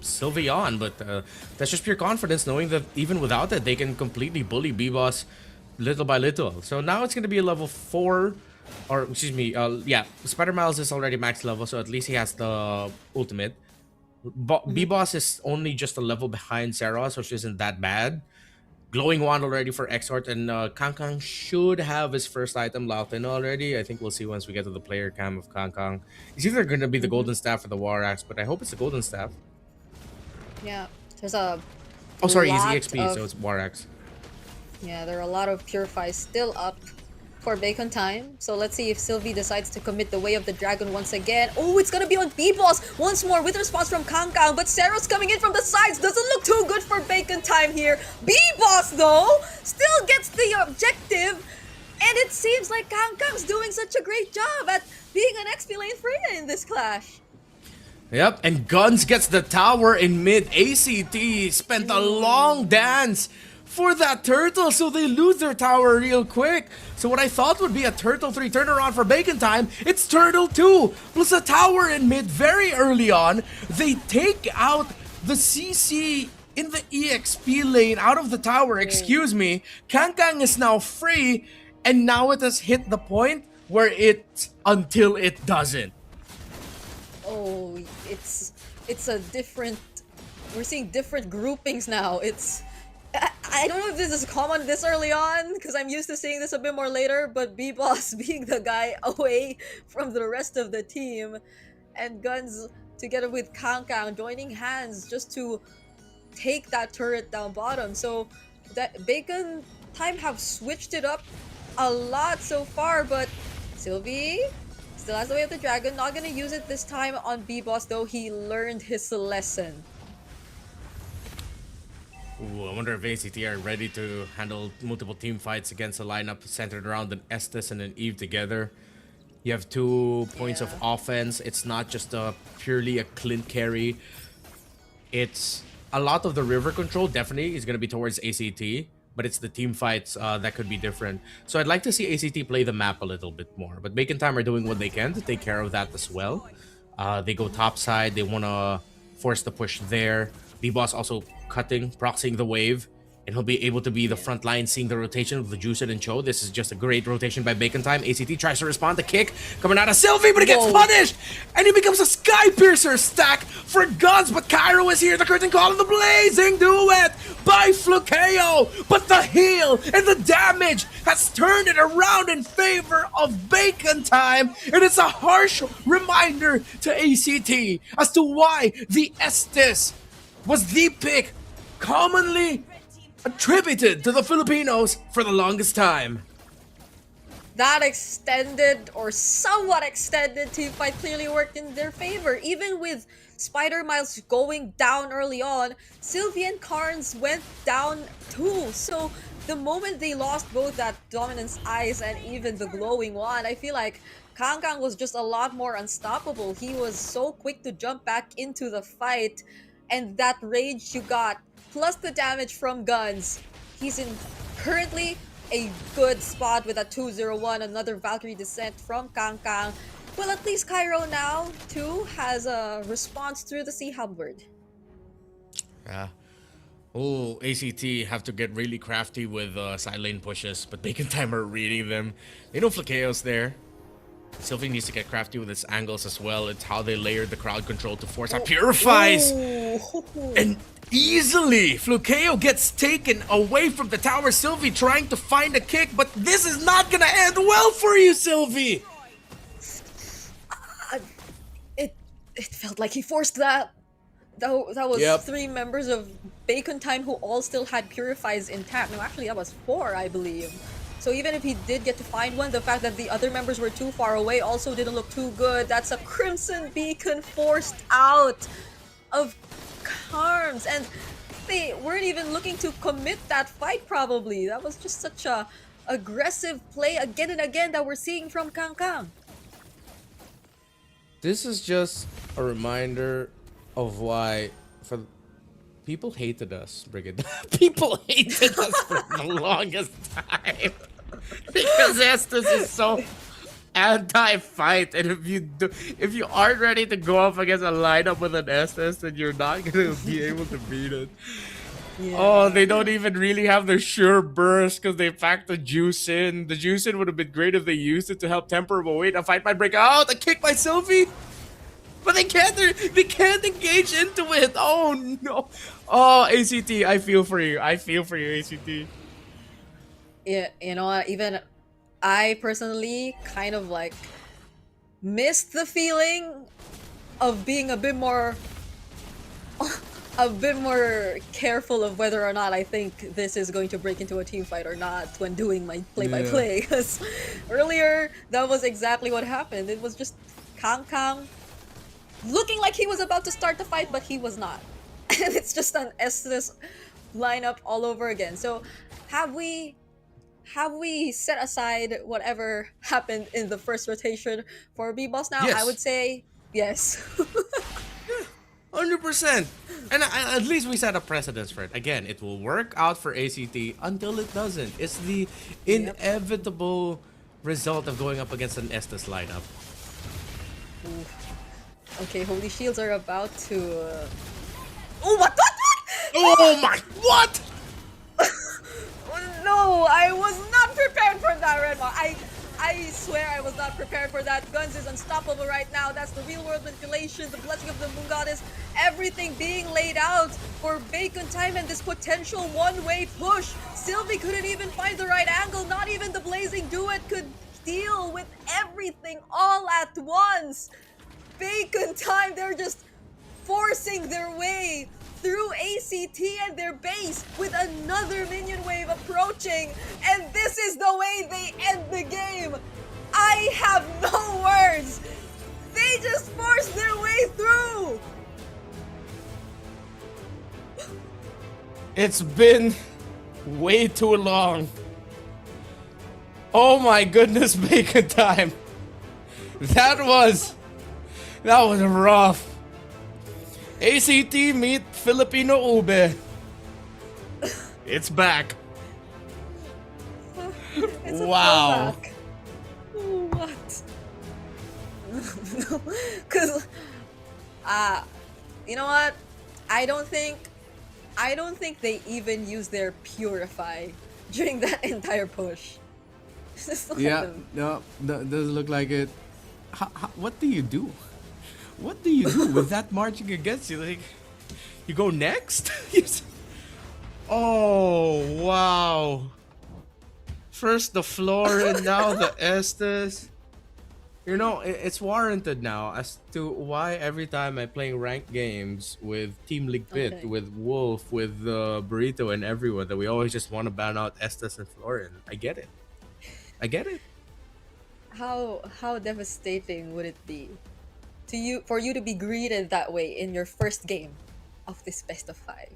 Sylvie on, but that's just pure confidence, knowing that even without it, they can completely bully B-Boss little by little. So now it's gonna be a level 4. Or, excuse me, yeah, Spider Miles is already max level, so at least he has the ultimate. B-Boss is only just a level behind Seros, which isn't that bad. Glowing Wand already for Exort, and Kangkang should have his first item locked in already. I think we'll see once we get to the player cam of Kangkang. It's either going to be the Golden Staff or the War Axe, but I hope it's the Golden Staff. Yeah, there's a Oh, sorry, he's EXP, so it's War Axe. Yeah, there are a lot of purifies still up for Bacon Time. So let's see if Sylvie decides to commit the Way of the Dragon once again. Oh, it's gonna be on B-Boss once more with response from Kangkang, but Seros coming in from the sides. Doesn't look too good for Bacon Time here. B-Boss, though, still gets the objective, and it seems like Kangkang's doing such a great job at being an XP lane Freya in this clash. Yep, and Guns gets the tower in mid. ACT spent a long dance for that turtle, so they lose their tower real quick. So what I thought would be a Turtle 3 turnaround for Bacon Time, it's Turtle 2 plus a tower in mid very early on. They take out the CC in the EXP lane out of the tower, excuse me. Kangkang is now free, and now it has hit the point where it's until it doesn't. Oh, it's a different, we're seeing different groupings now. I don't know if this is common this early on, because I'm used to seeing this a bit more later, but B-Boss being the guy away from the rest of the team, and Guns together with Kangkang joining hands just to take that turret down bottom. So that Bacon Time have switched it up a lot so far, but Sylvie Still has the Way of the Dragon. Not gonna use it this time on B-Boss though. He learned his lesson. Ooh, I wonder if ACT are ready to handle multiple team fights against a lineup centered around an Estes and an Eve together. You have 2 points of offense. It's not just purely a Clint carry. It's a lot of the river control definitely is going to be towards ACT, but it's the team fights that could be different. So I'd like to see ACT play the map a little bit more, but Bacon Time are doing what they can to take care of that as well. They go top side. They want to force the push there. B-Boss also cutting, proxying the wave, and he'll be able to be the front line, seeing the rotation of the Juiced and Cho. This is just a great rotation by Bacon Time. ACT tries to respond. The kick coming out of Sylvie, but he gets punished! And he becomes a Sky Piercer stack for Guns, but Cairo is here. The curtain call and the blazing duet by Flukeo. But the heal and the damage has turned it around in favor of Bacon Time. And it's a harsh reminder to ACT as to why the Estes was the pick commonly attributed to the Filipinos for the longest time. That extended or somewhat extended team fight clearly worked in their favor. Even with Spider Miles going down early on, Sylvie and Carnes went down too. So the moment they lost both that Dominance Eyes and even the Glowing Wand, I feel like Kang was just a lot more unstoppable. He was so quick to jump back into the fight, and that rage you got, plus the damage from Guns, he's in currently a good spot with a 2-0-1, another Valkyrie Descent from Kang. Well, at least Cairo now, too, has a response through the Sea Halberd. Yeah. Oh, ACT have to get really crafty with side lane pushes, but Bacon Time are reading them. They know Flakeo's there. Sylvie needs to get crafty with its angles as well. It's how they layered the crowd control to force out Purifies. And easily, Flukeo gets taken away from the tower. Sylvie trying to find a kick, but this is not gonna end well for you, Sylvie. It felt like he forced that. That was 3 members of Bacon Time who all still had Purifies intact. No, actually that was 4, I believe. So even if he did get to find one, the fact that the other members were too far away also didn't look too good. That's a Crimson Beacon forced out of Carms, and they weren't even looking to commit that fight probably. That was just such a aggressive play again and again that we're seeing from Kang. This is just a reminder of why people hated us, Brigade. People hated us for the longest time. Because Estes is so anti-fight, and if you aren't ready to go up against a lineup with an Estes, then you're not gonna be able to beat it. Yeah. Oh, they don't even really have the sure burst because they packed the juice in. The juice in would have been great if they used it to help temper. But wait, a fight might break out. A kick by Sylvie. But they can't engage into it. Oh no. Oh, ACT, I feel for you. I feel for you, ACT. Yeah, you know what? Even I personally kind of like missed the feeling of being a bit more careful of whether or not I think this is going to break into a team fight or not when doing my play-by-play. Because earlier, that was exactly what happened. It was just Kang looking like he was about to start the fight, but he was not. And it's just an Estes lineup all over again. So have we set aside whatever happened in the first rotation for B-Boss now? Yes. I would say yes. 100%. And at least we set a precedence for it. Again, it will work out for ACT until it doesn't. It's the inevitable result of going up against an Estes lineup. Ooh. Okay, Holy Shields are about to... Oh, what? Oh my... What? No, I was not prepared for that, Redma. I swear I was not prepared for that. Guns is unstoppable right now. That's the real world manipulation, the blessing of the Moon Goddess, everything being laid out for Bacon Time and this potential one-way push. Sylvie couldn't even find the right angle. Not even the Blazing Duet could deal with everything all at once. Bacon Time, they're just forcing their way through ACT and their base with another minion wave approaching, and this is the way they end the game. I have no words. They just forced their way through. It's been way too long. Oh my goodness, bacon time. That was rough. ACT meet Filipino Ube. It's back. It's a Wow. throwback. What? Cause you know what? I don't think they even use their purify during that entire push. Just look at Yeah, them. no, doesn't look like it. What do you do? What do you do with that marching against you? Like, you go next? Oh, wow. First the floor and now the Estes. You know, it's warranted now as to why every time I'm playing ranked games with Team League Pit, Okay. with Wolf, with Burrito and everyone, that we always just want to ban out Estes and Florin. I get it. I get it. How devastating would it be for you to be greeted that way in your first game of this best of 5?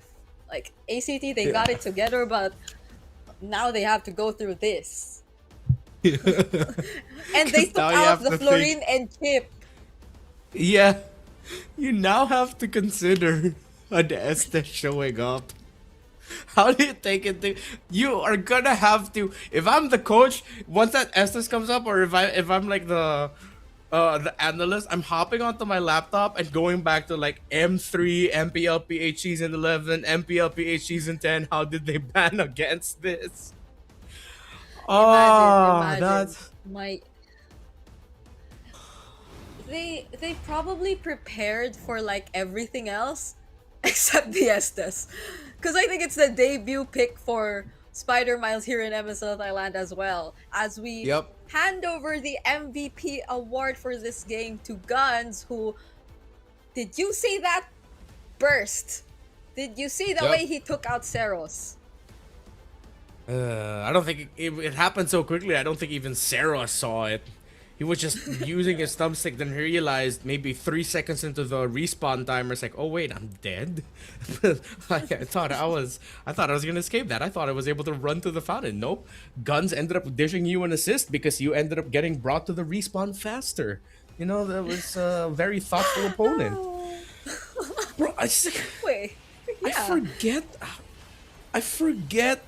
Like ACT, they got it together, but now they have to go through this. And they took now you out have the to Florine and Chip. Yeah, you now have to consider an Estes showing up. How do you take it? You are gonna have to. If I'm the coach, once that Estes comes up, or if I'm like the analyst, I'm hopping onto my laptop and going back to like M3, MPLPH season 11, MPLPH season 10. How did they ban against this? Imagine. That's They probably prepared for like everything else except the Estes. Because I think it's the debut pick for Spider Miles here in MSL Thailand as well. As we Yep. hand over the MVP award for this game to Guns, who, did you see that burst? Did you see the Yep. way he took out Seros? I don't think it happened so quickly. I don't think even Sarah saw it. He was just using his thumbstick, then he realized maybe 3 seconds into the respawn timer, it's like, oh wait, I'm dead. I thought I was gonna escape that. I thought I was able to run to the fountain. Nope. Guns ended up dishing you an assist because you ended up getting brought to the respawn faster. You know, that was a very thoughtful opponent. Bro, Wait. Yeah. I forget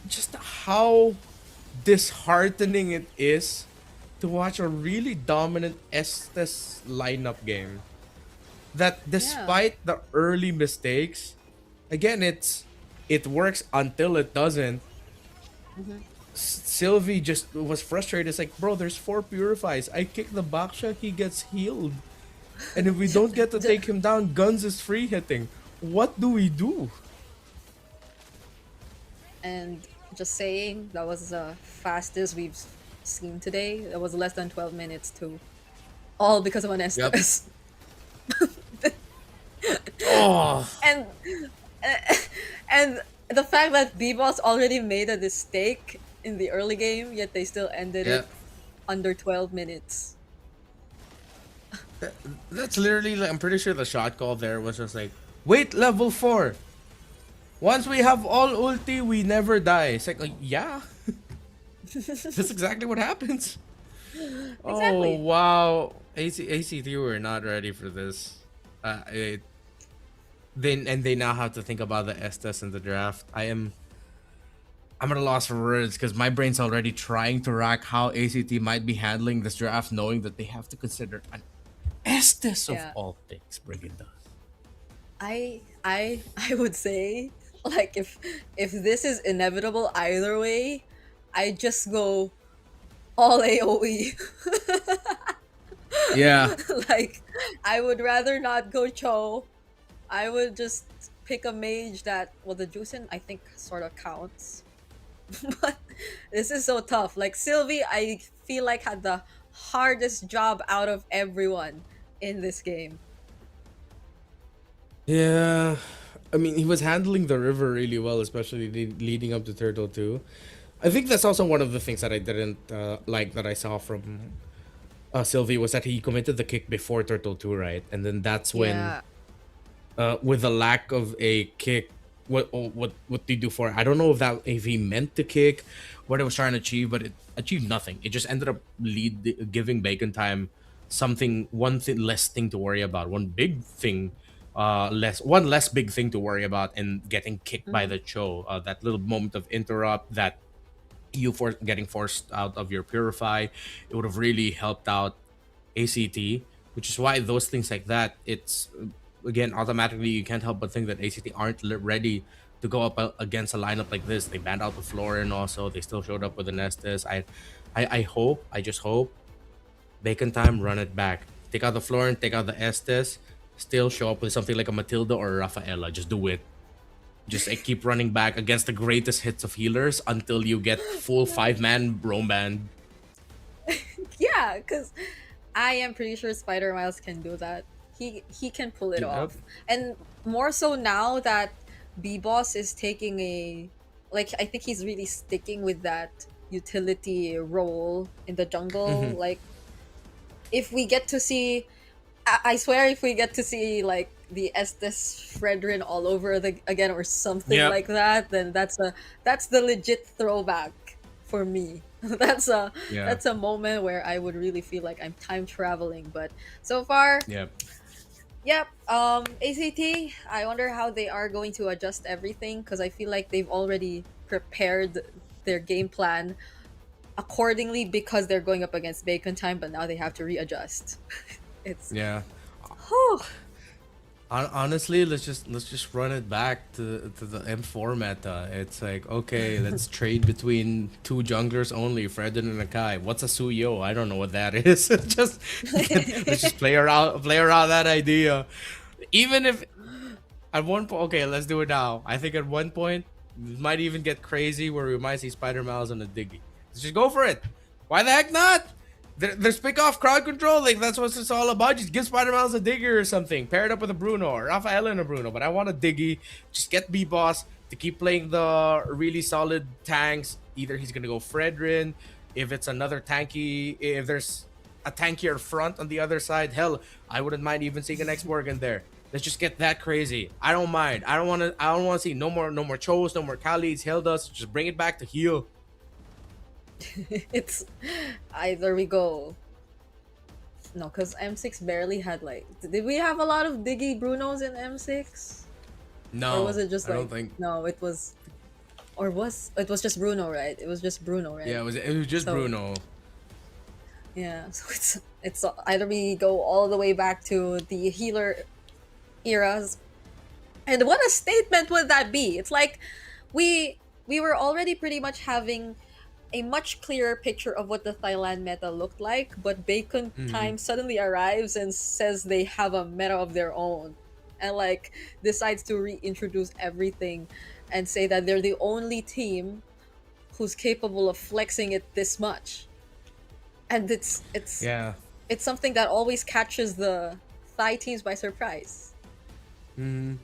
just how disheartening it is to watch a really dominant Estes lineup game. That despite the early mistakes, again, it works until it doesn't. Sylvie just was frustrated. It's like, bro, there's 4 purifies. I kick the backsha, he gets healed. And if we don't get to take him down, Guns is free hitting. What do we do? And just saying, that was the fastest we've seen today. That was less than 12 minutes too. All because of an Estes. Oh. And the fact that B-Boss already made a mistake in the early game, yet they still ended it under 12 minutes. That's literally like, I'm pretty sure the shot call there was just like, wait, level 4. Once we have all ulti, we never die. It's like yeah. That's exactly what happens. Exactly. Oh wow. ACT were not ready for this. They now have to think about the Estes in the draft. I'm at a loss for words because my brain's already trying to rack how ACT might be handling this draft, knowing that they have to consider an Estes of all things. Bring does. I would say, like, if this is inevitable either way, I just go all AoE. Yeah. Like, I would rather not go Cho. I would just pick a mage that, well, the Juicin I think sort of counts. But this is so tough. Like, Sylvie, I feel like had the hardest job out of everyone in this game. Yeah, I mean, he was handling the river really well, especially leading up to Turtle 2. I think that's also one of the things that I didn't like that I saw from Sylvie was that he committed the kick before Turtle 2, right? And then that's when, Yeah. with the lack of a kick, what did he do for it? I don't know if he meant to kick, what it was trying to achieve, but it achieved nothing. It just ended up giving Bacon Time one thing less thing to worry about, one less big thing to worry about, and getting kicked by the Cho. That little moment of interrupt, that getting forced out of your purify, it would have really helped out ACT, which is why those things like that, it's again automatically you can't help but think that ACT aren't ready to go up against a lineup like this. They banned out the floor, and also they still showed up with the Nestus. I just hope Bacon Time run it back. Take out the Florin, take out the Estes, still show up with something like a Matilda or a Rafaela. Just do it. Just keep running back against the greatest hits of healers until you get full 5-man Rome band. Yeah, because I am pretty sure Spider Miles can do that. He can pull it Yep. off, and more so now that B-Boss is taking I think he's really sticking with that utility role in the jungle. Mhm. Like, if we get to see, I swear, if we get to see like the Estes Fredrin all over again or something Yep. like that, then that's the legit throwback for me. that's a moment where I would really feel like I'm time traveling. But so far, Yep. yep. ACT, I wonder how they are going to adjust everything, because I feel like they've already prepared their game plan accordingly because they're going up against Bacon Time, but now they have to readjust. It's Yeah. whew. Honestly, let's just run it back to the M4 meta. It's like, okay, let's trade between two junglers only, Fredden and Akai. What's a Suyo? I don't know what that is. just let's just play around that idea. Even if at one point, okay, let's do it now. I think at one point it might even get crazy where we might see Spider Miles on a Diggy. Let's just go for it. Why the heck not? There's pick off crowd control, like that's what it's all about. Just give Spider Miles a Digger or something. Pair it up with a Bruno or Rafaela and a Bruno. But I want a Diggy. Just get B-Boss to keep playing the really solid tanks. Either he's gonna go Fredrin, if it's another tanky, if there's a tankier front on the other side, hell, I wouldn't mind even seeing an X-Morgan there. Let's just get that crazy. I don't mind. I don't wanna see no more Chos, no more Khalid's, Hildas. Just bring it back to heal. It's either we go. No, because M6 barely had did we have a lot of Diggy Brunos in M6? No, Or was it just I don't think. No, it was just Bruno, right? It was just Bruno, right? Yeah, it was just So- Bruno. Yeah, so it's either we go all the way back to the healer eras, and what a statement would that be? It's like we were already pretty much having a much clearer picture of what the Thailand meta looked like, but Bacon Time suddenly arrives and says they have a meta of their own, and decides to reintroduce everything and say that they're the only team who's capable of flexing it this much. And it's Yeah. it's something that always catches the Thai teams by surprise. And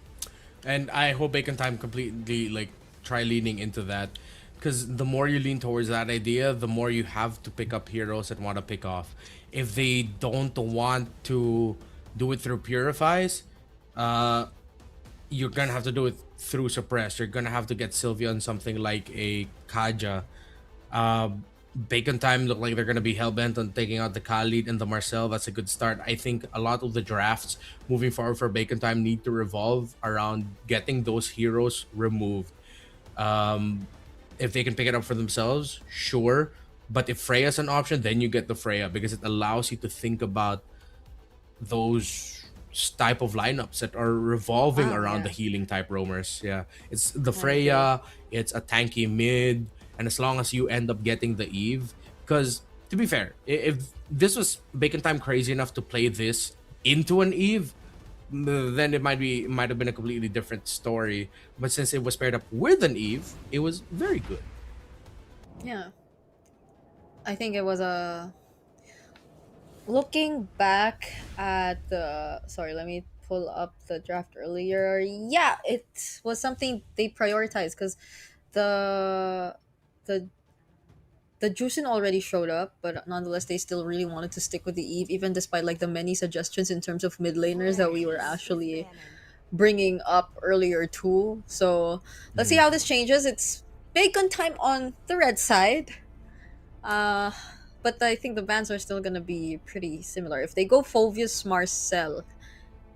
I hope Bacon Time completely try leaning into that, because the more you lean towards that idea, the more you have to pick up heroes that want to pick off. If they don't want to do it through purifies, you're gonna have to do it through suppress. You're gonna have to get Sylvia on something like a Kaja. Bacon Time look like they're gonna be hellbent on taking out the Khalid and the Marcel. That's a good start. I think a lot of the drafts moving forward for Bacon Time need to revolve around getting those heroes removed. If they can pick it up for themselves, sure. But if Freya's an option, then you get the Freya, because it allows you to think about those type of lineups that are revolving around the healing type roamers. Yeah, it's the Freya, it's a tanky mid, and as long as you end up getting the Eve, because to be fair, if this was Bacon Time crazy enough to play this into an Eve, then it might have been a completely different story. But since it was paired up with an Eve, it was very good. Yeah. I think it was a looking back at the sorry, let me pull up the draft earlier. Yeah, it was something they prioritized, because the the Juicin already showed up, but nonetheless, they still really wanted to stick with the Eve, even despite like the many suggestions in terms of mid laners that we were actually bringing up earlier too. So let's see how this changes. It's bacon time on the red side. But I think the bans are still gonna be pretty similar. If they go Phoveus Marcel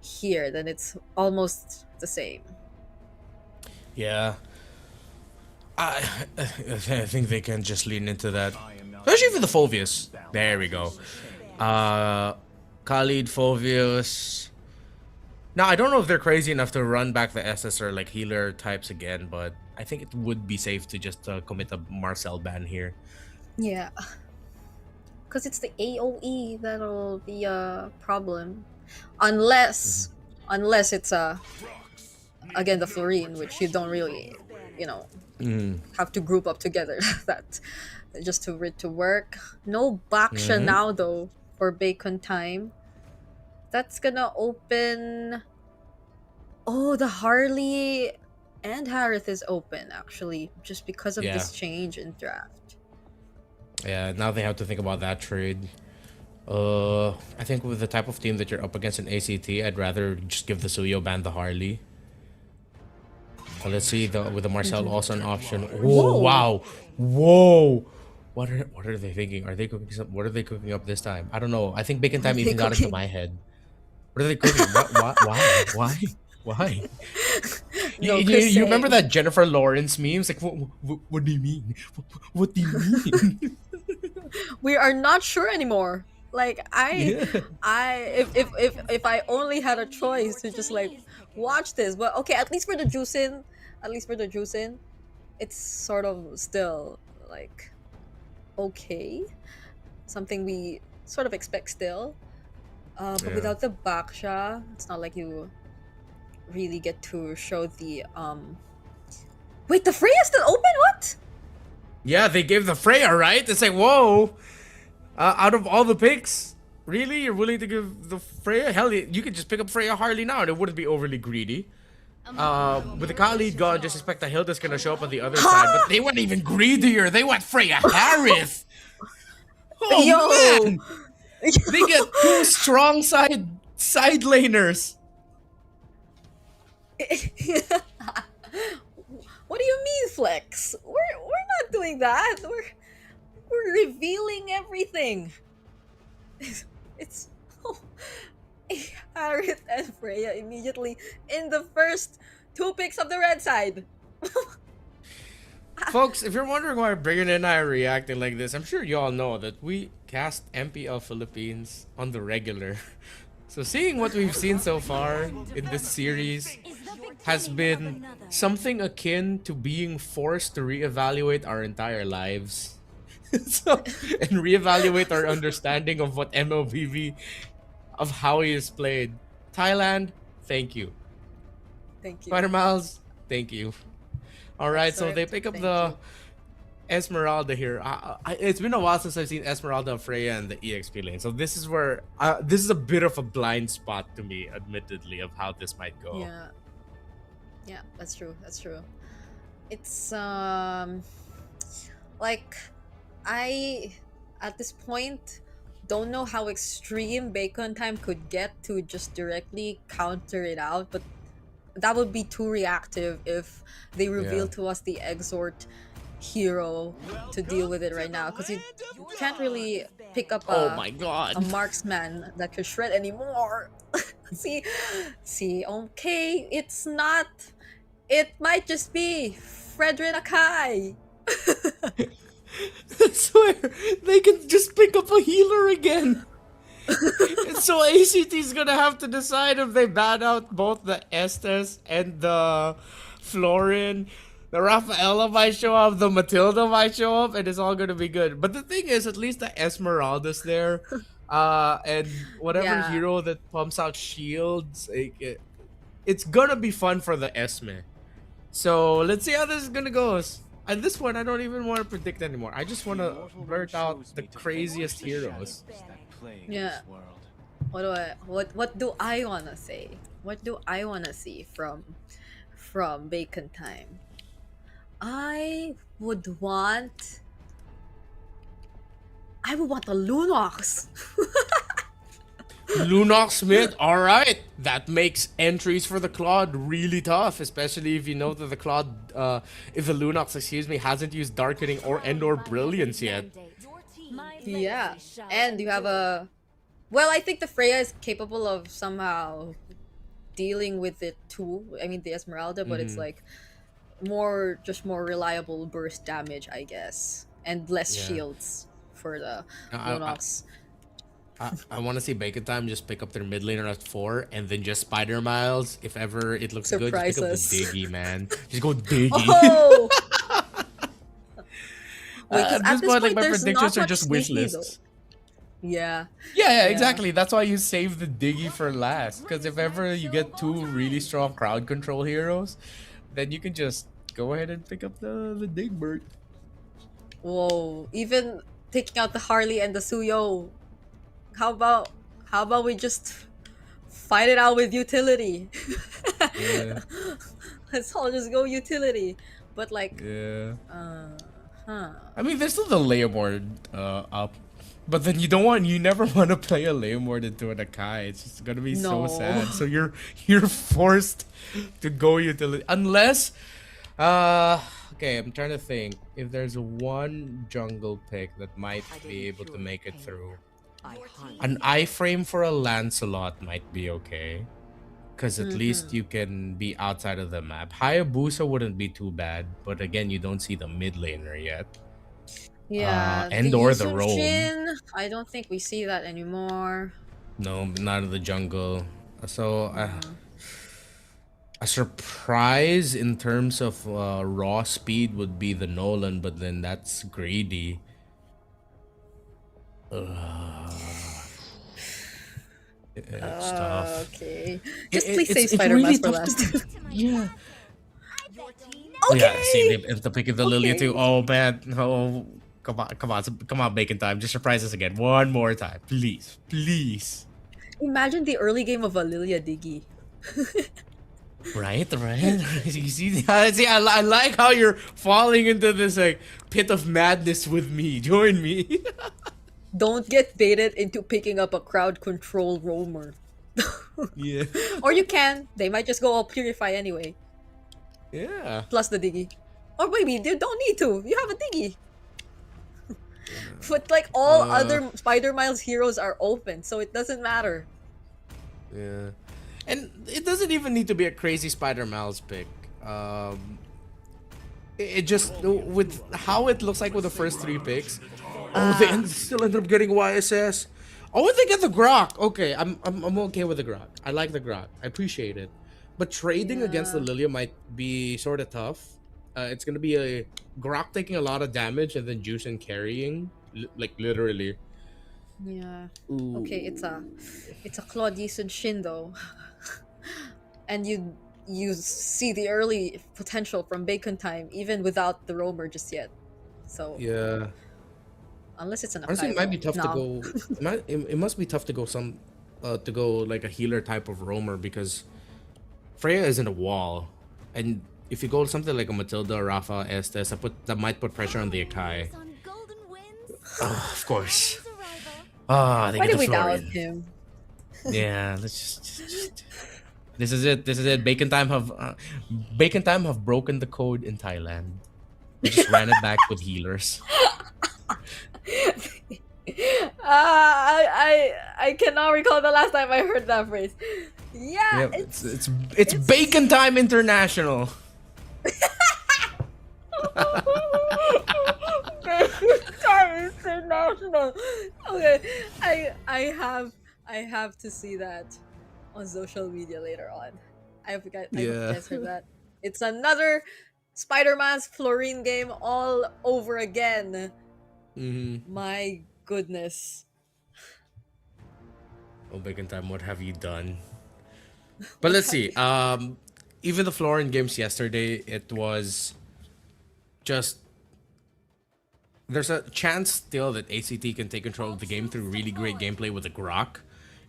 here, then it's almost the same. Yeah. I think they can just lean into that. Especially for the Phoveus. There we go. Khalid, Phoveus. Now, I don't know if they're crazy enough to run back the SS or like healer types again, but I think it would be safe to just commit a Marcel ban here. Yeah. Because it's the AoE that'll be a problem. Unless it's again the Florine, which you don't really, have to group up together that just to it to work. No Baksha now though for bacon time. That's gonna open. Oh, the Harley and Harith is open actually, just because of this change in draft. Yeah, now they have to think about that trade. I think with the type of team that you're up against in ACT, I'd rather just give the Suyo ban the Harley. Let's see with the Marcel also an option. Oh wow, whoa! What are they thinking? Are they cooking some? What are they cooking up this time? I don't know. I think bacon time even got into my head. What are they cooking? Why? You remember that Jennifer Lawrence memes? Like, what do you mean? What do you mean? We are not sure anymore. Like if I only had a choice to just like watch this, but okay, at least for the Juicin, it's sort of still like okay, something we sort of expect still. But without the Baksha, it's not like you really get to show the Wait, the Freya's still open? What? Yeah, they gave the Freya, right? It's like, whoa. Out of all the picks, really? You're willing to give the Freya? Hell, you could just pick up Freya Harley now and it wouldn't be overly greedy. With the Khalid gone, just expect that Hilda's gonna show up on the other side. But they went even greedier. They went Freya Harith. Oh, man. They get two strong side laners. What do you mean, Flex? We're not doing that. We're revealing everything. It's Harith and Freya immediately in the first two picks of the red side. Folks, if you're wondering why Brian and I are reacting like this, I'm sure you all know that we cast MPL Philippines on the regular. So seeing what we've seen so far in this series has been something akin to being forced to reevaluate our entire lives. And reevaluate our understanding of what MLBV, of how he is played. Thailand, thank you. Thank you. Spider Miles, thank you. Alright, so they pick up the Esmeralda here. It's been a while since I've seen Esmeralda, Freya, and the EXP lane. So this is where this is a bit of a blind spot to me, admittedly, of how this might go. Yeah, that's true. It's like I at this point don't know how extreme bacon time could get to just directly counter it out, but that would be too reactive if they reveal to us the exhort hero to deal with it right now, because you can't really pick up a marksman that could shred anymore. see okay, it's not, it might just be Fredrin Akai. I swear, they can just pick up a healer again. So ACT's gonna have to decide if they ban out both the Estes and the Florin. The Rafaela might show up, the Matilda might show up, and it's all gonna be good. But the thing is, at least the Esmeralda's there. And whatever hero that pumps out shields, it's gonna be fun for the Esme. So let's see how this is gonna go. At this point, I don't even want to predict anymore. I just want to blurt out the craziest heroes. Yeah. What do I wanna say? What do I wanna see from bacon time? I would want I would want the Lunox. Lunox mid, alright. That makes entries for the Claude really tough, especially if you know that the Claude, if the Lunox, excuse me, hasn't used Darkening or Brilliance yet. Yeah, and you have a... Well, I think the Freya is capable of somehow dealing with it too. I mean, the Esmeralda, but it's like just more reliable burst damage, I guess, and less Yeah. shields for the I- Lunox. I want to see Bacon Time just pick up their mid laner at 4 and then just Spider Miles. If ever it looks good, just Surprise pick up us. the Diggy, man. Just go Diggy. Oh! Wait, 'cause At at this this point, like point, my there's predictions not are much just wish sneaky, though. lists. Yeah. Yeah, exactly. That's why you save the Diggy for last. Because if ever you get 2 really strong crowd control heroes, then you can just go ahead and pick up the Digbert. Whoa! Even taking out the Harley and the Suyo. How about we just fight it out with utility? Yeah. Let's all just go utility. But like, Yeah. huh. I mean, there's still the Leomord up. But then you never want to play a Leomord into an Akai. It's just gonna be so No. sad. So you're forced to go utility unless okay, I'm trying to think if there's one jungle pick that might be able to make it through. An iframe for a Lancelot might be okay. Because at least you can be outside of the map. Hayabusa wouldn't be too bad, but again, you don't see the mid laner yet. Yeah. And or the Yusuf roam. Jin, I don't think we see that anymore. No, not in the jungle. So, a surprise in terms of raw speed would be the Nolan, but then that's greedy. It's tough. Okay. Just please save Spider-Man for last. Yeah. Okay. Yeah, see, if the pick of the Lilia too. Oh, man. Oh, come on, Bacon Time. Just surprise us again. One more time. Please. Please. Imagine the early game of a Lilia Diggy. Right? You see, I like how you're falling into this like pit of madness with me. Join me. Don't get baited into picking up a crowd control roamer. Yeah. Or you can. They might just go all purify anyway. Yeah. Plus the Diggy. Or maybe you don't need to. You have a Diggy. But like all other Spider Miles heroes are open, so it doesn't matter. Yeah. And it doesn't even need to be a crazy Spider Miles pick. It just with how it looks like with the first 3 picks. They still end up getting YSS. Oh, and they get the Grok. Okay, I'm okay with the Grok. I like the Grok. I appreciate it. But trading against the Lilia might be sort of tough. It's gonna be a Grok taking a lot of damage and then Juicing carrying, like literally. Yeah. Ooh. Okay, it's a Claude Yisun Shin though. And you see the early potential from Bacon Time even without the roamer just yet. So Yeah. unless it's an Honestly, it might be tough to no. go. It must be tough to go to go like a healer type of roamer because Freya isn't a wall, and if you go something like a Matilda, Rafa, Estes, that might put pressure on the Akai. Of course. They Why get did the we down Florian. him? Yeah, let's just. This is it. This is it. Bacon Time have broken the code in Thailand. They just ran it back with healers. I cannot recall the last time I heard that phrase. Yeah, Yep, it's Bacon Time International. International. Okay, I have to see that on social media later on. I hope you guys heard that. It's another Spider-Man's Florine game all over again. My goodness. Oh, Bacon Time, what have you done? But let's see. Even the Florian games yesterday, it was just there's a chance still that ACT can take control of the game through really great gameplay with the Grok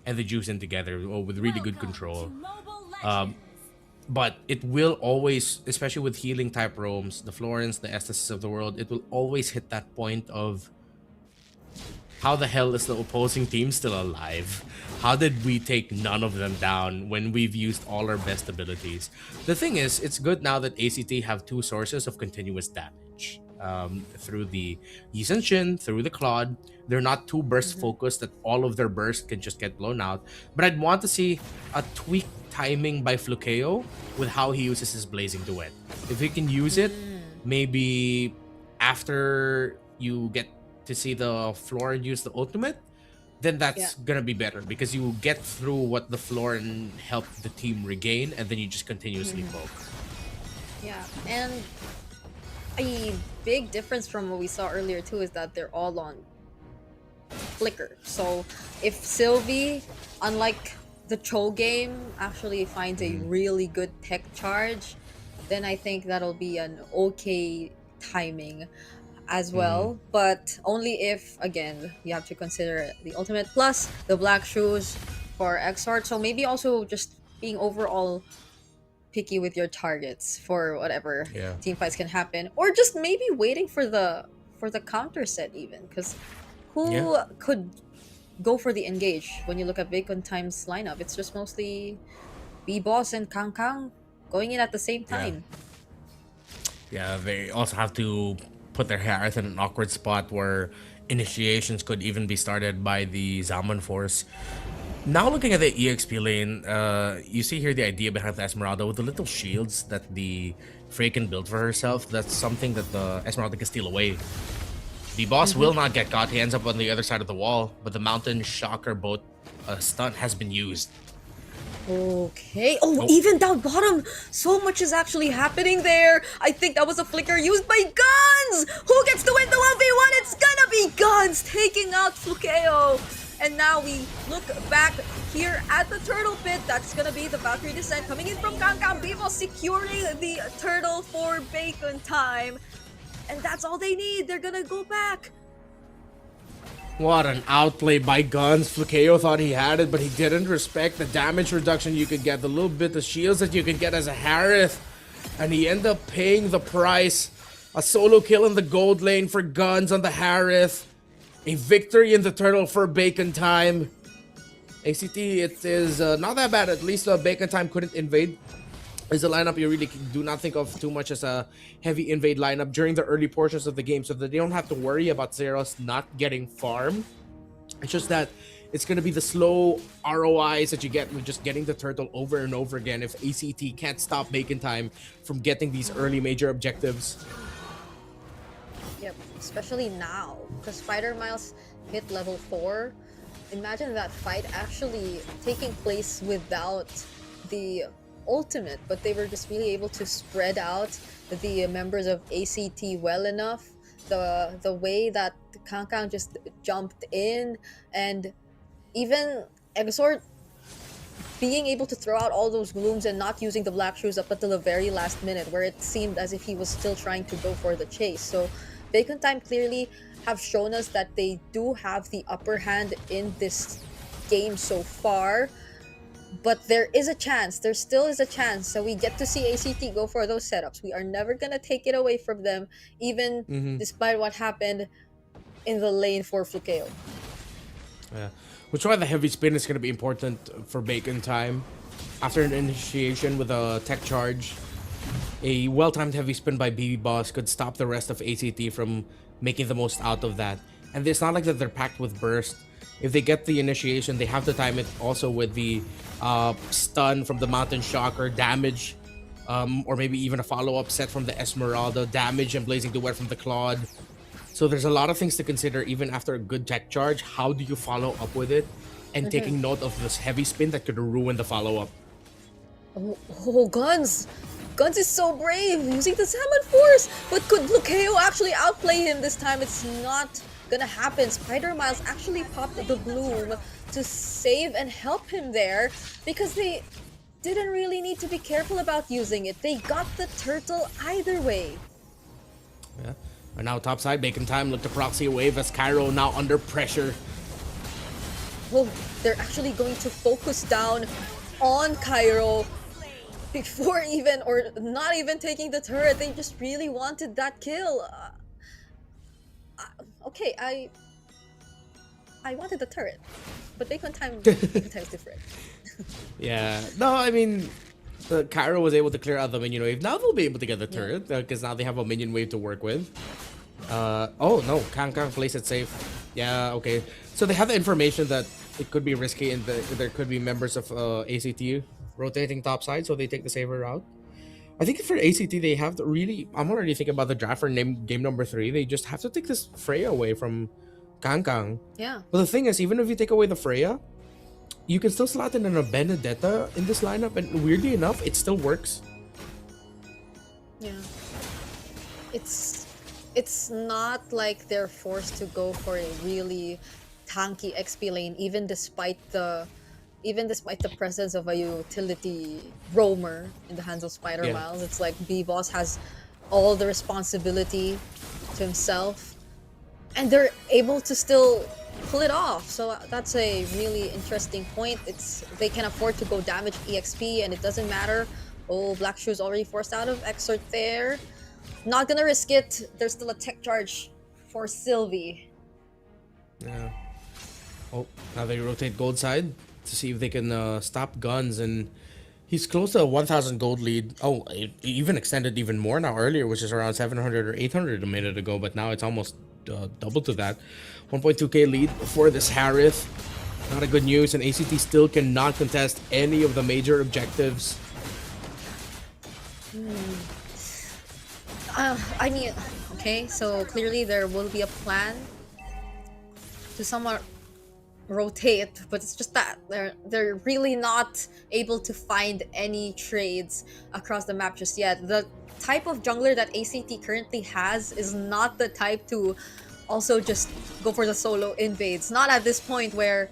and the Juicing together, or with really good control. But it will always, especially with healing type roams, the Florence, the Estes of the world, it will always hit that point of how the hell is the opposing team still alive? How did we take none of them down when we've used all our best abilities? The thing is, it's good now that ACT have two sources of continuous damage. Through the Yi Shin, through the Claude. They're not too burst focused that all of their bursts can just get blown out. But I'd want to see a tweak timing by Flukeo with how he uses his Blazing Duet. If he can use it, maybe after you get to see the floor use the ultimate, then that's gonna be better because you get through what the floor and help the team regain, and then you just continuously poke. Yeah, and a big difference from what we saw earlier too is that they're all on flicker. So if Sylvie, unlike the Cho game, actually finds a really good tech charge, then I think that'll be an okay timing as well. But only if, again, you have to consider the ultimate plus the black shoes for Exort. So maybe also just being overall picky with your targets for whatever team fights can happen, or just maybe waiting for the counter set even, because who could go for the engage when you look at Vacant Time's lineup? It's just mostly B-Boss and Kang Kang going in at the same time. Yeah, they also have to put their Harith in an awkward spot where initiations could even be started by the Zaman Force. Now looking at the EXP lane, you see here the idea behind the Esmeralda with the little shields that the Frey can build for herself. That's something that the Esmeralda can steal away. The boss will not get caught. He ends up on the other side of the wall, but the Mountain Shocker boat stunt has been used. Okay. Oh, even down bottom, so much is actually happening there. I think that was a flicker used by Guns. Who gets to win the 1v1? It's gonna be Guns taking out Flukeo. And now we look back here at the turtle pit. That's gonna be the Valkyrie Descent coming in from Kangkang. Vivo securing the turtle for Bacon Time. And that's all they need. They're gonna go back. What an outplay by Guns. Flukeo thought he had it, but he didn't respect the damage reduction you could get, the little bit of shields that you can get as a Harith. And he ended up paying the price. A solo kill in the gold lane for Guns on the Harith. A victory in the turtle for Bacon Time. ACT, it is not that bad. At least Bacon Time couldn't invade. It's a lineup you really do not think of too much as a heavy invade lineup during the early portions of the game, so that they don't have to worry about Zeros not getting farm. It's just that it's going to be the slow ROIs that you get with just getting the turtle over and over again if ACT can't stop Bacon Time from getting these early major objectives. Yep, especially now, because Spider Miles hit level 4. Imagine that fight actually taking place without the ultimate, but they were just really able to spread out the members of ACT well enough. The way that Kang Kang just jumped in, and even Exort being able to throw out all those glooms and not using the black shoes up until the very last minute, where it seemed as if he was still trying to go for the chase. So Bacon Time clearly have shown us that they do have the upper hand in this game so far. But there is a chance, there still is a chance, so we get to see ACT go for those setups. We are never gonna take it away from them, even despite what happened in the lane for Flukeo. Yeah, which is why the heavy spin is going to be important for Bacon Time. After an initiation with a tech charge, a well-timed heavy spin by BB Boss could stop the rest of ACT from making the most out of that. And it's not like that they're packed with burst. If they get the initiation, they have to time it also with the stun from the Mountain Shocker, damage, or maybe even a follow-up set from the Esmeralda, damage and Blazing Duet from the Claude. So there's a lot of things to consider even after a good tech charge. How do you follow up with it? And taking note of this heavy spin that could ruin the follow-up. Oh, Guns! Guns is so brave, using the Salmon Force! But could Flukeo actually outplay him this time? It's not gonna happen. Spider Miles actually popped the bloom to save and help him there, because they didn't really need to be careful about using it. They got the turtle either way. Yeah. And now topside, Bacon Time look to proxy a wave as Cairo now under pressure. Oh, they're actually going to focus down on Cairo before even, or not even taking the turret. They just really wanted that kill. Okay, I wanted the turret, but Bacon Time is different. Yeah. No, I mean, Cairo was able to clear out the minion wave. Now they'll be able to get the turret because now they have a minion wave to work with. Oh no, Kang plays it safe. Yeah, okay. So they have the information that it could be risky and there could be members of ACT rotating topside, so they take the safer route. I think for ACT they have to really. I'm already thinking about the draft for game number 3. They just have to take this Freya away from Kang. Yeah. But the thing is, even if you take away the Freya, you can still slot in a Benedetta in this lineup, and weirdly enough, it still works. Yeah. It's not like they're forced to go for a really tanky XP lane, even despite the presence of a utility roamer in the hands of Spider Miles. It's like B-Boss has all the responsibility to himself, and they're able to still pull it off. So that's a really interesting point. They can afford to go damage EXP, and it doesn't matter. Oh, Black Shoe's already forced out of Exort there. Not gonna risk it. There's still a tech charge for Sylvie. Yeah. Oh, now they rotate gold side to see if they can stop guns, and he's close to a 1,000 gold lead. Oh, it even extended even more now. Earlier, which is around 700 or 800 a minute ago, but now it's almost double to that. 1.2k lead for this Harith. Not a good news, and ACT still cannot contest any of the major objectives. I mean, okay, so clearly there will be a plan to somewhat rotate, but it's just that they're really not able to find any trades across the map just yet. The type of jungler that ACT currently has is not the type to also just go for the solo invades. Not at this point where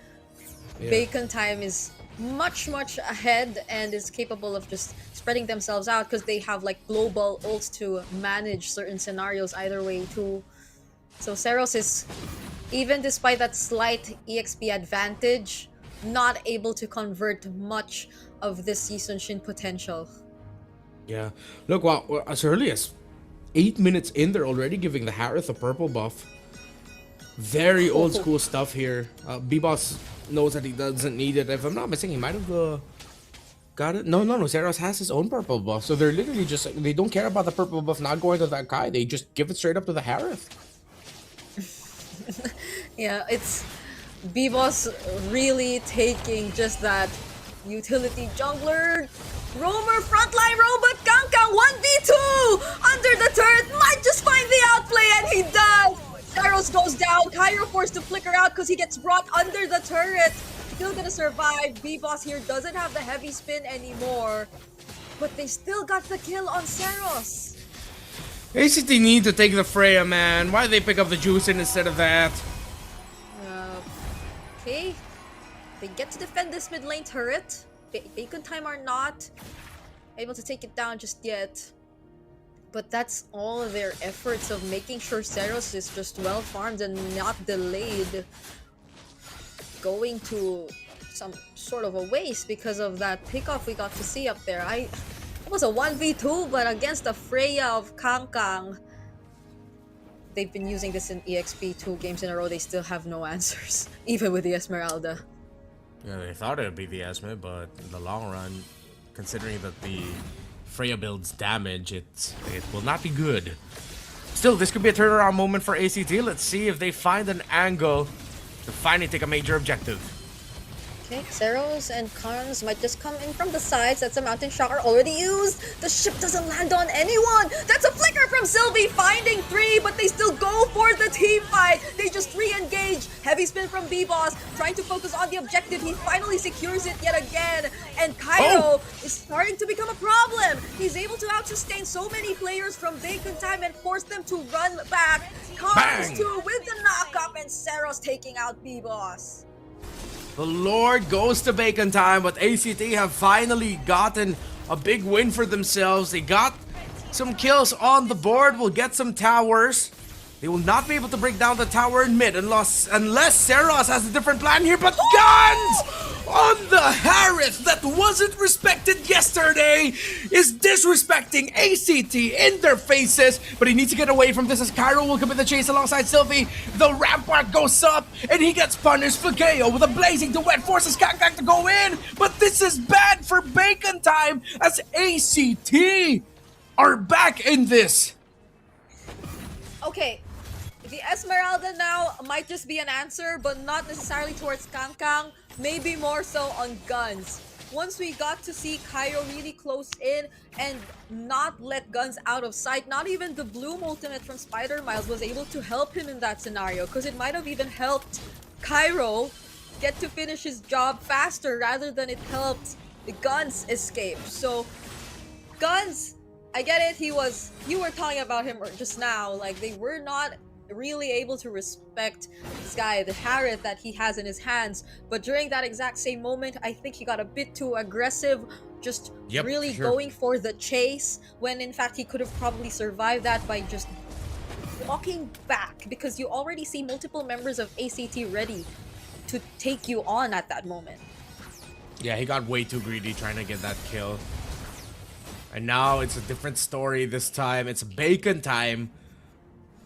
Bacon Time is much ahead and is capable of just spreading themselves out, because they have like global ults to manage certain scenarios either way too. So Seros is, even despite that slight EXP advantage, not able to convert much of this Season Shin potential. Yeah. Look, wow, as early as 8 minutes in, they're already giving the Harith a purple buff. Very old school stuff here. B-Boss knows that he doesn't need it. If I'm not mistaken, he might have got it. No, Zeros has his own purple buff. So they're literally just, they don't care about the purple buff not going to that guy. They just give it straight up to the Harith. Yeah, it's B-Boss really taking just that utility jungler roamer frontline robot Kangkang 1v2 under the turret, might just find the outplay, and he does. Saros goes down, Cairo forced to flicker out because he gets brought under the turret. Still gonna survive. B-Boss here doesn't have the heavy spin anymore, but they still got the kill on Saros. ACT need to take the Freya, man. Why did they pick up the Juicing instead of that? Okay, they get to defend this mid lane turret. Bacon Time are not able to take it down just yet. But that's all of their efforts of making sure Saros is just well farmed and not delayed, going to some sort of a waste because of that pickoff we got to see up there. It was a 1v2, but against the Freya of Kangkang, they've been using this in EXP 2 games in a row. They still have no answers, even with the Esmeralda. Yeah, they thought it would be the Esme, but in the long run, considering that the Freya builds damage, it will not be good. Still, this could be a turnaround moment for ACT. Let's see if they find an angle to finally take a major objective. Okay, Zeros and Karns might just come in from the sides. That's a Mountain Shocker already used. The ship doesn't land on anyone. That's a flicker from Sylvie, finding 3, but they still go for the team fight. They just re-engage. Heavy spin from B-Boss, trying to focus on the objective. He finally secures it yet again. And Cairo is starting to become a problem. He's able to out-sustain so many players from Bacon Time and force them to run back. Karns too with the knock-up, and Zeros taking out B-Boss. The Lord goes to Bacon Time, but ACT have finally gotten a big win for themselves. They got some kills on the board. We'll get some towers. They will not be able to break down the tower in mid unless Seros has a different plan here, but Guns on the Harith that wasn't respected yesterday is disrespecting ACT in their faces, but he needs to get away from this as Cairo will come in the chase alongside Sylvie. The rampart goes up and he gets punished. Flakeo with a blazing duet forces Kangkang to go in, but this is bad for Bacon Time as ACT are back in this. Okay, the Esmeralda now might just be an answer, but not necessarily towards Kangkang, maybe more so on Guns. Once we got to see Cairo really close in and not let Guns out of sight, not even the Bloom ultimate from Spider Miles was able to help him in that scenario, because it might have even helped Cairo get to finish his job faster rather than it helped the Guns escape. So Guns, I get it, you were talking about him just now, like they were not really able to respect this guy, the Harith that he has in his hands, but during that exact same moment, I think he got a bit too aggressive, just going for the chase, when in fact he could have probably survived that by just walking back, because you already see multiple members of ACT ready to take you on at that moment. Yeah, he got way too greedy trying to get that kill. And now it's a different story this time. It's Bacon Time,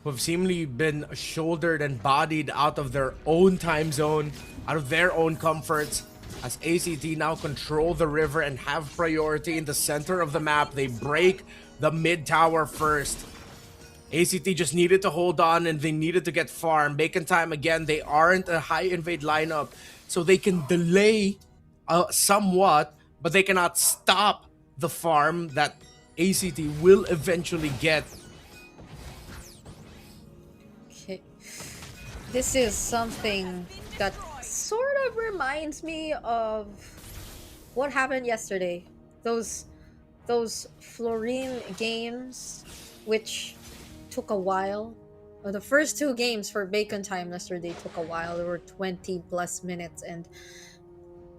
who have seemingly been shouldered and bodied out of their own time zone, out of their own comforts, as ACT now control the river and have priority in the center of the map. They break the mid tower first. ACT just needed to hold on and they needed to get farm. Bacon Time, again, they aren't a high invade lineup, so they can delay somewhat, but they cannot stop the farm that ACT will eventually get. Okay. This is something that sort of reminds me of what happened yesterday. Those Florine games, which took a while. The first two games for Bacon Time yesterday took a while. There were 20 plus minutes and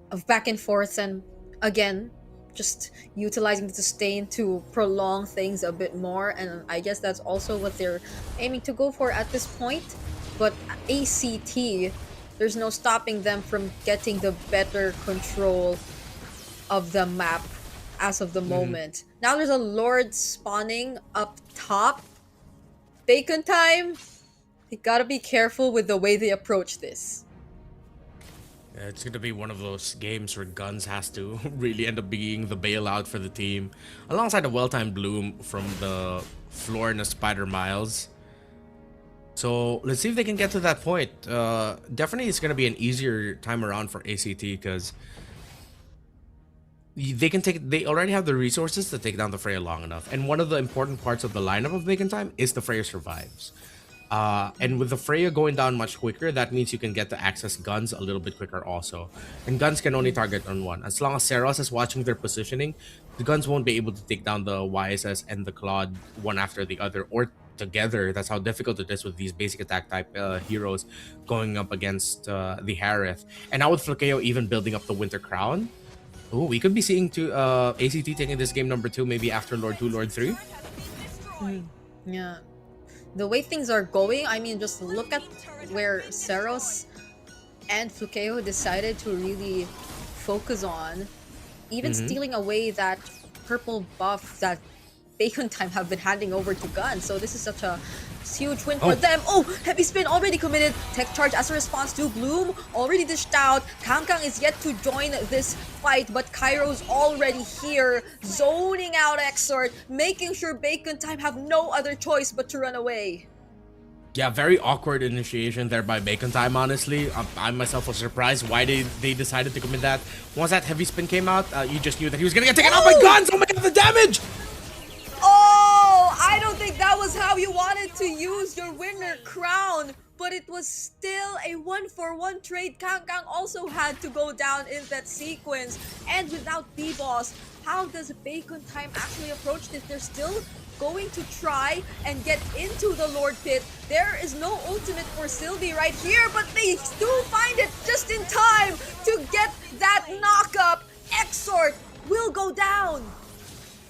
of back and forth, and again, just utilizing the sustain to prolong things a bit more, and I guess that's also what they're aiming to go for at this point. But ACT, there's no stopping them from getting the better control of the map as of the moment. Now there's a Lord spawning up top. Bacon Time, they gotta be careful with the way they approach this. It's going to be one of those games where Guns has to really end up being the bailout for the team, alongside a well-timed Bloom from the Florina Spider Miles. So let's see if they can get to that point. Definitely it's going to be an easier time around for ACT, because they already have the resources to take down the Freya long enough. And one of the important parts of the lineup of Bacon Time is the Freya survives. And with the Freya going down much quicker, that means you can get to access Guns a little bit quicker also. And Guns can only target on one. As long as Seros is watching their positioning, the Guns won't be able to take down the YSS and the Claude one after the other or together. That's how difficult it is with these basic attack type heroes going up against the Harith. And now with Flakeo even building up the Winter Crown, we could be seeing ACT taking this game number 2 maybe after Lord 2, Lord 3. Yeah. The way things are going, I mean, just look at where Seros and Flakeo decided to really focus on, even stealing away that purple buff that Bacon Time have been handing over to Gun. So this is such a huge win for them. Oh, heavy spin already committed. Tech charge as a response to Bloom already dished out. Kangkang is yet to join this fight, but Cairo's already here, zoning out Exort, making sure Bacon Time have no other choice but to run away. Yeah, very awkward initiation there by Bacon Time, honestly. I myself was surprised why they decided to commit that. Once that heavy spin came out, you just knew that he was gonna get taken out by Guns. Oh my god, the damage! Oh, I don't think that was how you wanted to use your winner crown, but it was still a 1-for-1 trade. Kangkang also had to go down in that sequence, and without B-Boss, how does Bacon Time actually approach this? They're still going to try and get into the Lord Pit. There is no ultimate for Sylvie right here, but they do find it just in time to get that knock-up. Exort will go down.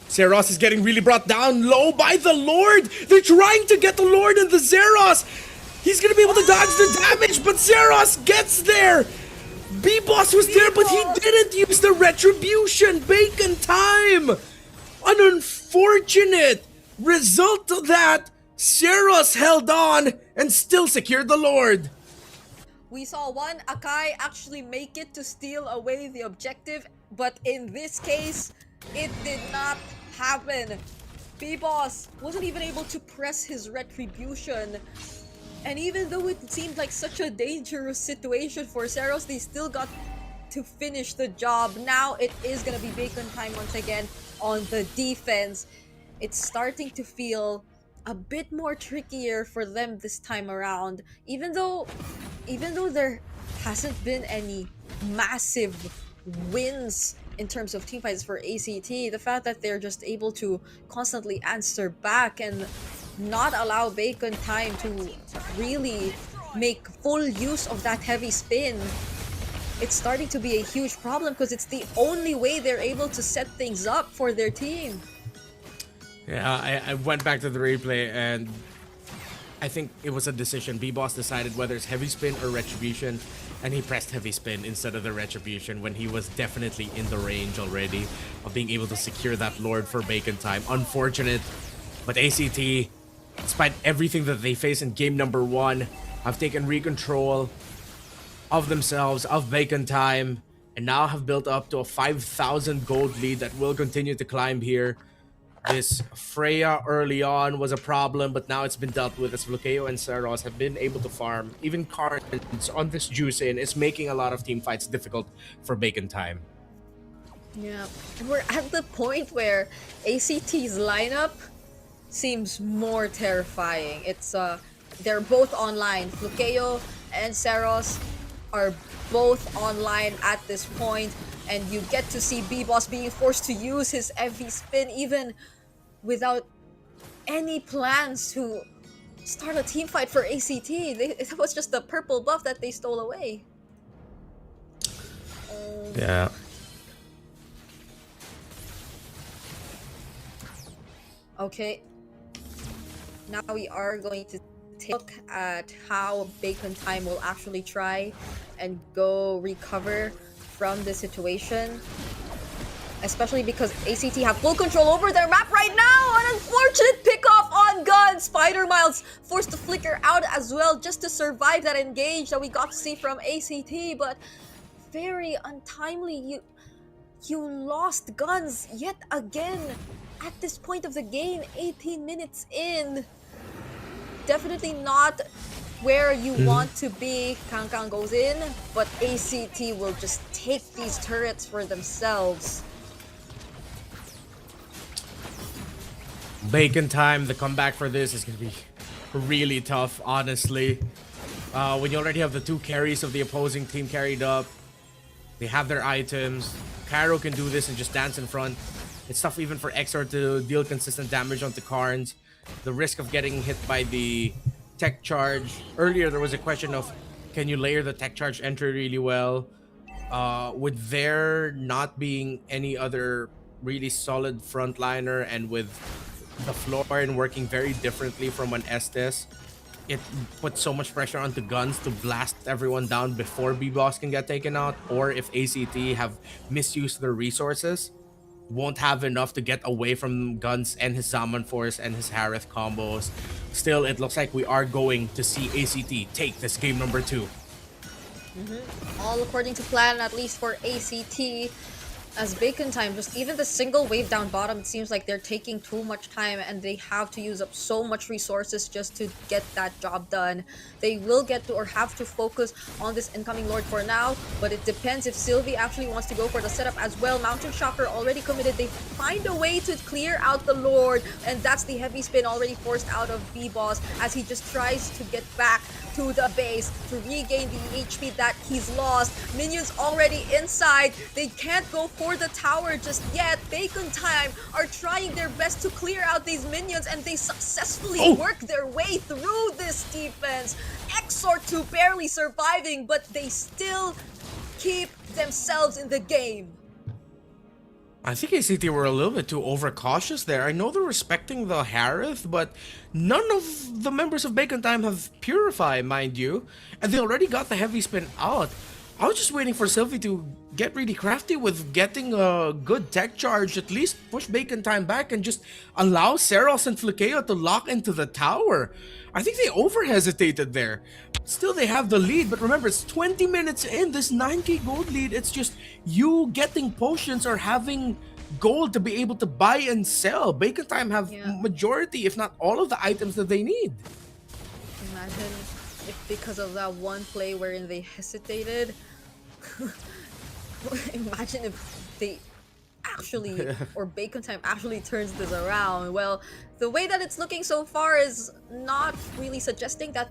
Zeros is getting really brought down low by the Lord. They're trying to get the Lord and the Zeros. He's gonna be able to dodge the damage, but Zeros gets there. B-Boss was there, but he didn't use the retribution. Bacon time. An unfortunate result of that. Zeros held on and still secured the Lord. We saw one Akai actually make it to steal away the objective, but in this case, it did not happen. B-Boss wasn't even able to press his retribution. And even though it seemed like such a dangerous situation for Zeros, they still got to finish the job. Now it is gonna be Bacon time once again on the defense. It's starting to feel a bit more trickier for them this time around. Even though there hasn't been any massive wins in terms of teamfights for ACT, the fact that they're just able to constantly answer back and not allow Bacon time to really make full use of that heavy spin, it's starting to be a huge problem because it's the only way they're able to set things up for their team. Yeah, I went back to the replay and I think it was a decision. B-Boss decided whether it's heavy spin or retribution, and he pressed heavy spin instead of the retribution when he was definitely in the range already of being able to secure that Lord for Bacon time. Unfortunate, but ACT, despite everything that they face in game number 1, have taken recontrol of themselves, of Bacon time, and now have built up to a 5,000 gold lead that will continue to climb here. This Freya early on was a problem, but now it's been dealt with as Flukeo and Zeros have been able to farm. Even cards on this juice in is making a lot of team fights difficult for Bacon time. Yeah, and we're at the point where ACT's lineup seems more terrifying. It's they're both online. Flukeo and Zeros are both online at this point, and you get to see B-Boss being forced to use his heavy spin even without any plans to start a team fight for ACT. It was just the purple buff that they stole away. Yeah. Okay. Now we are going to take a look at how Bacon time will actually try and go recover from this situation. Especially because ACT have full control over their map right now. An unfortunate pickoff on gun. Spider Miles forced to flicker out as well just to survive that engage that we got to see from ACT. But very untimely. You lost guns yet again at this point of the game. 18 minutes in. Definitely not where you want to be. Kangkang goes in, but ACT will just take these turrets for themselves. Bacon time, the comeback for this is going to be really tough, honestly. When you already have the 2 carries of the opposing team carried up, they have their items. Cairo can do this and just dance in front. It's tough even for Exor to deal consistent damage onto Karns. The risk of getting hit by the tech charge. Earlier, there was a question of, can you layer the tech charge entry really well? With there not being any other really solid frontliner, and with the Florin working very differently from an Estes, it puts so much pressure onto Guns to blast everyone down before B-Boss can get taken out, or if ACT have misused their resources, won't have enough to get away from Guns and his Zaman Force and his Harith combos. Still, it looks like we are going to see ACT take this game number 2. All according to plan, at least for ACT. As Bacon time, just even the single wave down bottom, it seems like they're taking too much time and they have to use up so much resources just to get that job done. They will get to or have to focus on this incoming Lord for now, but it depends if Sylvie actually wants to go for the setup as well. Mountain Shocker already committed. They find a way to clear out the Lord, and that's the heavy spin already forced out of B-Boss as he just tries to get back to the base to regain the HP that he's lost. Minions already inside. They can't go for the tower just yet. Bacon time are trying their best to clear out these minions, and they successfully work their way through this defense. Exor 2 barely surviving, but they still keep themselves in the game. I think ACT were a little bit too overcautious there. I know they're respecting the Harith, but none of the members of Bacon Time have Purify, mind you. And they already got the heavy spin out. I was just waiting for Sylvie to get really crafty with getting a good tech charge, at least push Bacon Time back and just allow Seros and Flukeo to lock into the tower. I think they over-hesitated there. Still, they have the lead, but remember, it's 20 minutes in, this 9k gold lead. It's just you getting potions or having gold to be able to buy and sell. Bacon Time have majority, if not all of the items that they need. Imagine if because of that one play wherein they hesitated, imagine if they actually, or Bacon Time actually turns this around. Well, the way that it's looking so far is not really suggesting that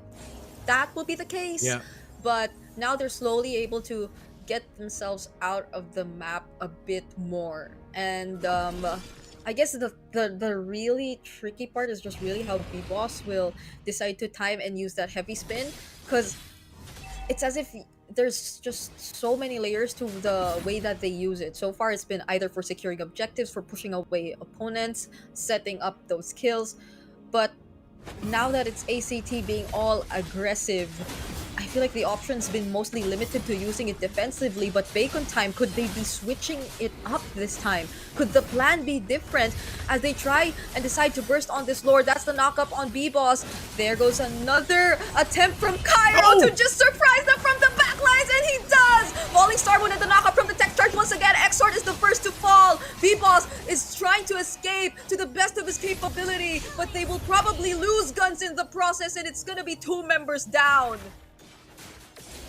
that will be the case. Yeah. But now they're slowly able to get themselves out of the map a bit more. And I guess the really tricky part is just really how B-Boss will decide to time and use that heavy spin, because it's as if there's just so many layers to the way that they use it. So far, it's been either for securing objectives, for pushing away opponents, setting up those kills. But now that it's ACT being all aggressive, I feel like the option's been mostly limited to using it defensively. But Bacon Time, could they be switching it up this time? Could the plan be different as they try and decide to burst on this Lord? That's the knock-up on B-Boss. There goes another attempt from Cairo to just surprise them from the backlines, and he does! Falling Star wanted the knock-up from the tech charge once again. Exort is the first to fall. B-Boss is trying to escape to the best of his capability, but they will probably lose guns in the process, and it's gonna be 2 members down.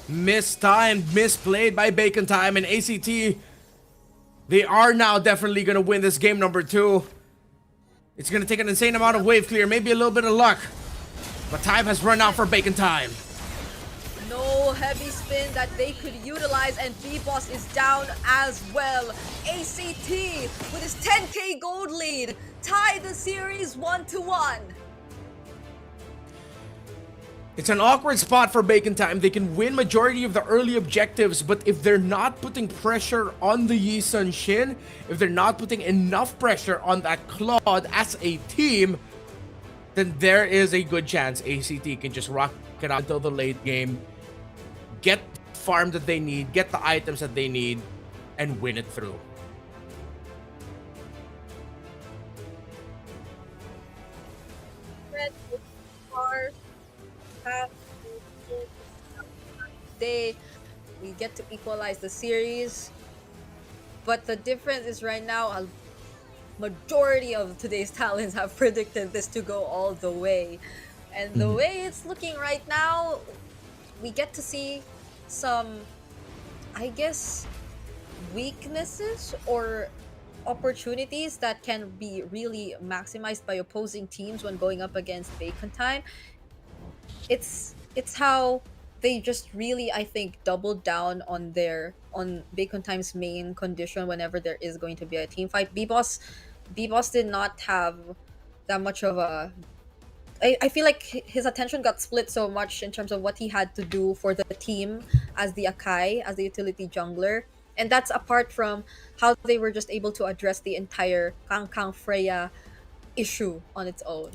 Mistimed, misplayed by Bacon Time and ACT. They are now definitely going to win this game number 2. It's going to take an insane amount of wave clear, maybe a little bit of luck. But time has run out for Bacon Time. No heavy spin that they could utilize, and B-Boss is down as well. ACT with his 10k gold lead tie the series 1-1. It's an awkward spot for Bacon Time. They can win majority of the early objectives, but if they're not putting pressure on the Yi Sun Shin, if they're not putting enough pressure on that Claude as a team, then there is a good chance ACT can just rock it out until the late game, get the farm that they need, get the items that they need, and win it through. We get to equalize the series, but the difference is right now a majority of today's talents have predicted this to go all the way, and the way it's looking right now, we get to see some, I guess, weaknesses or opportunities that can be really maximized by opposing teams when going up against Bacon Time. It's how they just really, I think, doubled down on Bacon Time's main condition whenever there is going to be a team fight. B-Boss did not have that much of a... I feel like his attention got split so much in terms of what he had to do for the team as the Akai, as the utility jungler. And that's apart from how they were just able to address the entire Kang Freya issue on its own.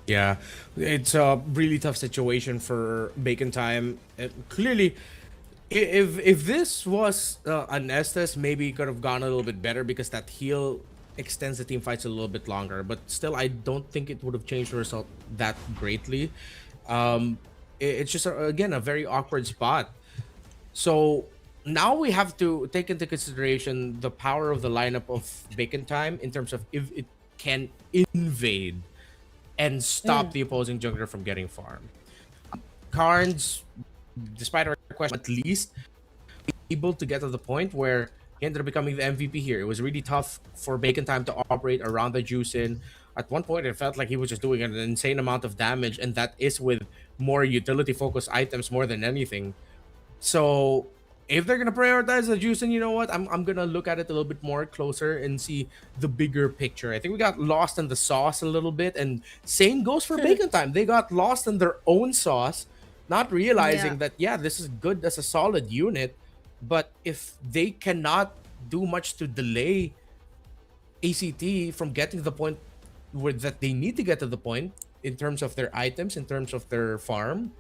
Yeah, it's a really tough situation for Bacon Time. Clearly, if this was an Estes, maybe it could have gone a little bit better because that heal extends the team fights a little bit longer. But still, I don't think it would have changed the result that greatly. It's just, again, a very awkward spot. So now we have to take into consideration the power of the lineup of Bacon Time in terms of if it can invade and stop the opposing jungler from getting farmed. Carnes, despite our question, at least able to get to the point where he ended up becoming the MVP here. It was really tough for Bacon Time to operate around the Juicin. At one point, it felt like he was just doing an insane amount of damage, and that is with more utility-focused items more than anything. So if they're gonna prioritize the Juicin, you know what? I'm gonna look at it a little bit more closer and see the bigger picture. I think we got lost in the sauce a little bit, and same goes for Bacon Time. They got lost in their own sauce, not realizing that this is good as a solid unit, but if they cannot do much to delay ACT from getting to the point where that they need to get to the point in terms of their items, in terms of their farm,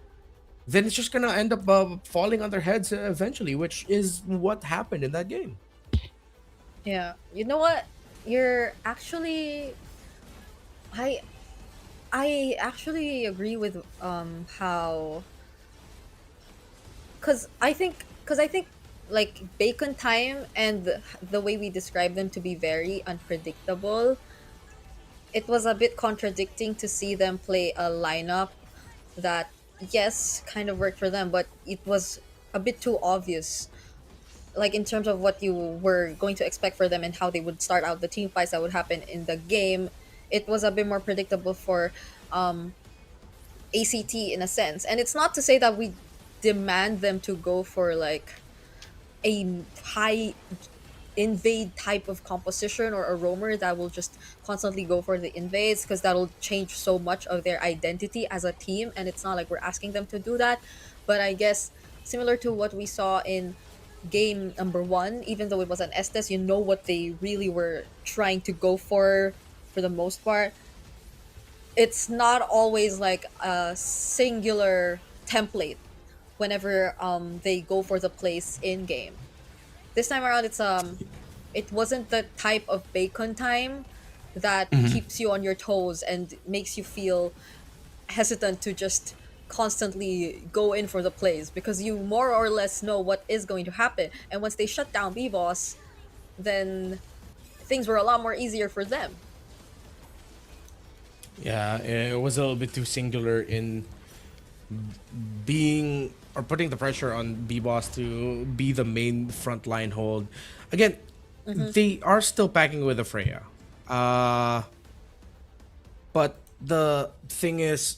then it's just gonna end up falling on their heads eventually, which is what happened in that game. Yeah, you know what? You're actually, I I actually agree with how, cause I think like Bacon Time and the way we describe them to be very unpredictable, it was a bit contradicting to see them play a lineup that, yes, kind of worked for them, but it was a bit too obvious, like in terms of what you were going to expect for them and how they would start out the team fights that would happen in the game. It was a bit more predictable for ACT in a sense. And it's not to say that we demand them to go for like a high invade type of composition or a roamer that will just constantly go for the invades, because that'll change so much of their identity as a team, and it's not like we're asking them to do that. But I guess similar to what we saw in game number 1, even though it was an Estes, you know what they really were trying to go for the most part. It's not always like a singular template whenever they go for the place in game. This time around, it wasn't the type of Bacon Time that keeps you on your toes and makes you feel hesitant to just constantly go in for the plays, because you more or less know what is going to happen. And once they shut down B-Boss, then things were a lot more easier for them. Yeah, it was a little bit too singular in being or putting the pressure on B-Boss to be the main frontline hold. Again, they are still packing with a Freya. But the thing is,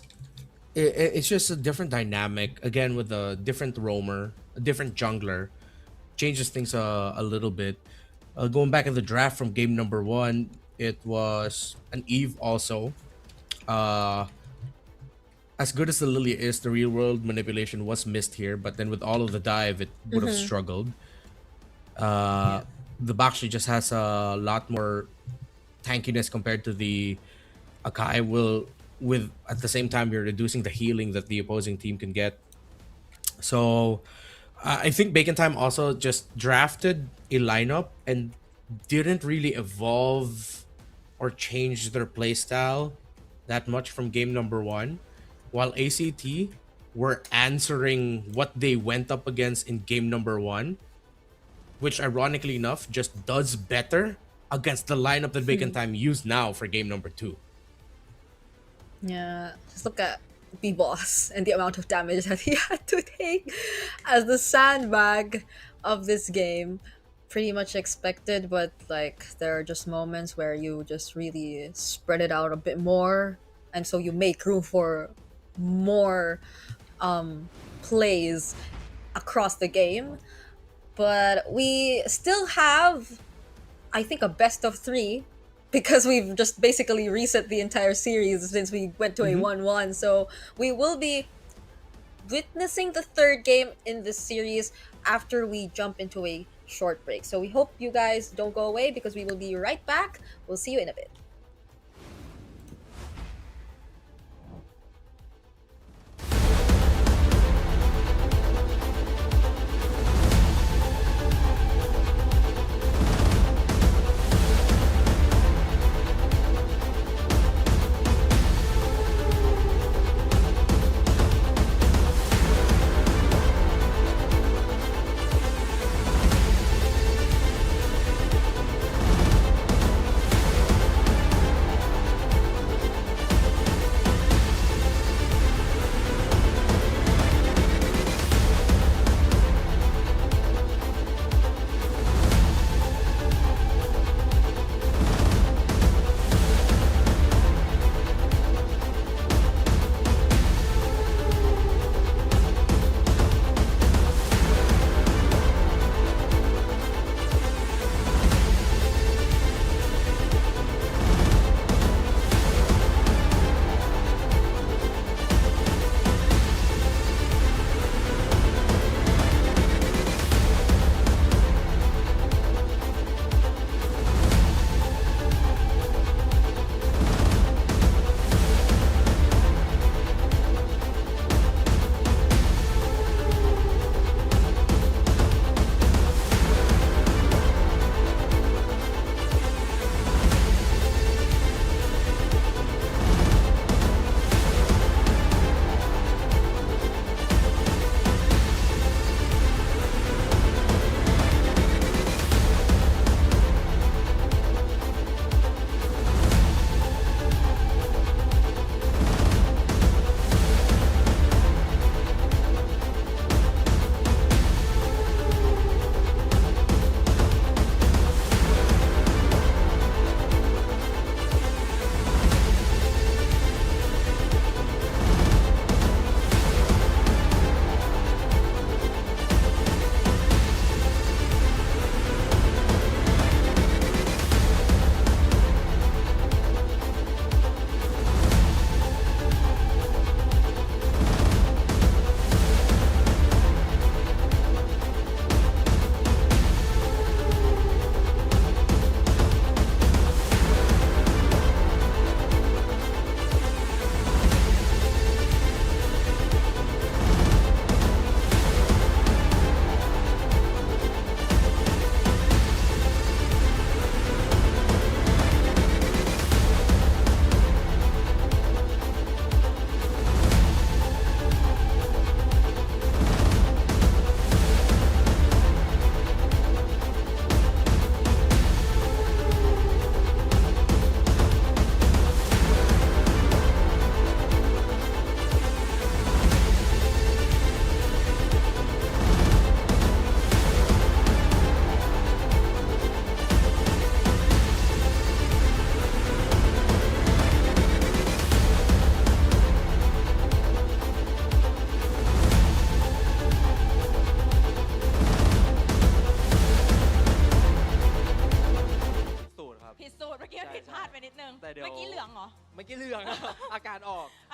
it's just a different dynamic. Again, with a different roamer, a different jungler, changes things a little bit. Going back in the draft from game number 1, it was an Eve also. As good as the Lily is, the real world manipulation was missed here, but then with all of the dive, it would have struggled. The Bakshi just has a lot more tankiness compared to the Akai. With at the same time, you're reducing the healing that the opposing team can get. So I think Bacon Time also just drafted a lineup and didn't really evolve or change their playstyle that much from game number 1, while ACT were answering what they went up against in game number 1, which ironically enough just does better against the lineup that Bacon Time used now for game number 2. Yeah, just look at B-Boss and the amount of damage that he had to take as the sandbag of this game. Pretty much expected, but like there are just moments where you just really spread it out a bit more, and so you make room for more plays across the game. But we still have, I think, a best of 3, because we've just basically reset the entire series since we went to a 1-1. So we will be witnessing the 3rd game in this series after we jump into a short break. So we hope you guys don't go away, because we will be right back. We'll see you in a bit.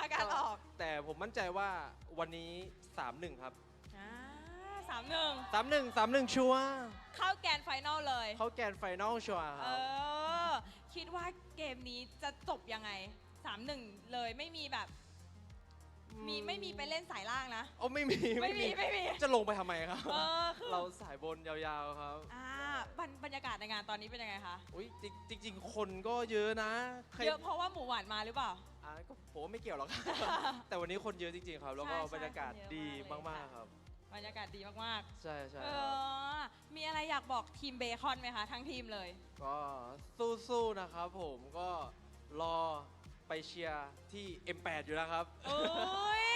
อาการออก แต่ผมมั่นใจว่าวันนี้ 3-1 ครับ 3-1 3-1 ชัวร์ เข้าแกนไฟนอลเลย เขาแกนไฟนอลชัวร์ค เอ รับ อ คิดว่าเกมนี้จะจบยังไง 3-1 เลยไม่มีแบบไม่มีไปเล่นสายล่างนะ โอ้ไม่มี จะลงไปทำไมครับ คือ เราสายบนยาวๆครับ บรรยากาศในงานตอนนี้เป็นยังไงคะ อุ้ยจริงๆ คนก็เยอะนะใคร เยอะเพราะว่าหมูหวานมาหรือเปล่า ก็ผมว่าไม่เกี่ยวหรอกครับ แต่วันนี้คนเยอะจริงๆครับ แล้วก็ ใช่ บรรยากาศ คนเยอะ ดี มากเลย มากๆครับ บรรยากาศดีมาก ใช่ใช่ ๆมีอะไรอยากบอกทีมเบคอนไหมคะ ทั้งทีมเลย ก็สู้ๆนะครับผมก็รอไปเชียร์ที่ M8 อยู่นะครับ โอ้ย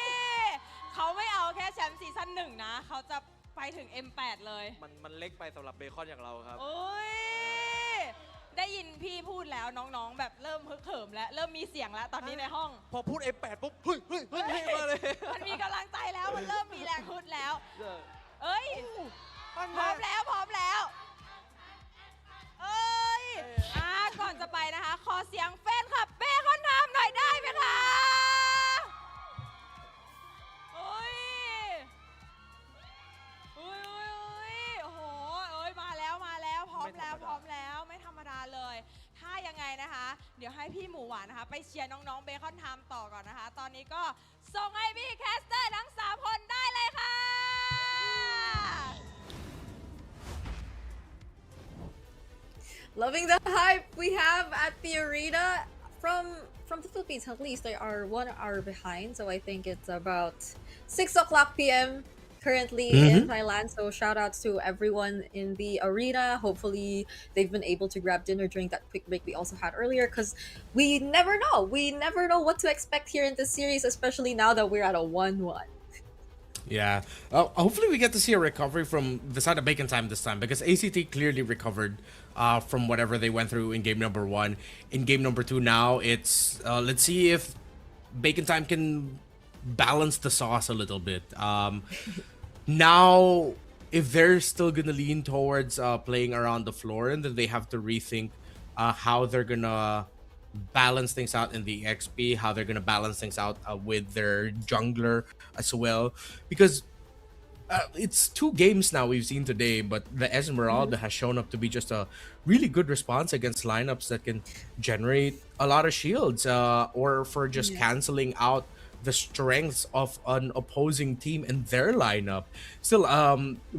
เขาไม่เอาแค่แชมป์ซีซั่น1 นะ เขาจะไปถึง M8 เลย มันเล็กไปสำหรับเบคอนอย่างเราครับ โอ้ย ได้ยินพี่พูดแล้วน้องๆ แบบเริ่มฮึกเหิมแล้ว เริ่มมีเสียงแล้วตอนนี้ในห้อง พอพูด M8 ปุ๊บเฮ้ยมาเลย มันมีกำลังใจแล้ว มันเริ่มมีแรงฮึดแล้ว เอ้ย พร้อมแล้ว เอ้ย ก่อนจะไปนะคะ ขอเสียงแฟนคลับเบคอนไทม์หน่อยได้ไหมคะโอ้ยโอ้โหมาแล้ว พร้อมแล้ว ไม่ธรรมดาเลย ถ้ายังไงนะคะ เดี๋ยวให้พี่หมูหวานนะคะ ไปเชียร์น้องๆเบคอนไทม์ต่อก่อนนะคะ ตอนนี้ก็ส่งให้พี่แคสเตอร์ทั้ง 3 คนได้เลยค่ะ Loving the hype we have at the arena from the Philippines. At least they are 1 hour behind, so I think it's about 6:00 p.m. currently in Thailand. So shout outs to everyone in the arena. Hopefully they've been able to grab dinner during that quick break we also had earlier, because we never know. We never know what to expect here in this series, especially now that we're at a 1-1. Yeah. Hopefully we get to see a recovery from the side of Bacon Time this time, because ACT clearly recovered from whatever they went through in game number 1. In game number 2 now, it's let's see if Bacon Time can balance the sauce a little bit. Now, if they're still gonna lean towards playing around the floor, and then they have to rethink how they're gonna balance things out in the XP, how they're gonna balance things out with their jungler as well, because it's 2 games now we've seen today, but the Esmeralda has shown up to be just a really good response against lineups that can generate a lot of shields, or for just canceling out the strengths of an opposing team and their lineup. Still,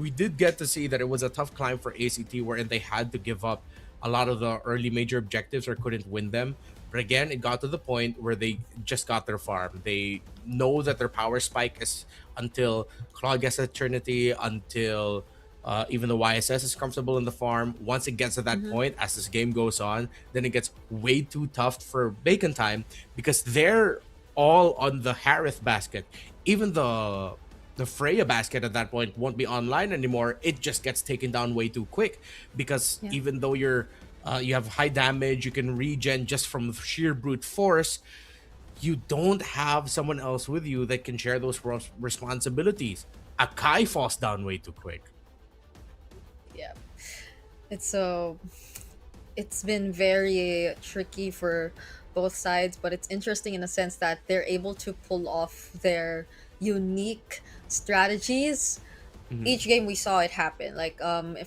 we did get to see that it was a tough climb for ACT, wherein they had to give up a lot of the early major objectives or couldn't win them. But again, it got to the point where they just got their farm. They know that their power spike is until Claude gets Eternity, until even the YSS is comfortable in the farm. Once it gets to that point, as this game goes on, then it gets way too tough for Bacon Time, because they're all on the Harith basket. Even the Freya basket at that point won't be online anymore. It just gets taken down way too quick, because even though you have high damage, you can regen just from sheer brute force, you don't have someone else with you that can share those responsibilities. Akai falls down way too quick. Yeah, it's been very tricky for both sides, but it's interesting in a sense that they're able to pull off their unique strategies. Each game we saw it happen. Like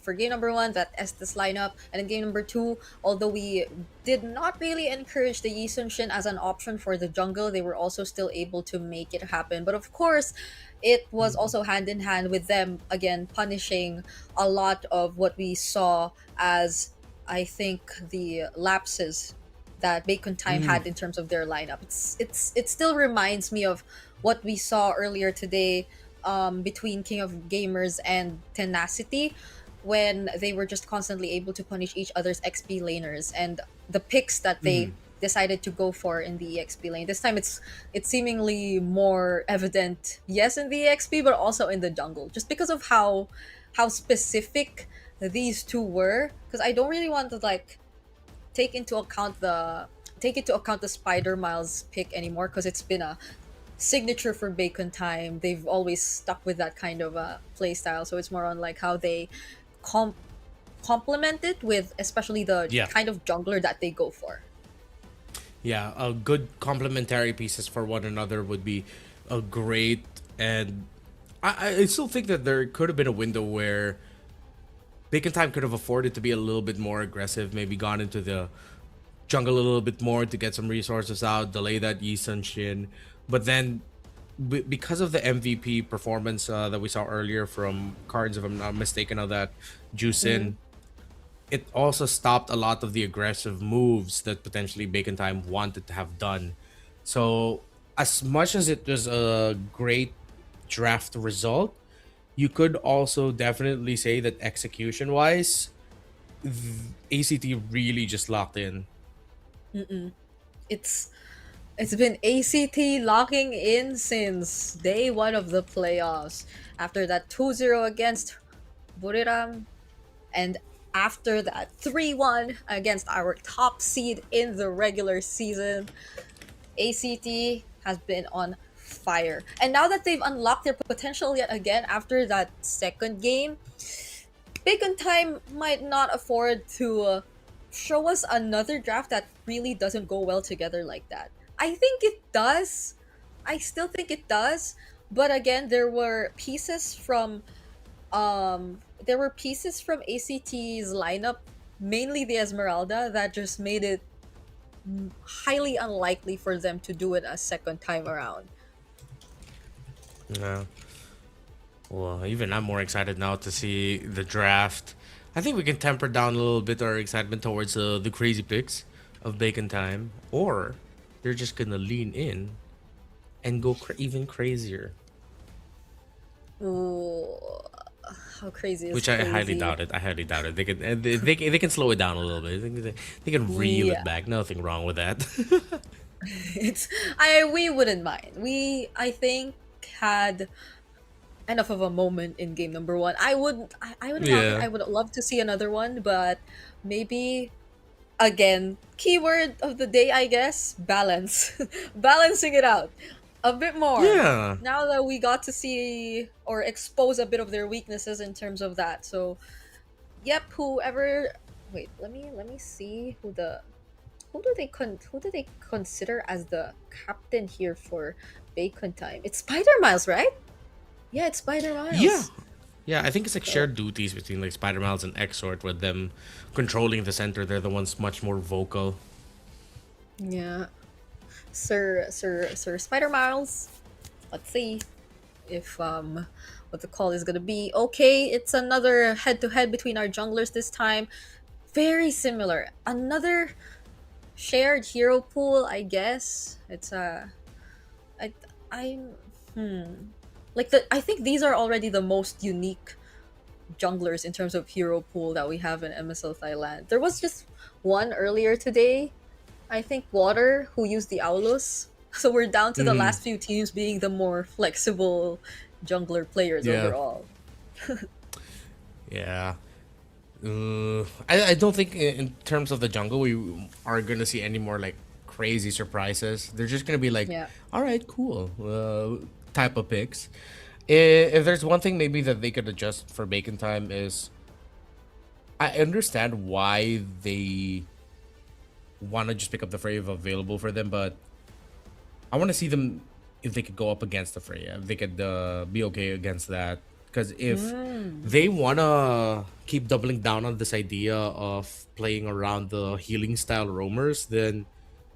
for game number 1, that Estes lineup, and in game number 2, although we did not really encourage the Yi Sun Shin as an option for the jungle, they were also still able to make it happen. But of course, it was also hand in hand with them again punishing a lot of what we saw as, I think, the lapses that Bacon Time had in terms of their lineup. It still reminds me of what we saw earlier today between King of Gamers and Tenacity, when they were just constantly able to punish each other's XP laners and the picks that they decided to go for in the EXP lane. This time it's seemingly more evident, yes, in the EXP, but also in the jungle, just because of how specific these two were. Because I don't really want to like take into account the Spider Miles pick anymore, because it's been a signature for Bacon Time. They've always stuck with that kind of play style, so it's more on like how they complement it with especially the kind of jungler that they go for. Yeah, good complementary pieces for one another would be a great. And I still think that there could have been a window where Bacon Time could have afforded to be a little bit more aggressive, maybe gone into the jungle a little bit more to get some resources out, delay that Yi Sun Shin. But then, because of the MVP performance that we saw earlier from Cards, if I'm not mistaken, of that Juicin, it also stopped a lot of the aggressive moves that potentially Bacon Time wanted to have done. So, as much as it was a great draft result, you could also definitely say that execution wise, ACT really just locked in. It's it's been ACT locking in since day one of the playoffs. After that 2-0 against Buriram, and after that 3-1 against our top seed in the regular season, ACT has been on fire. And now that they've unlocked their potential yet again after that second game, Bacon Time might not afford to show us another draft that really doesn't go well together like that. I think it does. I still think it does. But again, there were pieces from ACT's lineup, mainly the Esmeralda, that just made it highly unlikely for them to do it a second time around. Yeah. Well, even I'm more excited now to see the draft. I think we can temper down a little bit our excitement towards the crazy picks of Bacon Time, or they're just gonna lean in and go even crazier. Ooh, how crazy is Which I highly crazy? doubt it. I highly doubt it. They can they can slow it down a little bit. They can reel Yeah. it back. Nothing wrong with that. We wouldn't mind. I think had enough of a moment in game number one. Yeah. I would love to see another one, but maybe again, keyword of the day, I guess, balance. Balancing it out a bit more. Yeah. Now that we got to see or expose a bit of their weaknesses in terms of that. So, yep, whoever wait, let me see who do they consider as the captain here for Bacon Time? It's Spider Miles, right? Yeah, it's Spider Miles. Yeah. Yeah, I think it's like shared duties between like Spider Miles and Exort, with them controlling the center. They're the ones much more vocal. Yeah. Sir Spider Miles. Let's see if what the call is gonna be. Okay, it's another head to head between our junglers this time. Very similar. Another shared hero pool, I guess. It's I I'm like I think these are already the most unique junglers in terms of hero pool that we have in MSL Thailand. There was just one earlier today, I think Water, who used the Aulus. So we're down to the last few teams being the more flexible jungler players Yeah. overall. Yeah. I don't think in terms of the jungle we are gonna see any more like crazy surprises. They're just gonna be like, Yeah. all right, cool, type of picks. If there's one thing maybe that they could adjust for Bacon Time is, I understand why they want to just pick up the Freya available for them, but I want to see them if they could go up against the Freya, if they could be okay against that. Because if they want to keep doubling down on this idea of playing around the healing style roamers, then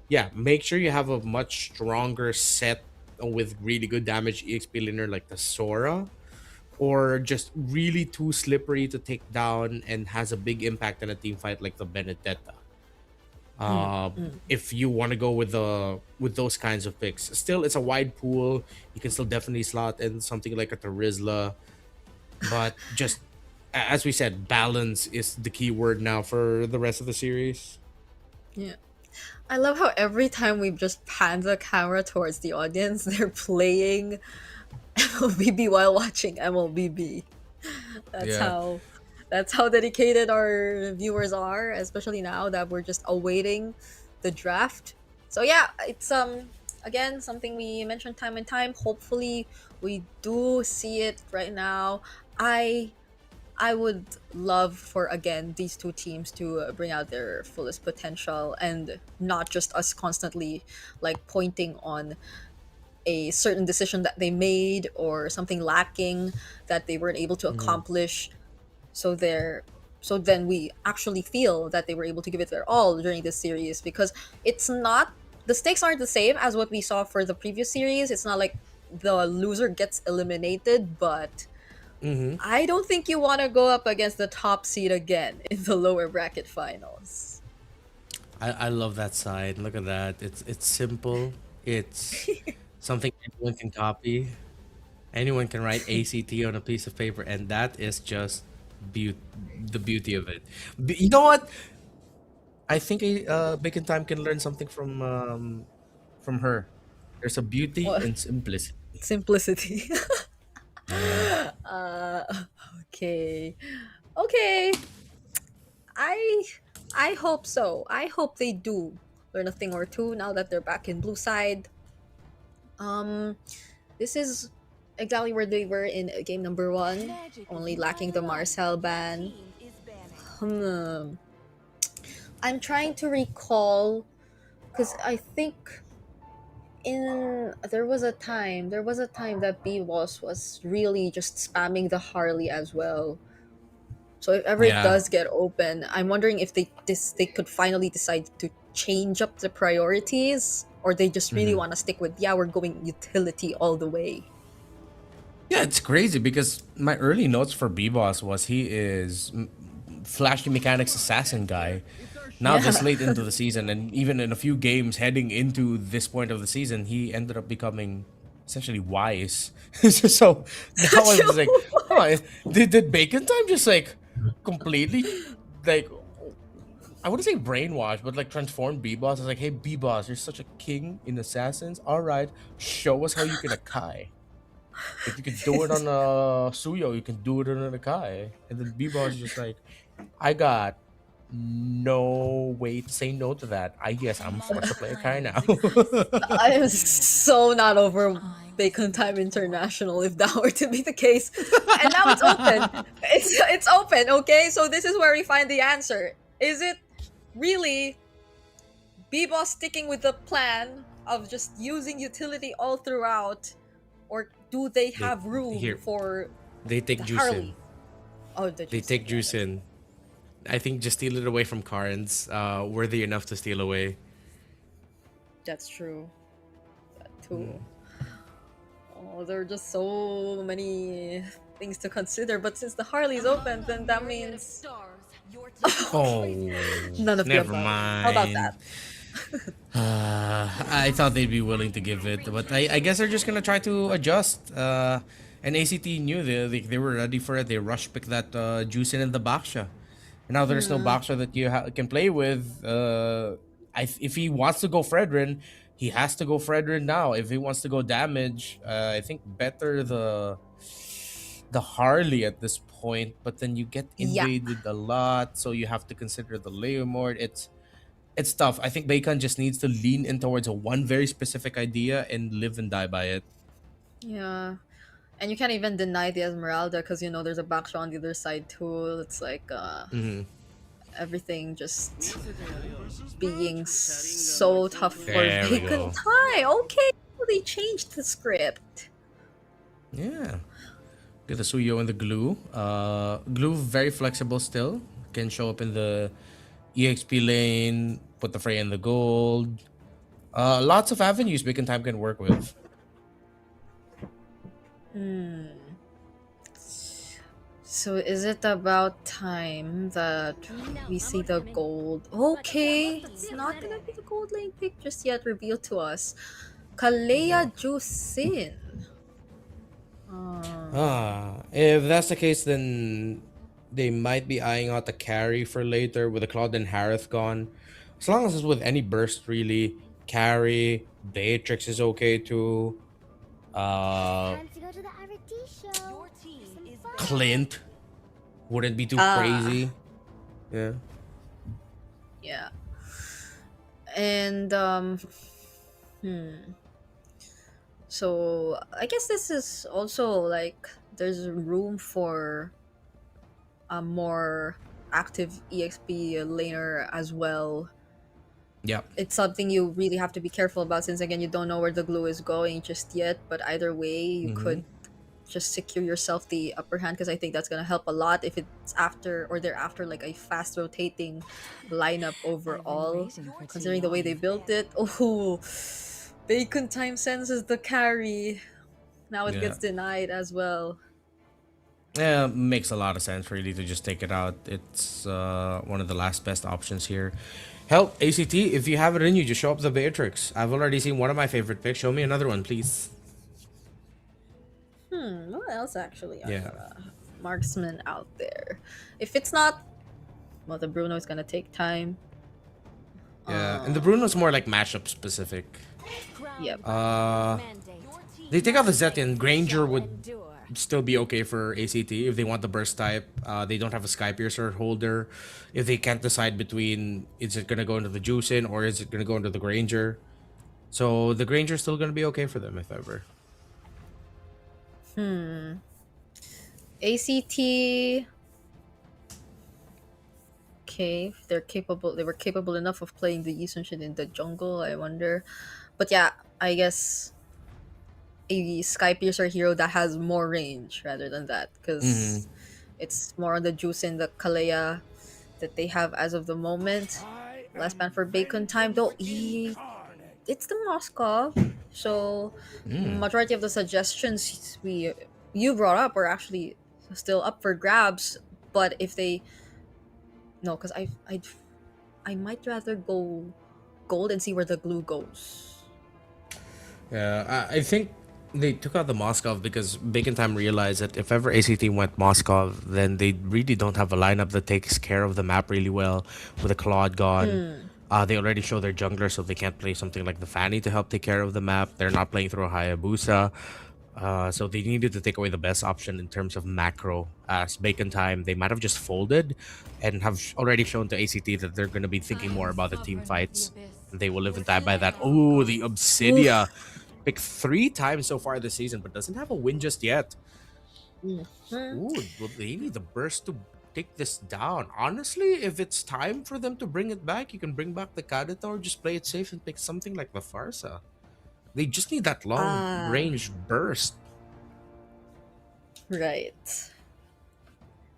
yeah, make sure you have a much stronger set with really good damage EXP laner like the Sora, or just really too slippery to take down and has a big impact in a team fight like the Benedetta. If you want to go with those kinds of picks, still it's a wide pool. You can still definitely slot in something like a Terizla, but just as we said, balance is the key word now for the rest of the series. Yeah. I love how every time we just pan the camera towards the audience, they're playing MLBB while watching MLBB. That's Yeah. how dedicated our viewers are, especially now that we're just awaiting the draft. So yeah, it's again something we mentioned time and time. Hopefully we do see it right now. I I would love for again these two teams to bring out their fullest potential and not just us constantly like pointing on a certain decision that they made or something lacking that they weren't able to accomplish. So they're so then we actually feel that they were able to give it their all during this series, because it's not the stakes aren't the same as what we saw for the previous series. It's not like the loser gets eliminated, but I don't think you want to go up against the top seed again in the lower bracket finals. I love that side. Look at that. It's simple. It's something anyone can copy. Anyone can write ACT on a piece of paper, and that is just the beauty of it. You know what? I think Bacon Time can learn something from her. There's a beauty What? in simplicity. Simplicity. Yeah. uh, okay. Okay. I I hope so. I hope they do learn a thing or two now that they're back in blue side. Um, this is exactly where they were in game number 1, only lacking the Marcel ban. Hmm. I'm trying to recall because I think there was a time that B-Boss was really just spamming the Harley as well. So if ever it Yeah. does get open, I'm wondering if they could finally decide to change up the priorities, or they just really Mhm. want to stick with, yeah, we're going utility all the way. Yeah, it's crazy because my early notes for B-Boss was he is flashy mechanics assassin guy. Now this Yeah. late into the season, and even in a few games heading into this point of the season, he ended up becoming essentially wise. So now I'm just like, oh, did Bacon Time just like completely like I wouldn't say brainwash, but like transform B-Boss. It's like, hey B-Boss, you're such a king in assassins. All right, show us how you can Akai. If you can do it on a Suyo, you can do it on an Akai. And then B-Boss is just like, I got no way to say no to that. I guess I'm forced to play Akai now. I am so not over Bacon Time International if that were to be the case. And now it's open. It's open, okay? So this is where we find the answer. Is it really B-Boss sticking with the plan of just using utility all throughout, or do they they have room here for they take the juice in. Harley? Oh, the They juice. take juice in. I think just steal it away from Karns, worthy enough to steal away. That's true. That too. Mm. Oh, there are just so many things to consider. But since the Harley's open, then that means Oh, none of the never above. How about mind. that? I thought they'd be willing to give it, but I guess they're just gonna try to adjust. And ACT knew they were ready for it. They rush picked that juice in the Baksha. And now there's no Baksha that you can play with. If he wants to go Fredrin, he has to go Fredrin now. If he wants to go damage, I think better the Harley at this point. But then you get Yeah. invaded a lot, so you have to consider the Leomord. It's tough. I think Bacon just needs to lean in towards one very specific idea and live and die by it. Yeah. And you can't even deny the Esmeralda because you know there's a backshot on the other side too. It's like Mhm. everything just being so tough for There we Bacon go. Time. Okay, they changed the script. Yeah. Get the Suyo and the glue. Glue very flexible still. Can show up in the EXP lane, put the Frey in the gold. Lots of avenues Bacon Time can work with. So is it about time that we see the gold? Okay, it's not gonna be the gold lane pick just yet revealed to us. Kalea Jusin. If that's the case, then they might be eyeing out the carry for later with the Claude and Harith gone. As long as it's with any burst, really. Carry, Beatrix is okay too. Clint wouldn't be too crazy. Yeah. Yeah. And so I guess this is also like there's room for a more active EXP laner as well. Yep. It's something you really have to be careful about, since again you don't know where the glue is going just yet, but either way you could just secure yourself the upper hand, because I think that's gonna help a lot if it's after or they're after like a fast rotating lineup overall. Considering the way they built it, oh, Bacon Time senses the carry. Now it Yeah. gets denied as well. Yeah, makes a lot of sense really to just take it out. It's one of the last best options here. Help, ACT, if you have it in you, just show up the Beatrix. I've already seen one of my favorite picks. Show me another one, please. What else actually are Yeah. marksmen out there? If it's not, well, the Bruno is gonna take time. Yeah, and the Bruno's more like matchup specific. Yep. They take out the Zetian. Granger would still be okay for ACT if they want the burst type. They don't have a Sky Piercer holder. If they can't decide between is it gonna go into the Juicin or is it gonna go into the Granger, so the Granger's still gonna be okay for them if ever. ACT. Okay, if they're capable, they were capable enough of playing the Yisunshin in the jungle, I wonder. But yeah, I guess a Sky Piercer hero that has more range rather than that, because it's more on the juice in the Kalea that they have as of the moment. Last ban for Bacon Time, though, it's the Moskov, so majority of the suggestions you brought up are actually still up for grabs. But if they because I might rather go gold and see where the glue goes. Yeah, I think they took out the Moskov because Bacon Time realized that if ever ACT went Moskov, then they really don't have a lineup that takes care of the map really well. With a Claude gone, they already show their jungler, so they can't play something like the Fanny to help take care of the map. They're not playing through a Hayabusa. So they needed to take away the best option in terms of macro. As Bacon Time, they might have just folded and have already shown to ACT that they're going to be thinking more about the team fights. They will live and die by that. Oh, the Obsidia. Picked 3 times so far this season, but doesn't have a win just yet. Ooh, well, they need the burst to take this down. Honestly, if it's time for them to bring it back, you can bring back the Kadita or just play it safe and pick something like the Farsa. They just need that long range burst. Right.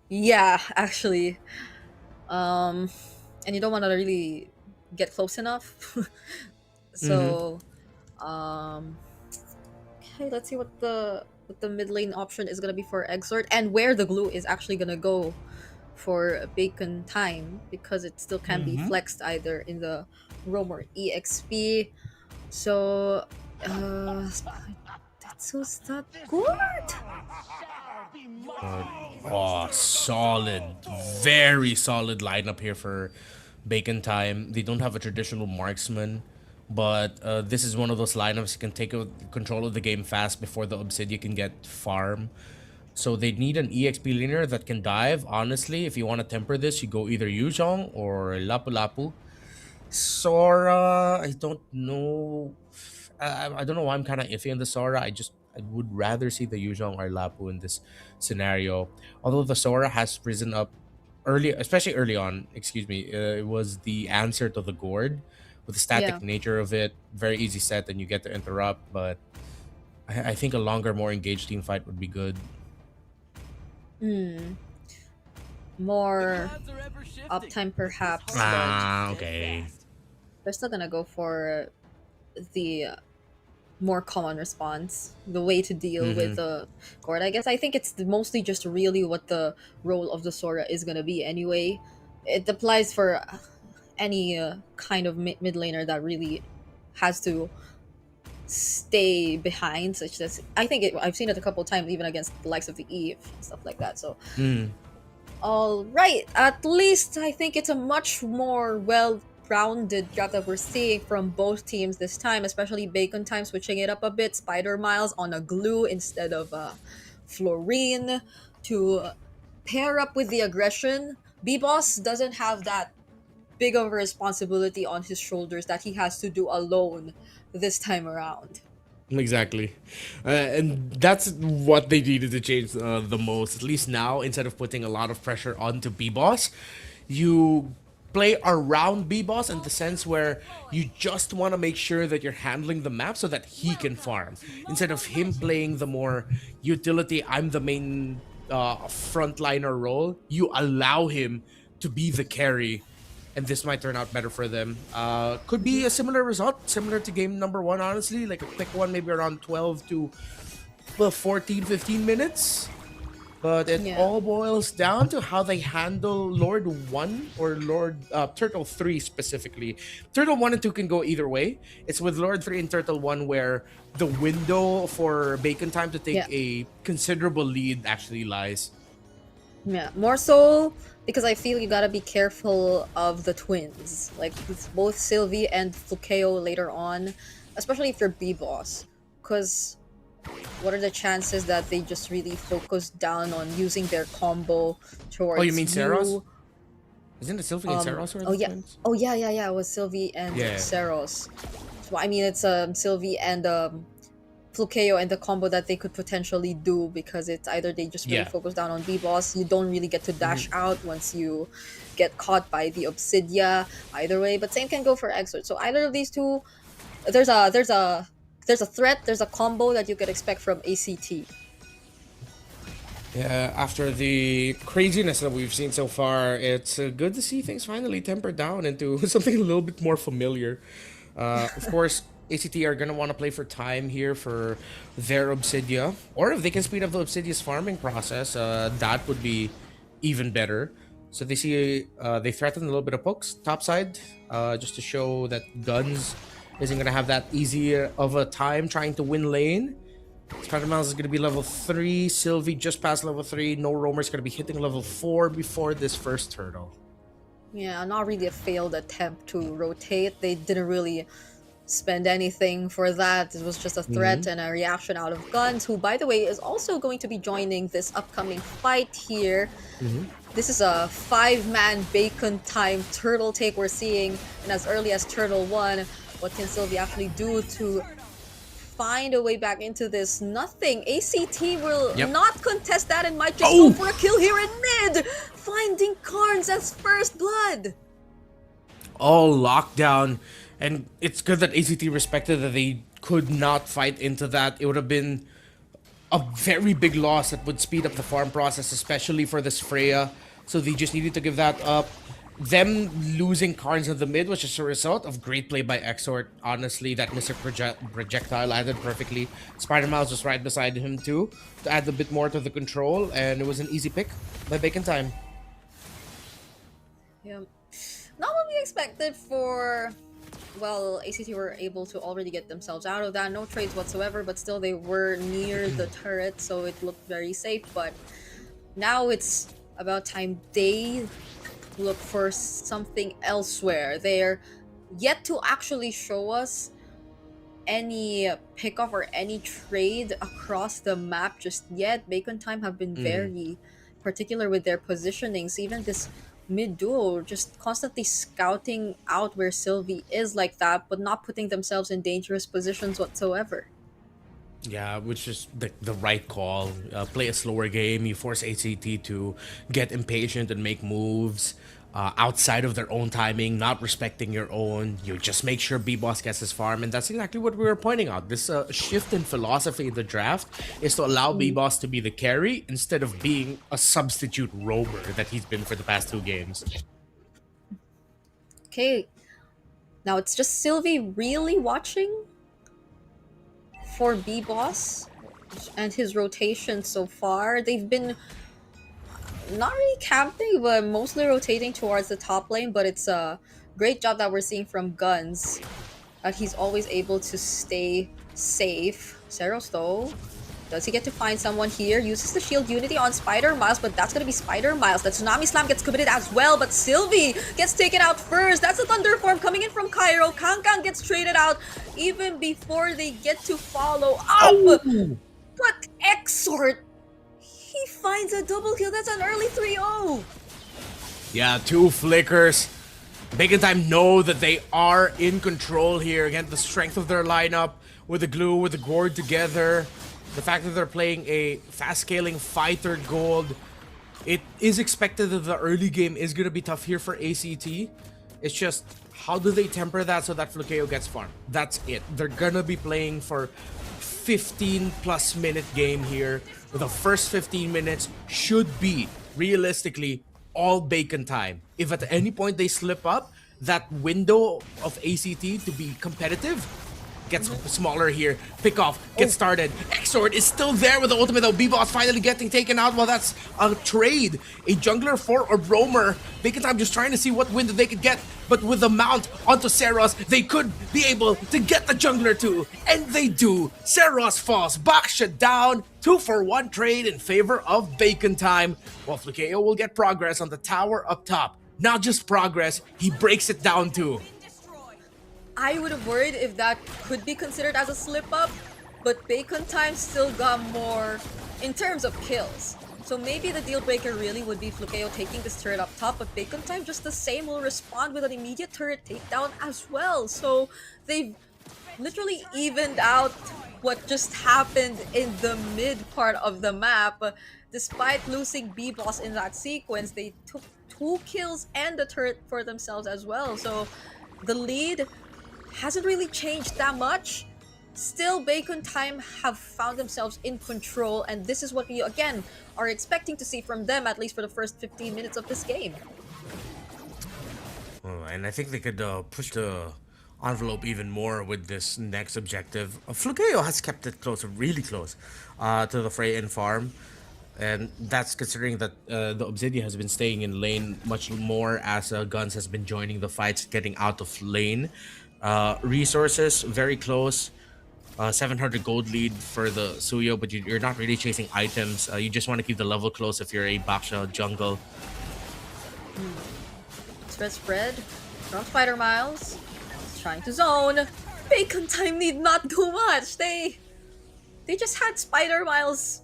Yeah, actually. And you don't want to really get close enough. So okay, let's see what the mid lane option is gonna be for Exort, and where the glue is actually gonna go for Bacon Time, because it still can be flexed either in the Roam or EXP. So that's not good. Oh, solid. Very solid lineup here for Bacon Time. They don't have a traditional marksman, but this is one of those lineups you can take control of the game fast before the Obsidian can get farm. So they need an EXP laner that can dive. Honestly, if you want to temper this, you go either Yuzhong or Lapu Lapu. Sora, I don't know. I don't know why I'm kind of iffy on the Sora. I would rather see the Yuzhong or Lapu in this scenario. Although the Sora has risen up early, especially early on, it was the answer to the Gourd with the static nature of it. Very easy set and you get to interrupt, but I think a longer, more engaged team fight would be good. More uptime perhaps. Okay. They're still gonna go for the more common response, the way to deal with the Gourd. I guess I think it's mostly just really what the role of the Sora is gonna be anyway. It applies for any kind of mid laner that really has to stay behind, such as I've seen it a couple times even against the likes of the Eve and stuff like that. So all right, at least I think it's a much more well-rounded draft that we're seeing from both teams this time, especially Bacon Time switching it up a bit. Spider Miles on a glue instead of Florine to pair up with the aggression. B-Boss doesn't have that big of a responsibility on his shoulders that he has to do alone this time around. Exactly. And that's what they needed to change the most. At least now, instead of putting a lot of pressure onto B-Boss, you play around B-Boss in the sense where you just want to make sure that you're handling the map so that he can farm. Instead of him playing the more utility, I'm the main frontliner role, you allow him to be the carry, and this might turn out better for them. Could be a similar result, similar to game number 1, honestly. Like a quick one, maybe around 12 to 14, 15 minutes. But it all boils down to how they handle Lord 1 or Lord Turtle 3 specifically. Turtle 1 and 2 can go either way. It's with Lord 3 and Turtle 1 where the window for Bacon Time to take a considerable lead actually lies. Yeah, more so because I feel you gotta be careful of the twins. Like with both Sylvie and Flukeo later on, especially if you're B-Boss. Because what are the chances that they just really focus down on using their combo towards Oh, you mean Saros? Isn't it Sylvie and Saros who are the twins? Oh yeah, it was Sylvie and Saros. So I mean it's Sylvie and Flukeo and the combo that they could potentially do, because it's either they just really focus down on B-Boss, you don't really get to dash out once you get caught by the Obsidia, either way, but same can go for Exort. So either of these two, there's a threat, there's a combo that you could expect from ACT. Yeah, after the craziness that we've seen so far, it's good to see things finally tempered down into something a little bit more familiar. Of course, ACT are going to want to play for time here for their Obsidia. Or if they can speed up the Obsidia's farming process, that would be even better. So they see they threaten a little bit of pokes topside, just to show that Guns isn't going to have that easy of a time trying to win lane. Spider-Mouse is going to be level 3. Sylvie just past level 3. No Roamer's going to be hitting level 4 before this first turtle. Yeah, not really a failed attempt to rotate. They didn't really spend anything for that. It was just a threat and a reaction out of Guns, who, by the way, is also going to be joining this upcoming fight here. This is a 5-man Bacon Time turtle take we're seeing, and as early as Turtle 1, what can Sylvie actually do to find a way back into this? Nothing. ACT will not contest that and might just go for a kill here in mid, finding Carnes as first blood. All lockdown. And it's good that ACT respected that they could not fight into that. It would have been a very big loss that would speed up the farm process, especially for this Freya. So they just needed to give that up. Them losing Carnes in the mid was just a result of great play by Exort. Honestly, that Mystic projectile landed perfectly. Spider-Mouse was right beside him too, to add a bit more to the control, and it was an easy pick by Bacon Time. Yeah. Not what we expected for... Well, ACT were able to already get themselves out of that. No trades whatsoever, but still they were near the turret, so it looked very safe. But now it's about time they look for something elsewhere. They're yet to actually show us any pickoff or any trade across the map just yet. Bacon Time have been very particular with their positionings. Even this mid duo just constantly scouting out where Sylvie is like that, but not putting themselves in dangerous positions whatsoever. Yeah, which is the right call. Play a slower game. You force ACT to get impatient and make moves outside of their own timing, not respecting your own. You just make sure B-Boss gets his farm, and that's exactly what we were pointing out. This shift in philosophy in the draft is to allow B-Boss to be the carry instead of being a substitute roamer that he's been for the past 2 games. Okay, now it's just Sylvie really watching for B-Boss and his rotation so far. They've been not really camping, but mostly rotating towards the top lane, but it's a great job that we're seeing from Guns, that he's always able to stay safe. Seros though, does he get to find someone here? Uses the shield unity on Spider-Miles, but that's gonna be Spider-Miles. The Tsunami Slam gets committed as well, but Sylvie gets taken out first. That's a Thunder Form coming in from Cairo. Kangkang gets traded out even before they get to follow up. But Exort, he finds a double kill. That's an early 3-0. Yeah, 2 flickers. Bacon Time know that they are in control here. Again, the strength of their lineup with the glue, with the gourd together. The fact that they're playing a fast-scaling fighter gold, it is expected that the early game is going to be tough here for ACT. It's just, how do they temper that so that Flukeo gets farm? That's it. They're going to be playing for 15-plus minute game here. The first 15 minutes should be, realistically, all bacon time. If at any point they slip up, that window of ACT to be competitive gets smaller here. Pick off, get started. Xord is still there with the ultimate, though. B-Boss finally getting taken out. Well, that's a trade. A jungler for a roamer. Bacon time just trying to see what window they could get. But with the mount onto Seros, they could be able to get the jungler too. And they do. Seros falls. Baksha down. 2-for-1 trade in favor of Bacon time. While Flukeo will get progress on the tower up top. Not just progress, he breaks it down too. I would have worried if that could be considered as a slip-up, but Bacon Time still got more in terms of kills. So maybe the deal breaker really would be Flukeo taking this turret up top, but Bacon Time just the same will respond with an immediate turret takedown as well. So they've literally evened out what just happened in the mid part of the map. Despite losing B-Boss in that sequence, they took 2 kills and the turret for themselves as well. So the lead hasn't really changed that much. Still, Bacon Time have found themselves in control, and this is what we again are expecting to see from them, at least for the first 15 minutes of this game. And I think they could push the envelope even more with this next objective. Flukeo has kept it close, really close, to the fray and farm. And that's considering that the Obsidian has been staying in lane much more as Guns has been joining the fights, getting out of lane. Resources, very close. 700 gold lead for the Suyo, but you're not really chasing items. You just want to keep the level close if you're a Baksha jungle. Spread from Spider Miles. Trying to zone. Bacon Time need not do much. They just had Spider Miles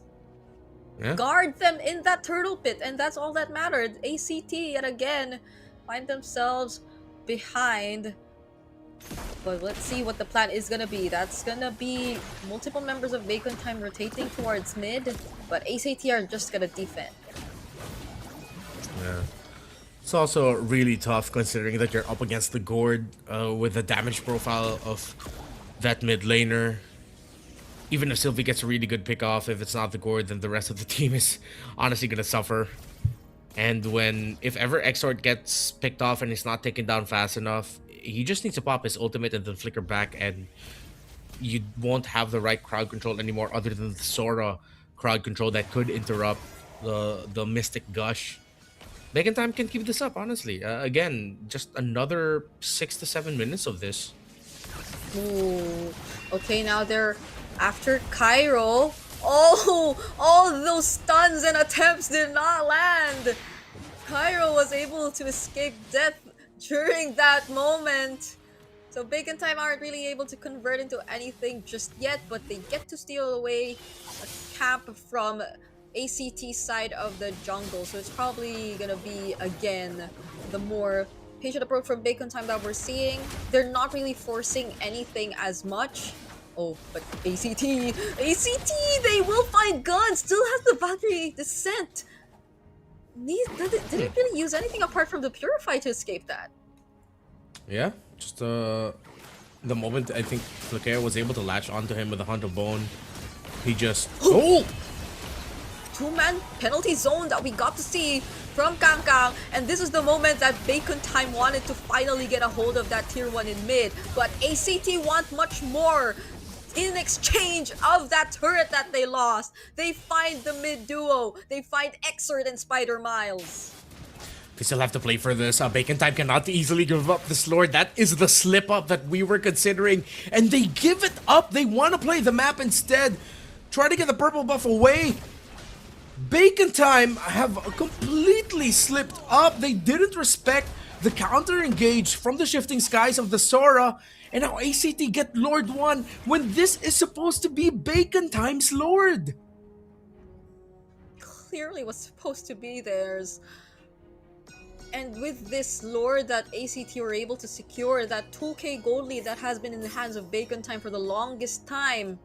guard them in that turtle pit, and that's all that mattered. ACT yet again find themselves behind. But let's see what the plan is gonna be. That's gonna be multiple members of Bacon Time rotating towards mid, but ACT are just gonna defend. Yeah. It's also really tough considering that you're up against the Gourd with the damage profile of that mid laner. Even if Sylvie gets a really good pick off, if it's not the Gourd, then the rest of the team is honestly gonna suffer. And if ever Xord gets picked off and he's not taken down fast enough, he just needs to pop his ultimate and then flicker back, and you won't have the right crowd control anymore other than the Sora crowd control that could interrupt the Mystic Gush. Bacon Time can keep this up, honestly. Again, just another 6 to 7 minutes of this. Ooh. Okay, now they're after Cairo. Oh, all those stuns and attempts did not land. Cairo was able to escape death during that moment. So Bacon Time aren't really able to convert into anything just yet, but they get to steal away a camp from ACT side of the jungle. So it's probably gonna be, again, the more patient approach from Bacon Time that we're seeing. They're not really forcing anything as much. Oh, but ACT, they will find Gun, still has the Valkyrie Descent. Didn't really use anything apart from the Purify to escape that. Yeah, just the moment I think Flukeo was able to latch onto him with a Hunt of Bone, he just... Oh! 2-man penalty zone that we got to see from Kang, and this is the moment that Bacon Time wanted to finally get a hold of that tier 1 in mid, but ACT want much more. In exchange of that turret that they lost, they find the mid duo. They find Xord and Spider Miles. They still have to play for this. Bacon Time cannot easily give up this Lord. That is the slip up that we were considering. And they give it up. They want to play the map instead. Try to get the purple buff away. Bacon Time have completely slipped up. They didn't respect the counter engage from the shifting skies of the Sora. And now ACT get Lord 1 when this is supposed to be Bacon Time's Lord. Clearly was supposed to be theirs. And with this lore that ACT were able to secure, that 2k gold lead that has been in the hands of Bacon Time for the longest time,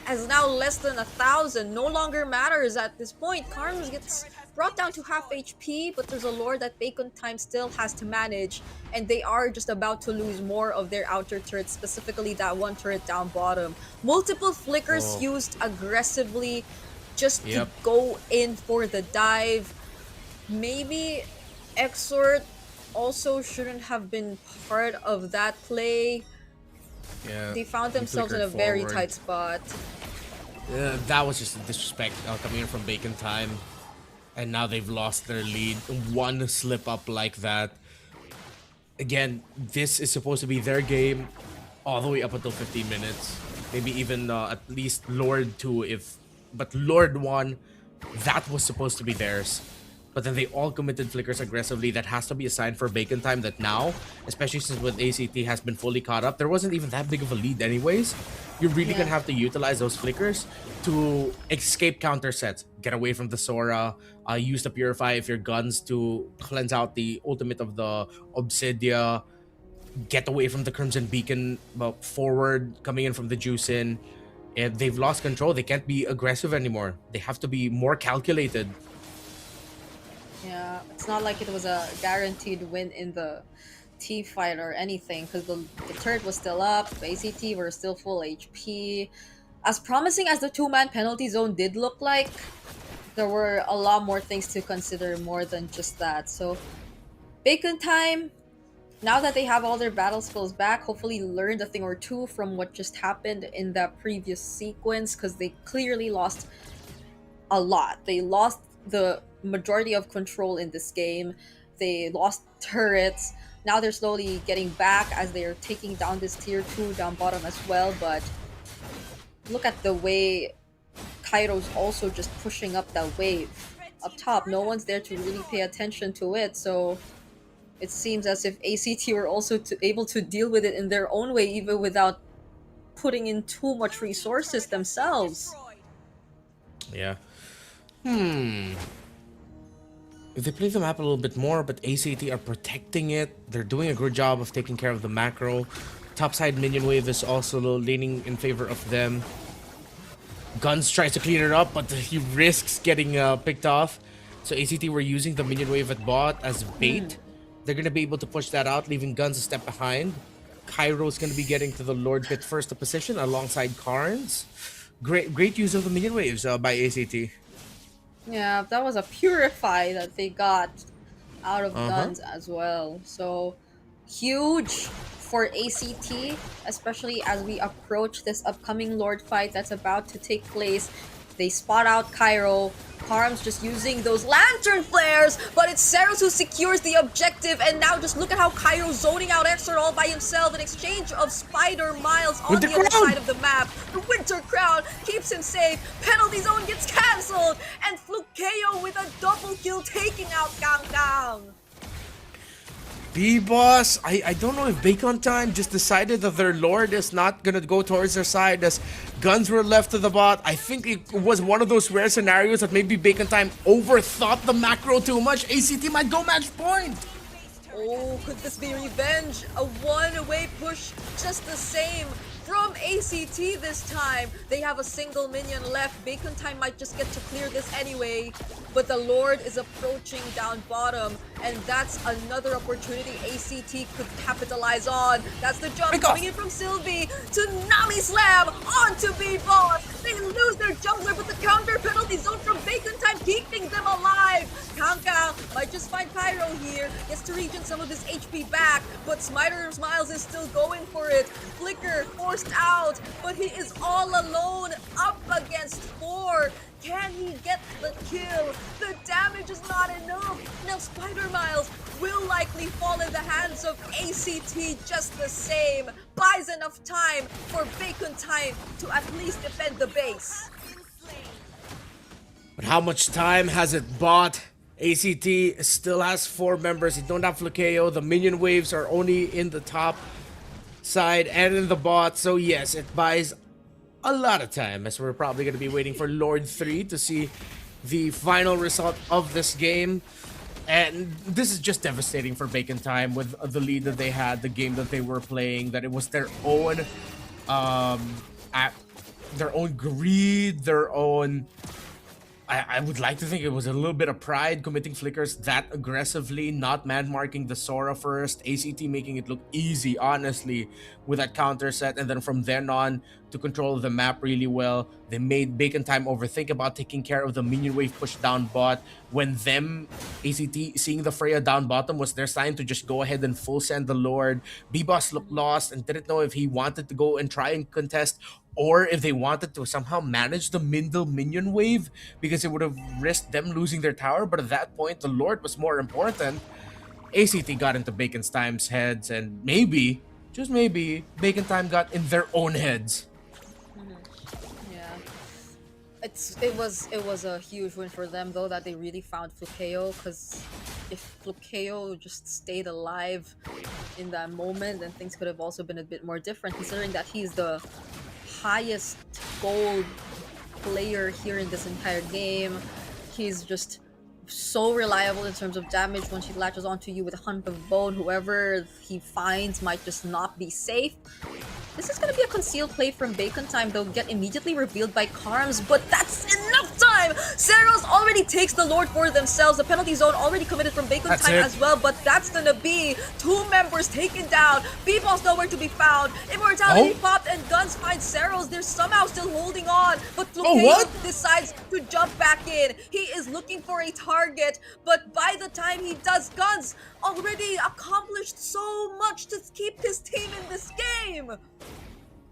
as now less than 1,000, no longer matters at this point. Karms gets brought down to half HP, but there's a lore that Bacon Time still has to manage, and they are just about to lose more of their outer turrets, specifically that one turret down bottom. Multiple flickers used aggressively just to go in for the dive. Maybe Exort also shouldn't have been part of that play. Yeah, They found he themselves in a flickered very forward. tight spot. That was just a disrespect coming in from Bacon Time. And now they've lost their lead. One slip up like that. Again, this is supposed to be their game all the way up until 15 minutes. Maybe even at least Lord 2 but Lord 1, that was supposed to be theirs. But then they all committed flickers aggressively. That has to be a sign for Bacon Time that now, especially since with ACT has been fully caught up, there wasn't even that big of a lead anyways. You're really gonna have to utilize those flickers to escape counter sets. Get away from the Sora, use the Purify if your guns to cleanse out the ultimate of the Obsidia, get away from the Crimson Beacon forward, coming in from the Juicin. And they've lost control. They can't be aggressive anymore. They have to be more calculated. Yeah, it's not like it was a guaranteed win in the team fight or anything, because the turret was still up, ACT were still full HP. As promising as the two-man penalty zone did look like, there were a lot more things to consider more than just that. So, Bacon Time, now that they have all their battle skills back, hopefully learned a thing or two from what just happened in that previous sequence, because they clearly lost a lot. They lost the majority of control in this game. They lost turrets. Now they're slowly getting back as they're taking down this tier 2 down bottom as well. But look at the way Kairo's also just pushing up that wave. Up top, no one's there to really pay attention to it. So it seems as if ACT were also able to deal with it in their own way, even without putting in too much resources themselves. Yeah. If they play the map a little bit more, but ACT are protecting it, they're doing a good job of taking care of the macro. Topside minion wave is also leaning in favor of them. Guns tries to clean it up, but he risks getting picked off. So ACT were using the minion wave at bot as bait. They're going to be able to push that out, leaving Guns a step behind. Kairo's going to be getting to the Lord Pit first to position alongside Karns. Great use of the minion waves by ACT. Yeah, that was a Purify that they got out of Guns as well. So, huge for ACT, especially as we approach this upcoming Lord fight that's about to take place. They spot out Cairo. Karm's just using those lantern flares, but it's Ceros who secures the objective, and now just look at how Cairo's zoning out Exort all by himself in exchange of Spider Miles on the other side of the map. The Winter Crown keeps him safe, penalty zone gets cancelled, and Flukeo with a double kill taking out Countdown. B-Boss, I don't know if Bacon Time just decided that their Lord is not gonna go towards their side as Guns were left to the bot. I think it was one of those rare scenarios that maybe Bacon Time overthought the macro too much. ACT might go match point. Oh, could this be revenge? A one-way push just the same from ACT this time. They have a single minion left. Bacon Time might just get to clear this anyway. But the Lord is approaching down bottom, and that's another opportunity ACT could capitalize on. That's the jump coming in from Sylvie to Nami Slam onto B-Boss. They lose their jungler, but the counter penalty zone from Bacon Time keeping them alive. Kangkang might just find Cairo here, gets to regen some of his HP back, but Smiter Smiles is still going for it. Flicker forced out, but he is all alone up against 4. Can he get the kill? The damage is not enough. Now Spider Miles will likely fall in the hands of ACT just the same. Buys enough time for Bacon Time to at least defend the base. But how much time has it bought? ACT still has 4 members. They don't have Flukeo. The minion waves are only in the top side and in the bot. So yes, it buys a lot of time, as we're probably going to be waiting for Lord 3 to see the final result of this game. And this is just devastating for Bacon Time with the lead that they had, the game that they were playing, that it was their own greed, their own... I would like to think it was a little bit of pride committing flickers that aggressively, not man-marking the Sora first, ACT making it look easy, honestly, with that counter set, and then from then on to control the map really well. They made Bacon Time overthink about taking care of the minion wave push down bot, when them, ACT, seeing the Freya down bottom was their sign to just go ahead and full send the Lord. B-Boss looked lost and didn't know if he wanted to go and try and contest, or if they wanted to somehow manage the Mindle minion wave, because it would have risked them losing their tower. But at that point, the Lord was more important. ACT got into Bacon Time's heads, and maybe, just maybe, Bacon Time got in their own heads. Yeah, it was a huge win for them though, that they really found Flukeo, because if Flukeo just stayed alive in that moment, then things could have also been a bit more different, considering that he's the highest gold player here in this entire game. He's just so reliable in terms of damage. Once he latches onto you with a Hunt of Bone, whoever he finds might just not be safe. This is going to be a concealed play from Bacon Time. They'll get immediately revealed by Karms, but that's enough time! Zeros already takes the Lord for themselves. The penalty zone already committed from Bacon Time as well, but that's gonna be 2 members taken down. B-Ball's nowhere to be found. Immortality popped and Guns finds Zeros. They're somehow still holding on, but Flukeo decides to jump back in. He is looking for a target, but by the time he does, Guns already accomplished so much to keep his team in this game.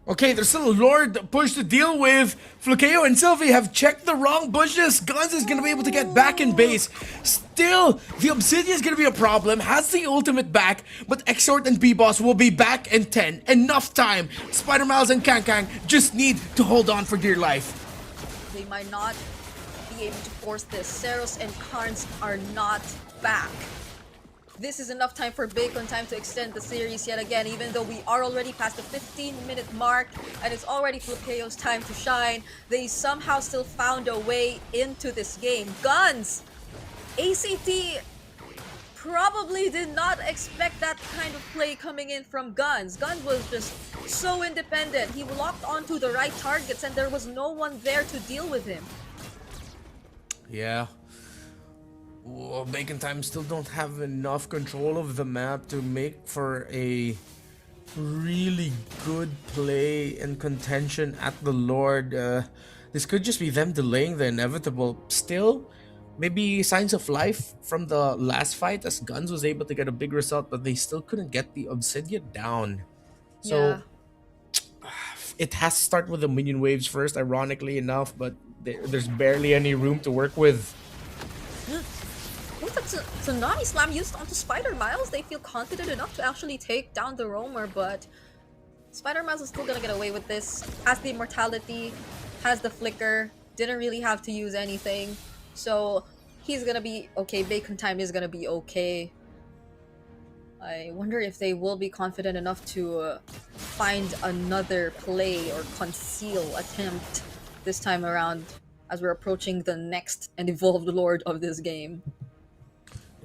Okay, there's still a Lord push to deal with. Flukeo and Sylvie have checked the wrong bushes. Guns is gonna be able to get back in base. Still, the Obsidian is gonna be a problem. Has the ultimate back, but Exort and B-Boss will be back in 10. Enough time. Spider Miles and Kang just need to hold on for dear life. They might not be able to force this. Zeros and Karns are not back. This is enough time for Bacon Time to extend the series yet again, even though we are already past the 15-minute mark and it's already Flukeo's time to shine. They somehow still found a way into this game. Guns! ACT probably did not expect that kind of play coming in from Guns. Guns was just so independent. He locked onto the right targets and there was no one there to deal with him. Yeah. Well, Bacon Time still don't have enough control of the map to make for a really good play and contention at the Lord. This could just be them delaying the inevitable. Still, maybe signs of life from the last fight, as Guns was able to get a big result, but they still couldn't get the Obsidian down. So it has to start with the minion waves first, ironically enough, but there's barely any room to work with. With a Tsunami Slam used onto Spider Miles, they feel confident enough to actually take down the Roamer, but Spider Miles is still gonna get away with this. Has the Immortality, has the Flicker, didn't really have to use anything, so he's gonna be okay. Bacon Time is gonna be okay. I wonder if they will be confident enough to find another play or conceal attempt this time around as we're approaching the next and evolved Lord of this game.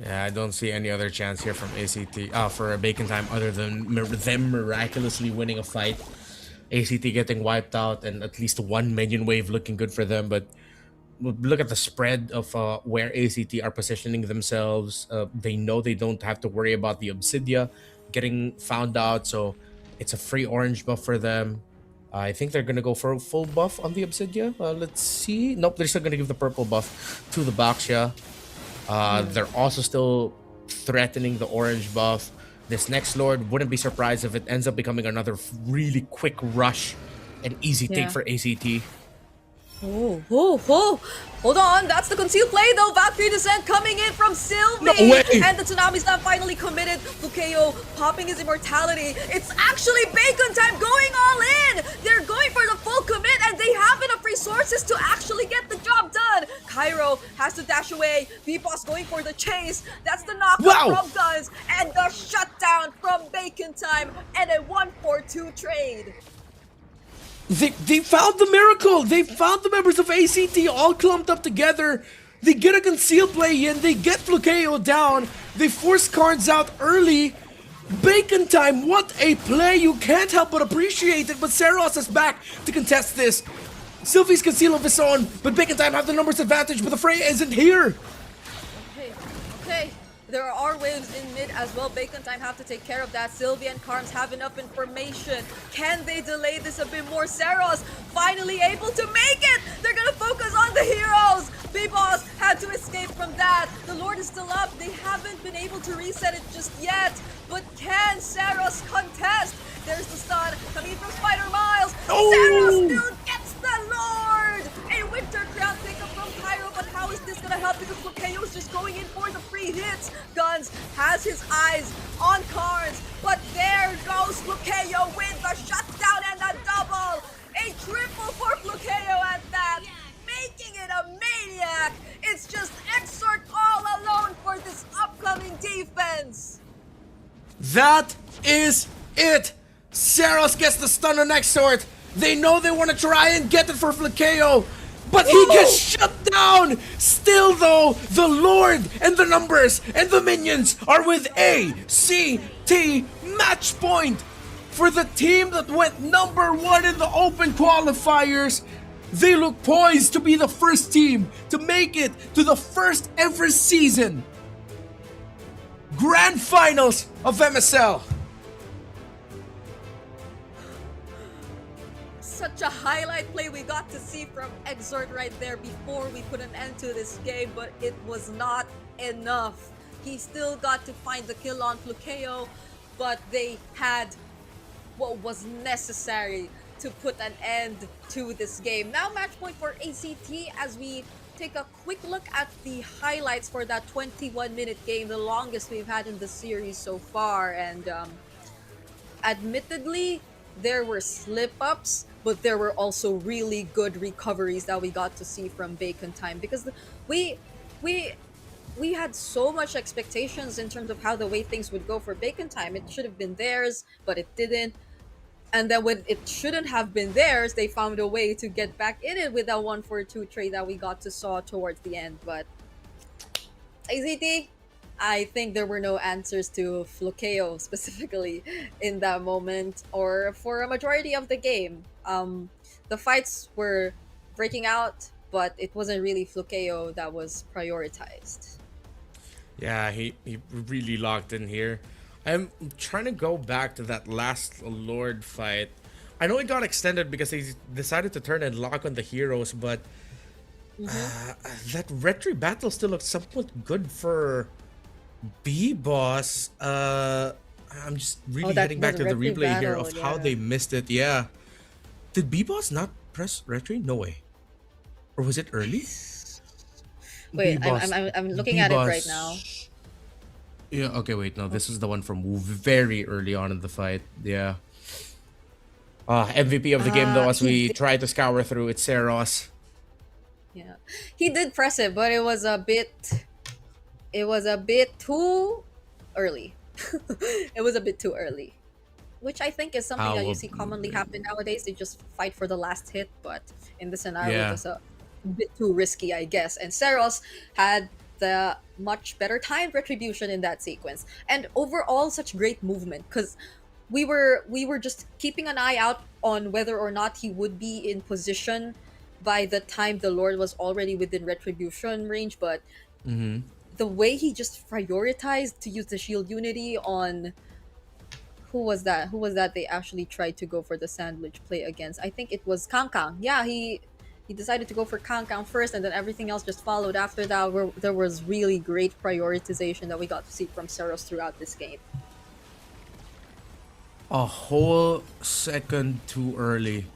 Yeah, I don't see any other chance here from ACT for a Bacon Time other than them miraculously winning a fight. ACT getting wiped out and at least one minion wave looking good for them, but look at the spread of where ACT are positioning themselves. They know they don't have to worry about the Obsidia getting found out, so it's a free orange buff for them. I think they're going to go for a full buff on the Obsidia. Let's see. Nope, they're still going to give the purple buff to the Baxia. They're also still threatening the orange buff. This next Lord, wouldn't be surprised if it ends up becoming another really quick rush and easy take for ACT. Hold on, that's the concealed play though. Valkyrie Descent coming in from Sylvie. No way. And the Tsunami Slam finally committed. Flukeo popping his Immortality. It's actually Bacon Time going all in. They're going for the full commit and they have enough resources to actually get the job done. Cairo has to dash away. B-Boss going for the chase. That's the knockout from Guns. And the shutdown from Bacon Time. And a 1-4-2 trade. They found the miracle! They found the members of ACT all clumped up together. They get a concealed play in, they get Flukeo down, they force cards out early. Bacon time, what a play! You can't help but appreciate it, but Seros is back to contest this. Sylvie's conceal of his own, but Bacon time have the numbers advantage, but the fray isn't here. Okay. There are waves in mid as well. Bacon time have to take care of that. Sylvie and Carms have enough information. Can they delay this a bit more? Seros finally able to make it! They're gonna focus on the heroes! B-Boss had to escape from that. The Lord is still up. They haven't been able to reset it just yet. But can Seros contest? There's the stun coming from Spider Miles. Seros, dude, gets the Lord! A Winter Crown pickup from Pyro, but how is this gonna help? Because Flukeo's just going in for the free hits. Guns has his eyes on Cards, but there goes Flukeo with the shutdown and a double! A triple for Flukeo at that! Making it a maniac! It's just Exort all alone for this upcoming defense! That is it! Seros gets the stun on Exort. They know they want to try and get it for Flukeo, but he gets shut down! Still though, the Lord and the numbers and the minions are with ACT match point for the team that went #1 in the open qualifiers. They look poised to be the first team to make it to the first ever season Grand Finals of MSL. Such a highlight play we got to see from Exort right there before we put an end to this game, but it was not enough. He still got to find the kill on Flukeo, but they had what was necessary to put an end to this game. Now match point for ACT as we take a quick look at the highlights for that 21-minute game, the longest we've had in the series so far. And admittedly, there were slip-ups, but there were also really good recoveries that we got to see from Bacon Time, because we had so much expectations in terms of how the way things would go for Bacon Time. It should have been theirs, but it didn't. And then when it shouldn't have been theirs, they found a way to get back in it with that 1-4-2 trade that we got to saw towards the end. But AZT, I think there were no answers to Flukeo specifically in that moment, or for a majority of the game. The fights were breaking out, but it wasn't really Flukeo that was prioritized. Yeah, he really locked in here. I'm trying to go back to that last Lord fight. I know it got extended because they decided to turn and lock on the heroes, but that retry battle still looks somewhat good for B-Boss. I'm just really heading back to the replay here of how they missed it. Yeah. Did B-Boss not press retry? No way. Or was it early? Wait, I'm looking at it right now. Yeah, okay, wait, no, this is the one from very early on in the fight. Yeah. MVP of the game, though, as we try to scour through, it's Seros. Yeah. He did press it, but it was a bit too early. It was a bit too early. Which I think is something that you see commonly happen nowadays. They just fight for the last hit, but in this scenario, it was a bit too risky, I guess. And Seros had the much better timed retribution in that sequence, and overall such great movement, because we were just keeping an eye out on whether or not he would be in position by the time the Lord was already within retribution range. But the way he just prioritized to use the shield unity on who was that they actually tried to go for the sandwich play against. I think it was Kang. Yeah, he decided to go for Kang first, and then everything else just followed after that. Where there was really great prioritization that we got to see from Seros throughout this game. A whole second too early.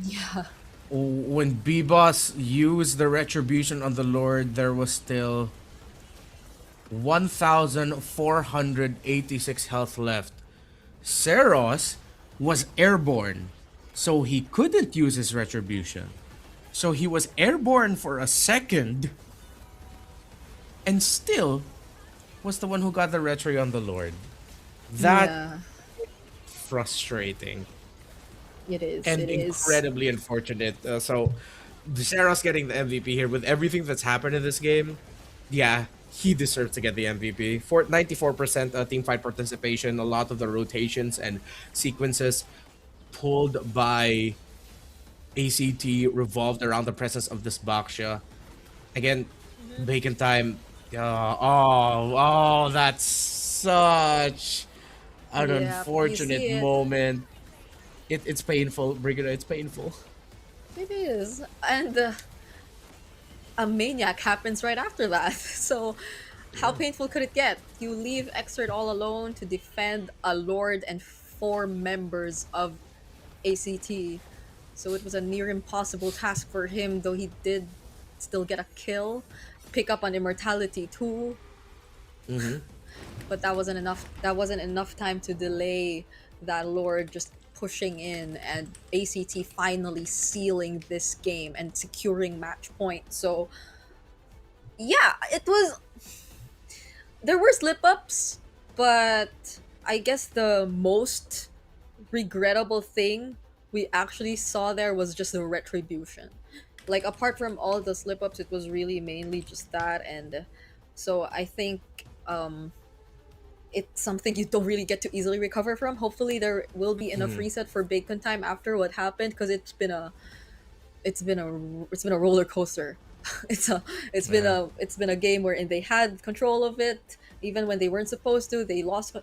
Yeah. When B-Boss used the retribution on the Lord, there was still 1,486 health left. Seros was airborne, so he couldn't use his retribution. So he was airborne for a second, and still was the one who got the retry on the Lord. That frustrating. It is. And incredibly unfortunate. So Zeros getting the MVP here with everything that's happened in this game. Yeah, he deserves to get the MVP. 94% team fight participation, a lot of the rotations and sequences pulled by ACT revolved around the presence of this Baksha. Again, Bacon Time. That's such an Yeah, you unfortunate see it. moment. It's painful, Brigida. It's painful. It is. And a maniac happens right after that. So how painful could it get? You leave Exert all alone to defend a Lord and 4 members of ACT. So it was a near impossible task for him, though he did still get a kill, pick up on Immortality too. But that wasn't enough. That wasn't enough time to delay that Lord just pushing in and ACT finally sealing this game and securing match point. So yeah, it was, there were slip-ups, but I guess the most regrettable thing we actually saw there was just the retribution. Like, apart from all the slip-ups, it was really mainly just that. And so I think it's something you don't really get to easily recover from. Hopefully there will be enough reset for Bacon Time after what happened, because it's been a roller coaster. It's been a game wherein they had control of it even when they weren't supposed to. They lost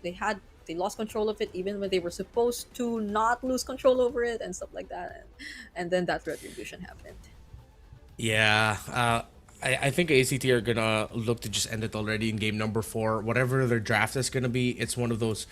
control of it even when they were supposed to not lose control over it and stuff like that. And then that retribution happened. Yeah, I think ACT are gonna look to just end it already in game number 4. Whatever their draft is gonna be, it's one of those.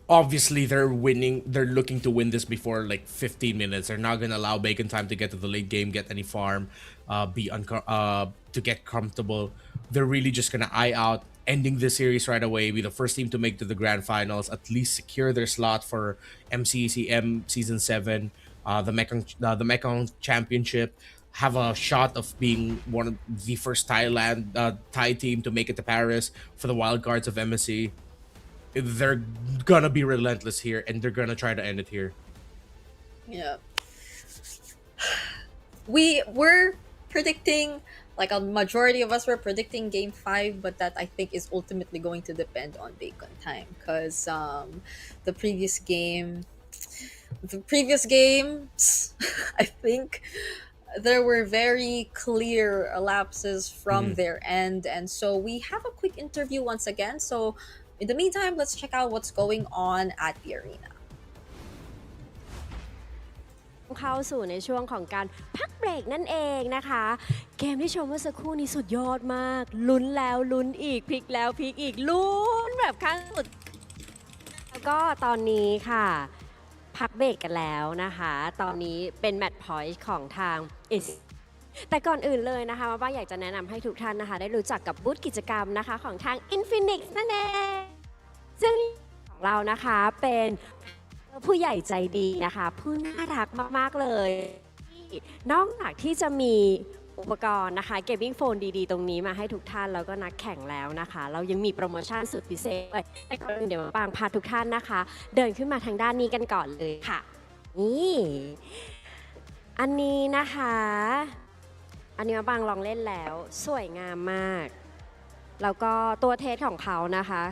Obviously, they're looking to win this before like 15 minutes. They're not gonna allow Bacon Time to get to the late game, get any farm, to get comfortable. They're really just gonna eye out ending this series right away. Be the first team to make to the grand finals. At least secure their slot for MCCM Season 7, the Mekong Championship. Have a shot of being one of the first Thai team to make it to Paris for the wildcards of MSC. They're gonna be relentless here, and they're gonna try to end it here. Yeah. We were predicting, like a majority of us were predicting game 5, but that I think is ultimately going to depend on Bacon Time, because the previous games, I think there were very clear lapses from their end. And so we have a quick interview once again. So in the meantime, let's check out what's going on at the arena. เข้าสู่ในช่วงของการพักเบรกนั่นเองนะคะเกมที่ชมเมื่อสักครู่นี้สุดยอดมากลุ้นแล้วลุ้นอีกพลิกแล้วพลิกอีกลุ้นแบบขั้นสุดแล้วก็ตอนนี้ค่ะพักเบรกกันแล้วนะคะตอนนี้เป็นแมตช์พอยต์ของทาง แต่ก่อนอื่นเลยนะคะมาบ้างอยากจะแนะนำให้ทุกท่านนะคะได้รู้จักกับบูธกิจกรรมนะคะของทาง Infinix นั่นเองซึ่งของเรานะคะเป็นผู้ใหญ่ใจดีนะคะผู้น่ารักมากๆเลยนอกจากที่จะมีอุปกรณ์นะคะเกมมิ่งโฟนดีๆตรงนี้มาให้ทุกท่านแล้วก็นักแข่งแล้วนะคะเรายังมีโปรโมชั่นสุดพิเศษด้วยแต่ก่อนอื่นเดี๋ยวมาปางพาทุกท่านนะคะเดินขึ้นมาทางด้านนี้กันก่อนเลยค่ะนี่อันนี้นะคะอันนี้มาบางลองเล่นแล้วสวยงามมากแล้วก็ตัวเทสของเขานะคะ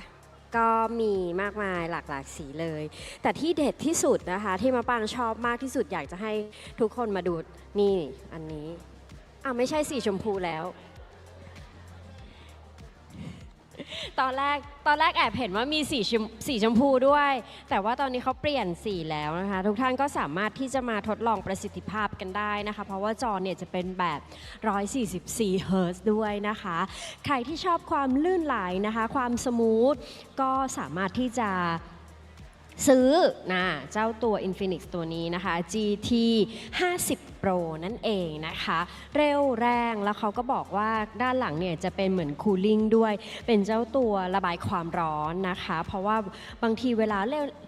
ก็มีมากมายหลากหลายสีเลยแต่ที่เด็ดที่สุดนะคะที่มาปางชอบมากที่สุดอยากจะให้ทุกคนมาดูนี่อันนี้ไม่ใช่สีชมพูแล้วตอนแรกแอบเห็นว่ามีสีชมพูด้วยแต่ว่าตอนนี้เขาเปลี่ยนสีแล้วนะคะทุกท่านก็สามารถที่จะมาทดลองประสิทธิภาพกันได้นะคะเพราะว่าจอเนี่ยจะเป็นแบบ144 เฮิร์ตซ์ด้วยนะคะใครที่ชอบความลื่นไหลนะคะความสมูทก็สามารถที่จะซื้อเจ้าตัว Infinix ตัวนี้นะคะ GT 50 Pro นั่นเองนะคะเร็วแรงแล้วเขาก็บอกว่าด้านหลังเนี่ยจะเป็นเหมือนคูลิ่งด้วยเป็นเจ้าตัวระบายความร้อนนะคะเพราะว่าบางทีเวลา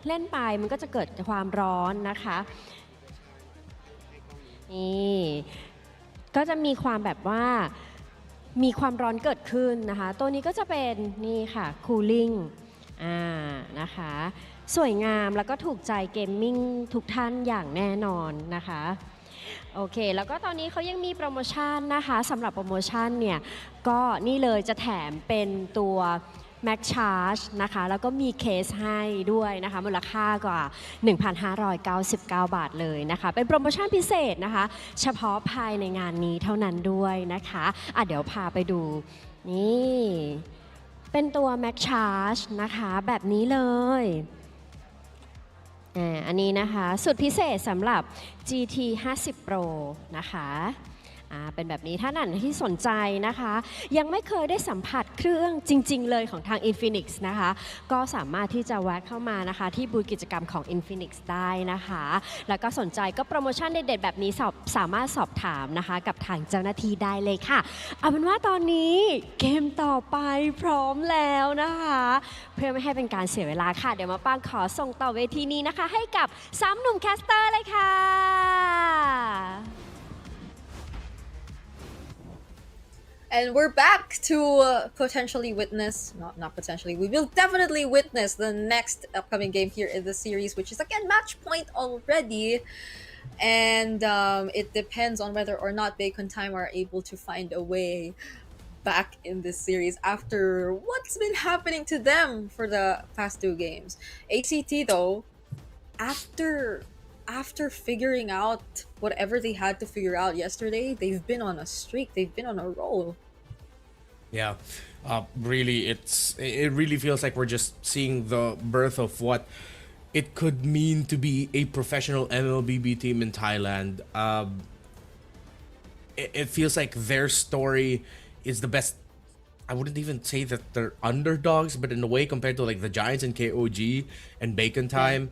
เล่นไปมันก็จะเกิดความร้อนนะคะนี่ก็จะมีความแบบว่ามีความร้อนเกิดขึ้นนะคะตัวนี้ก็จะเป็นนี่ค่ะคูลิ่งนะคะสวยงามแล้วก็ถูกใจเกมมิ่งทุกท่านอย่างแน่นอนนะคะ โอเค แล้วก็ตอนนี้เขายังมีโปรโมชั่นนะคะสำหรับโปรโมชั่นเนี่ย ก็นี่เลยจะแถมเป็นตัว Max Charge นะคะ แล้วก็มีเคสให้ด้วยนะคะ มูลค่ากว่า 1,599 บาทเลยนะคะ เป็นโปรโมชั่นพิเศษนะคะ เฉพาะภายในงานนี้เท่านั้นด้วยนะคะเดี๋ยวพาไปดู นี่ เป็นตัว Max Charge นะคะ แบบนี้เลยอันนี้นะคะสุดพิเศษสำหรับ GT 50 Pro นะคะเป็นแบบนี้ถ้าท่านที่สนใจนะคะยังไม่เคยได้สัมผัสเครื่องจริงๆเลยของทาง Infinix นะคะก็สามารถที่จะแวะเข้ามานะคะที่บูธกิจกรรมของ Infinix ได้นะคะแล้วก็สนใจก็โปรโมชั่นเด็ดๆแบบนี้สามารถสอบถามนะคะกับทางเจ้าหน้าที่ได้เลยค่ะเอาเป็นว่าตอนนี้เกมต่อไปพร้อมแล้วนะคะเพื่อไม่ให้เป็นการเสียเวลาค่ะเดี๋ยวมาปางขอส่งต่อเวทีนี้นะคะให้กับ3หนุ่มแคสเตอร์เลยค่ะ And we're back to potentially witness, not potentially, we will definitely witness the next upcoming game here in the series, which is again match point already. And it depends on whether or not Bacon Time are able to find a way back in this series after what's been happening to them for the past 2 games. ACT though, after figuring out whatever they had to figure out yesterday, they've been on a streak, they've been on a roll. Yeah, really, it really feels like we're just seeing the birth of what it could mean to be a professional MLBB team in Thailand. It feels like their story is the best. I wouldn't even say that they're underdogs, but in a way, compared to like the Giants and KOG and Bacon Time,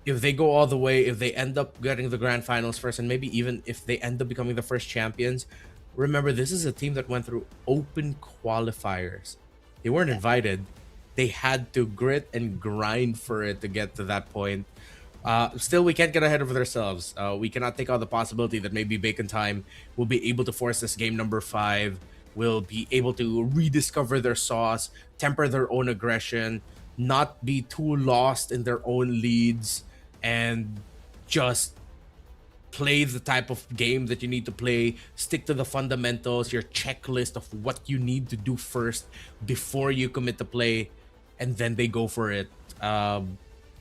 if they go all the way, if they end up getting the grand finals first, and maybe even if they end up becoming the first champions, remember this is a team that went through open qualifiers. They weren't invited. They had to grit and grind for it to get to that point. Still, we can't get ahead of ourselves. We cannot take out the possibility that maybe Bacon Time will be able to force this game number 5, will be able to rediscover their sauce, temper their own aggression, not be too lost in their own leads, and just play the type of game that you need to play, stick to the fundamentals, your checklist of what you need to do first before you commit to play, and then they go for it.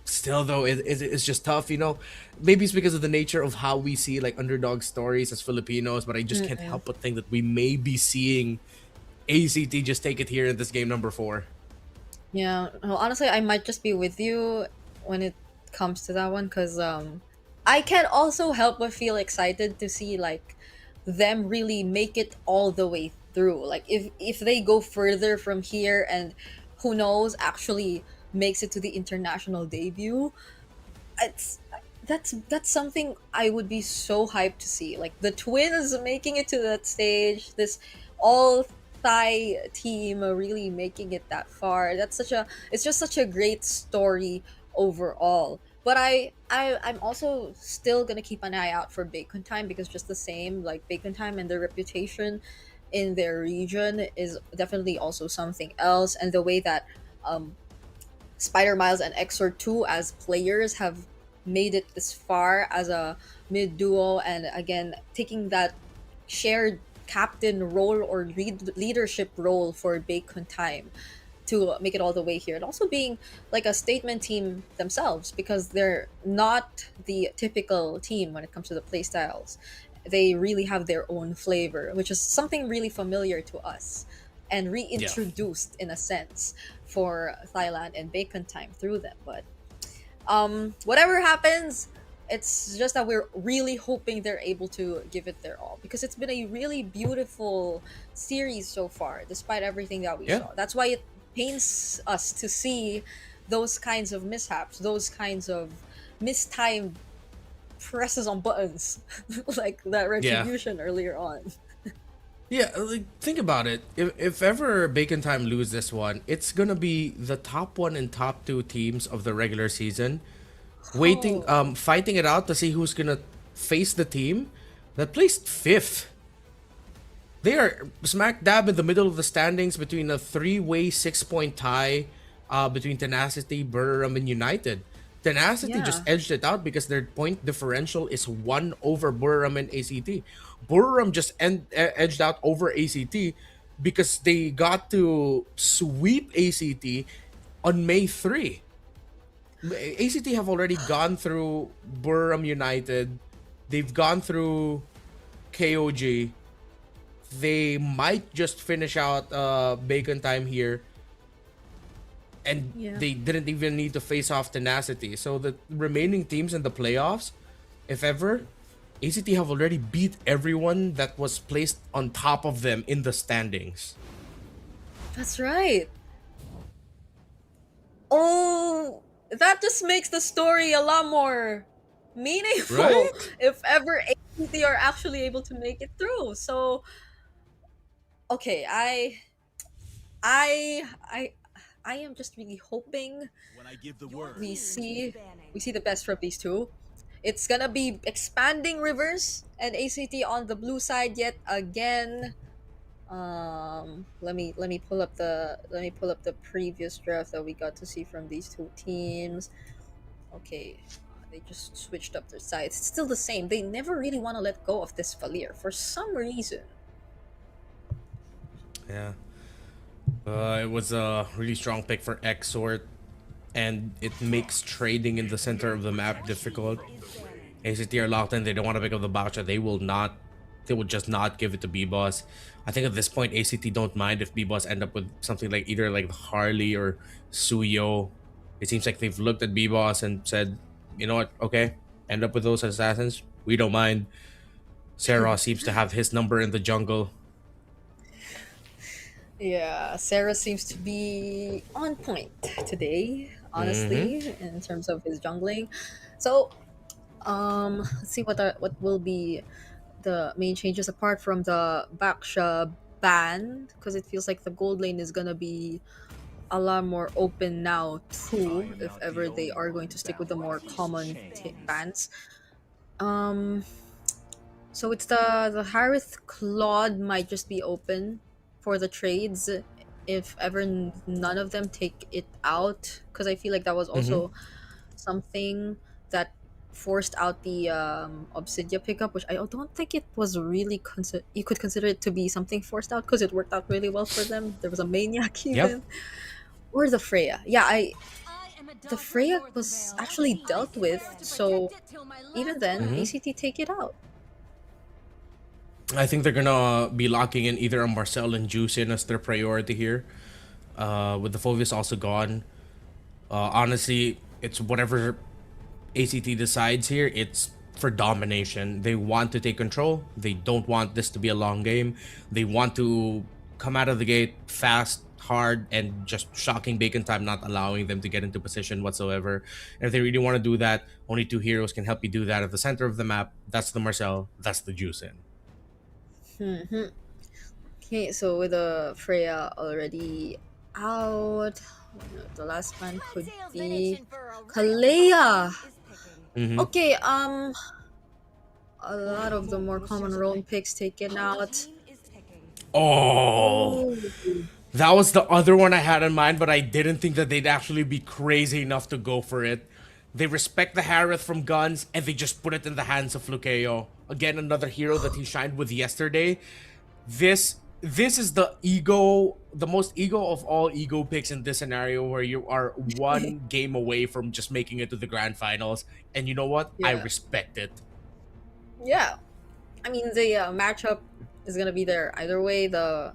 Still though, it's just tough, you know. Maybe it's because of the nature of how we see like underdog stories as Filipinos, but I just can't help but think that we may be seeing ACT just take it here in this game number 4. Yeah, well, honestly, I might just be with you when it comes to that one, because I can't also help but feel excited to see like them really make it all the way through. Like if they go further from here and who knows actually makes it to the international debut, that's something I would be so hyped to see. Like the twins making it to that stage, this all Thai team really making it that far. It's just such a great story overall. But I'm also still gonna keep an eye out for Bacon Time, because just the same, like Bacon Time and their reputation in their region is definitely also something else. And the way that Spider Miles and Exor 2 as players have made it this far as a mid duo, and again taking that shared captain role or leadership role for Bacon Time to make it all the way here, and also being like a statement team themselves, because they're not the typical team when it comes to the playstyles. They really have their own flavor, which is something really familiar to us and reintroduced in a sense for Thailand and Bacon Time through them. But whatever happens, it's just that we're really hoping they're able to give it their all, because it's been a really beautiful series so far despite everything that we saw. That's why it pains us to see those kinds of mishaps, those kinds of mistimed presses on buttons like that retribution earlier on. Yeah, like think about it. If ever Bacon Time lose this one, it's gonna be the top 1 and top 2 teams of the regular season waiting, fighting it out to see who's gonna face the team that placed 5th. They are smack dab in the middle of the standings between a 3-way 6-point tie between Tenacity, Buriram, and United. Tenacity just Yeah. edged it out because their point differential is 1 over Buriram and ACT. Buriram just edged out over ACT because they got to sweep ACT on May 3. ACT have already gone through Buriram United. They've gone through KOG. They might just finish out Bacon Time here. And Yeah. they didn't even need to face off Tenacity. So the remaining teams in the playoffs, if ever, ACT have already beat everyone that was placed on top of them in the standings. That's right. Oh, that just makes the story a lot more meaningful Right? if ever ACT are actually able to make it through. So, okay, I I I am just really hoping we see the best from these two. It's gonna be expanding Rivers and ACT on the blue side yet again. Let me pull up the previous draft that we got to see from these two teams. Okay, they just switched up their sides. It's still the same. They never really want to let go of this Valir for some reason. Yeah. It was a really strong pick for Exort, and it makes trading in the center of the map difficult. ACT are locked in. They don't want to pick up the Baksha. They will just not give it to B-Boss. I think at this point, ACT don't mind if B-Boss end up with something like either like Harley or Suyo. It seems like they've looked at B-Boss and said, you know what, okay, end up with those assassins. We don't mind. Sarah seems to have his number in the jungle. Yeah, Sarah seems to be on point today, honestly, in terms of his jungling. So, let's see what will be the main changes apart from the Baksha ban, because it feels like the gold lane is gonna be a lot more open now too, if ever they are going to stick with the more common bans. So it's the Harith Claude might just be open for the trades if ever none of them take it out, because I feel like that was also something that forced out the Obsidia pickup, which I don't think it was really you could consider it to be something forced out because it worked out really well for them. There was a Maniac even. Or the Freya. Yeah, the Freya was actually dealt with, so even then ACT take it out. I think they're gonna be locking in either a Marcel and Juicin as their priority here. With the Fovius also gone. Honestly, it's whatever ACT decides here, it's for domination. They want to take control. They don't want this to be a long game. They want to come out of the gate fast, hard, and just shocking Bacon Time, not allowing them to get into position whatsoever. And if they really want to do that, only two heroes can help you do that. At the center of the map, that's the Marcel, that's the Juicin. Okay, so with the Freya already out, the last man could be Kalea. Okay, a lot of the more common roam picks taken out. Oh, that was the other one I had in mind, but I didn't think that they'd actually be crazy enough to go for it. They respect the Harith from guns, and they just put it in the hands of Lukeo. Again, another hero that he shined with yesterday. This is the most ego of all ego picks in this scenario, where you are one game away from just making it to the grand finals. And you know what? I respect it. Yeah, I mean the matchup is gonna be there either way. The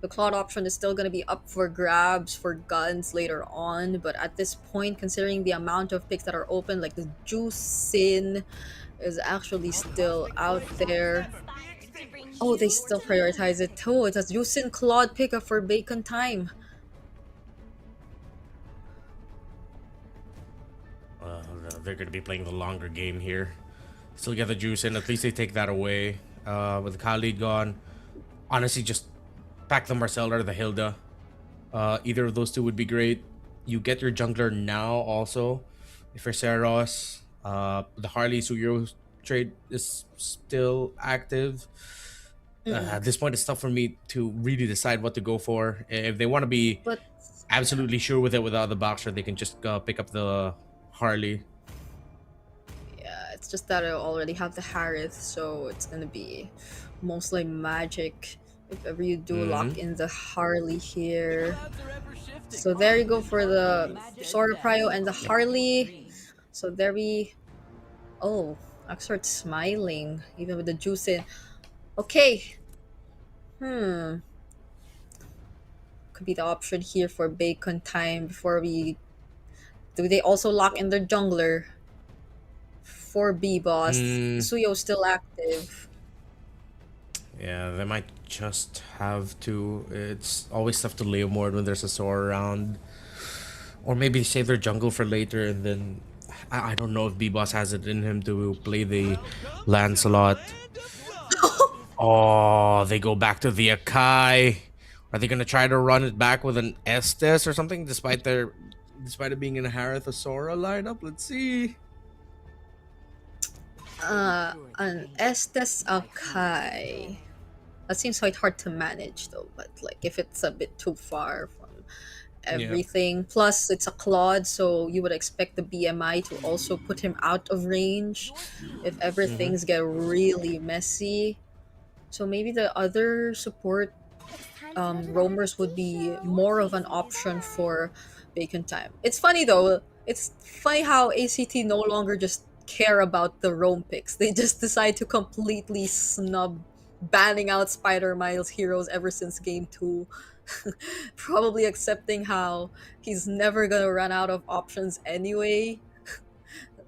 Claude option is still gonna be up for grabs for guns later on, but at this point, considering the amount of picks that are open, like the Juicin is actually still out there. Oh, they still prioritize it too. It's a Juicin Claude pickup for Bacon Time. They're going to be playing the longer game here. Still get the Juicin. At least they take that away. With Khalid gone, honestly, just pack the Marcel or the Hilda. Either of those two would be great. You get your jungler now also. If you're Seros, the Harley Suyo trade is still active. At this point, it's tough for me to really decide what to go for. If they want to be absolutely sure with it without the Baksha, they can just pick up the Harley. Yeah, it's just that I already have the Harith, so it's gonna be mostly magic if ever you do lock in the Harley here. So there you go for the Sword of Prio and the Harley. So there we... Oh, Axort smiling, even with the juice in. Okay. Could be the option here for bacon time before we... Do they also lock in their jungler? For B-Boss. Suyo still active. Yeah, they might just have to. It's always tough to lay a ward when there's a Sora around. Or maybe save their jungle for later and then... I don't know if B-Boss has it in him to play the Lancelot. Oh, they go back to the Akai. Are they gonna try to run it back with an Estes or something despite it being in a Harith or Sora lineup? Let's see. An Estes Akai. That seems quite hard to manage though, but like if it's a bit too far from everything. Plus it's a Claude, so you would expect the BMI to also put him out of range if ever things get really messy. So maybe the other support roamers would be more of an option for bacon time. It's funny though. It's funny how ACT no longer just care about the roam picks. They just decide to completely snub banning out Spider Miles heroes ever since game 2. Probably accepting how he's never gonna run out of options anyway.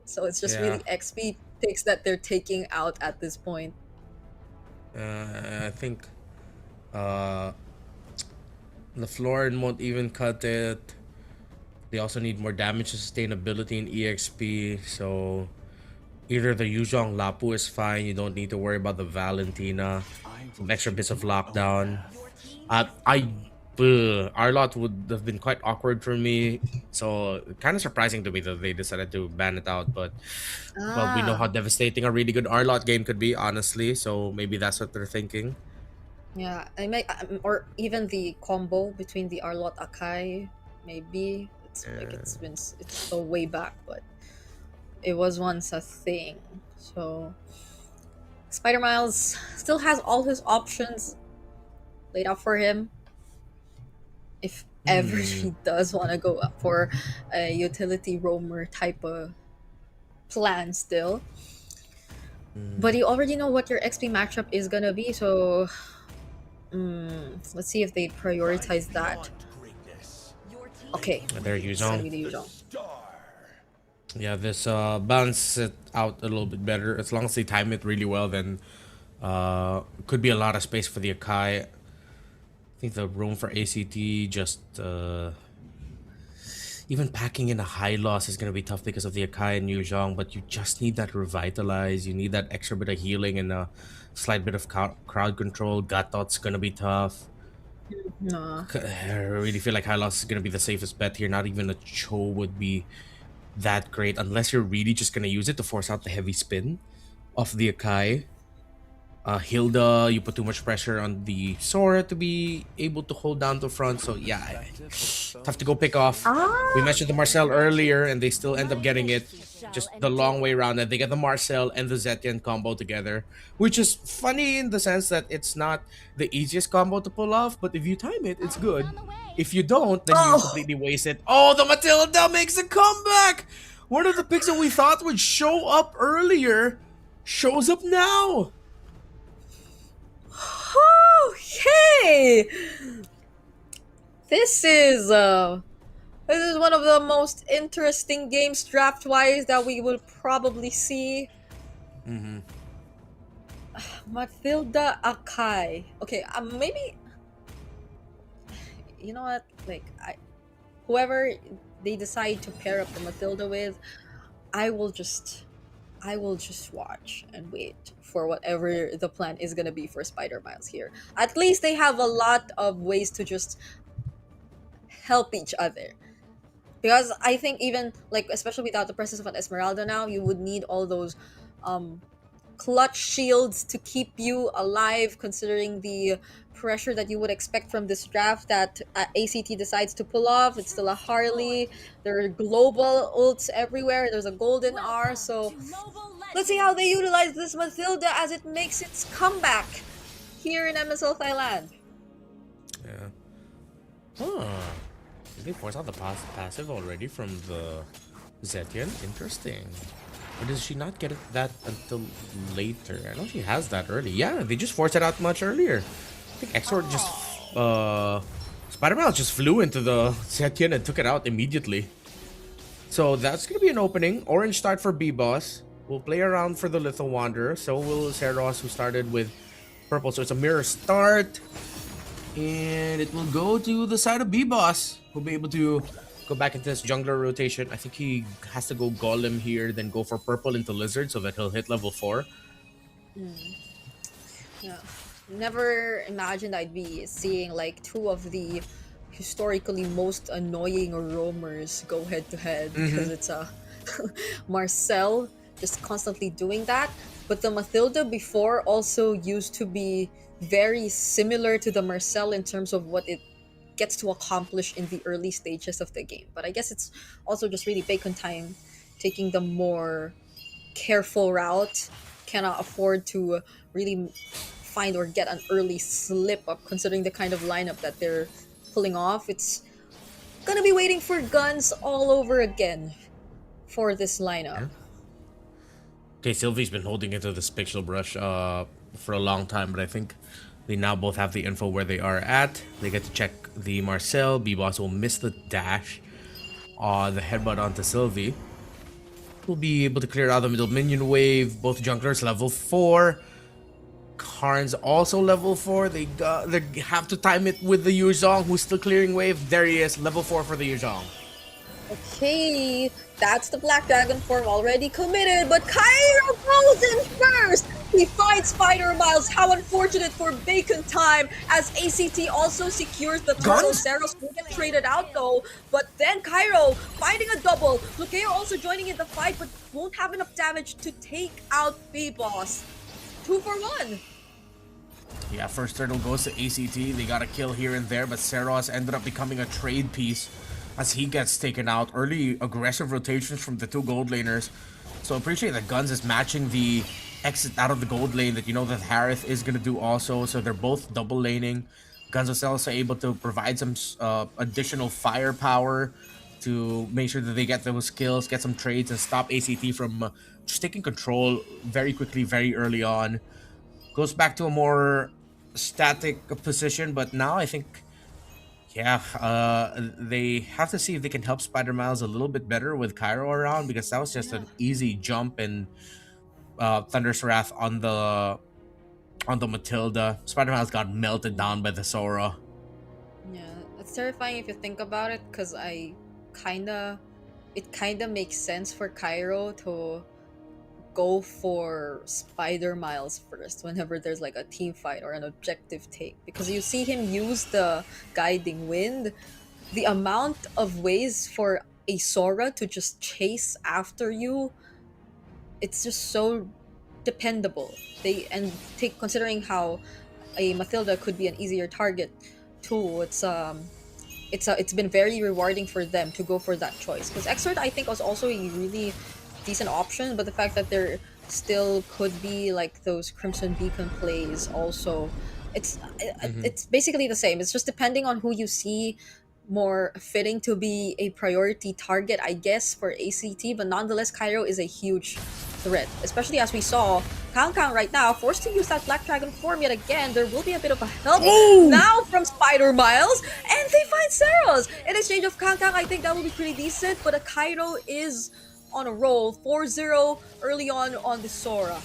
So it's just really XP picks that they're taking out at this point. I think the Florin won't even cut it. They also need more damage sustainability in EXP, so either the Yuzhong Lapu is fine, you don't need to worry about the Valentina. Some extra bits of lockdown. Arlot would have been quite awkward for me, so kind of surprising to me that they decided to ban it out, but we know how devastating a really good Arlot game could be, honestly, so maybe that's what they're thinking. Yeah, I may, or even the combo between the Arlot Akai, maybe it's like it's so way back, but it was once a thing. So Spider Miles still has all his options laid out for him. If ever he does want to go up for a utility roamer type of plan still. But you already know what your XP matchup is gonna be, so let's see if they prioritize that. Okay. There you go. Yeah, this balance it out a little bit better. As long as they time it really well, then could be a lot of space for the Akai. I think the room for ACT just even packing in a high loss is going to be tough because of the Akai and Yuzhong, but you just need that revitalize. You need that extra bit of healing and a slight bit of crowd control. Gatot's going to be tough. No. I really feel like high loss is going to be the safest bet here. Not even a Cho would be that great unless you're really just going to use it to force out the heavy spin of the Akai. Hilda, you put too much pressure on the Sora to be able to hold down the front, so yeah, tough to go pick off. We mentioned the Marcel earlier and they still end up getting it just the long way around, and they get the Marcel and the Zetian combo together, which is funny in the sense that it's not the easiest combo to pull off, but if you time it, it's good. If you don't, then you completely waste it. Oh, the Matilda makes a comeback! One of the picks that we thought would show up earlier shows up now! Okay, this is one of the most interesting games draft-wise that we will probably see. Matilda Akai. Okay, maybe, you know what? Like, whoever they decide to pair up the Matilda with, I will just watch and wait for whatever the plan is gonna be for Spider Miles here. At least they have a lot of ways to just help each other. Because I think even, like, especially without the presence of an Esmeralda now, you would need all those clutch shields to keep you alive, considering the pressure that you would expect from this draft that ACT decides to pull off. It's still a Harley. There are global ults everywhere. There's a golden R. So let's see how they utilize this Mathilda as it makes its comeback here in MSL Thailand. Yeah. Huh. Did they force out the passive already from the Zetian? Interesting. Or does she not get that until later? I know she has that early. Yeah, they just forced it out much earlier. I think Exort just... Spider-Man just flew into the Zetian and took it out immediately. So that's going to be an opening. Orange start for B-Boss. We'll play around for the Little Wanderer. So will Seros, who started with purple. So it's a mirror start. And it will go to the side of B-Boss. Who'll be able to go back into this jungler rotation. I think he has to go Golem here, then go for purple into Lizard so that he'll hit level 4. Yeah. Never imagined I'd be seeing like two of the historically most annoying roamers go head to head because it's a Marcel just constantly doing that. But the Mathilda before also used to be very similar to the Marcel in terms of what it gets to accomplish in the early stages of the game. But I guess it's also just really Bacon time taking the more careful route. Cannot afford to really find or get an early slip up considering the kind of lineup that they're pulling off. It's gonna be waiting for guns all over again for this lineup. Okay, Sylvie's been holding into this pixel brush for a long time, but I think they now both have the info where they are at. They get to check the Marcel. B-Boss will miss the dash. The headbutt onto Sylvie. Will be able to clear out the middle minion wave. Both junglers level 4. Karn's also level 4. They have to time it with the Yuzhong, who's still clearing wave. There he is, level 4 for the Yuzhong. Okay, that's the Black Dragon form already committed, but Cairo goes in first! He finds Spider Miles. How unfortunate for Bacon time as ACT also secures the turtle. Seros will get traded out though, but then Cairo finding a double. Lukeo also joining in the fight, but won't have enough damage to take out B-Boss. 2 for 1. Yeah, first turtle goes to ACT. They got a kill here and there, but Seros ended up becoming a trade piece as he gets taken out. Early aggressive rotations from the two gold laners. So appreciate that Guns is matching the exit out of the gold lane that you know that Harith is going to do also. So they're both double laning. Guns was also able to provide some additional firepower to make sure that they get those kills, get some trades, and stop ACT from just taking control very quickly, very early on. Goes back to a more static position, but now I think, yeah, they have to see if they can help Spider Miles a little bit better with Cairo around, because that was just an easy jump and Thunder's Wrath on the Matilda. Spider Miles got melted down by the Sora. Yeah, it's terrifying if you think about it, because it kinda makes sense for Cairo to go for Spider Miles first whenever there's like a team fight or an objective take, because you see him use the guiding wind. The amount of ways for a Sora to just chase after you, it's just so dependable. Considering how a Mathilda could be an easier target too, it's been very rewarding for them to go for that choice, because Exort I think was also a really decent option, but the fact that there still could be like those Crimson Beacon plays also, it's basically the same. It's just depending on who you see more fitting to be a priority target, I guess, for ACT, but nonetheless Cairo is a huge threat, especially as we saw Kang right now forced to use that Black Dragon form yet again. There will be a bit of a help now from Spider Miles, and they find Seros in exchange of Kang. I think that will be pretty decent, but a Cairo is on a roll. 4-0 early on the Sora.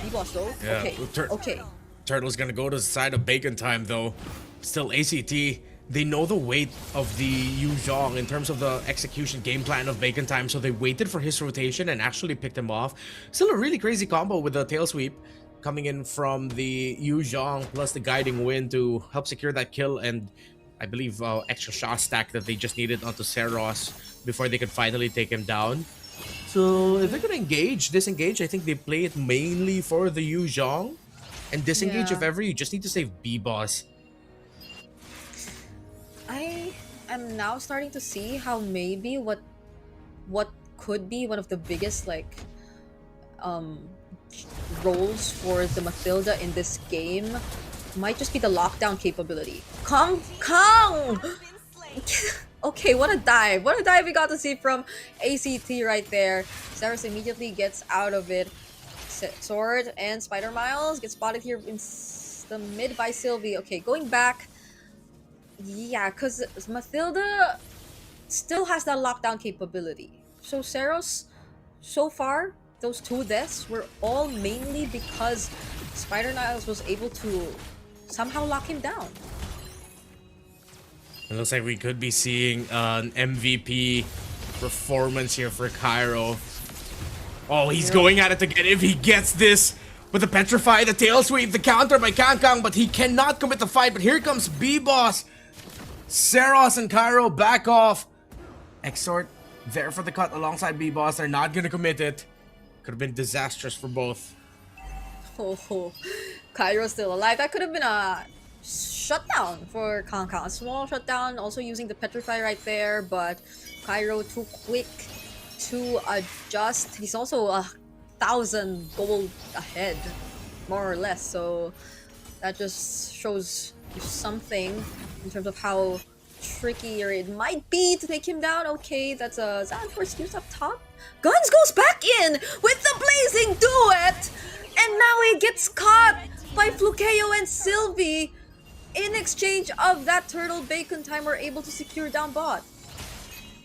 B-Boss though? Yeah. Okay. Turtle's gonna go to the side of Bacon time though. Still ACT, they know the weight of the Yuzhong in terms of the execution game plan of Bacon time, so they waited for his rotation and actually picked him off. Still a really crazy combo with the tail sweep coming in from the Yuzhong plus the guiding wind to help secure that kill, and I believe extra shot stack that they just needed onto Seros before they could finally take him down. So if they're gonna disengage, I think they play it mainly for the Yu Zhong. And disengage Yeah. if ever, you just need to save B-Boss. I am now starting to see how maybe what could be one of the biggest like roles for the Mathilda in this game might just be the lockdown capability. Kong Kong! Okay, what a dive. What a dive we got to see from ACT right there. Saros immediately gets out of it. Sword and Spider Miles get spotted here in the mid by Sylvie. Okay, going back. Yeah, because Mathilda still has that lockdown capability. So Saros, so far, those 2 deaths were all mainly because Spider Niles was able to somehow lock him down. It looks like we could be seeing an MVP performance here for Cairo. Oh, he's going at it again. If he gets this with the Petrify, the tail sweep, the counter by Kangkang, but he cannot commit the fight. But here comes B-Boss. Saros and Cairo back off. Exort there for the cut alongside B-Boss. They're not gonna commit it. Could have been disastrous for both. Oh, Cairo's still alive. That could have been a shutdown for Kangkang. A small shutdown, also using the Petrify right there, but Cairo too quick to adjust. He's also 1,000 gold ahead, more or less, so that just shows you something in terms of how trickier it might be to take him down. Okay, that's a Xanforce use up top. Guns goes back in with the blazing duet, and now he gets caught by Flukeo and Sylvie. In exchange of that turtle bacon time, we're able to secure down bot.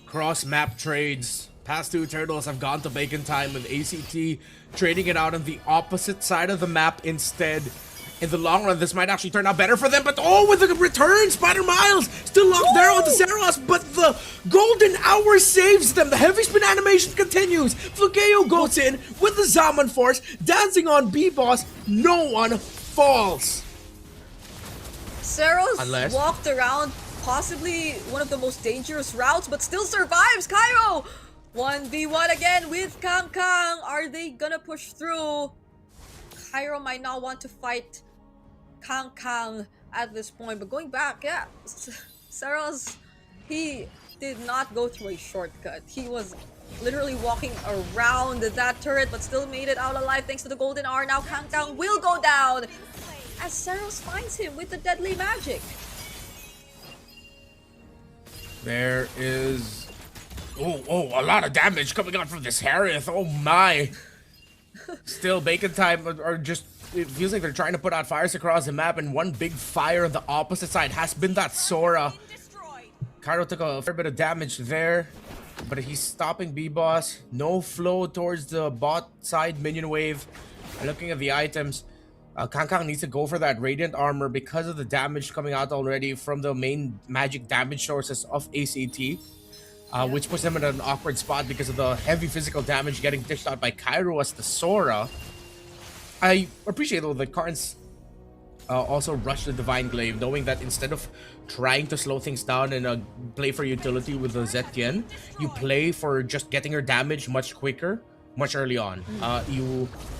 Cross map trades. Past 2 turtles have gone to bacon time with ACT trading it out on the opposite side of the map instead. In the long run, this might actually turn out better for them, but oh, with the return, Spider Miles still locked there onto Saros, but the golden hour saves them. The heavy spin animation continues. Flukeo goes in with the Zaman Force, dancing on B-Boss. No one falls. Saros walked around possibly one of the most dangerous routes, but still survives. Cairo 1v1 again with Kangkang. Are they gonna push through? Cairo might not want to fight Kangkang at this point, but going back, yeah, Saros, he did not go through a shortcut. He was literally walking around that turret, but still made it out alive thanks to the golden R. Now Kangkang will go down as Saros finds him with the deadly magic. There is... Oh, a lot of damage coming out from this Harith. Oh my. Still, bacon time are just... It feels like they're trying to put out fires across the map, and one big fire on the opposite side has been that Sora. Cairo took a fair bit of damage there, but he's stopping B-Boss. No flow towards the bot side minion wave. Looking at the items, Kangkang needs to go for that Radiant Armor because of the damage coming out already from the main magic damage sources of ACT. Which puts them in an awkward spot because of the heavy physical damage getting dished out by Cairo as the Sora. I appreciate though that Karns also rushed the Divine Glaive, knowing that instead of trying to slow things down and play for utility with the Zetian, you play for just getting your damage much quicker, much early on.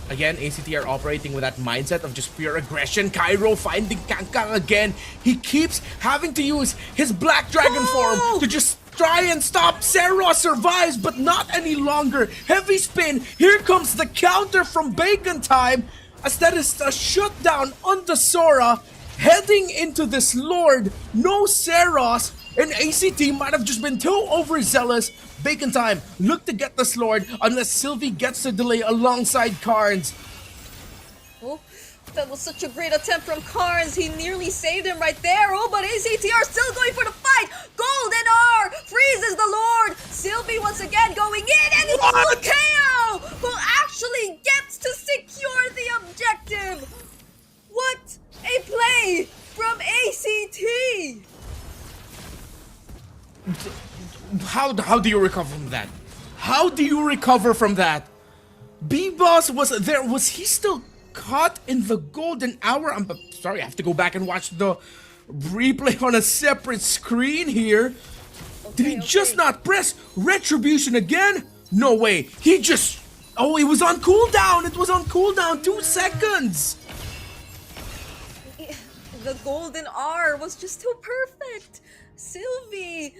Again, ACT are operating with that mindset of just pure aggression. Cairo finding Kangkang again. He keeps having to use his Black Dragon form to just try and stop. Saros survives, but not any longer. Heavy spin. Here comes the counter from Bacon Time. As that is a shutdown on the Sora. Heading into this Lord. No Saros. And ACT might have just been too overzealous. Bacon Time, look to get this Lord unless Sylvie gets the delay alongside Karns. Oh, that was such a great attempt from Karns. He nearly saved him right there. Oh, but ACT are still going for the fight. Golden R freezes the Lord. Sylvie once again going in, and it's Flukeo who actually gets to secure the objective. What a play from ACT. How do you recover from that? How do you recover from that? B-Boss was there. Was he still caught in the golden hour? I'm sorry, I have to go back and watch the replay on a separate screen here. Did he just not press Retribution again? No way. He just... Oh, it was on cooldown. It was on cooldown. 2 seconds. The golden R was just too perfect. Sylvie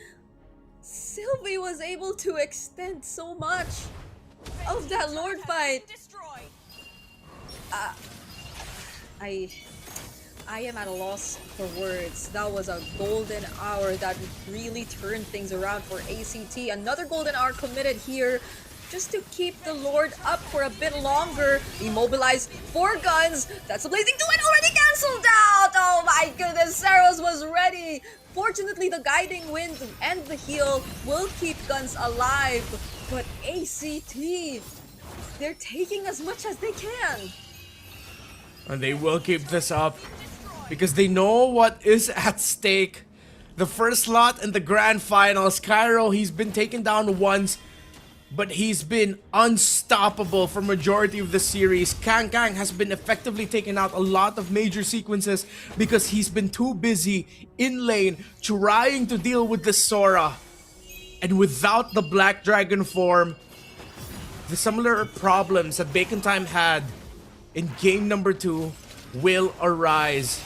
was able to extend so much of that Lord fight. I am at a loss for words. That was a golden hour that really turned things around for ACT. Another golden hour committed here just to keep the Lord up for a bit longer. Immobilize 4 guns. That's a blazing 2 and already cancelled out. Oh my goodness, Saros was ready. Fortunately, the guiding wind and the heal will keep guns alive. But ACT, they're taking as much as they can. And they will keep this up because they know what is at stake. The first slot in the grand finals. Cairo, he's been taken down once, but he's been unstoppable for majority of the series. Kang has been effectively taking out a lot of major sequences because he's been too busy in lane trying to deal with the Sora. And without the Black Dragon form, the similar problems that Bacon Time had in game number 2 will arise.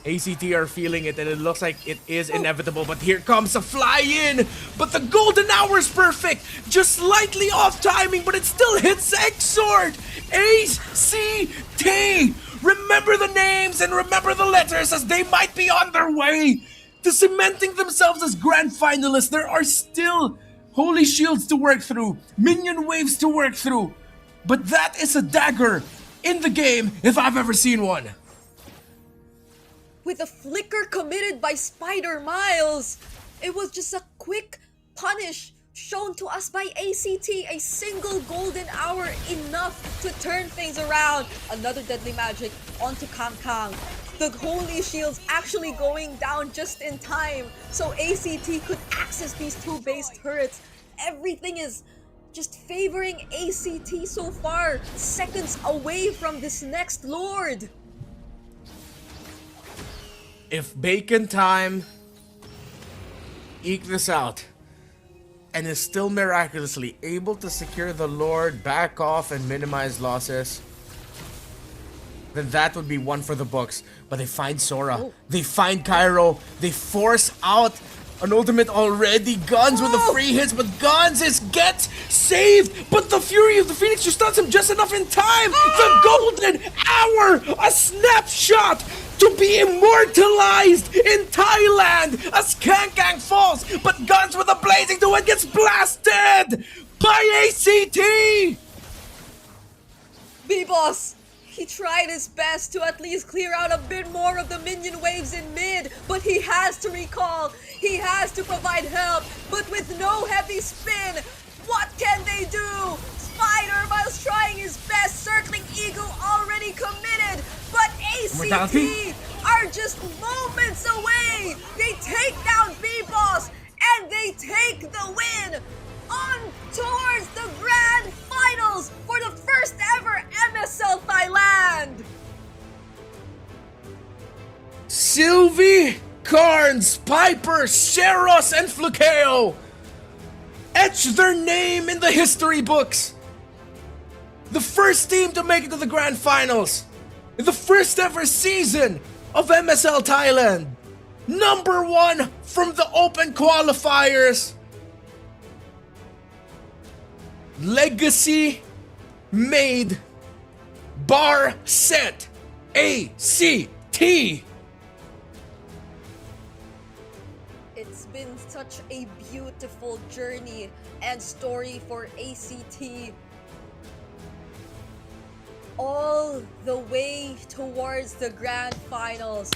ACT are feeling it and it looks like it is inevitable, but here comes a fly-in! But the golden hour is perfect! Just slightly off timing, but it still hits X-Sword! ACT! Remember the names and remember the letters as they might be on their way to cementing themselves as grand finalists. There are still holy shields to work through, minion waves to work through, but that is a dagger in the game if I've ever seen one. With a flicker committed by Spider Miles, it was just a quick punish shown to us by ACT. A single golden hour enough to turn things around. Another deadly magic onto Kang. The holy shields actually going down just in time, so ACT could access these 2 base turrets. Everything is just favoring ACT so far, seconds away from this next Lord. If Bacon Time eke this out and is still miraculously able to secure the Lord, back off and minimize losses, then that would be one for the books. But they find Sora, they find Cairo, they force out an ultimate already. Guns with the free hits, but Guns gets saved. But the Fury of the Phoenix just stuns him just enough in time. The golden hour, a snapshot to be immortalized in Thailand as Kang falls. But Guns with a blazing to it gets blasted by ACT. B-Boss, he tried his best to at least clear out a bit more of the minion waves in mid, but he has to recall. He has to provide help, but with no heavy spin, what can they do? Spider Miles trying his best, circling Eagle already committed, but ACT are just moments away. They take down B-Boss and they take the win on towards the grand finals for the first ever MSL Thailand. Sylvie, Carnes, Piper, Sheros, and Flukeo etch their name in the history books. The first team to make it to the grand finals in the first ever season of MSL Thailand. Number 1 from the open qualifiers. Legacy made, bar set, ACT. It's been such a beautiful journey and story for ACT. All the way towards the grand finals.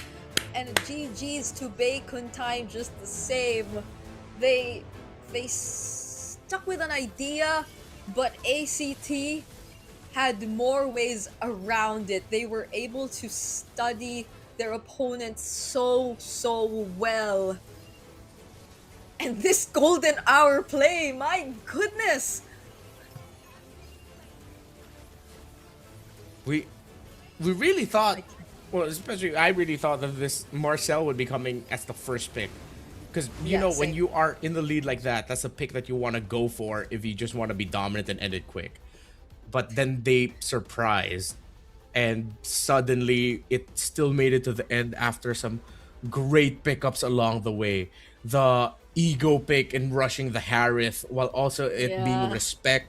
And GG's to Bacon Time just the same. They stuck with an idea, but ACT had more ways around it. They were able to study their opponent so well. And this golden hour play, my goodness! We really thought, well, especially I really thought that this Marcel would be coming as the first pick. Because you know when you are in the lead like that, that's a pick that you want to go for if you just want to be dominant and end it quick. But then they surprised, and suddenly it still made it to the end after some great pickups along the way. The ego pick and rushing the Harith, while also it being respect.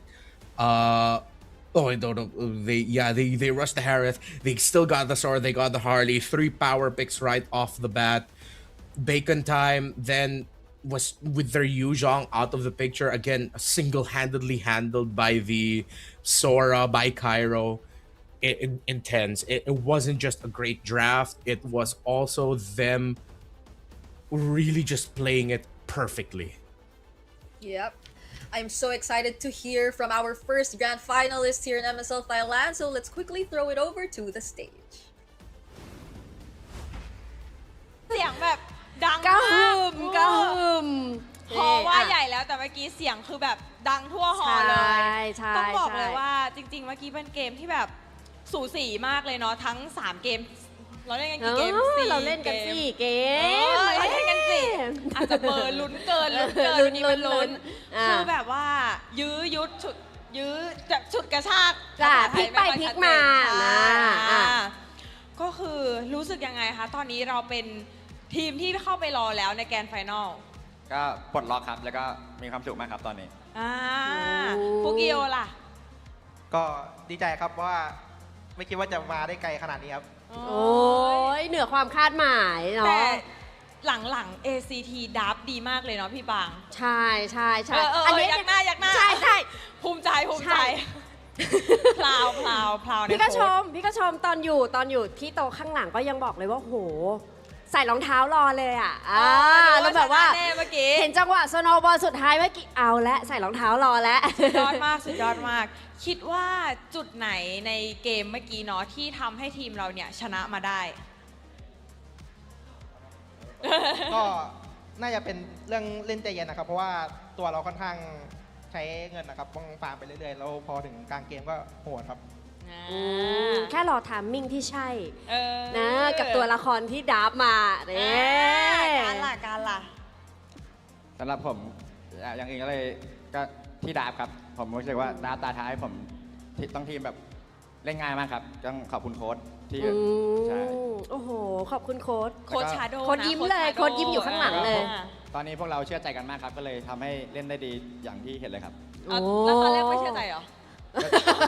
Oh, I don't know. They rushed the Harith. They still got the sword. They got the Harley. 3 power picks right off the bat. Bacon time then was with their Yuzhong out of the picture again, single-handedly handled by the Sora, by Cairo. Intense. It wasn't just a great draft. It was also them really just playing it perfectly. Yep. I'm so excited to hear from our first grand finalist here in MSL Thailand, so let's quickly throw it over to the stage. เสียงแบบดัง กระหึ่ม มาก กระหึ่ม ฮอว่าใหญ่แล้วแต่เมื่อกี้เสียงคือแบบดังทั่วฮอเลย ใช่ ต้องบอกเลย ใช่ ว่าจริงๆเมื่อกี้เป็นเกมที่แบบสูสีมากเลยเนาะทั้ง3เกมเราเล่นกันกี่เกม4 เราเล่นกัน4 เกม เราเล่นกัน4อาจจะเบอร์ลุ้นเกินวันนี้มันลุ้นคือแบบว่ายื้อยุดฉุดยื้อจะฉุดกระชาก จ้ะพลิกไปพลิกมา ก็คือรู้สึกยังไงคะตอนนี้เราเป็นทีมที่เข้าไปรอแล้วในแกรนด์ไฟนอล ก็ปลดล็อกครับแล้วก็มีความสุขมากครับตอนนี้ ฟุกิโอล่ะ ก็ดีใจครับว่าไม่คิดว่าจะมาได้ไกลขนาดนี้ครับ โอ้ยเหนือความคาดหมายเนาะ แต่หลังๆ ACT ดับดีมากเลยเนาะพี่บาง ใช่ใช่ใช่ อันนี้อยากหน้า ใช่ใช่ ภูมิใจพลาวใน พี่ก็ชมตอนอยู่ที่โต๊ะข้างหลังก็ยังบอกเลยว่าโหใส่รองเท้ารอเลยอ่ะแล้วแบบว่าเห็นจังหวะสโนว์บอลสุดท้ายเมื่อกี้เอาและใส่รองเท้ารอแล้ว สุดยอดมากคิดว่าจุดไหนในเกมเมื่อกี้เนาะที่ทำให้ทีมเราเนี่ยชนะมาได้ ก็น่าจะเป็นเรื่องเล่นใจเย็นนะครับเพราะว่าตัวเราค่อนข้างใช้เงินนะครับต้องฟาร์มไปเรื่อยๆแล้วพอถึงกลางเกมก็โหดครับ แค่รอทามมิ่งที่ใช่นะกับตัวละครที่ดับมาเนี่ย การล่ะ สำหรับผมอย่างอื่นก็เลยก็ที่ดาบครับผมรู้สึกว่าดาบตาท้ายผมต้องทีมแบบเล่นง่ายมากครับต้องขอบคุณโค้ชที่ใช่ โอ้โหขอบคุณโค้ช ชาโด โค้ชยิ้มเลยโค้ชยิ้มอยู่ข้างหลังเลย ตอนนี้พวกเราเชื่อใจกันมากครับก็เลยทำให้เล่นได้ดีอย่างที่เห็นเลยครับ แล้วตอนแรกไม่เชื่อใจเหรอ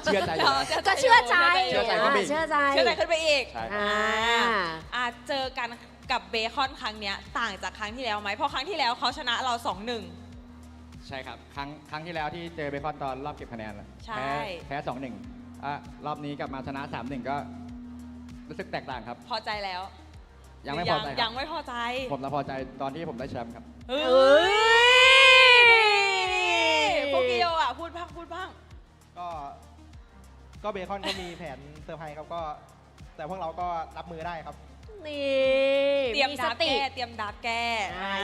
เชื่อใจอยู่แล้ว ก็เชื่อใจ เชื่อใจขึ้นไปอีก ใช่ เจอกันกับเบคอนครั้งเนี้ยต่างจากครั้งที่แล้วไหมเพราะครั้งที่แล้วเขาชนะเรา 2-1 ใช่ครับครั้งที่แล้วที่เจอเบคอนตอนรอบเก็บคะแนน ใช่ แพ้ 2-1รอบนี้กลับมาชนะ 3-1 ก็รู้สึกแตกต่างครับ พอใจแล้ว ยังไม่พอใจ ยังไม่พอใจ ผมพอใจตอนที่ผมได้แชมป์ครับ พวกกิโยอ่ะพูดบ้างก็เบคอนก็มีแผนเซอร์ไพรส์ครับก็แต่พวกเราก็รับมือได้ครับ นี่ เตรียม มี ดา ส บ ติ แก้เตรียมดาบแก้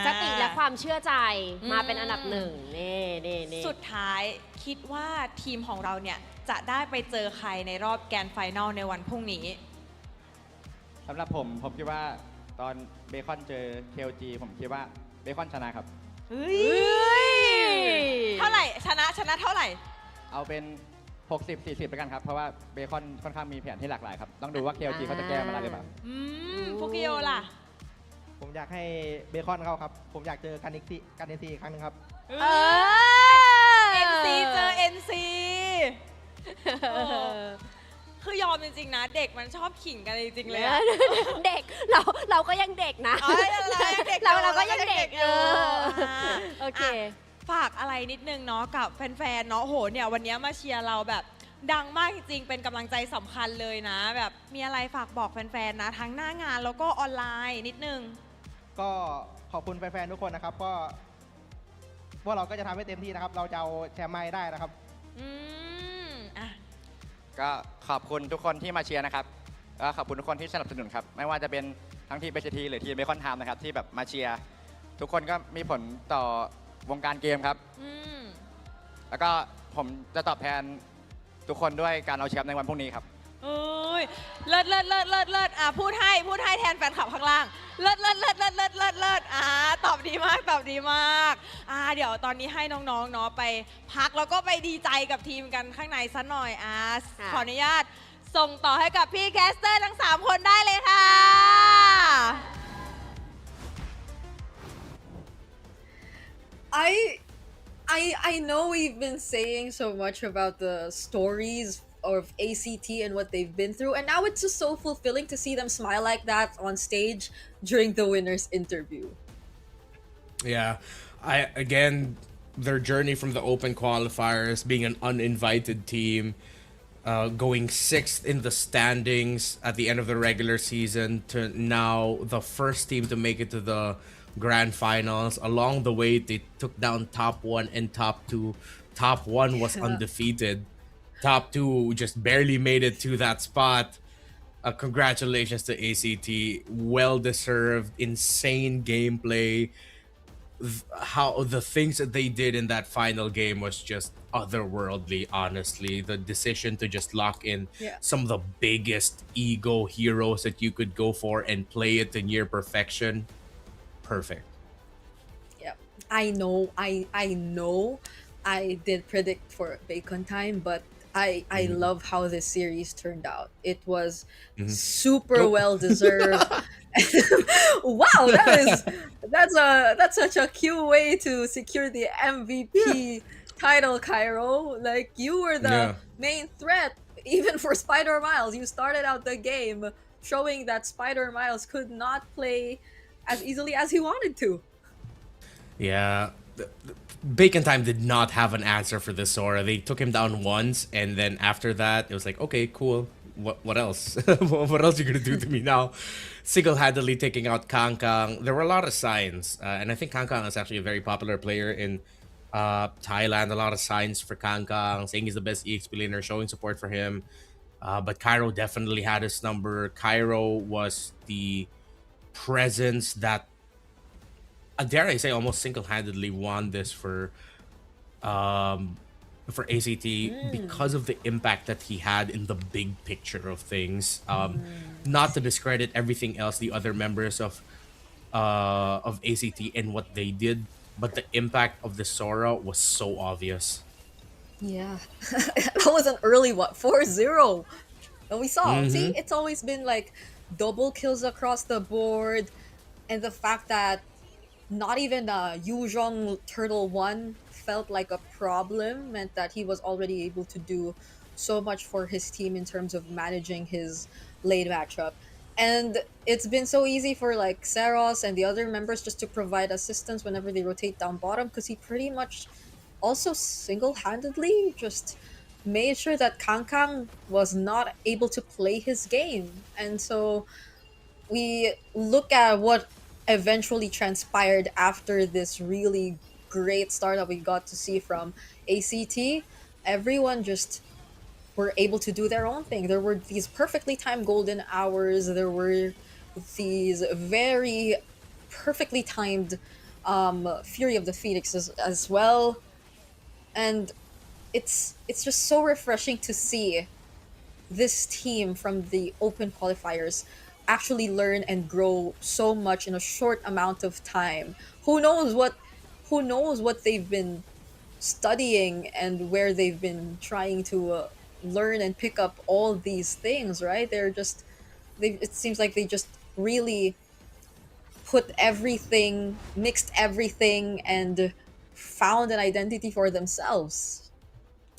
สติและความเชื่อใจมาเป็นอันดับ1นี่สุดท้ายคิดว่าทีมของเราเนี่ยจะได้ไปเจอใครในรอบแกรนด์ไฟนอลในวันพรุ่งนี้ สำหรับผมคิดว่าตอนเบคอนเจอ KLG ผมคิดว่าเบคอนชนะครับ เท่าไหร่ชนะเท่าไหร่ เอาเป็น 60-40แล้วกันครับเพราะว่าเบคอนค่อนข้างมีแผนที่หลากหลายครับต้องดูว่า KLG เขาจะแก้มาได้หรือเปล่าฟุกิโยล่ะ ผมอยากให้เบคอนเข้าครับผมอยากเจอกันเอซีอีกครั้งหนึงครับ NC เจอ NC คือยอมจริงๆนะเด็กมันชอบขิงกันจริงๆเลยเด็กเราก็ยังเด็กนะเราก็ยังเด็กโอเคฝากอะไรนิดนึงเนาะกับแฟนๆเนาะโหเนี่ยวันนี้มาเชียร์เราแบบดังมากจริงๆเป็นกำลังใจสำคัญเลยนะแบบมีอะไรฝากบอกแฟนๆนะทั้งหน้างานแล้วก็ออนไลน์นิดนึงก็ขอบคุณแฟนๆทุกคนนะครับก็พวกเราก็จะทำให้เต็มที่นะครับเราจะเอาแชมป์มาให้ได้นะครับก็ขอบคุณทุกคนที่มาเชียร์นะครับก็ขอบคุณทุกคนที่สนับสนุนครับไม่ว่าจะเป็นทั้งทีมเบสทีหรือทีมเบคอนไทม์นะครับที่แบบมาเชียร์ทุกคนก็มีผลต่อวงการเกมครับแล้วก็ผมจะตอบแทนทุกคนด้วยการเอาแชมป์ในวันพรุ่งนี้ครับเลิศพูดให้แทนแฟนคลับข้างล่าง เลิศเลิศเลิศเลิศเลิศเลิศเลิศตอบดีมากตอบดีมากเดี๋ยวตอนนี้ให้น้องๆเนาะไปพักแล้วก็ไปดีใจกับทีมกันข้างในซะหน่อยขออนุญาตส่งต่อให้กับพี่แคสเตอร์ทั้ง3คนได้เลยค่ะ I know we've been saying so much about the stories of ACT and what they've been through, and now it's just so fulfilling to see them smile like that on stage during the winners interview. Yeah, again, their journey from the open qualifiers, being an uninvited team, going 6th in the standings at the end of the regular season, to now the first team to make it to the grand finals. Along the way, they took down top 1 and top 2. Top 1 was undefeated. Top 2 just barely made it to that spot. Congratulations to ACT. Well deserved, insane gameplay. How the things that they did in that final game was just otherworldly, honestly. The decision to just lock in some of the biggest ego heroes that you could go for and play it to near perfection. Perfect. Yeah, I know I did predict for Bacon time, but I love how this series turned out. It was super well deserved. Wow, that's such a cute way to secure the MVP title, Cairo. Like, you were the main threat even for Spider Miles. You started out the game showing that Spider Miles could not play as easily as he wanted to. Yeah, Bacon Time did not have an answer for this Sora. They took him down once, and then after that, it was like, okay, cool. What else? What else are you gonna do to me now? Single-handedly taking out Kangkang. There were a lot of signs, and I think Kangkang is actually a very popular player in Thailand. A lot of signs for Kangkang, saying he's the best EXP laner, showing support for him. But Cairo definitely had his number. Cairo was the presence that, dare I say, almost single-handedly won this for ACT because of the impact that he had in the big picture of things. Not to discredit everything else, the other members of ACT and what they did, but the impact of the Sora was so obvious. Yeah, that was an early one, 4-0. And we saw, see, it's always been like double kills across the board, and the fact that not even Yuzhong Turtle 1 felt like a problem meant that he was already able to do so much for his team in terms of managing his lane matchup. And it's been so easy for like Seros and the other members just to provide assistance whenever they rotate down bottom, because he pretty much also single-handedly just made sure that Kangkang was not able to play his game. And so we look at what eventually transpired after this really great start that we got to see from ACT. Everyone just were able to do their own thing. There were these perfectly timed golden hours. There were these very perfectly timed Fury of the Phoenix as well. And it's just so refreshing to see this team from the open qualifiers actually learn and grow so much in a short amount of time. Who knows what they've been studying and where they've been trying to learn and pick up all these things, right? It seems like they just really put everything, mixed everything, and found an identity for themselves.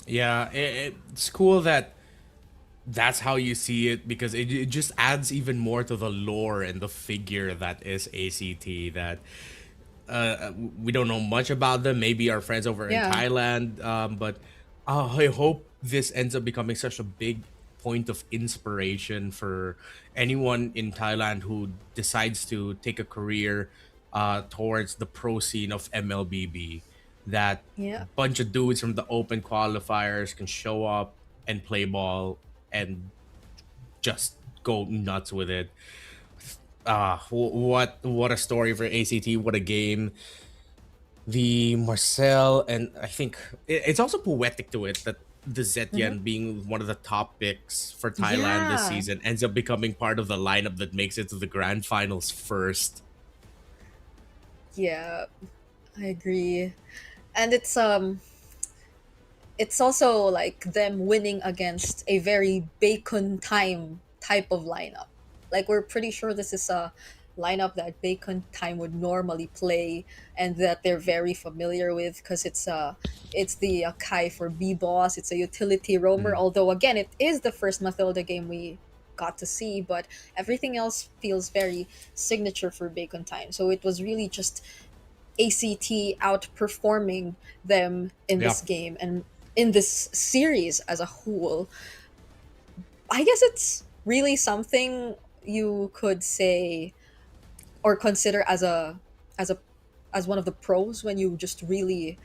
Yeah, it's cool that that's how you see it, because it just adds even more to the lore and the figure that is ACT. That we don't know much about them. Maybe our friends over in Thailand, but I hope this ends up becoming such a big point of inspiration for anyone in Thailand who decides to take a career towards the pro scene of MLBB. That bunch of dudes from the open qualifiers can show up and play ball and just go nuts with it. What a story for ACT. What a game. The Marcel, and I think it's also poetic to it that the Zetian being one of the top picks for Thailand this Yeah. season ends up becoming part of the lineup that makes it to the grand finals first. Yeah, I agree. And it's also like them winning against a very Bacon time type of lineup. Like we're pretty sure this is a lineup that Bacon time would normally play and that they're very familiar with because it's the Kai for B boss. It's a utility roamer. Although again, it is the first Mathilda game we got to see, but everything else feels very signature for Bacon time. So it was really just ACT outperforming them in Yeah. this game and in this series as a whole. I guess it's really something you could say or consider as one of the pros when you just really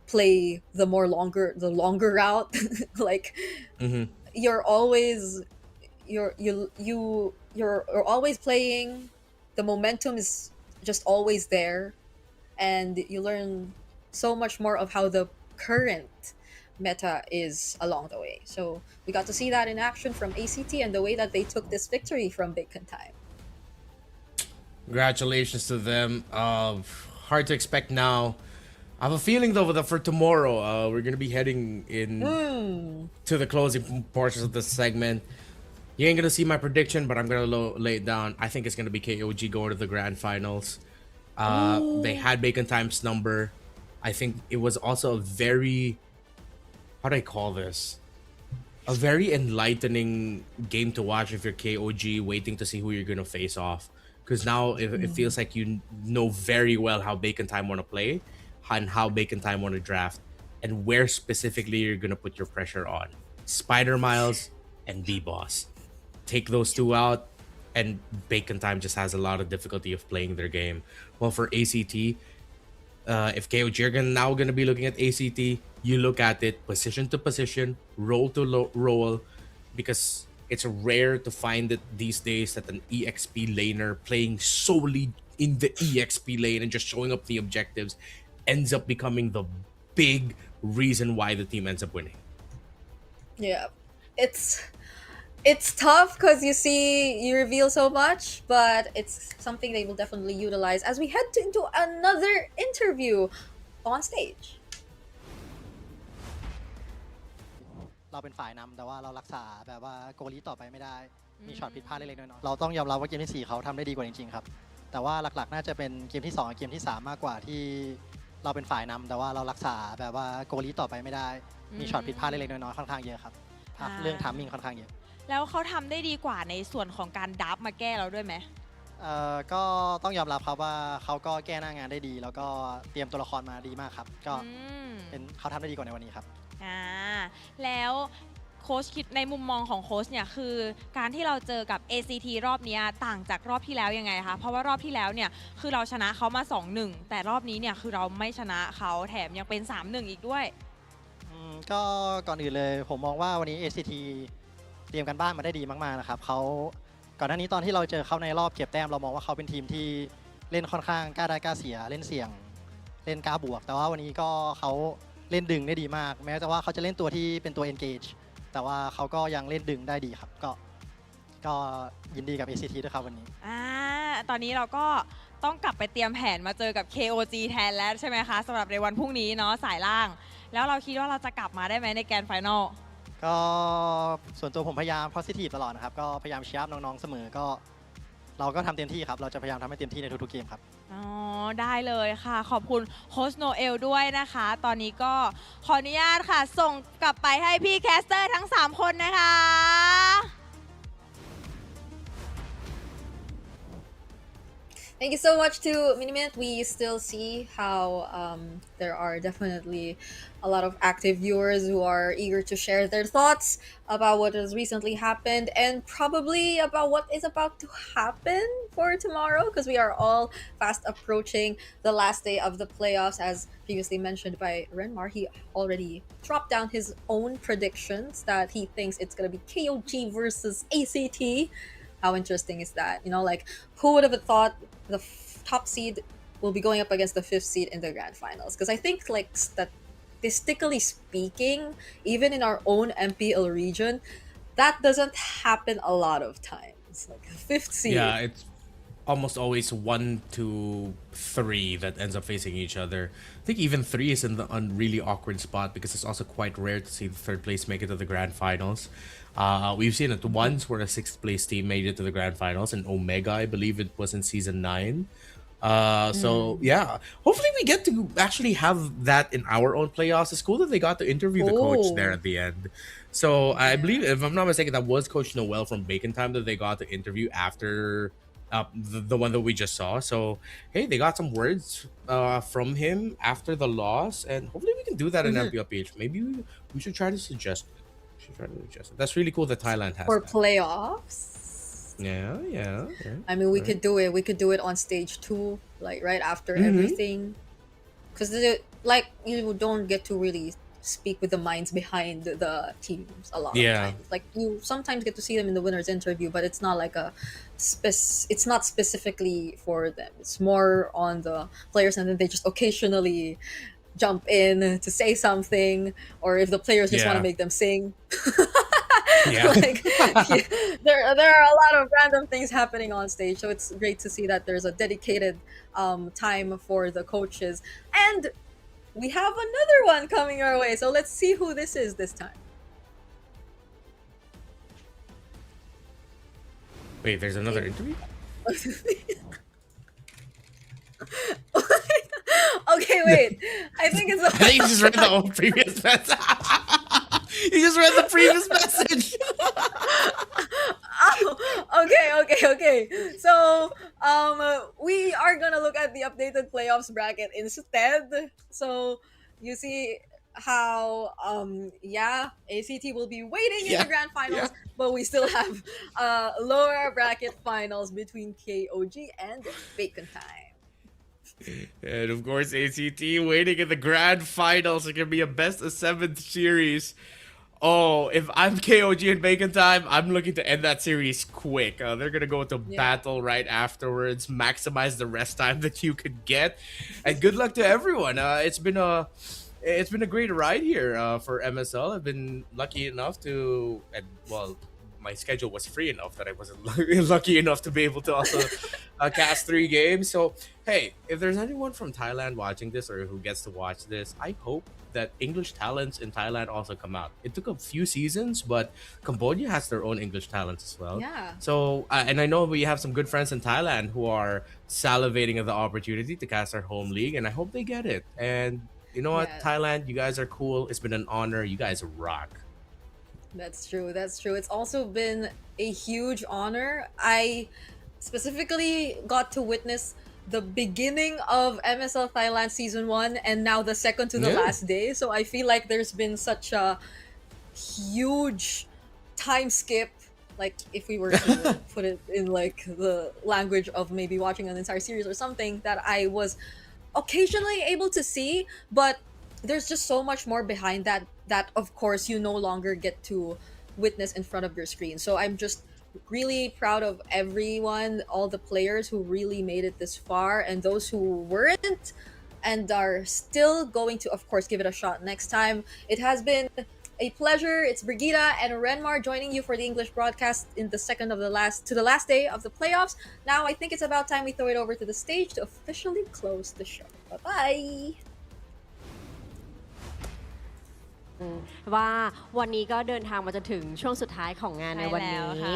play the longer route. Like you're always you're always playing, the momentum is just always there, and you learn so much more of how the current meta is along the way. So we got to see that in action from ACT and the way that they took this victory from Bacon time. Congratulations to them. Hard to expect now. I have a feeling though that for tomorrow, we're gonna be heading in to the closing portions of this segment. You ain't gonna see my prediction, but I'm gonna lay it down. I think it's gonna be KOG going to the grand finals. They had Bacon Time's number. I think it was also a very, how do I call this? A very enlightening game to watch if you're KOG, waiting to see who you're gonna face off. Because now it feels like you know very well how Bacon Time want to play, and how Bacon Time want to draft, and where specifically you're gonna put your pressure on. Spider Miles and B Boss. Take those two out, and Bacon Time just has a lot of difficulty of playing their game. Well, for ACT, if KOG are now gonna be looking at ACT, you look at it position to position, roll to roll, because it's rare to find it these days that an EXP laner playing solely in the EXP lane and just showing up the objectives ends up becoming the big reason why the team ends up winning. Yeah. It's tough because you reveal so much, but it's something they will definitely utilize as we head into another interview on stage. เราเป็นฝ่ายนำแต่ว่าเรารักษาแบบว่าโกลิต่อไปไม่ได้มีช็อตผิดพลาดเล็กๆน้อยๆเราต้องยอมรับว่าเกมที่4เขาทำได้ดีกว่าจริงๆครับแต่ว่าหลักๆน่าจะเป็นเกมที่2กับเกมที่3มากกว่าที่เราเป็นฝ่ายนำแต่ว่าเรารักษาแบบว่าโกลิต่อไปไม่ได้มีช็อตผิดพลาดเล็กๆน้อยๆค่อนข้างเยอะครับเรื่องทามมิ่งค่อนข้างเยอะ แล้วเขาทำได้ดีกว่าในส่วนของการดับมาแก้เราด้วยไหม ก็ต้องยอมรับครับว่าเขาก็แก้หน้างานได้ดีแล้วก็เตรียมตัวละครมาดีมากครับก็เป็นเขาทำได้ดีกว่าในวันนี้ครับ แล้วโค้ชคิดในมุมมองของโค้ชเนี่ยคือการที่เราเจอกับ ACT รอบนี้ต่างจากรอบที่แล้วยังไงคะเพราะว่ารอบที่แล้วเนี่ยคือเราชนะเขามา 2-1 แต่รอบนี้เนี่ยคือเราไม่ชนะเขาแถมยังเป็น 3-1 อีกด้วยก็ก่อนอื่นเลยผมมองว่าวันนี้ ACT เตรียมกันบ้านมาได้ดีมากๆนะครับเขาก่อนหน้านี้ตอนที่เราเจอเขาในรอบเก็บแต้มเรามองว่าเขาเป็นทีมที่เล่นค่อนข้างกล้าได้กล้าเสียเล่นเสี่ยงเล่นกล้าบวกแต่ว่าวันนี้ก็เขาเล่นดึงได้ดีมากแม้แต่ว่าเขาจะเล่นตัวที่เป็นตัว engage แต่ว่าเขาก็ยังเล่นดึงได้ดีครับก็ยินดีกับ ACT ด้วยครับวันนี้ตอนนี้เราก็ต้องกลับไปเตรียมแผนมาเจอกับ KOG แทนแล้วใช่ไหมคะสำหรับในวันพรุ่งนี้เนาะสายล่างแล้วเราคิดว่าเราจะกลับมาได้ไหมในแกรนด์ไฟนอลก็ส่วนตัวผมพยายาม positive ตลอดนะครับก็พยายามเชียร์น้องๆเสมอก็เราก็ทำเต็มที่ครับเราจะพยายามทำให้เต็มที่ในทุกๆเกมครับได้เลยค่ะขอบคุณโค้ชโนเอลด้วยนะคะตอนนี้ก็ขออนุญาตค่ะส่งกลับไปให้พี่แคสเตอร์ทั้ง3คนนะคะ Thank you so much to Minimint. We still see how there are definitely a lot of active viewers who are eager to share their thoughts about what has recently happened and probably about what is about to happen for tomorrow, because we are all fast approaching the last day of the playoffs. As previously mentioned by Renmar, he already dropped down his own predictions that he thinks it's going to be KOG versus ACT. How interesting is that? You know, like, who would have thought the top seed will be going up against the 5th seed in the grand finals? Because I think like statistically speaking, even in our own MPL region, that doesn't happen a lot of times. Like 5th seed. Yeah, it's almost always 1 to 3 that ends up facing each other. I think even 3 is in the really awkward spot because it's also quite rare to see the 3rd place make it to the grand finals. We've seen it once where a 6th place team made it to the grand finals, and Omega, I believe it was in season 9. So yeah, hopefully we get to actually have that in our own playoffs. It's cool that they got to interview the coach there at the end. So I believe, if I'm not mistaken, that was Coach Noel from Bacon Time that they got to interview after the one that we just saw. So hey, they got some words from him after the loss, and hopefully we can do that in MPLPH. Maybe we should try to suggest it. That's really cool that Thailand has For that. playoffs. Yeah. I mean, we could do it. We could do it on stage 2, like right after everything. Because like you don't get to really speak with the minds behind the teams a lot of times. Like you sometimes get to see them in the winners interview, but it's not like it's not specifically for them. It's more on the players, and then they just occasionally jump in to say something, or if the players just want to make them sing. Like there are a lot of random things happening on stage, so it's great to see that there's a dedicated time for the coaches. And we have another one coming our way, so let's see who this is this time. Wait, there's another interview? Okay, wait. I think it's. I think you just read the old previous message. You just read the previous message. Okay. So, we are gonna look at the updated playoffs bracket instead. So, you see how, ACT will be waiting in the grand finals, but we still have lower bracket finals between KOG and Bacon Time. And of course, ACT waiting in the grand finals. It can be a best of 7 series. Oh, if I'm KOG and Bacon Time, I'm looking to end that series quick. They're gonna go into battle right afterwards, maximize the rest time that you could get, and good luck to everyone. It's been a great ride here for MSL. I've been lucky enough to, my schedule was free enough that I wasn't lucky enough to be able to also cast 3 games. So hey, if there's anyone from Thailand watching this or who gets to watch this, I hope that English talents in Thailand also come out. It took a few seasons, but Cambodia has their own English talents as well. Yeah. So, and I know we have some good friends in Thailand who are salivating at the opportunity to cast our home league, and I hope they get it. And you know what, Thailand, you guys are cool. It's been an honor. You guys rock. That's true. It's also been a huge honor. I specifically got to witness the beginning of MSL Thailand Season 1 and now the second to the last day. So I feel like there's been such a huge time skip. Like if we were to put it in like the language of maybe watching an entire series or something, that I was occasionally able to see, but there's just so much more behind that of course you no longer get to witness in front of your screen. So I'm just really proud of everyone, all the players who really made it this far, and those who weren't and are still going to, of course, give it a shot next time. It has been a pleasure. It's Brigida and Renmar joining you for the English broadcast in the last day of the playoffs. Now I think it's about time we throw it over to the stage to officially close the show. Bye-bye. ว่าวันนี้ก็เดินทางมาจนถึงช่วงสุดท้ายของงานในวันนี้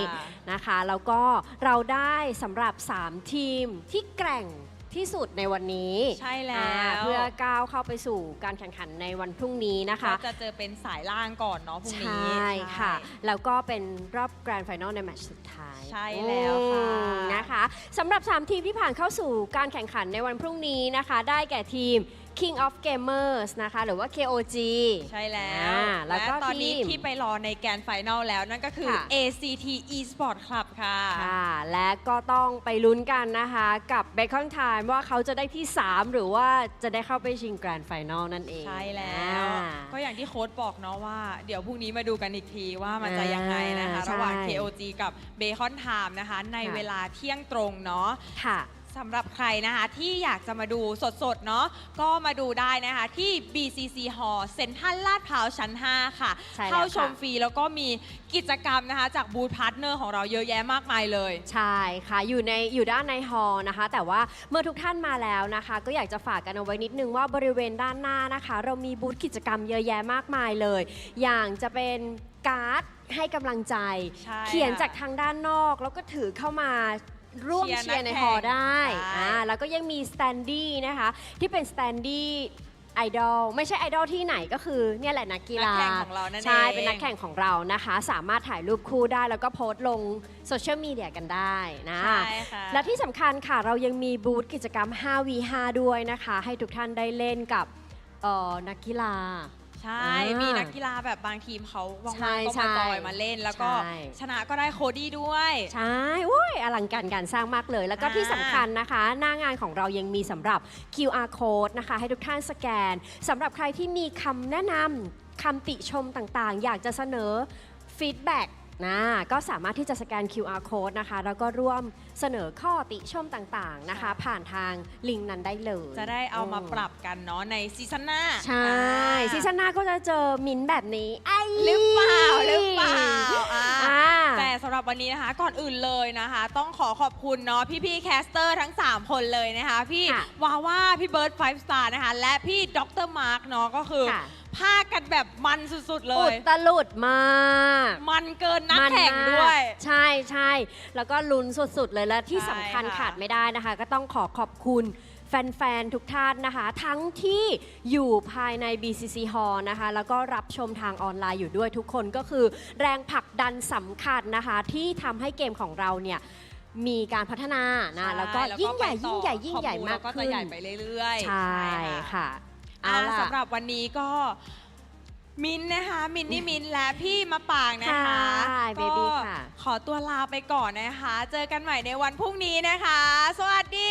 นะคะแล้วก็เราได้สำหรับ3ทีมที่แกร่งที่สุดในวันนี้ใช่แล้วเพื่อก้าวเข้าไปสู่การแข่งขันในวันพรุ่งนี้นะคะจะเจอเป็นสายล่างก่อนเนาะพรุ่งนี้ใช่ค่ะแล้วก็เป็นรอบแกรนด์ไฟนอลในแมตช์สุดท้ายใช่แล้วค่ะนะคะสำหรับ3ทีมที่ผ่านเข้าสู่การแข่งขันในวันพรุ่งนี้นะคะได้แก่ทีม King of Gamers นะคะหรือว่า KOG ใช่แล้วและตอนนี้ที่ไปรอในแกรนด์ไฟนอลแล้วนั่นก็คือ ACT Esport Club ค่ะและก็ต้องไปลุ้นกันนะคะกับ Bacon Time ว่าเขาจะได้ที่3หรือว่าจะได้เข้าไปชิงแกรนด์ไฟนอลนั่นเองใช่แล้วก็อย่างที่โค้ชบอกเนาะว่าเดี๋ยวพรุ่งนี้มาดูกันอีกทีว่ามันจะยังไงนะคะระหว่าง KOG กับ Bacon Time นะคะในเวลาเที่ยงตรงเนาะ สำหรับใครนะคะที่อยากจะมาดูสดๆเนาะก็มาดูได้นะคะที่ BCC Hall เซ็นทรัลลาดพร้าวชั้น 5 ค่ะ ใช่แล้ว เข้าชม ค่ะ ฟรีแล้วก็มีกิจกรรมนะคะจากบูธพาร์ทเนอร์ของเราเยอะแยะมากมายเลย ใช่ค่ะอยู่ด้านในฮอลล์นะคะ แต่ว่าเมื่อทุกท่านมาแล้วนะคะ ก็อยากจะฝากกันเอาไว้นิดนึงว่าบริเวณด้านหน้านะคะ เรามีบูธกิจกรรมเยอะแยะมากมายเลย อย่างจะเป็นการ์ดให้กำลังใจ ใช่ เขียน ค่ะ จากทางด้านนอกแล้วก็ถือเข้ามาร่วม เชี เชี ย ย ร์ ร์ใน นัก ฮอล แข่ง ล์ได้ ใช่ แล้วก็ยังมีสแตนดี้นะคะที่เป็นสแตนดี้ไอดอลไม่ใช่ไอดอลที่ไหนก็คือเนี่ยแหละนักกีฬา นักแข่งของเรานั่นเอง ใช่เป็นนักแข่งของเรานะคะ สามารถถ่ายรูปคู่ได้แล้วก็โพสต์ลงโซเชียลมีเดียกันได้นะ ใช่ค่ะ และที่สำคัญค่ะเรายังมีบูธกิจกรรม 5v5 ด้วยนะคะ ให้ทุกท่านได้เล่นกับนักกีฬา ใช่ มีนักกีฬาแบบบางทีมเขาว่าง ใช่ ๆก็ ใช่ มาจอยมาเล่น แล้วก็ ใช่ ชนะก็ได้โคดี้ด้วย ใช่โอ้ยอลังการการสร้างมากเลย แล้วก็ที่สำคัญนะคะ หน้างานของเรายังมีสำหรับ QR code นะคะ ให้ทุกท่านสแกนสำหรับใครที่มีคำแนะนำคำติชมต่างๆ อยากจะเสนอฟีดแบ็กนะก็สามารถที่จะสแกน QR code นะคะ แล้วก็ร่วมเสนอข้อติชมต่างๆนะคะ ผ่านทางลิงก์นั้นได้เลย จะได้เอามาปรับกันเนาะในซีซั่นหน้า ใช่ซีซั่นหน้าก็จะเจอมิ้นท์แบบนี้ไอ้ หรือเปล่าอ่า แต่สำหรับวันนี้นะคะก่อนอื่นเลยนะคะ ต้องขอขอบคุณเนาะพี่ๆแคสเตอร์ทั้ง 3 คนเลยนะคะ พี่วาว่าพี่เบิร์ด5 Star นะคะ และพี่ดรมาร์กเนาะก็คือพากันแบบมันสุดๆเล อุ ย ดตลุดมาก มันเกินนัก มัน แข่ง มาก ด้วย ใช่ใช่แล้วก็ลุ้นสุดๆเลยและที่สำคัญ ใช่ค่ะ ขาดไม่ได้นะคะ ก็ต้องขอขอบคุณแฟนๆ ทุกท่านนะคะ ทั้งที่อยู่ภายใน BCC Hall นะคะ แล้วก็รับชมทางออนไลน์อยู่ด้วยทุกคนก็คือแรงผลักดันสำคัญนะคะ ที่ทำให้เกมของเราเนี่ยมีการพัฒนานะ ใช่ แล้วก็ยิ่งใหญ่ ไปต่อ ยิ่งใหญ่ยิ่งใหญ่ ข้อ มาก ก็ ขึ้ จะ น ใหญ่ไปเรื่อยๆ ใช่ค่ะเอาล่ะ สำหรับวันนี้ก็มินท์นะคะมินนี่มินท์และพี่มะปางนะคะ ค่ะเบบี้ค่ะ ขอตัวลาไปก่อนนะคะ เจอกันใหม่ในวันพรุ่งนี้นะคะ สวัสดี